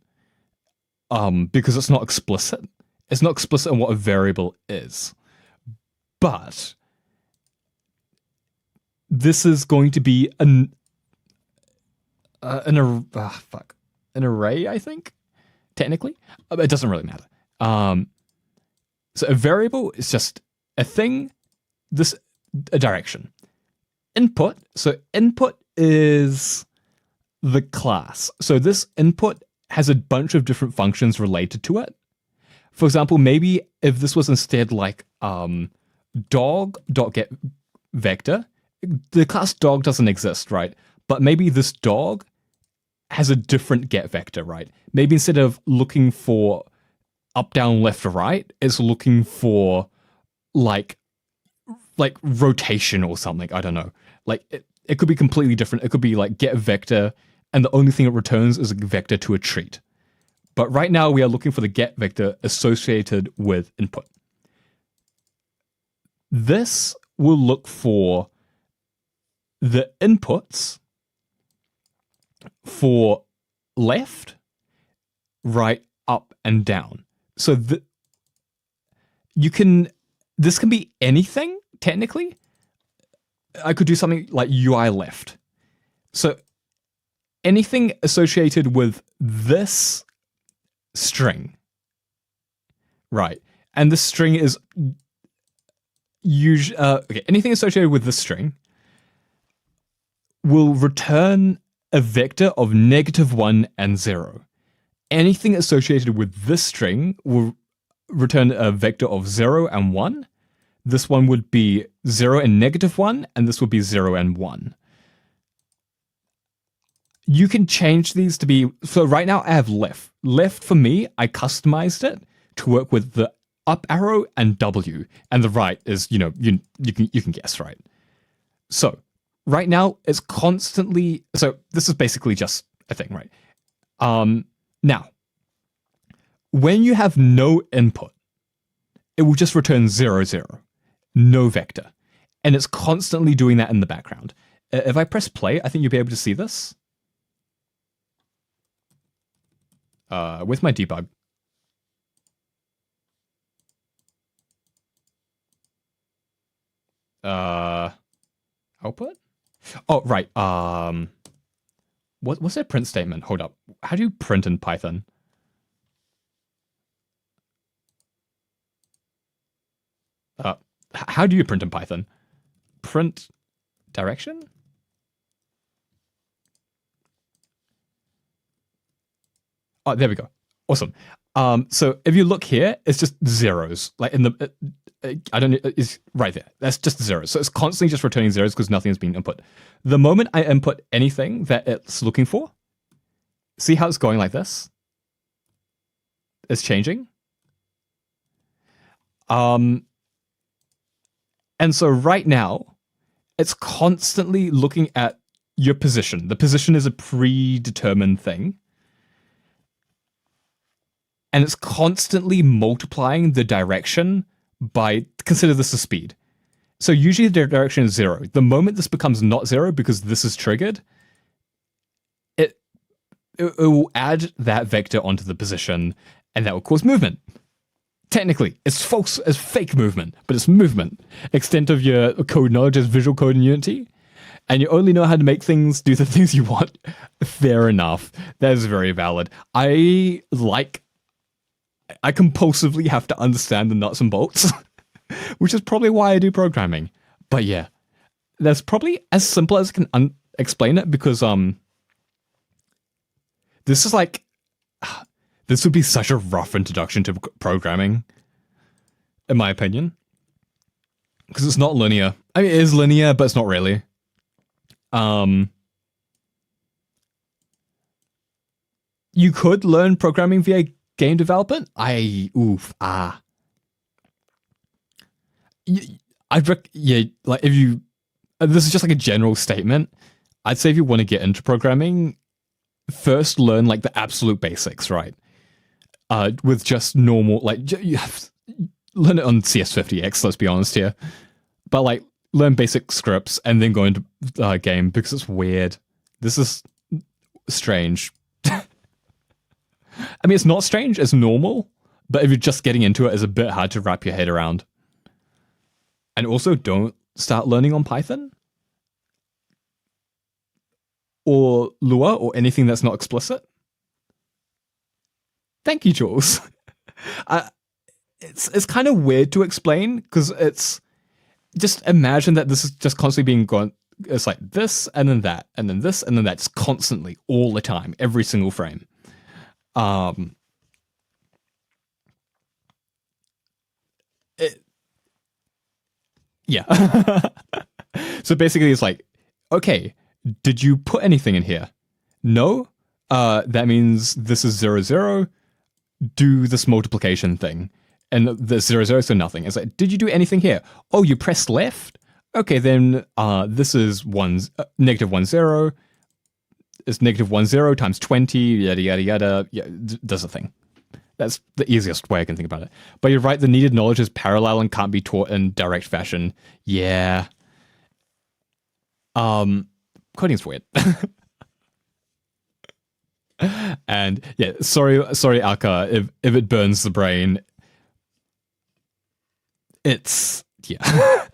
S2: Because it's not explicit. It's not explicit on what a variable is. But this is going to be an array, I think, technically. It doesn't really matter. So a variable is just a thing, a direction. Input. So input is the class. So this input has a bunch of different functions related to it. For example, maybe if this was instead like dog.getVector, the class dog doesn't exist, right? But maybe this dog has a different getVector, right? Maybe instead of looking for up, down, left, or right, it's looking for like rotation or something. I don't know. Like it could be completely different. It could be like getVector, and the only thing it returns is a vector to a treat. But right now we are looking for the getVector associated with input. This will look for the inputs for left, right, up, and down. So this can be anything, technically. I could do something like UI left. So anything associated with this string, right? And this string is usually, okay, anything associated with this string will return a vector of -1 and 0. Anything associated with this string will return a vector of 0 and 1. This one would be 0 and -1, and this would be 0 and 1. You can change these to be, so right now I have left. Left for me, I customized it to work with the up arrow and W, and the right is, you can guess, right? So right now it's constantly, so this is basically just a thing, right? Now, when you have no input, it will just return 0, 0, no vector. And it's constantly doing that in the background. If I press play, I think you'll be able to see this. With my debug. Output? Oh, right. What's that print statement? Hold up. How do you print in Python? How do you print in Python? Print direction? Oh, there we go. Awesome. So if you look here, it's just zeros. Like in the, I don't know, it's right there. That's just zeros. So it's constantly just returning zeros because nothing is being input. The moment I input anything that it's looking for, see how it's going like this? It's changing. And so right now, it's constantly looking at your position. The position is a predetermined thing. And it's constantly multiplying the direction by, consider this a speed. So usually the direction is 0. The moment this becomes not 0 because this is triggered, it will add that vector onto the position, and that will cause movement. Technically, it's false, it's fake movement, but it's movement. Extent of your code knowledge is visual code in Unity, and you only know how to make things do the things you want. Fair enough. That is very valid. I compulsively have to understand the nuts and bolts, which is probably why I do programming. But yeah, that's probably as simple as I can explain it, because this is like, this would be such a rough introduction to programming, in my opinion, because it's not linear. I mean, it is linear, but it's not really. You could learn programming via game development? I'd like if you, this is just like a general statement. I'd say if you want to get into programming, first learn like the absolute basics, right? With just normal, like, you have learn it on CS50X, let's be honest here. But like, learn basic scripts and then go into game, because it's weird. This is strange. I mean, it's not strange, it's normal, but if you're just getting into it, it's a bit hard to wrap your head around. And also, don't start learning on Python or Lua or anything that's not explicit. Thank you, Jules. It's kind of weird to explain, because it's, just imagine that this is just constantly being gone. It's like this, and then that, and then this, and then that, just constantly, all the time, every single frame. Yeah. So basically it's like, okay, did you put anything in here? No? That means this is 0, 0. Do this multiplication thing. And the 0, 0, so nothing. It's like, did you do anything here? Oh, you pressed left? Okay, then this is -1, 0. It's -1, 0 times 20, yada, yada, yada. Yeah, does a thing. That's the easiest way I can think about it. But you're right, the needed knowledge is parallel and can't be taught in direct fashion. Yeah. Coding's weird. And yeah, sorry, Aka, if it burns the brain. It's yeah.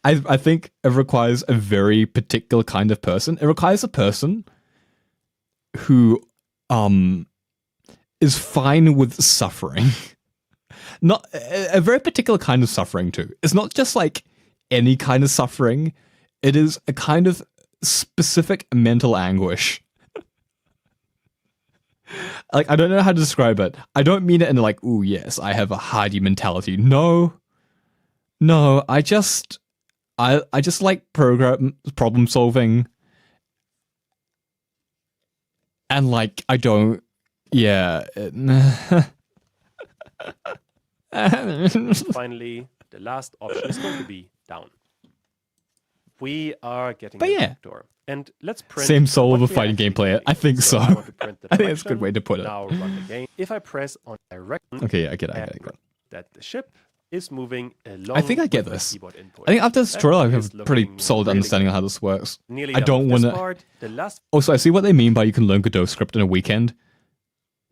S2: I think it requires a very particular kind of person. It requires a person who is fine with suffering. Not a very particular kind of suffering too. It's not just like any kind of suffering. It is a kind of specific mental anguish. Like, I don't know how to describe it. I don't mean it in like, ooh, yes, I have a hardy mentality. No, I just like problem solving. And like, I don't, yeah.
S3: Finally, the last option is going to be down. We are getting
S2: But
S3: a
S2: yeah.
S3: vector. And let's print
S2: Same soul of
S3: what
S2: a
S3: we are
S2: fighting
S3: actually
S2: game player.
S3: doing.
S2: I think so.
S3: I want to print the
S2: I think that's a good
S3: direction.
S2: way to put it.
S3: Now run the game. If I press on direction,
S2: Okay, yeah, I get it.
S3: that the ship is moving along
S2: I think I get
S3: with my
S2: this.
S3: keyboard input.
S2: I think after this
S3: That
S2: tutorial, I have
S3: is
S2: a pretty
S3: looking
S2: solid
S3: really
S2: understanding
S3: good.
S2: of how this works.
S3: Nearly
S2: I
S3: done
S2: don't
S3: with this
S2: want to.
S3: part. The last
S2: Also, I see what they mean by you can learn Godot script in a weekend.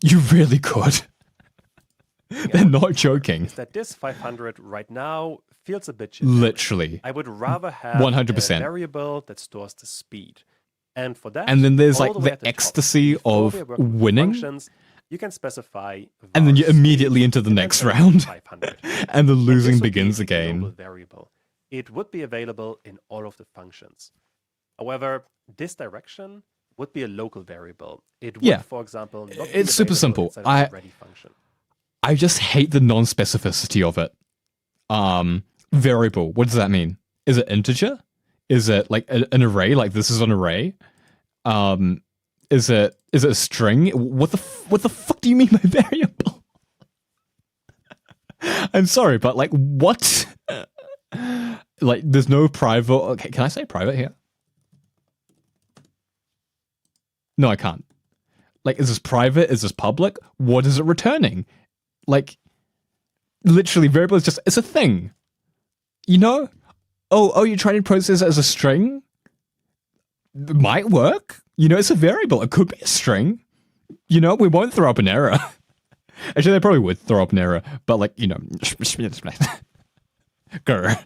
S2: You really could. They're not joking.
S3: is that this 500 right now feels a bit generic.
S2: Literally.
S3: I would rather have
S2: 100%.
S3: a variable that stores the speed. And for that,
S2: And then there's
S3: all
S2: like
S3: the way
S2: the
S3: at top,
S2: ecstasy
S3: before
S2: of
S3: we are working with
S2: winning.
S3: functions, you can specify
S2: And then you're
S3: var
S2: immediately
S3: speed
S2: into the
S3: and then
S2: next
S3: set it to
S2: round.
S3: 500.
S2: And the
S3: And
S2: losing
S3: this would be
S2: begins
S3: the global
S2: again.
S3: variable. It would be available in all of the functions. However, this direction would be a local variable. It would,
S2: Yeah.
S3: for example, not be
S2: It's super
S3: available
S2: simple.
S3: inside of the ready function.
S2: I just hate the non-specificity of it. Variable. What does that mean? Is it integer? Is it like an array? Like this is an array? Is it a string? What the fuck do you mean by variable? I'm sorry, but like what? Like there's no private. Okay, can I say private here? No, I can't. Like, is this private? Is this public? What is it returning? Like, literally, variable is just, it's a thing. You know? Oh, you're trying to process it as a string? It might work. You know, it's a variable. It could be a string. You know, we won't throw up an error. Actually, they probably would throw up an error, but like, you know, grr.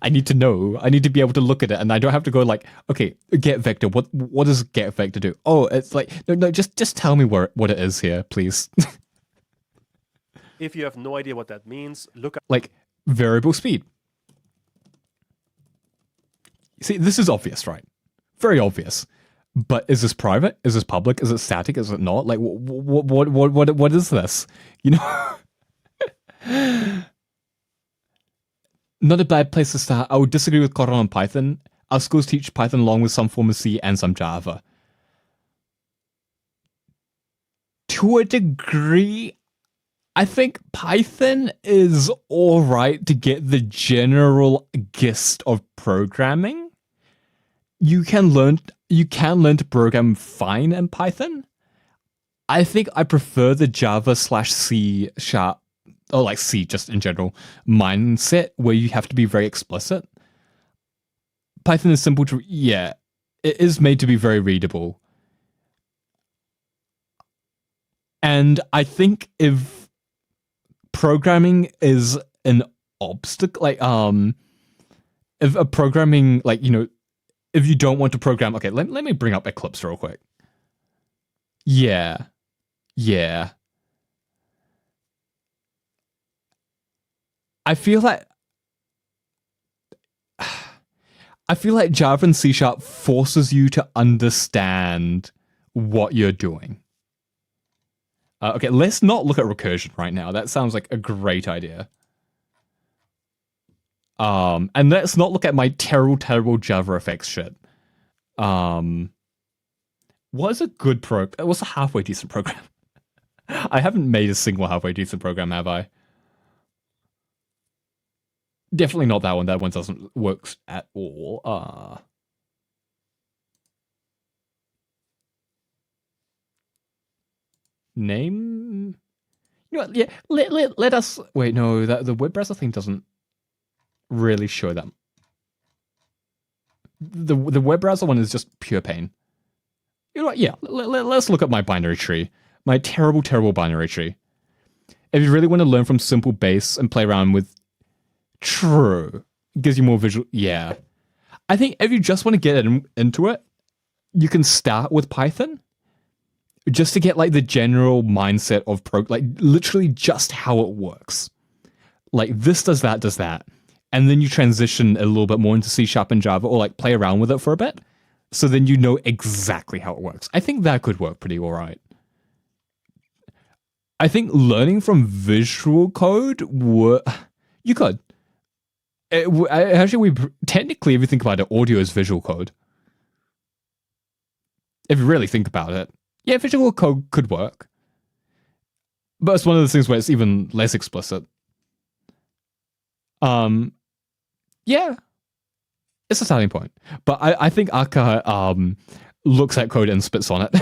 S2: I need to know. I need to be able to look at it, and I don't have to go like, okay, get vector. What does get vector do? Oh, it's like no. Just tell me what it is here, please.
S3: If you have no idea what that means, look up.
S2: Like variable speed. See, this is obvious, right? Very obvious. But is this private? Is this public? Is it static? Is it not? Like what is this? You know. Not a bad place to start. I would disagree with Godot on Python. Our schools teach Python along with some form of C and some Java. To a degree, I think Python is alright to get the general gist of programming. You can learn to program fine in Python. I think I prefer the Java/C sharp, or like C just in general, mindset where you have to be very explicit. Python is simple to, yeah, it is made to be very readable. And I think if programming is an obstacle, like, if a programming, like, you know, if you don't want to program, okay, let me bring up Eclipse real quick. Yeah. I feel like Java and C# forces you to understand what you're doing. Okay, let's not look at recursion right now. That sounds like a great idea. And let's not look at my terrible JavaFX shit. What is a good what's a halfway decent program? I haven't made a single halfway decent program, have I? Definitely not that one. That one doesn't work at all. Name? You know what? Yeah, let us... Wait, no, the web browser thing doesn't really show them. The web browser one is just pure pain. You know what? Yeah, let's look at my binary tree. My terrible, terrible binary tree. If you really want to learn from simple base and play around with... True. It gives you more visual... Yeah. I think if you just want to get into it, you can start with Python. Just to get like the general mindset of like literally just how it works. Like this does that. And then you transition a little bit more into C# and Java or like play around with it for a bit. So then you know exactly how it works. I think that could work pretty all right. I think learning from visual code, you could. Actually, technically, if you think about it, audio is visual code. If you really think about it. Yeah, visual code could work. But it's one of those things where it's even less explicit. Yeah. It's a starting point. But I think Akka looks at code and spits on it.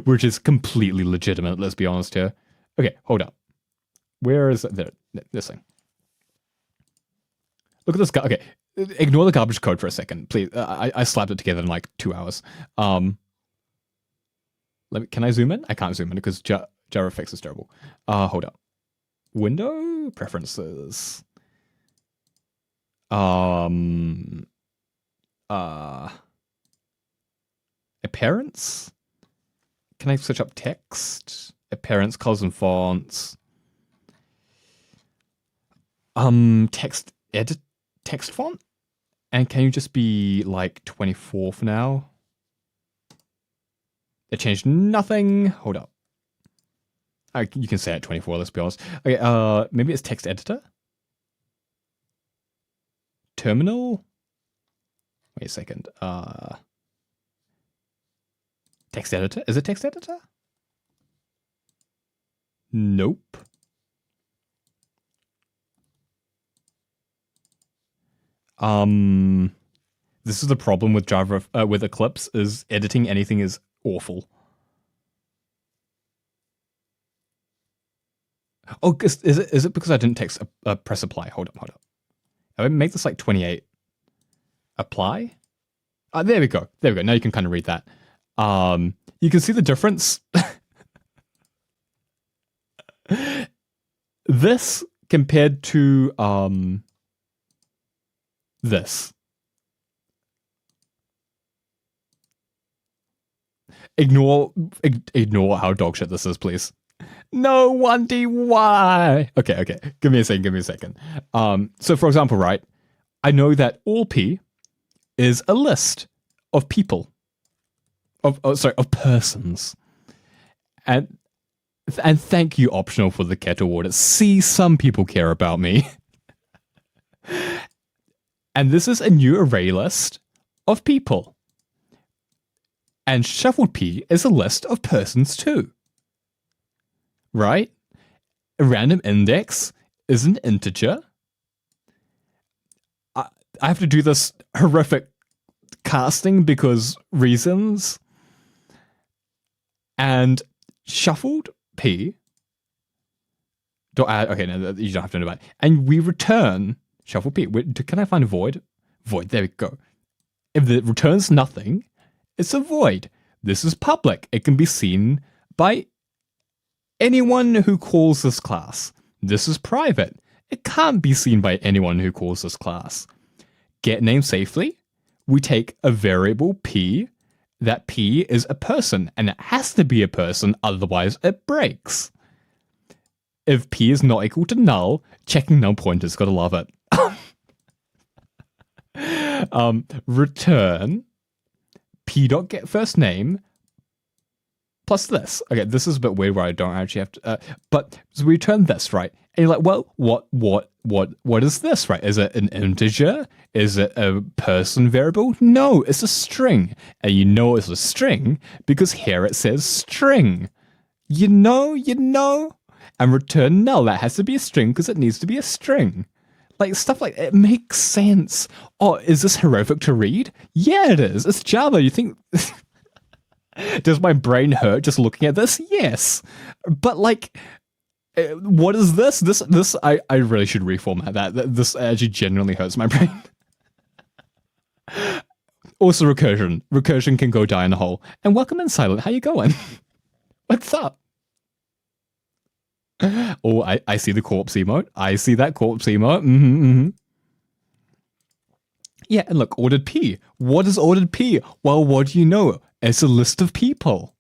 S2: Which is completely legitimate, let's be honest here. Okay, hold up. Where is it? There, this thing. Look at this guy. Okay, ignore the garbage code for a second, please. I slapped it together in like 2 hours. Can I zoom in? I can't zoom in because JavaFX is terrible. Hold up. Window preferences. Appearance? Can I switch up text? Appearance, colors and fonts. Text font? And can you just be like 24 for now? It changed nothing. Hold up. You can say it 24, let's be honest. Okay, maybe it's text editor? Terminal? Wait a second. Text editor? Is it text editor? Nope. This is the problem with Java, with Eclipse, is editing anything is awful. Oh, is it because I didn't press apply? Hold up. I would make this like 28. Apply? There we go. Now you can kind of read that. You can see the difference. This compared to this. Ignore how dogshit this is, please. No 1dy. Okay. Give me a second. So for example, right, I know that all P is a list of people. Of persons. And thank you, optional, for the kettle order. See, some people care about me. And this is a new array list of people. And shuffled P is a list of persons too. Right? A random index is an integer. I have to do this horrific casting because reasons. And shuffled P. Okay, no, you don't have to know about it. And we return shuffled P. Can I find a void? Void, there we go. If it returns nothing, it's a void. This is public. It can be seen by anyone who calls this class. This is private. It can't be seen by anyone who calls this class. Get name safely. We take a variable P. That P is a person, and it has to be a person, otherwise it breaks. If P is not equal to null, checking null pointers, gotta love it. Return P.getFirstName plus this. Okay, this is a bit weird where I don't actually have to, but so we return this, right? And you're like, well, what is this, right? Is it an integer? Is it a person variable? No, it's a string. And you know it's a string because here it says string. You know. And return null. That has to be a string because it needs to be a string. Like, stuff like it makes sense. Oh, is this horrific to read? Yeah, it is. It's Java. You think... Does my brain hurt just looking at this? Yes. But, like... what is this? This I really should reformat that. This actually genuinely hurts my brain. Also recursion. Recursion can go die in a hole. And welcome in, Silent. How you going? What's up? Oh, I see the corpse emote. I see that corpse emote. Yeah, and look, ordered P. What is ordered P? Well, what do you know? It's a list of people.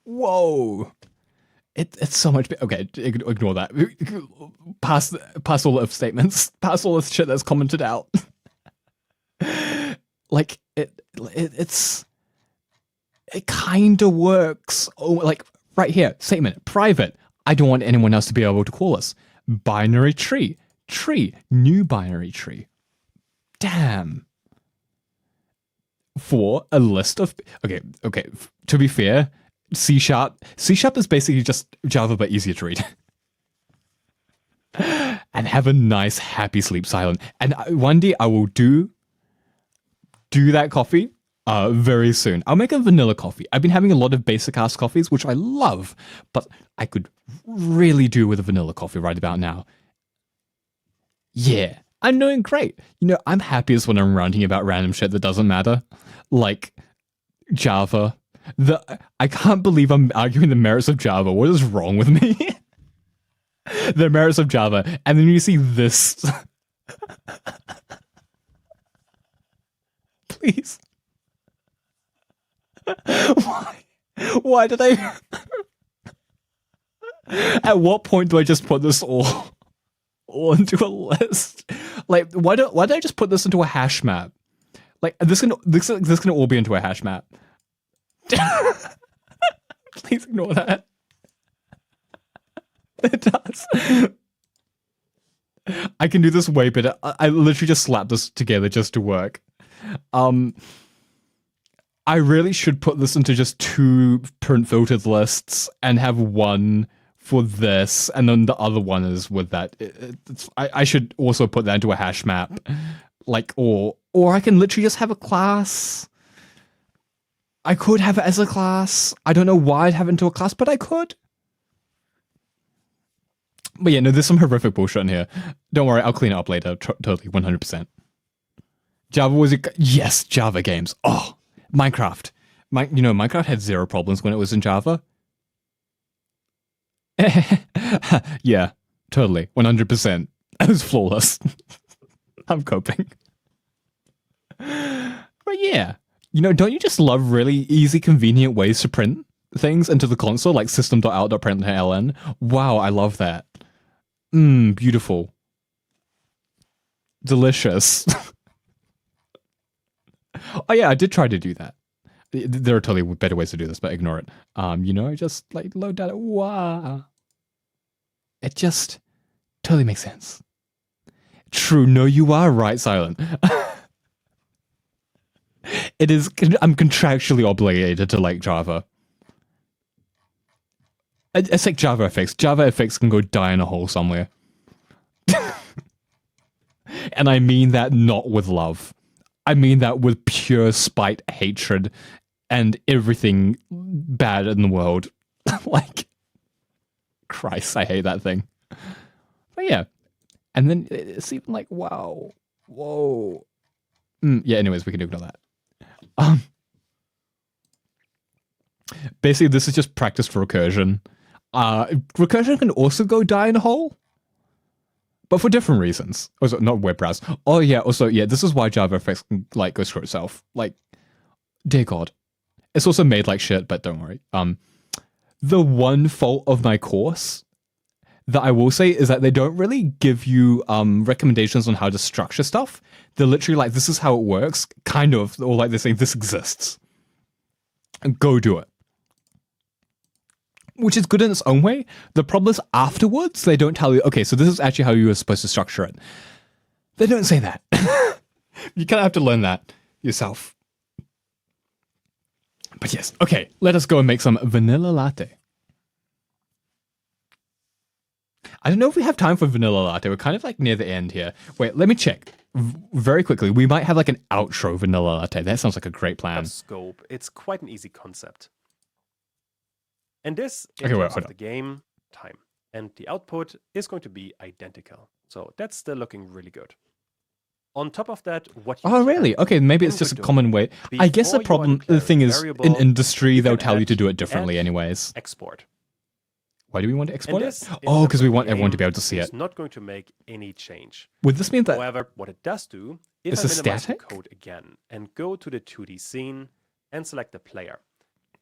S2: Whoa. It's so much. Okay, ignore that. Pass all of statements. Pass all the shit that's commented out. Like it kind of works. Oh, like right here, statement private. I don't want anyone else to be able to call us. Binary tree, new binary tree. Damn. For a list of okay. To be fair. C# is basically just Java but easier to read. And have a nice happy sleep, Silent. And one day I will do that coffee very soon. I'll make a vanilla coffee. I've been having a lot of basic ass coffees, which I love, but I could really do with a vanilla coffee right about now. Yeah, I'm doing great. You know, I'm happiest when I'm ranting about random shit that doesn't matter. Like Java. I can't believe I'm arguing the merits of Java. What is wrong with me? The merits of Java. And then you see this. Please. Why did I... At what point do I just put this all into a list? Like, why don't I just put this into a hash map? Like, this can all be into a hash map. Please ignore that. It does. I can do this way better. I literally just slapped this together just to work. I really should put this into just 2 print filtered lists and have one for this, and then the other one is with that. I should also put that into a hash map, like, or I can literally just have a class. I could have it as a class. I don't know why I'd have it into a class, but I could. But yeah, no, there's some horrific bullshit in here. Don't worry, I'll clean it up later. Totally, 100%. Java was yes, Java games. Oh, Minecraft. Minecraft had 0 problems when it was in Java. Yeah, totally, 100%. It was flawless. I'm coping. But yeah. You know, don't you just love really easy, convenient ways to print things into the console, like system.out.println? Wow, I love that. Beautiful. Delicious. Oh yeah, I did try to do that. There are totally better ways to do this, but ignore it. Just like load data. Wow. It just totally makes sense. True, no, you are right, Silent. It is. I'm contractually obligated to like Java. It's like JavaFX. JavaFX can go die in a hole somewhere. And I mean that not with love. I mean that with pure spite, hatred, and everything bad in the world. Like, Christ, I hate that thing. But yeah. And then it's even like, wow. Whoa. Yeah, anyways, we can ignore that. Basically, this is just practice for recursion. Recursion can also go die in a hole, but for different reasons. Also, not web browse. Oh yeah, also yeah, this is why JavaFX can like go screw itself. Like, dear God, it's also made like shit. But don't worry. The one fault of my course that I will say is that they don't really give you recommendations on how to structure stuff. They're literally like, this is how it works, kind of, or like they're saying this exists. And go do it. Which is good in its own way. The problem is afterwards, they don't tell you, okay, so this is actually how you were supposed to structure it. They don't say that. You kind of have to learn that yourself. But yes, okay, let us go and make some vanilla latte. I don't know if we have time for vanilla latte. We're kind of like near the end here. Wait, let me check. Very quickly, we might have like an outro vanilla latte. That sounds like a great plan.
S3: Scope. It's quite an easy concept. And this in
S2: Okay, wait,
S3: terms
S2: hold
S3: of the game time. And the output is going to be identical. So that's still looking really good. On top of that, what you
S2: Oh,
S3: can
S2: really? Okay, maybe it's
S3: in
S2: just a
S3: Godot,
S2: common way. I guess the
S3: before you are
S2: problem, the
S3: declaring
S2: thing is,
S3: variable,
S2: in industry,
S3: you
S2: they'll
S3: can
S2: tell you to
S3: add
S2: do it differently
S3: add,
S2: anyways.
S3: export.
S2: Why do we want to export it?
S3: This in
S2: Oh,
S3: terms
S2: because we
S3: of
S2: want everyone to
S3: game
S2: be able to see
S3: is
S2: it.
S3: not going to make any change.
S2: Would this mean that...
S3: However, what it does do, if
S2: Is
S3: I
S2: this
S3: minimize the
S2: static?
S3: code again and go to the 2D scene and select the player,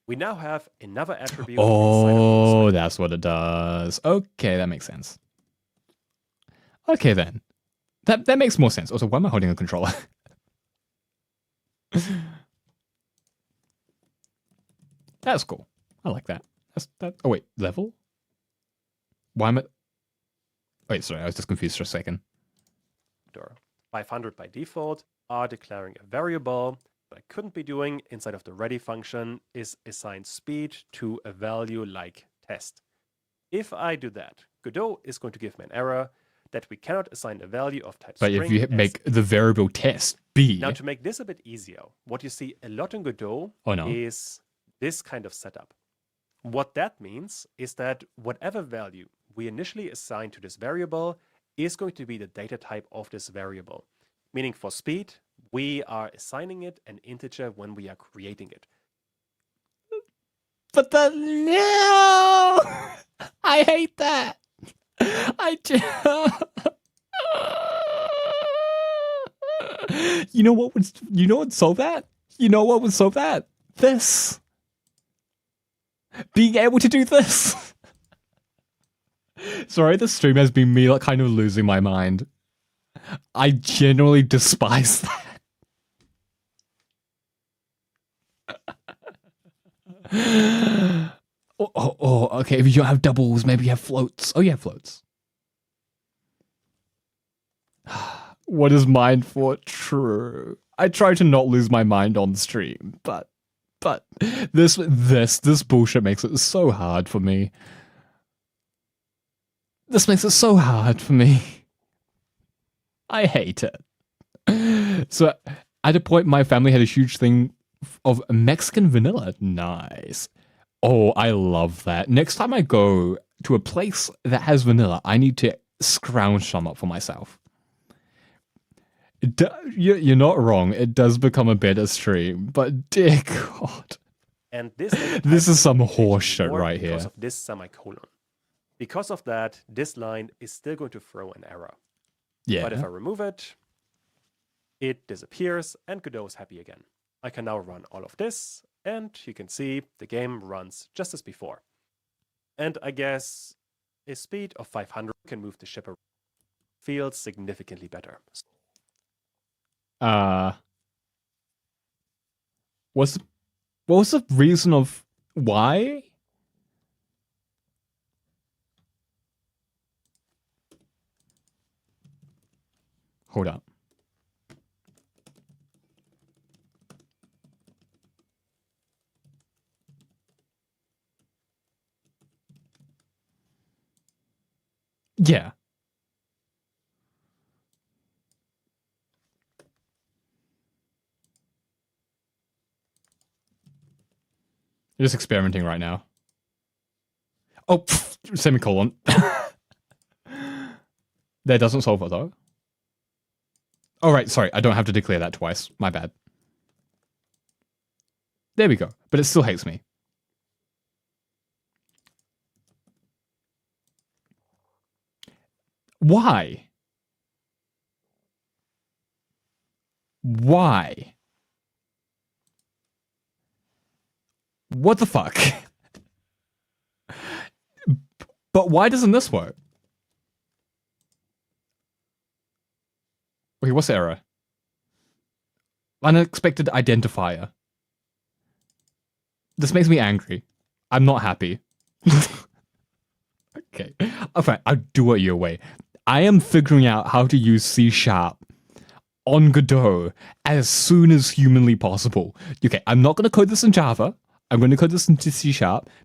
S3: we now have another attribute inside of
S2: Oh,
S3: the
S2: that's what it does. Okay, that makes sense. Okay, then. That makes more sense. Also, why am I holding a controller? That's cool. I like that. That. Oh, wait. Level? Why am I... Wait, sorry. I was just confused for a second.
S3: 500 by default are declaring a variable. What I couldn't be doing inside of the ready function is assign speed to a value like test. If I do that, Godot is going to give me an error that we cannot assign a value of type
S2: But
S3: string
S2: if you
S3: as
S2: make the variable test B...
S3: Now, to make this a bit easier, what you see a lot in Godot
S2: Oh, no.
S3: is this kind of setup. What that means is that whatever value we initially assign to this variable is going to be the data type of this variable. Meaning for speed, we are assigning it an integer when we are creating it.
S2: But that... No! I hate that! You know what would solve that? You know what would solve that? This. Being able to do this. Sorry, the stream has been me like kind of losing my mind. I genuinely despise that. Okay. If you don't have doubles, maybe you have floats. Oh, you have floats. What is mind for? True. I try to not lose my mind on stream, but this bullshit makes it so hard for me. This makes it so hard for me. I hate it. So at a point, my family had a huge thing of Mexican vanilla. Nice. Oh, I love that. Next time I go to a place that has vanilla, I need to scrounge some up for myself. You're not wrong. It does become a better stream, but dear God.
S3: And
S2: this is some horse shit right here.
S3: Because of this semicolon. Because of that, this line is still going to throw an error.
S2: Yeah.
S3: But if I remove it, it disappears and Godot is happy again. I can now run all of this and you can see the game runs just as before. And I guess a speed of 500 can move the ship around. Feels significantly better.
S2: What was the reason of why? Hold up. Yeah. You're just experimenting right now. Oh, semicolon. That doesn't solve it though. Oh, right, sorry. I don't have to declare that twice. My bad. There we go. But it still hates me. Why? Why? What the fuck? But why doesn't this work? Okay, what's the error? Unexpected identifier. This makes me angry. I'm not happy. Okay. Okay, I'll do it your way. I am figuring out how to use C# on Godot as soon as humanly possible. Okay, I'm not going to code this in Java. I'm going to code this into C#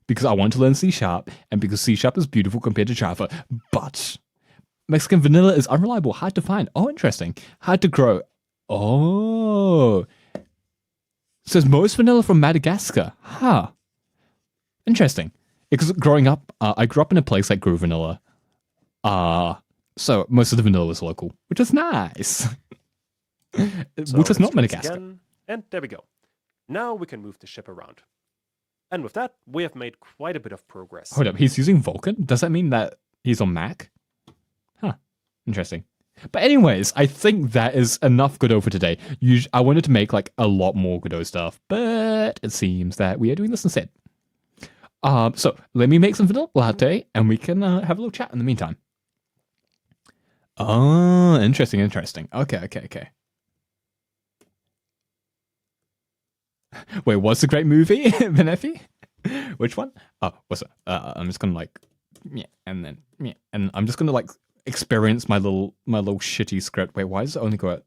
S2: because I want to learn C# and because C# is beautiful compared to Java. But Mexican vanilla is unreliable, hard to find. Oh, interesting. Hard to grow. Oh. It says most vanilla from Madagascar. Huh. Interesting. Because growing up, I grew up in a place that grew vanilla. So most of the vanilla was local, which is nice. Which was not
S3: let's do this
S2: Madagascar.
S3: again, and there we go. Now we can move the ship around. And with that, we have made quite a bit of progress.
S2: Hold up, he's using Vulkan? Does that mean that he's on Mac? Huh, interesting. But anyways, I think that is enough Godot for today. I wanted to make like a lot more Godot stuff, but it seems that we are doing this instead. So let me make some vanilla latte, and we can have a little chat in the meantime. Oh, interesting. Okay. Wait, what's the great movie, Benefi? Which one? Oh, what's it? I'm just gonna like, and I'm just gonna like experience my little shitty script. Wait, why does it only go at?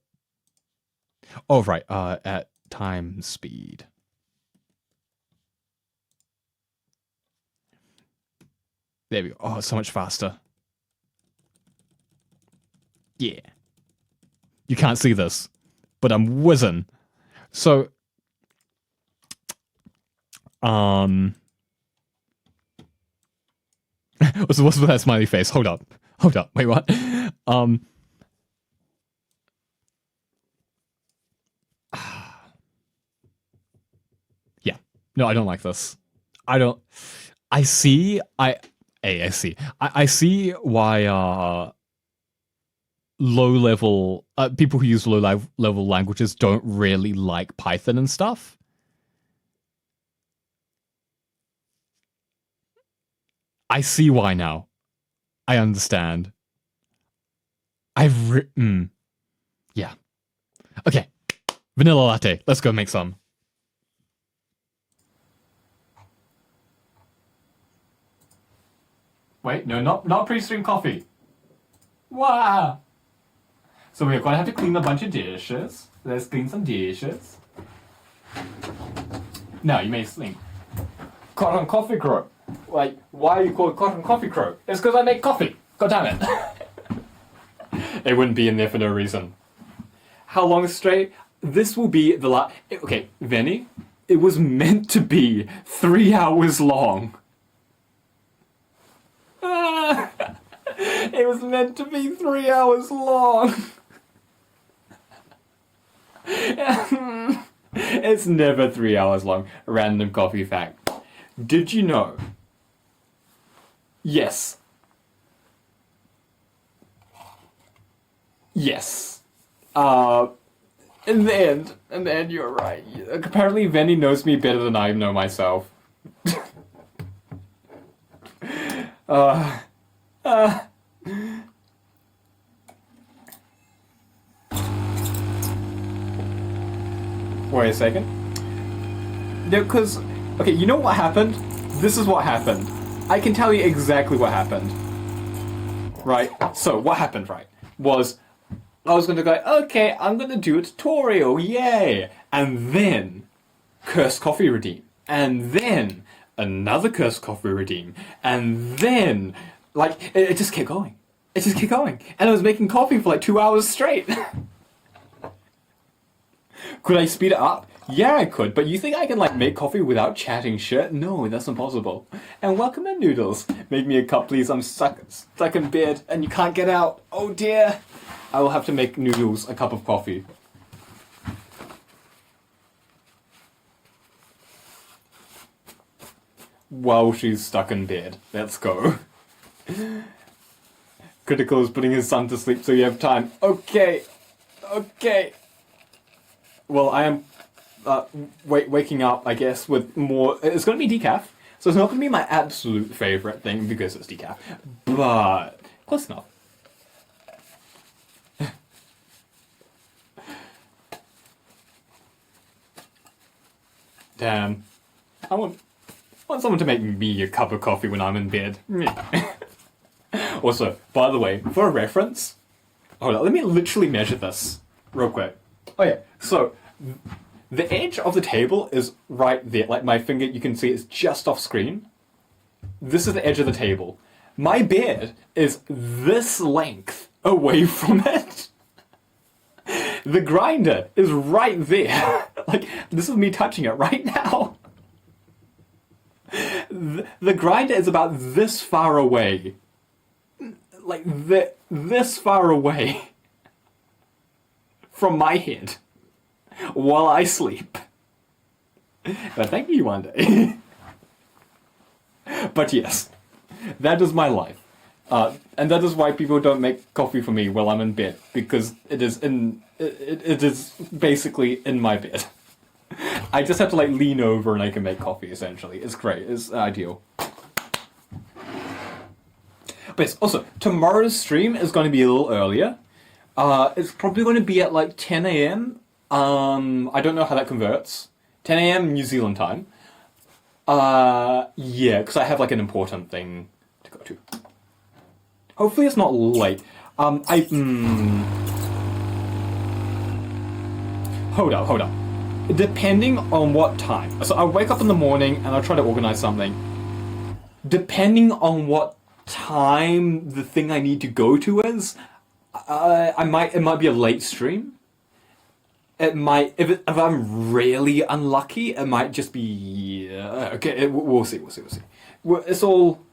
S2: Oh right, at time speed. There we go. Oh, so much faster. Yeah. You can't see this, but I'm whizzing. So, what's with that smiley face? Hold up. Wait, what? Yeah. No, I don't like this. I see why low level people who use low level languages don't really like Python and stuff. I see why now. I understand. Yeah. Okay. Vanilla latte. Let's go make some.
S1: Wait, no, not pre-stream coffee. Wow. So we're gonna have to clean a bunch of dishes. Let's clean some dishes. Now you may think, Cotton Coffee Crow. Like, why are you called Cotton Coffee Crow? It's because I make coffee. God damn it. It wouldn't be in there for no reason. How long straight? This will be the last. Okay, Venny, it was meant to be 3 hours long. It was meant to be 3 hours long. It's never 3 hours long. Random coffee fact. Did you know? Yes. In the end, you're right. Apparently, Venny knows me better than I know myself. Wait a second. No, because... Okay, you know what happened? This is what happened. I can tell you exactly what happened. Right? So, what happened, right? Was... I was gonna go, okay, I'm gonna do a tutorial, yay! And then... Cursed Coffee Redeem. And then... Another Cursed Coffee Redeem. And then... Like, it just kept going. It just kept going. And I was making coffee for like 2 hours straight. Could I speed it up? Yeah, I could, but you think I can, like, make coffee without chatting shit? No, that's impossible. And welcome in, Noodles. Make me a cup, please. I'm stuck in bed, and you can't get out. Oh, dear. I will have to make Noodles a cup of coffee. While she's stuck in bed. Let's go. Critical is putting his son to sleep so you have time. Okay. Well, I am waking up, I guess, with more... It's going to be decaf, so it's not going to be my absolute favourite thing because it's decaf, but close enough. Damn. I want someone to make me a cup of coffee when I'm in bed. Also, by the way, for a reference... Hold on, let me literally measure this real quick. Oh yeah, so... The edge of the table is right there. Like, my finger, you can see it's just off screen. This is the edge of the table. My bed is this length away from it. The grinder is right there. Like, this is me touching it right now. The grinder is about this far away. Like, this far away from my head while I sleep. But thank you one day. But yes, that is my life. And that is why people don't make coffee for me while I'm in bed, because it is basically in my bed. I just have to like lean over and I can make coffee essentially. It's great. It's ideal. But yes, also, tomorrow's stream is going to be a little earlier. It's probably going to be at like 10 a.m. I don't know how that converts. 10 a.m. New Zealand time. Yeah, because I have like an important thing to go to. Hopefully it's not late. Hold up. Depending on what time. So I wake up in the morning and I try to organize something. Depending on what time the thing I need to go to is, it might be a late stream. It might, if I'm really unlucky, it might just be, okay, we'll see. It's all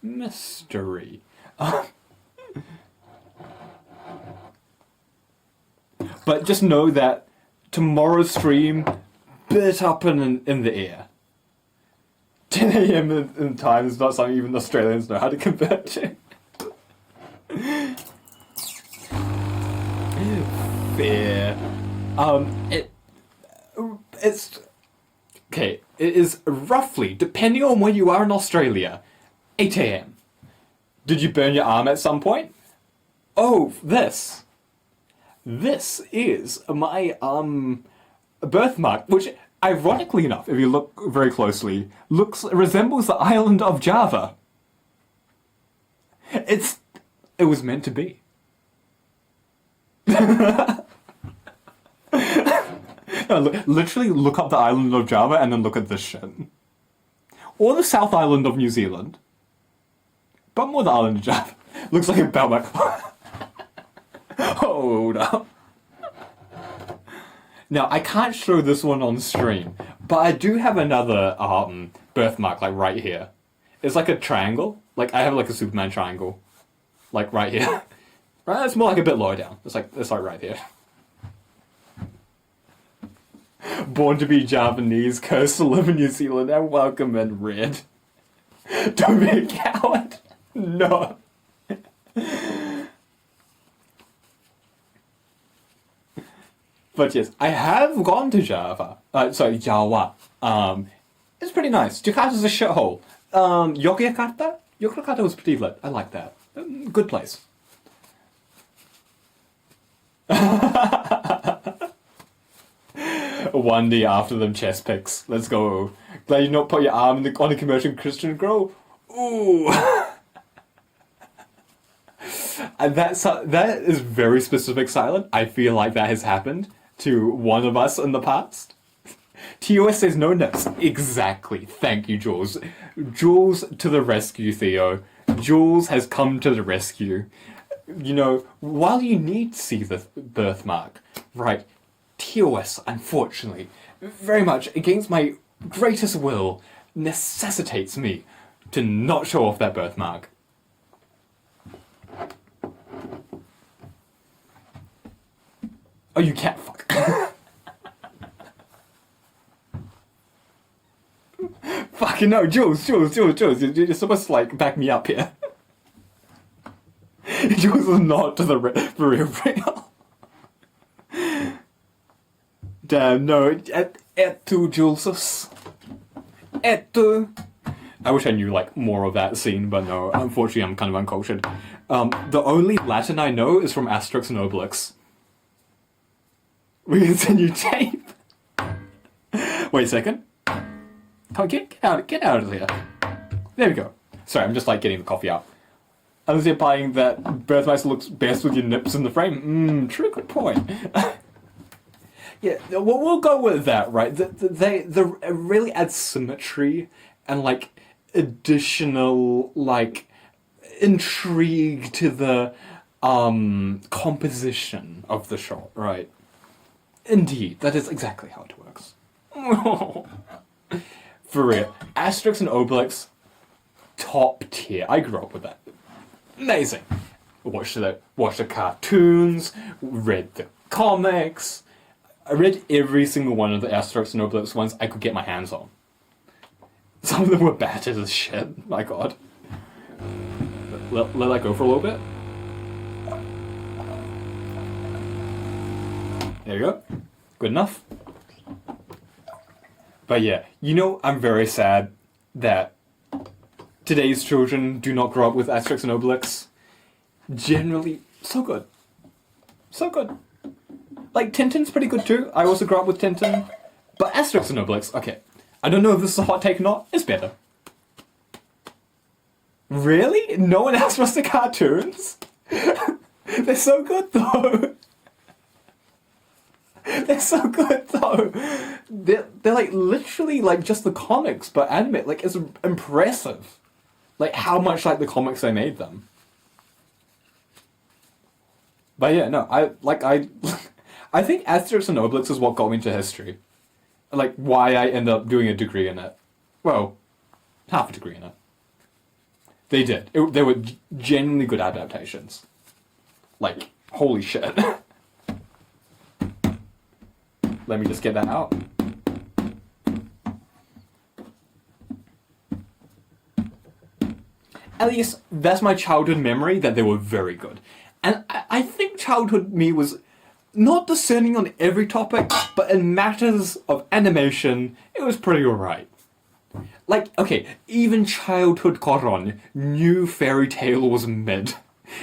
S1: mystery. But just know that tomorrow's stream, bit up in the air. 10 a.m. in time is not something even Australians know how to convert to. Fair. It's okay. It is roughly, depending on where you are in Australia, 8 a.m. Did you burn your arm at some point? Oh, this is my birthmark, which, ironically enough, if you look very closely, resembles the island of Java. It was meant to be. No, literally look up the island of Java and then look at this shit. Or the South Island of New Zealand. But more the island of Java. Looks like a bellback. Hold up. Now, I can't show this one on stream, but I do have another birthmark, like right here. It's like a triangle. Like, I have like a Superman triangle. Like right here. Right? It's more like a bit lower down. It's like right here. Born to be Japanese, cursed to live in New Zealand, and welcome in red. Don't be a coward. No. But yes, I have gone to Java. Jawa. It's pretty nice. Jakarta's a shithole. Yogyakarta was pretty lit. I like that. Good place. One day after them chest picks. Let's go. Glad you not put your arm on a commercial Christian grow. Ooh. And that is very specific, Silent. I feel like that has happened to one of us in the past. TOS says no nips. Exactly. Thank you, Jules. Jules to the rescue, Theo. Jules has come to the rescue. You know, while you need to see the birthmark, right, TOS, unfortunately, very much against my greatest will, necessitates me to not show off that birthmark. Oh, you can't fuck. Fucking no, Jules, you're supposed to, like, back me up here. Jules is not to the real. Damn, no, etu, Jules. Etu. I wish I knew, like, more of that scene, but no, unfortunately I'm kind of uncultured. The only Latin I know is from Asterix and Obelix. We can send you tape. Wait a second. Oh, get out of here. There we go. Sorry, I'm just like getting the coffee out. Unless you're implying that birthmarks looks best with your nips in the frame. True, good point. Yeah, we'll go with that, right? They really add symmetry and like additional like intrigue to the composition of the shot, right? Indeed, that is exactly how it works. For real. Asterix and Obelix, top tier. I grew up with that. Amazing. Watched the cartoons, read the comics. I read every single one of the Asterix and Obelix ones I could get my hands on. Some of them were battered as shit. My god. Let that go for a little bit. There you go. Good enough. But yeah, I'm very sad that today's children do not grow up with Asterix and Obelix. Generally, so good. So good. Like, Tintin's pretty good too. I also grew up with Tintin. But Asterix and Obelix, okay. I don't know if this is a hot take or not. It's better. Really? No one else watched the cartoons? They're so good though. They're so good though. They're like literally like just the comics, but animate. Like, it's impressive. Like how much like the comics they made them. But yeah, no, I think Asterix and Obelix is what got me into history. Like, why I end up doing a degree in it. Well, half a degree in it. They did. They were genuinely good adaptations. Like, holy shit. Let me just get that out. At least, that's my childhood memory, that they were very good. And I think childhood me was not discerning on every topic, but in matters of animation, it was pretty alright. Like, okay, even childhood Coron knew Fairy Tail was mid,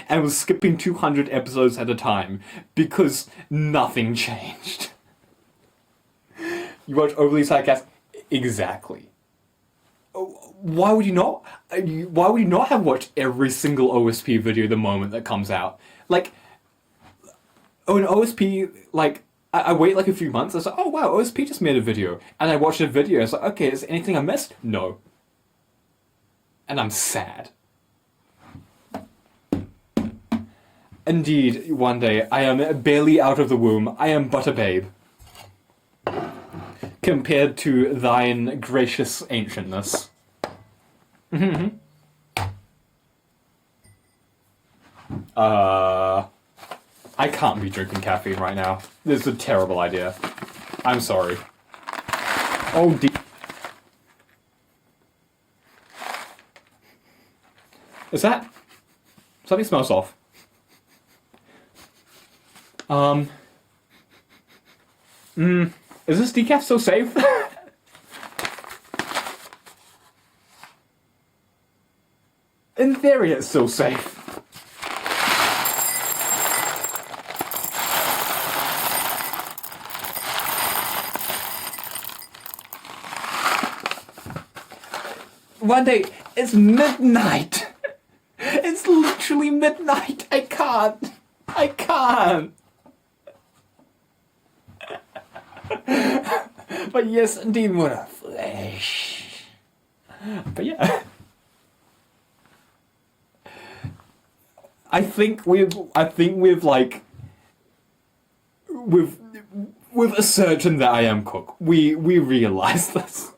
S1: and was skipping 200 episodes at a time, because nothing changed. You watch Overly Sarcastic? Exactly. Why would you not? Why would you not have watched every single OSP video the moment that comes out? Like, an OSP, like, I wait like a few months, I was like, oh wow, OSP just made a video. And I watched a video, it's like, okay, is there anything I missed? No. And I'm sad. Indeed, one day, I am barely out of the womb, I am but a babe. Compared to thine gracious ancientness. I can't be drinking caffeine right now. This is a terrible idea. I'm sorry. Oh, is that... Something smells off. Is this decaf so safe? In theory, it's so safe. One day, it's midnight. It's literally midnight. I can't. But yes, indeed, what a flesh. But yeah. I think we've ascertained that I am Cook. We realize this.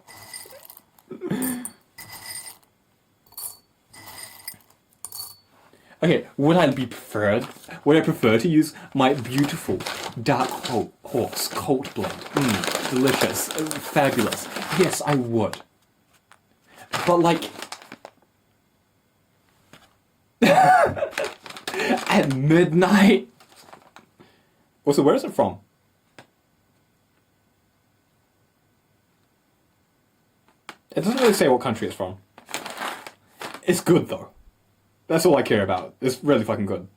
S1: Okay, would I prefer to use my beautiful dark horse cold blend? Delicious, fabulous. Yes, I would. But like, at midnight. Also, where is it from? It doesn't really say what country it's from. It's good though. That's all I care about. It's really fucking good.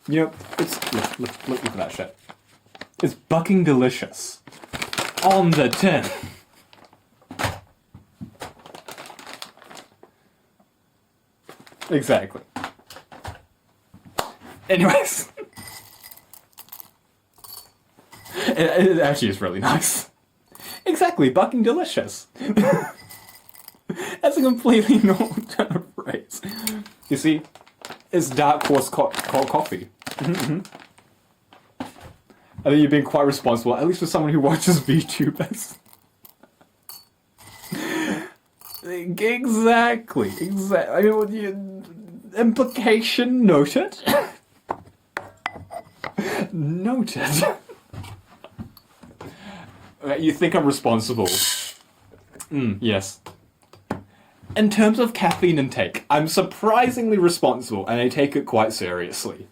S1: You know, it's... Look at that shit. It's bucking delicious. On the tin. Exactly. Anyways. It actually is really nice. Exactly, bucking delicious. That's a completely normal turn of phrase. You see, it's dark horse called coffee. I think you're being quite responsible, at least for someone who watches VTubers. Exactly. I mean, implication noted. Noted. You think I'm responsible? Yes. In terms of caffeine intake, I'm surprisingly responsible and I take it quite seriously.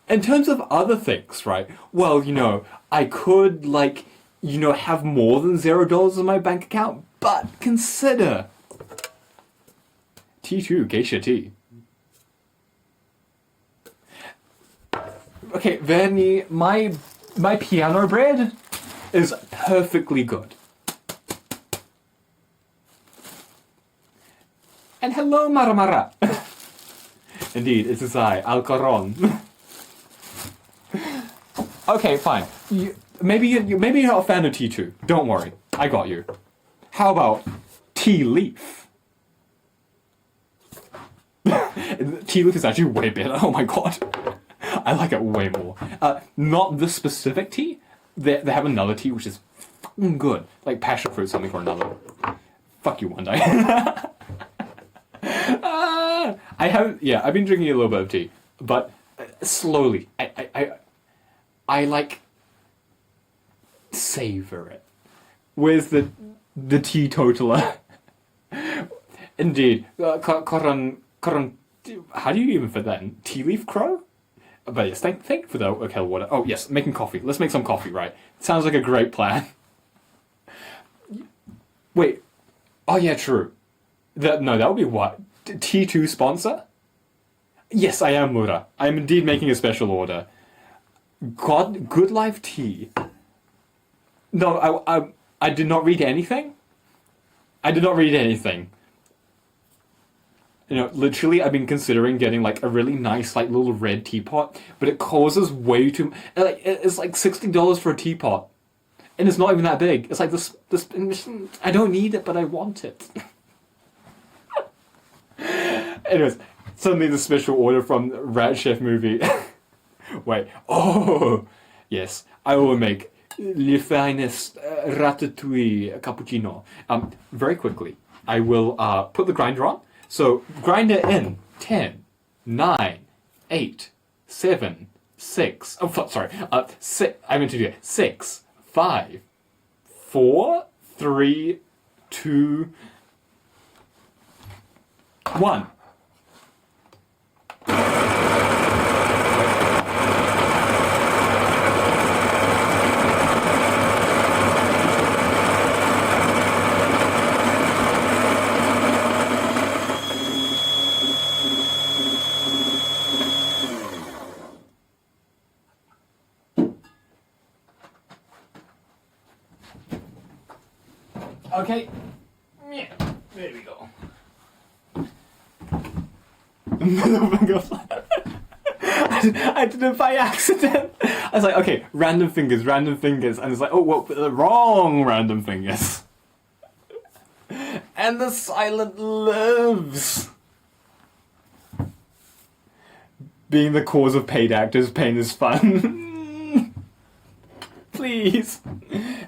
S1: In terms of other things, right? Well, I could, have more than $0 in my bank account, but consider T2 geisha tea. Okay, Verni, my piano bread is perfectly good. And hello, Maramara. Indeed, it is I, Alcaron. Okay, fine. Maybe you're not a fan of T2. Don't worry, I got you. How about tea leaf? Tea leaf is actually way better. Oh my god, I like it way more. Not this specific tea. They have another tea which is fucking good, like passion fruit something or another. Fuck you one day. I've been drinking a little bit of tea, but slowly. I like savor it. Where's the teetotaler? Indeed, Koran. How do you even fit that in? Tea leaf crow? But yes, thank you for the okay water. Oh yes, making coffee. Let's make some coffee, right? Sounds like a great plan. Wait. Oh yeah, true. That would be what? T2 sponsor? Yes, I am, Mura. I am indeed making a special order. Good Life tea. No, I did not read anything. I did not read anything. Literally, I've been considering getting a really nice little red teapot, but it causes way too. It's like $60 for a teapot, and it's not even that big. It's like this. I don't need it, but I want it. Anyways, suddenly the special order from Rat Chef movie. Wait. Oh, yes. I will make le finest ratatouille cappuccino. Very quickly. I will put the grinder on. So grind it in 10, 9, 8, 7, 6. Oh, sorry. 6. I meant to do it. 6, 5, 4, 3, 2, 1. Okay. Yeah, there we go. I did it by accident. I was like, okay, random fingers, and it's like, oh, well, the wrong random fingers. And the silent lives. Being the cause of paid actors, pain is fun. Please.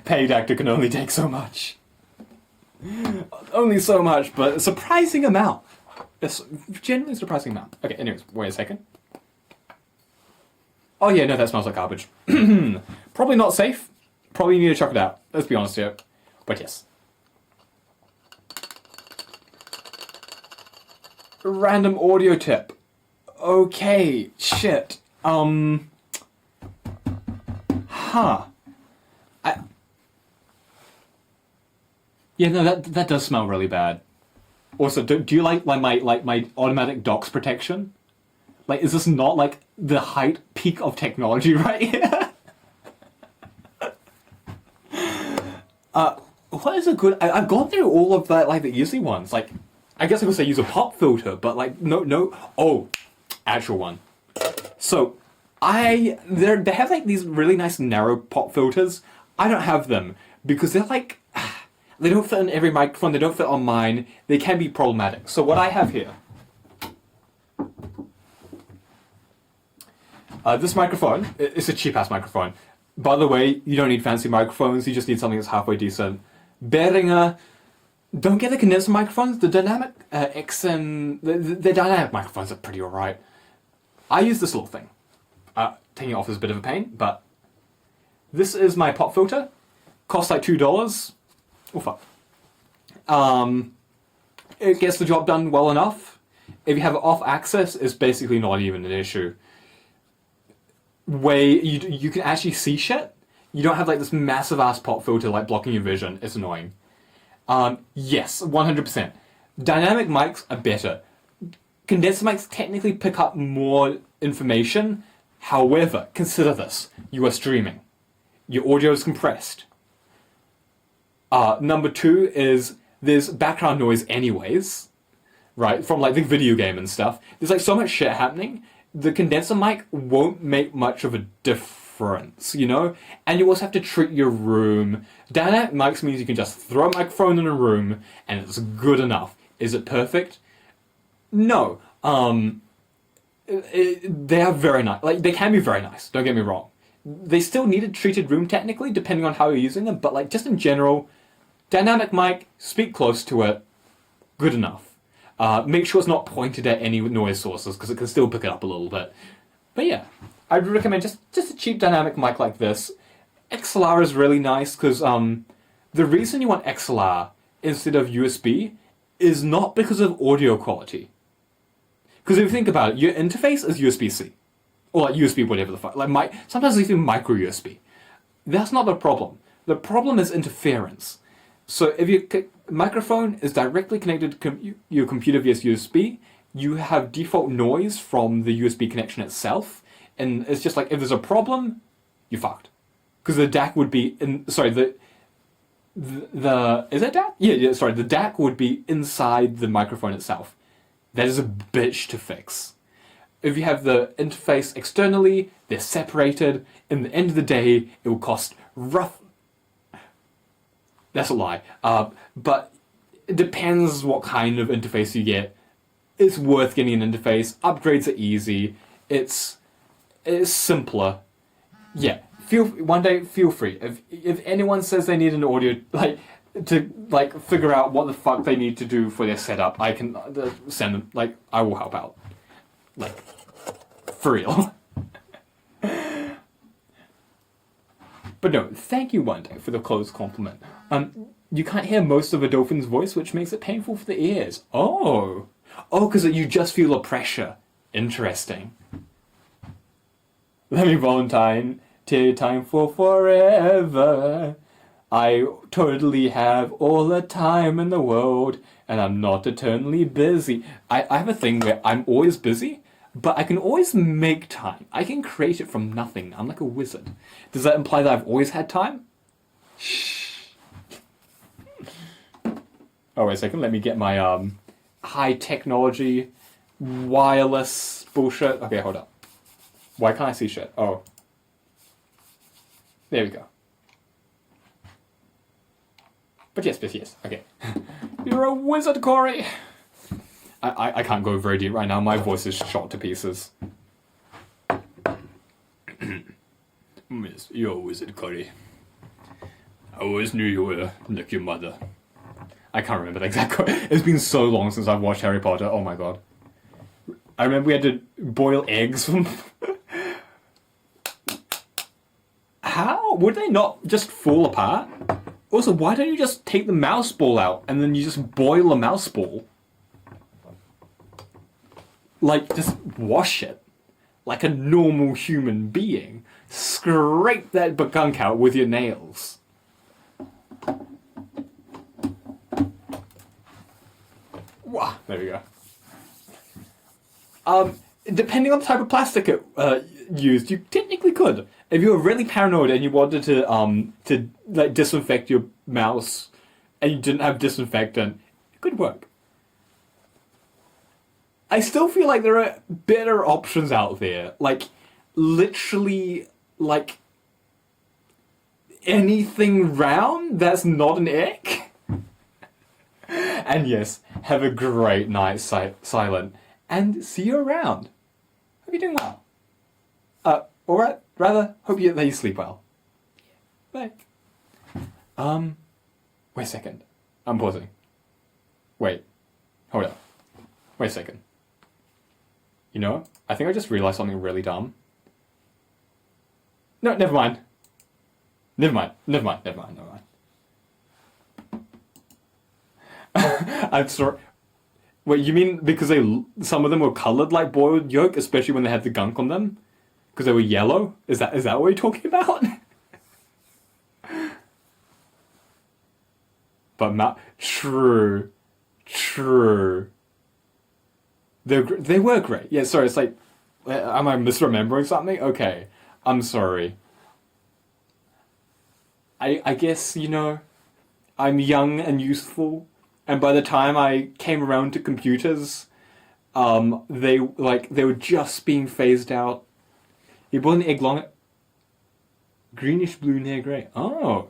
S1: Paid actor can only take so much. Only so much, but a surprising amount. A genuinely surprising amount. Okay, anyways, wait a second. Oh yeah, no, that smells like garbage. Probably not safe. Probably need to chuck it out. Let's be honest here. But yes. Random audio tip. Okay, shit. Yeah, no, that does smell really bad. Also, do you like my automatic docks protection? Is this not the height peak of technology right here? What is a good? I've gone through all of that the easy ones. I guess I could say use a pop filter, but no. Oh, actual one. So they have these really nice narrow pop filters. I don't have them because they're they don't fit in every microphone, they don't fit on mine, they can be problematic. So what I have here, this microphone, it's a cheap-ass microphone. By the way, you don't need fancy microphones, you just need something that's halfway decent. Behringer, don't get the condenser microphones, the dynamic XM, the dynamic microphones are pretty alright. I use this little thing. taking it off is a bit of a pain, but this is my pop filter. Costs like $2. Oh fuck. It gets the job done well enough. If you have off access, it's basically not even an issue. You can actually see shit. You don't have like this massive ass pop filter like blocking your vision. It's annoying. Yes, 100%. Dynamic mics are better. Condenser mics technically pick up more information. However, consider this. You are streaming. Your audio is compressed. Number 2 is there's background noise anyways, right? From like the video game and stuff. There's like so much shit happening. The condenser mic won't make much of a difference, you know? And you also have to treat your room. Dynamic mics means you can just throw a microphone in a room and it's good enough. Is it perfect? No. They are very nice. Like, they can be very nice, don't get me wrong. They still need a treated room technically, depending on how you're using them, but like just in general, dynamic mic, speak close to it, good enough. Make sure it's not pointed at any noise sources, because it can still pick it up a little bit. But yeah, I'd recommend just a cheap dynamic mic like this. XLR is really nice, because the reason you want XLR instead of USB is not because of audio quality. Because if you think about it, your interface is USB-C. Or like USB, whatever the fuck. Like sometimes even micro USB. That's not the problem. The problem is interference. So if your microphone is directly connected to your computer via USB, you have default noise from the USB connection itself. And it's just like, if there's a problem, you're fucked. Because the DAC would be is it DAC? Yeah, sorry, the DAC would be inside the microphone itself. That is a bitch to fix. If you have the interface externally, they're separated. In the end of the day, it will cost That's a lie. But it depends what kind of interface you get. It's worth getting an interface. Upgrades are easy. It's simpler. Yeah. One day, feel free. If anyone says they need an audio, to figure out what the fuck they need to do for their setup, I can send them. I will help out. For real. But no, thank you one day for the close compliment. You can't hear most of a dolphin's voice, which makes it painful for the ears. Oh, because you just feel a pressure. Interesting. Let me volunteer time for forever. I totally have all the time in the world, and I'm not eternally busy. I have a thing where I'm always busy, but I can always make time. I can create it from nothing. I'm like a wizard. Does that imply that I've always had time? Shh. Oh, wait a second. Let me get my high technology wireless bullshit. Okay, hold up. Why can't I see shit? Oh. There we go. But yes. Okay. You're a wizard, Corey! I can't go very deep right now. My voice is shot to pieces. Yes, you're a wizard, Corey. I always knew you were like your mother. I can't remember the exact quote. It's been so long since I've watched Harry Potter. Oh my god. I remember we had to boil eggs from... How? Would they not just fall apart? Also, why don't you just take the mouse ball out and then you just boil a mouse ball? Just wash it. Like a normal human being. Scrape that gunk out with your nails. Wah, there we go. Depending on the type of plastic it used, you technically could. If you were really paranoid and you wanted to disinfect your mouse and you didn't have disinfectant, it could work. I still feel like there are better options out there. Literally, anything round that's not an egg. And yes, have a great night, Silent. And see you around. Hope you're doing well. Or rather, hope that you sleep well. Bye. Wait a second. I'm pausing. Wait. Hold up. Wait a second. You know, I think I just realized something really dumb. No, never mind. Never mind. I'm sorry. Wait, you mean because some of them were colored like boiled yolk, especially when they had the gunk on them? Because they were yellow? Is that what you're talking about? But true. They were great. Yeah, sorry, it's like, am I misremembering something? Okay, I'm sorry. I guess, I'm young and youthful, and by the time I came around to computers, they were just being phased out. You born the egg long, greenish blue near grey. Oh,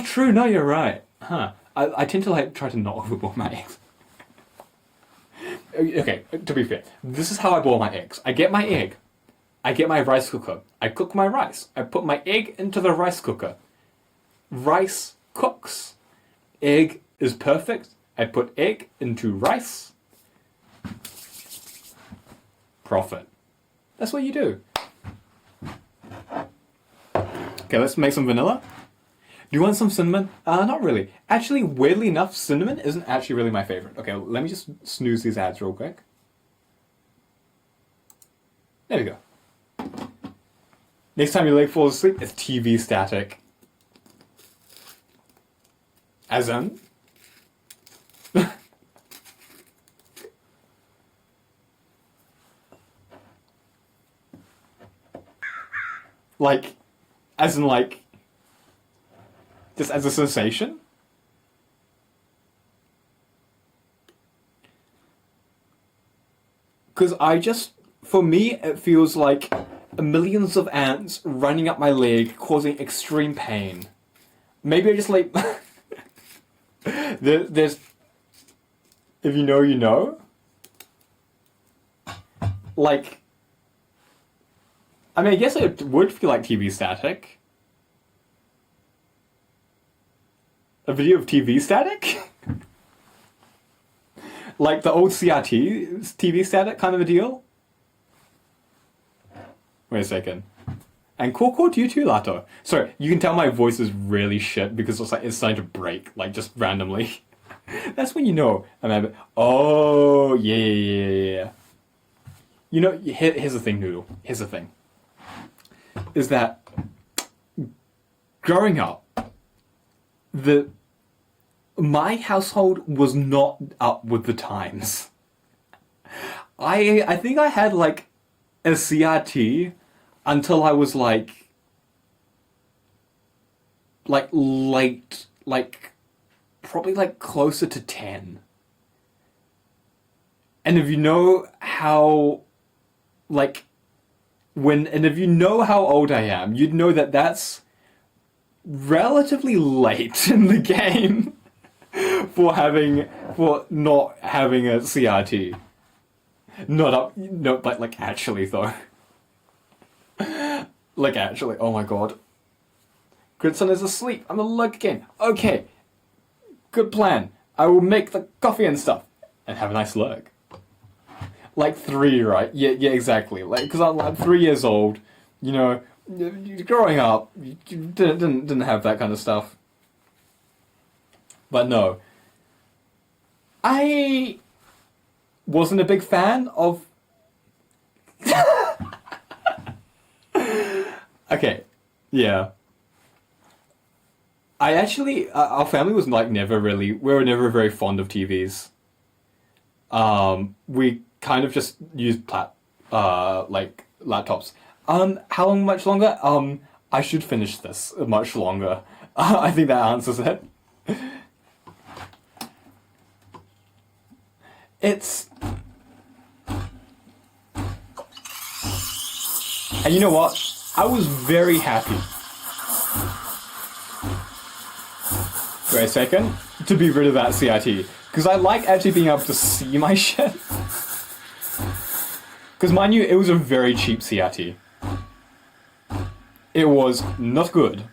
S1: true. No, you're right. Huh. I tend to try to not overboil my eggs. Okay, to be fair, this is how I boil my eggs. I get my egg. I get my rice cooker. I cook my rice. I put my egg into the rice cooker. Rice cooks. Egg is perfect. I put egg into rice. Profit. That's what you do. Okay, let's make some vanilla. Do you want some cinnamon? Not really. Actually, weirdly enough, cinnamon isn't actually really my favorite. Okay, let me just snooze these ads real quick. There we go. Next time your leg falls asleep, it's TV static. As in? As in just as a sensation? Because for me, it feels like millions of ants running up my leg, causing extreme pain. Maybe I just there's, if you know, you know. I mean, I guess it would feel like TV static. A video of TV static? Like the old CRT TV static kind of a deal? Wait a second. And cool to you too, Lato. Sorry, you can tell my voice is really shit because it's starting to break, just randomly. That's when you know I'm a bit, oh, yeah. Here's the thing, Noodle. Here's the thing. Is that growing up, my household was not up with the times. I think I had a CRT until I was late, probably closer to 10. And if you know how if you know how old I am, you'd know that that's relatively late in the game for not having a CRT. Actually though. Actually, oh my god. Gridson is asleep. I'm gonna look again. Okay. Good plan. I will make the coffee and stuff. And have a nice lurk. 3, right? Yeah, exactly. Because I'm 3 years old. Growing up, you didn't have that kind of stuff. But no. I wasn't a big fan of... Okay, yeah. I actually... our family was we were never very fond of TVs. We kind of just used laptops. How much longer? I should finish this much longer. I think that answers it. It's... And you know what? I was very happy. Wait a second. To be rid of that CRT. Because I like actually being able to see my shit. Because mind you, it was a very cheap CRT. It was not good.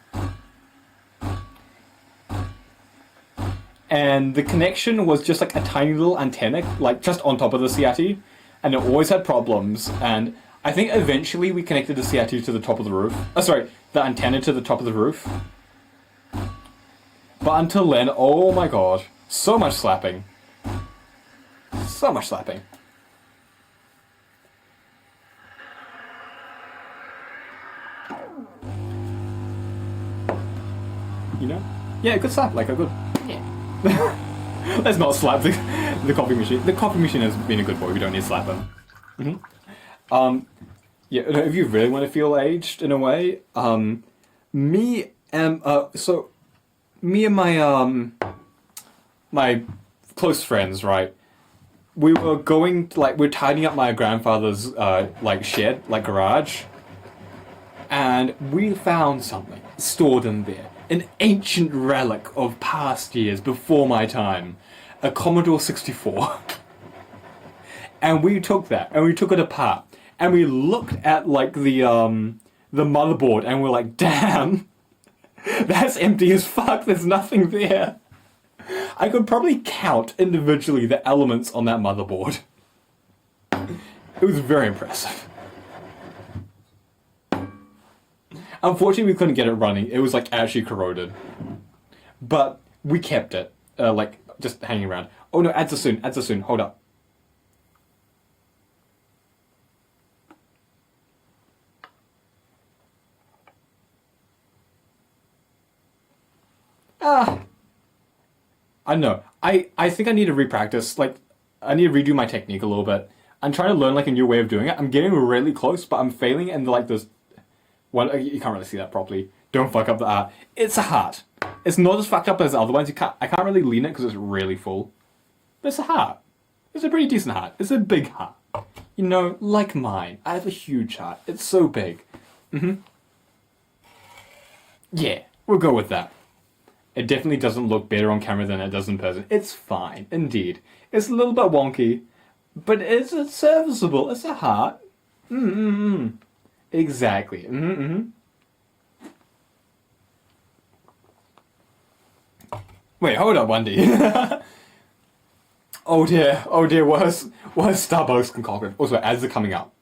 S1: And the connection was just a tiny little antenna, just on top of the CRT. And it always had problems. And I think eventually we connected the CRT to the top of the roof. Oh, sorry, the antenna to the top of the roof. But until then, oh my god, so much slapping. So much slapping. You know? Yeah, a good slap, like a good... Yeah. Let's not slap the coffee machine. The coffee machine has been a good boy, we don't need to slap him. Yeah, if you really want to feel aged in a way, me and my close friends, right? We were going to, we're tidying up my grandfather's shed, garage, and we found something stored in there, an ancient relic of past years before my time, a Commodore 64. And we took that and we took it apart and we looked at the motherboard and we're like, damn, that's empty as fuck. There's nothing there. I could probably count individually the elements on that motherboard. It was very impressive. Unfortunately, we couldn't get it running. It was actually corroded. But we kept it, just hanging around. Oh no, ads are soon. Ads are soon. Hold up. I don't know. I think I need to repractice. I need to redo my technique a little bit. I'm trying to learn a new way of doing it. I'm getting really close, but I'm failing and this. Well, you can't really see that properly. Don't fuck up the art. It's a heart. It's not as fucked up as the other ones. I can't really lean it because it's really full. But it's a heart. It's a pretty decent heart. It's a big heart. You know, like mine. I have a huge heart. It's so big. Yeah, we'll go with that. It definitely doesn't look better on camera than it does in person. It's fine, indeed. It's a little bit wonky, but it's serviceable. It's a heart. Exactly. Wait, hold up, Wendy. Oh dear, worse Starbucks concoction. Also, ads are coming up.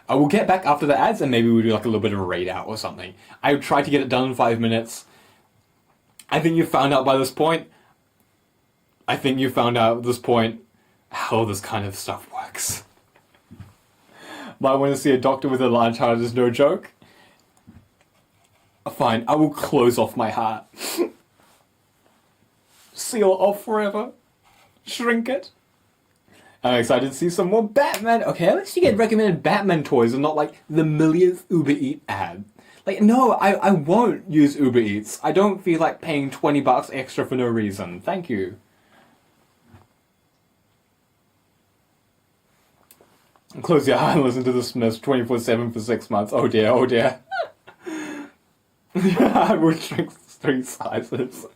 S1: I will get back after the ads and maybe we'll do a little bit of a raid out or something. I tried to get it done in 5 minutes. I think you found out by this point. How this kind of stuff works. Might want to see a doctor with a large heart is no joke. Fine, I will close off my heart. Seal it off forever. Shrink it. I'm excited to see some more Batman. Okay, at least you get recommended Batman toys and not the millionth Uber Eats ad. No, I won't use Uber Eats. I don't feel like paying $20 extra for no reason. Thank you. Close your eye and listen to the Smiths 24/7 for 6 months. Oh dear, oh dear. I will drink 3 sizes.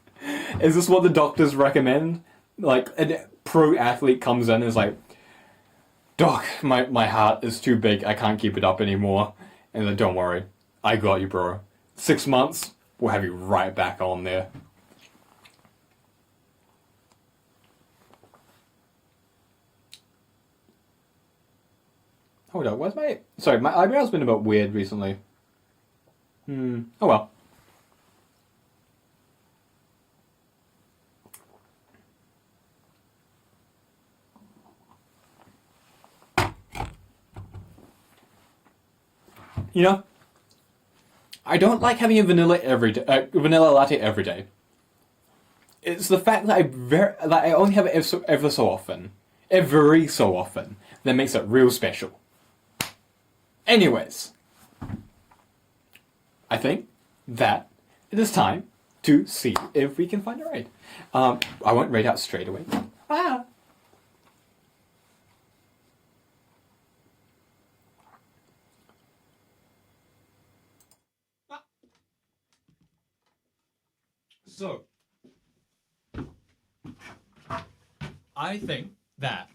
S1: Is this what the doctors recommend? A pro athlete comes in and is like, Doc, my heart is too big. I can't keep it up anymore. And like, don't worry. I got you, bro. 6 months, we'll have you right back on there. Hold on, where's my... Sorry, my eyebrow's been a bit weird recently. Oh well. You know, I don't like having a vanilla latte every day. It's the fact that I only have it every so often, that makes it real special. Anyways, I think that it is time to see if we can find a raid. I won't raid out straight away. So, I think that,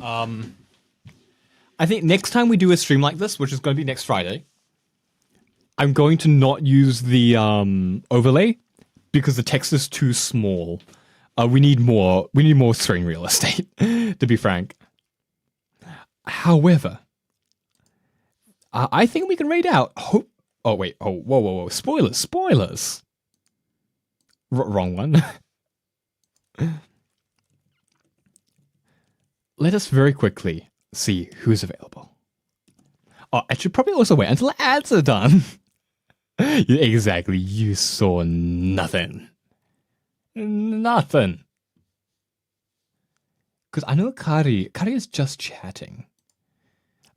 S1: I think next time we do a stream like this, which is going to be next Friday, I'm going to not use the overlay because the text is too small. We need more screen real estate, to be frank. However,
S2: I think we can raid out. Oh, wait. Oh, whoa. Spoilers. Wrong one. Let us very quickly see who's available. Oh, I should probably also wait until ads are done. Exactly. You saw nothing. Nothing. Because I know Kari is just chatting.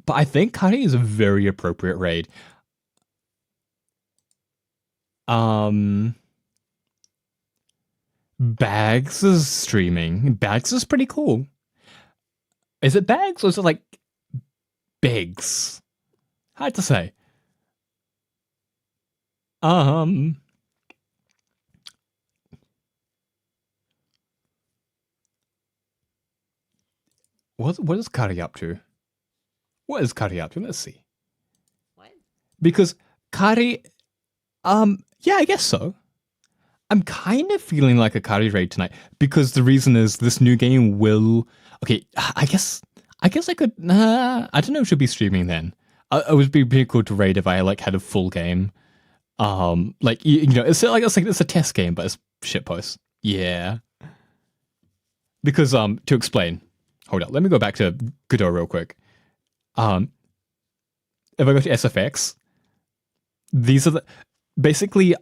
S2: But I think Kari is a very appropriate raid. Bags is streaming. Bags is pretty cool. Is it Bags or is it like Biggs? Hard to say. What is Kari up to? What is Kari up to? Let's see.
S5: What?
S2: Because Kari, yeah, I guess so. I'm kind of feeling like a Kari raid tonight because the reason is this new game will. Okay, I guess I could. I don't know if she'll be streaming then. It would be pretty cool to raid if I like had a full game. Like you know, it's a test game, but it's shitpost. Yeah. Because to explain, hold up, let me go back to Godot real quick. If I go to SFX, these are basically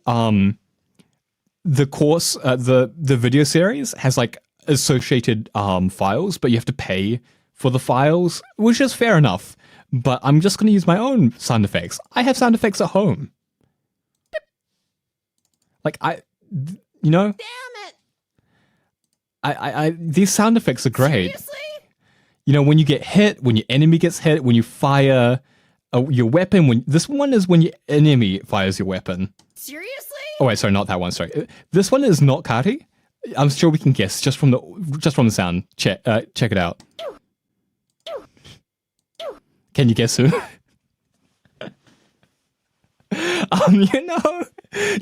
S2: the course, the video series has like associated files, but you have to pay for the files, which is fair enough. But I'm just going to use my own sound effects. I have sound effects at home. Like you know,
S5: Damn it!
S2: I these sound effects are great.
S5: Seriously?
S2: You know, when you get hit, when your enemy gets hit, when you fire your weapon. When this one is when your enemy fires your weapon.
S5: Seriously?
S2: Oh wait, sorry, not that one. Sorry, this one is not Kari. I'm sure we can guess just from the sound. Check it out. Can you guess who? You know,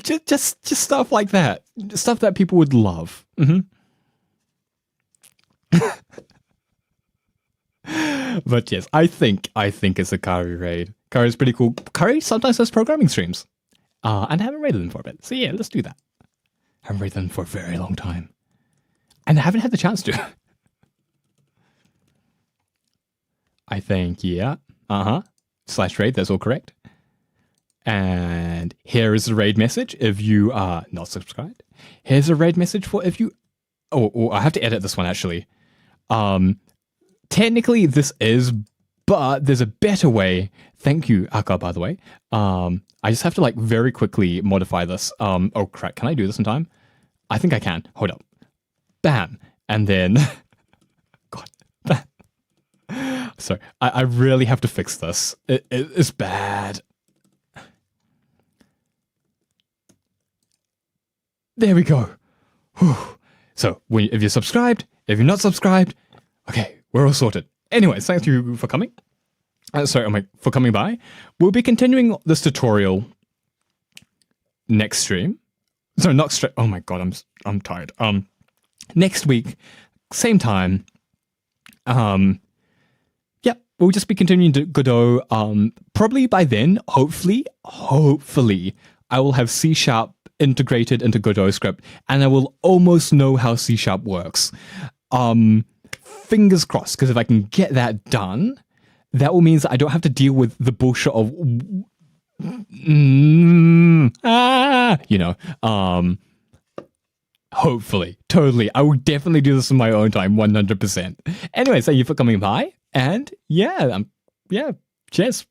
S2: just stuff like that, stuff that people would love. But yes, I think it's a Kari raid. Kari's pretty cool. Kari sometimes does programming streams, and I haven't raided them for a bit. So yeah, let's do that. I haven't raided them for a very long time, and I haven't had the chance to. I think yeah. /raid. That's all correct. And here is the raid message if you are not subscribed. Here's a raid message for if you... Oh, I have to edit this one, actually. Technically, this is... But there's a better way. Thank you, Aka, by the way. I just have to, like, very quickly modify this. Oh, crap. Can I do this in time? I think I can. Hold up. Bam. And then... God. Bam. Sorry. I really have to fix this. It's bad. There we go. Whew. So, if you're subscribed, if you're not subscribed, okay, we're all sorted. Anyways, thank you for coming. For coming by. We'll be continuing this tutorial next stream. Sorry, not straight. Oh my god, I'm tired. Next week, same time. Yeah, we'll just be continuing to Godot. Probably by then, hopefully, I will have C# integrated into Godot script, and I will almost know how C# works. Fingers crossed, because if I can get that done, that will mean that I don't have to deal with the bullshit of you know, hopefully, totally. I will definitely do this in my own time, 100%. Anyways, thank you for coming by, and yeah, cheers.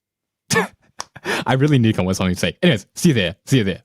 S2: I really need to come up with something to say. Anyways, see you there.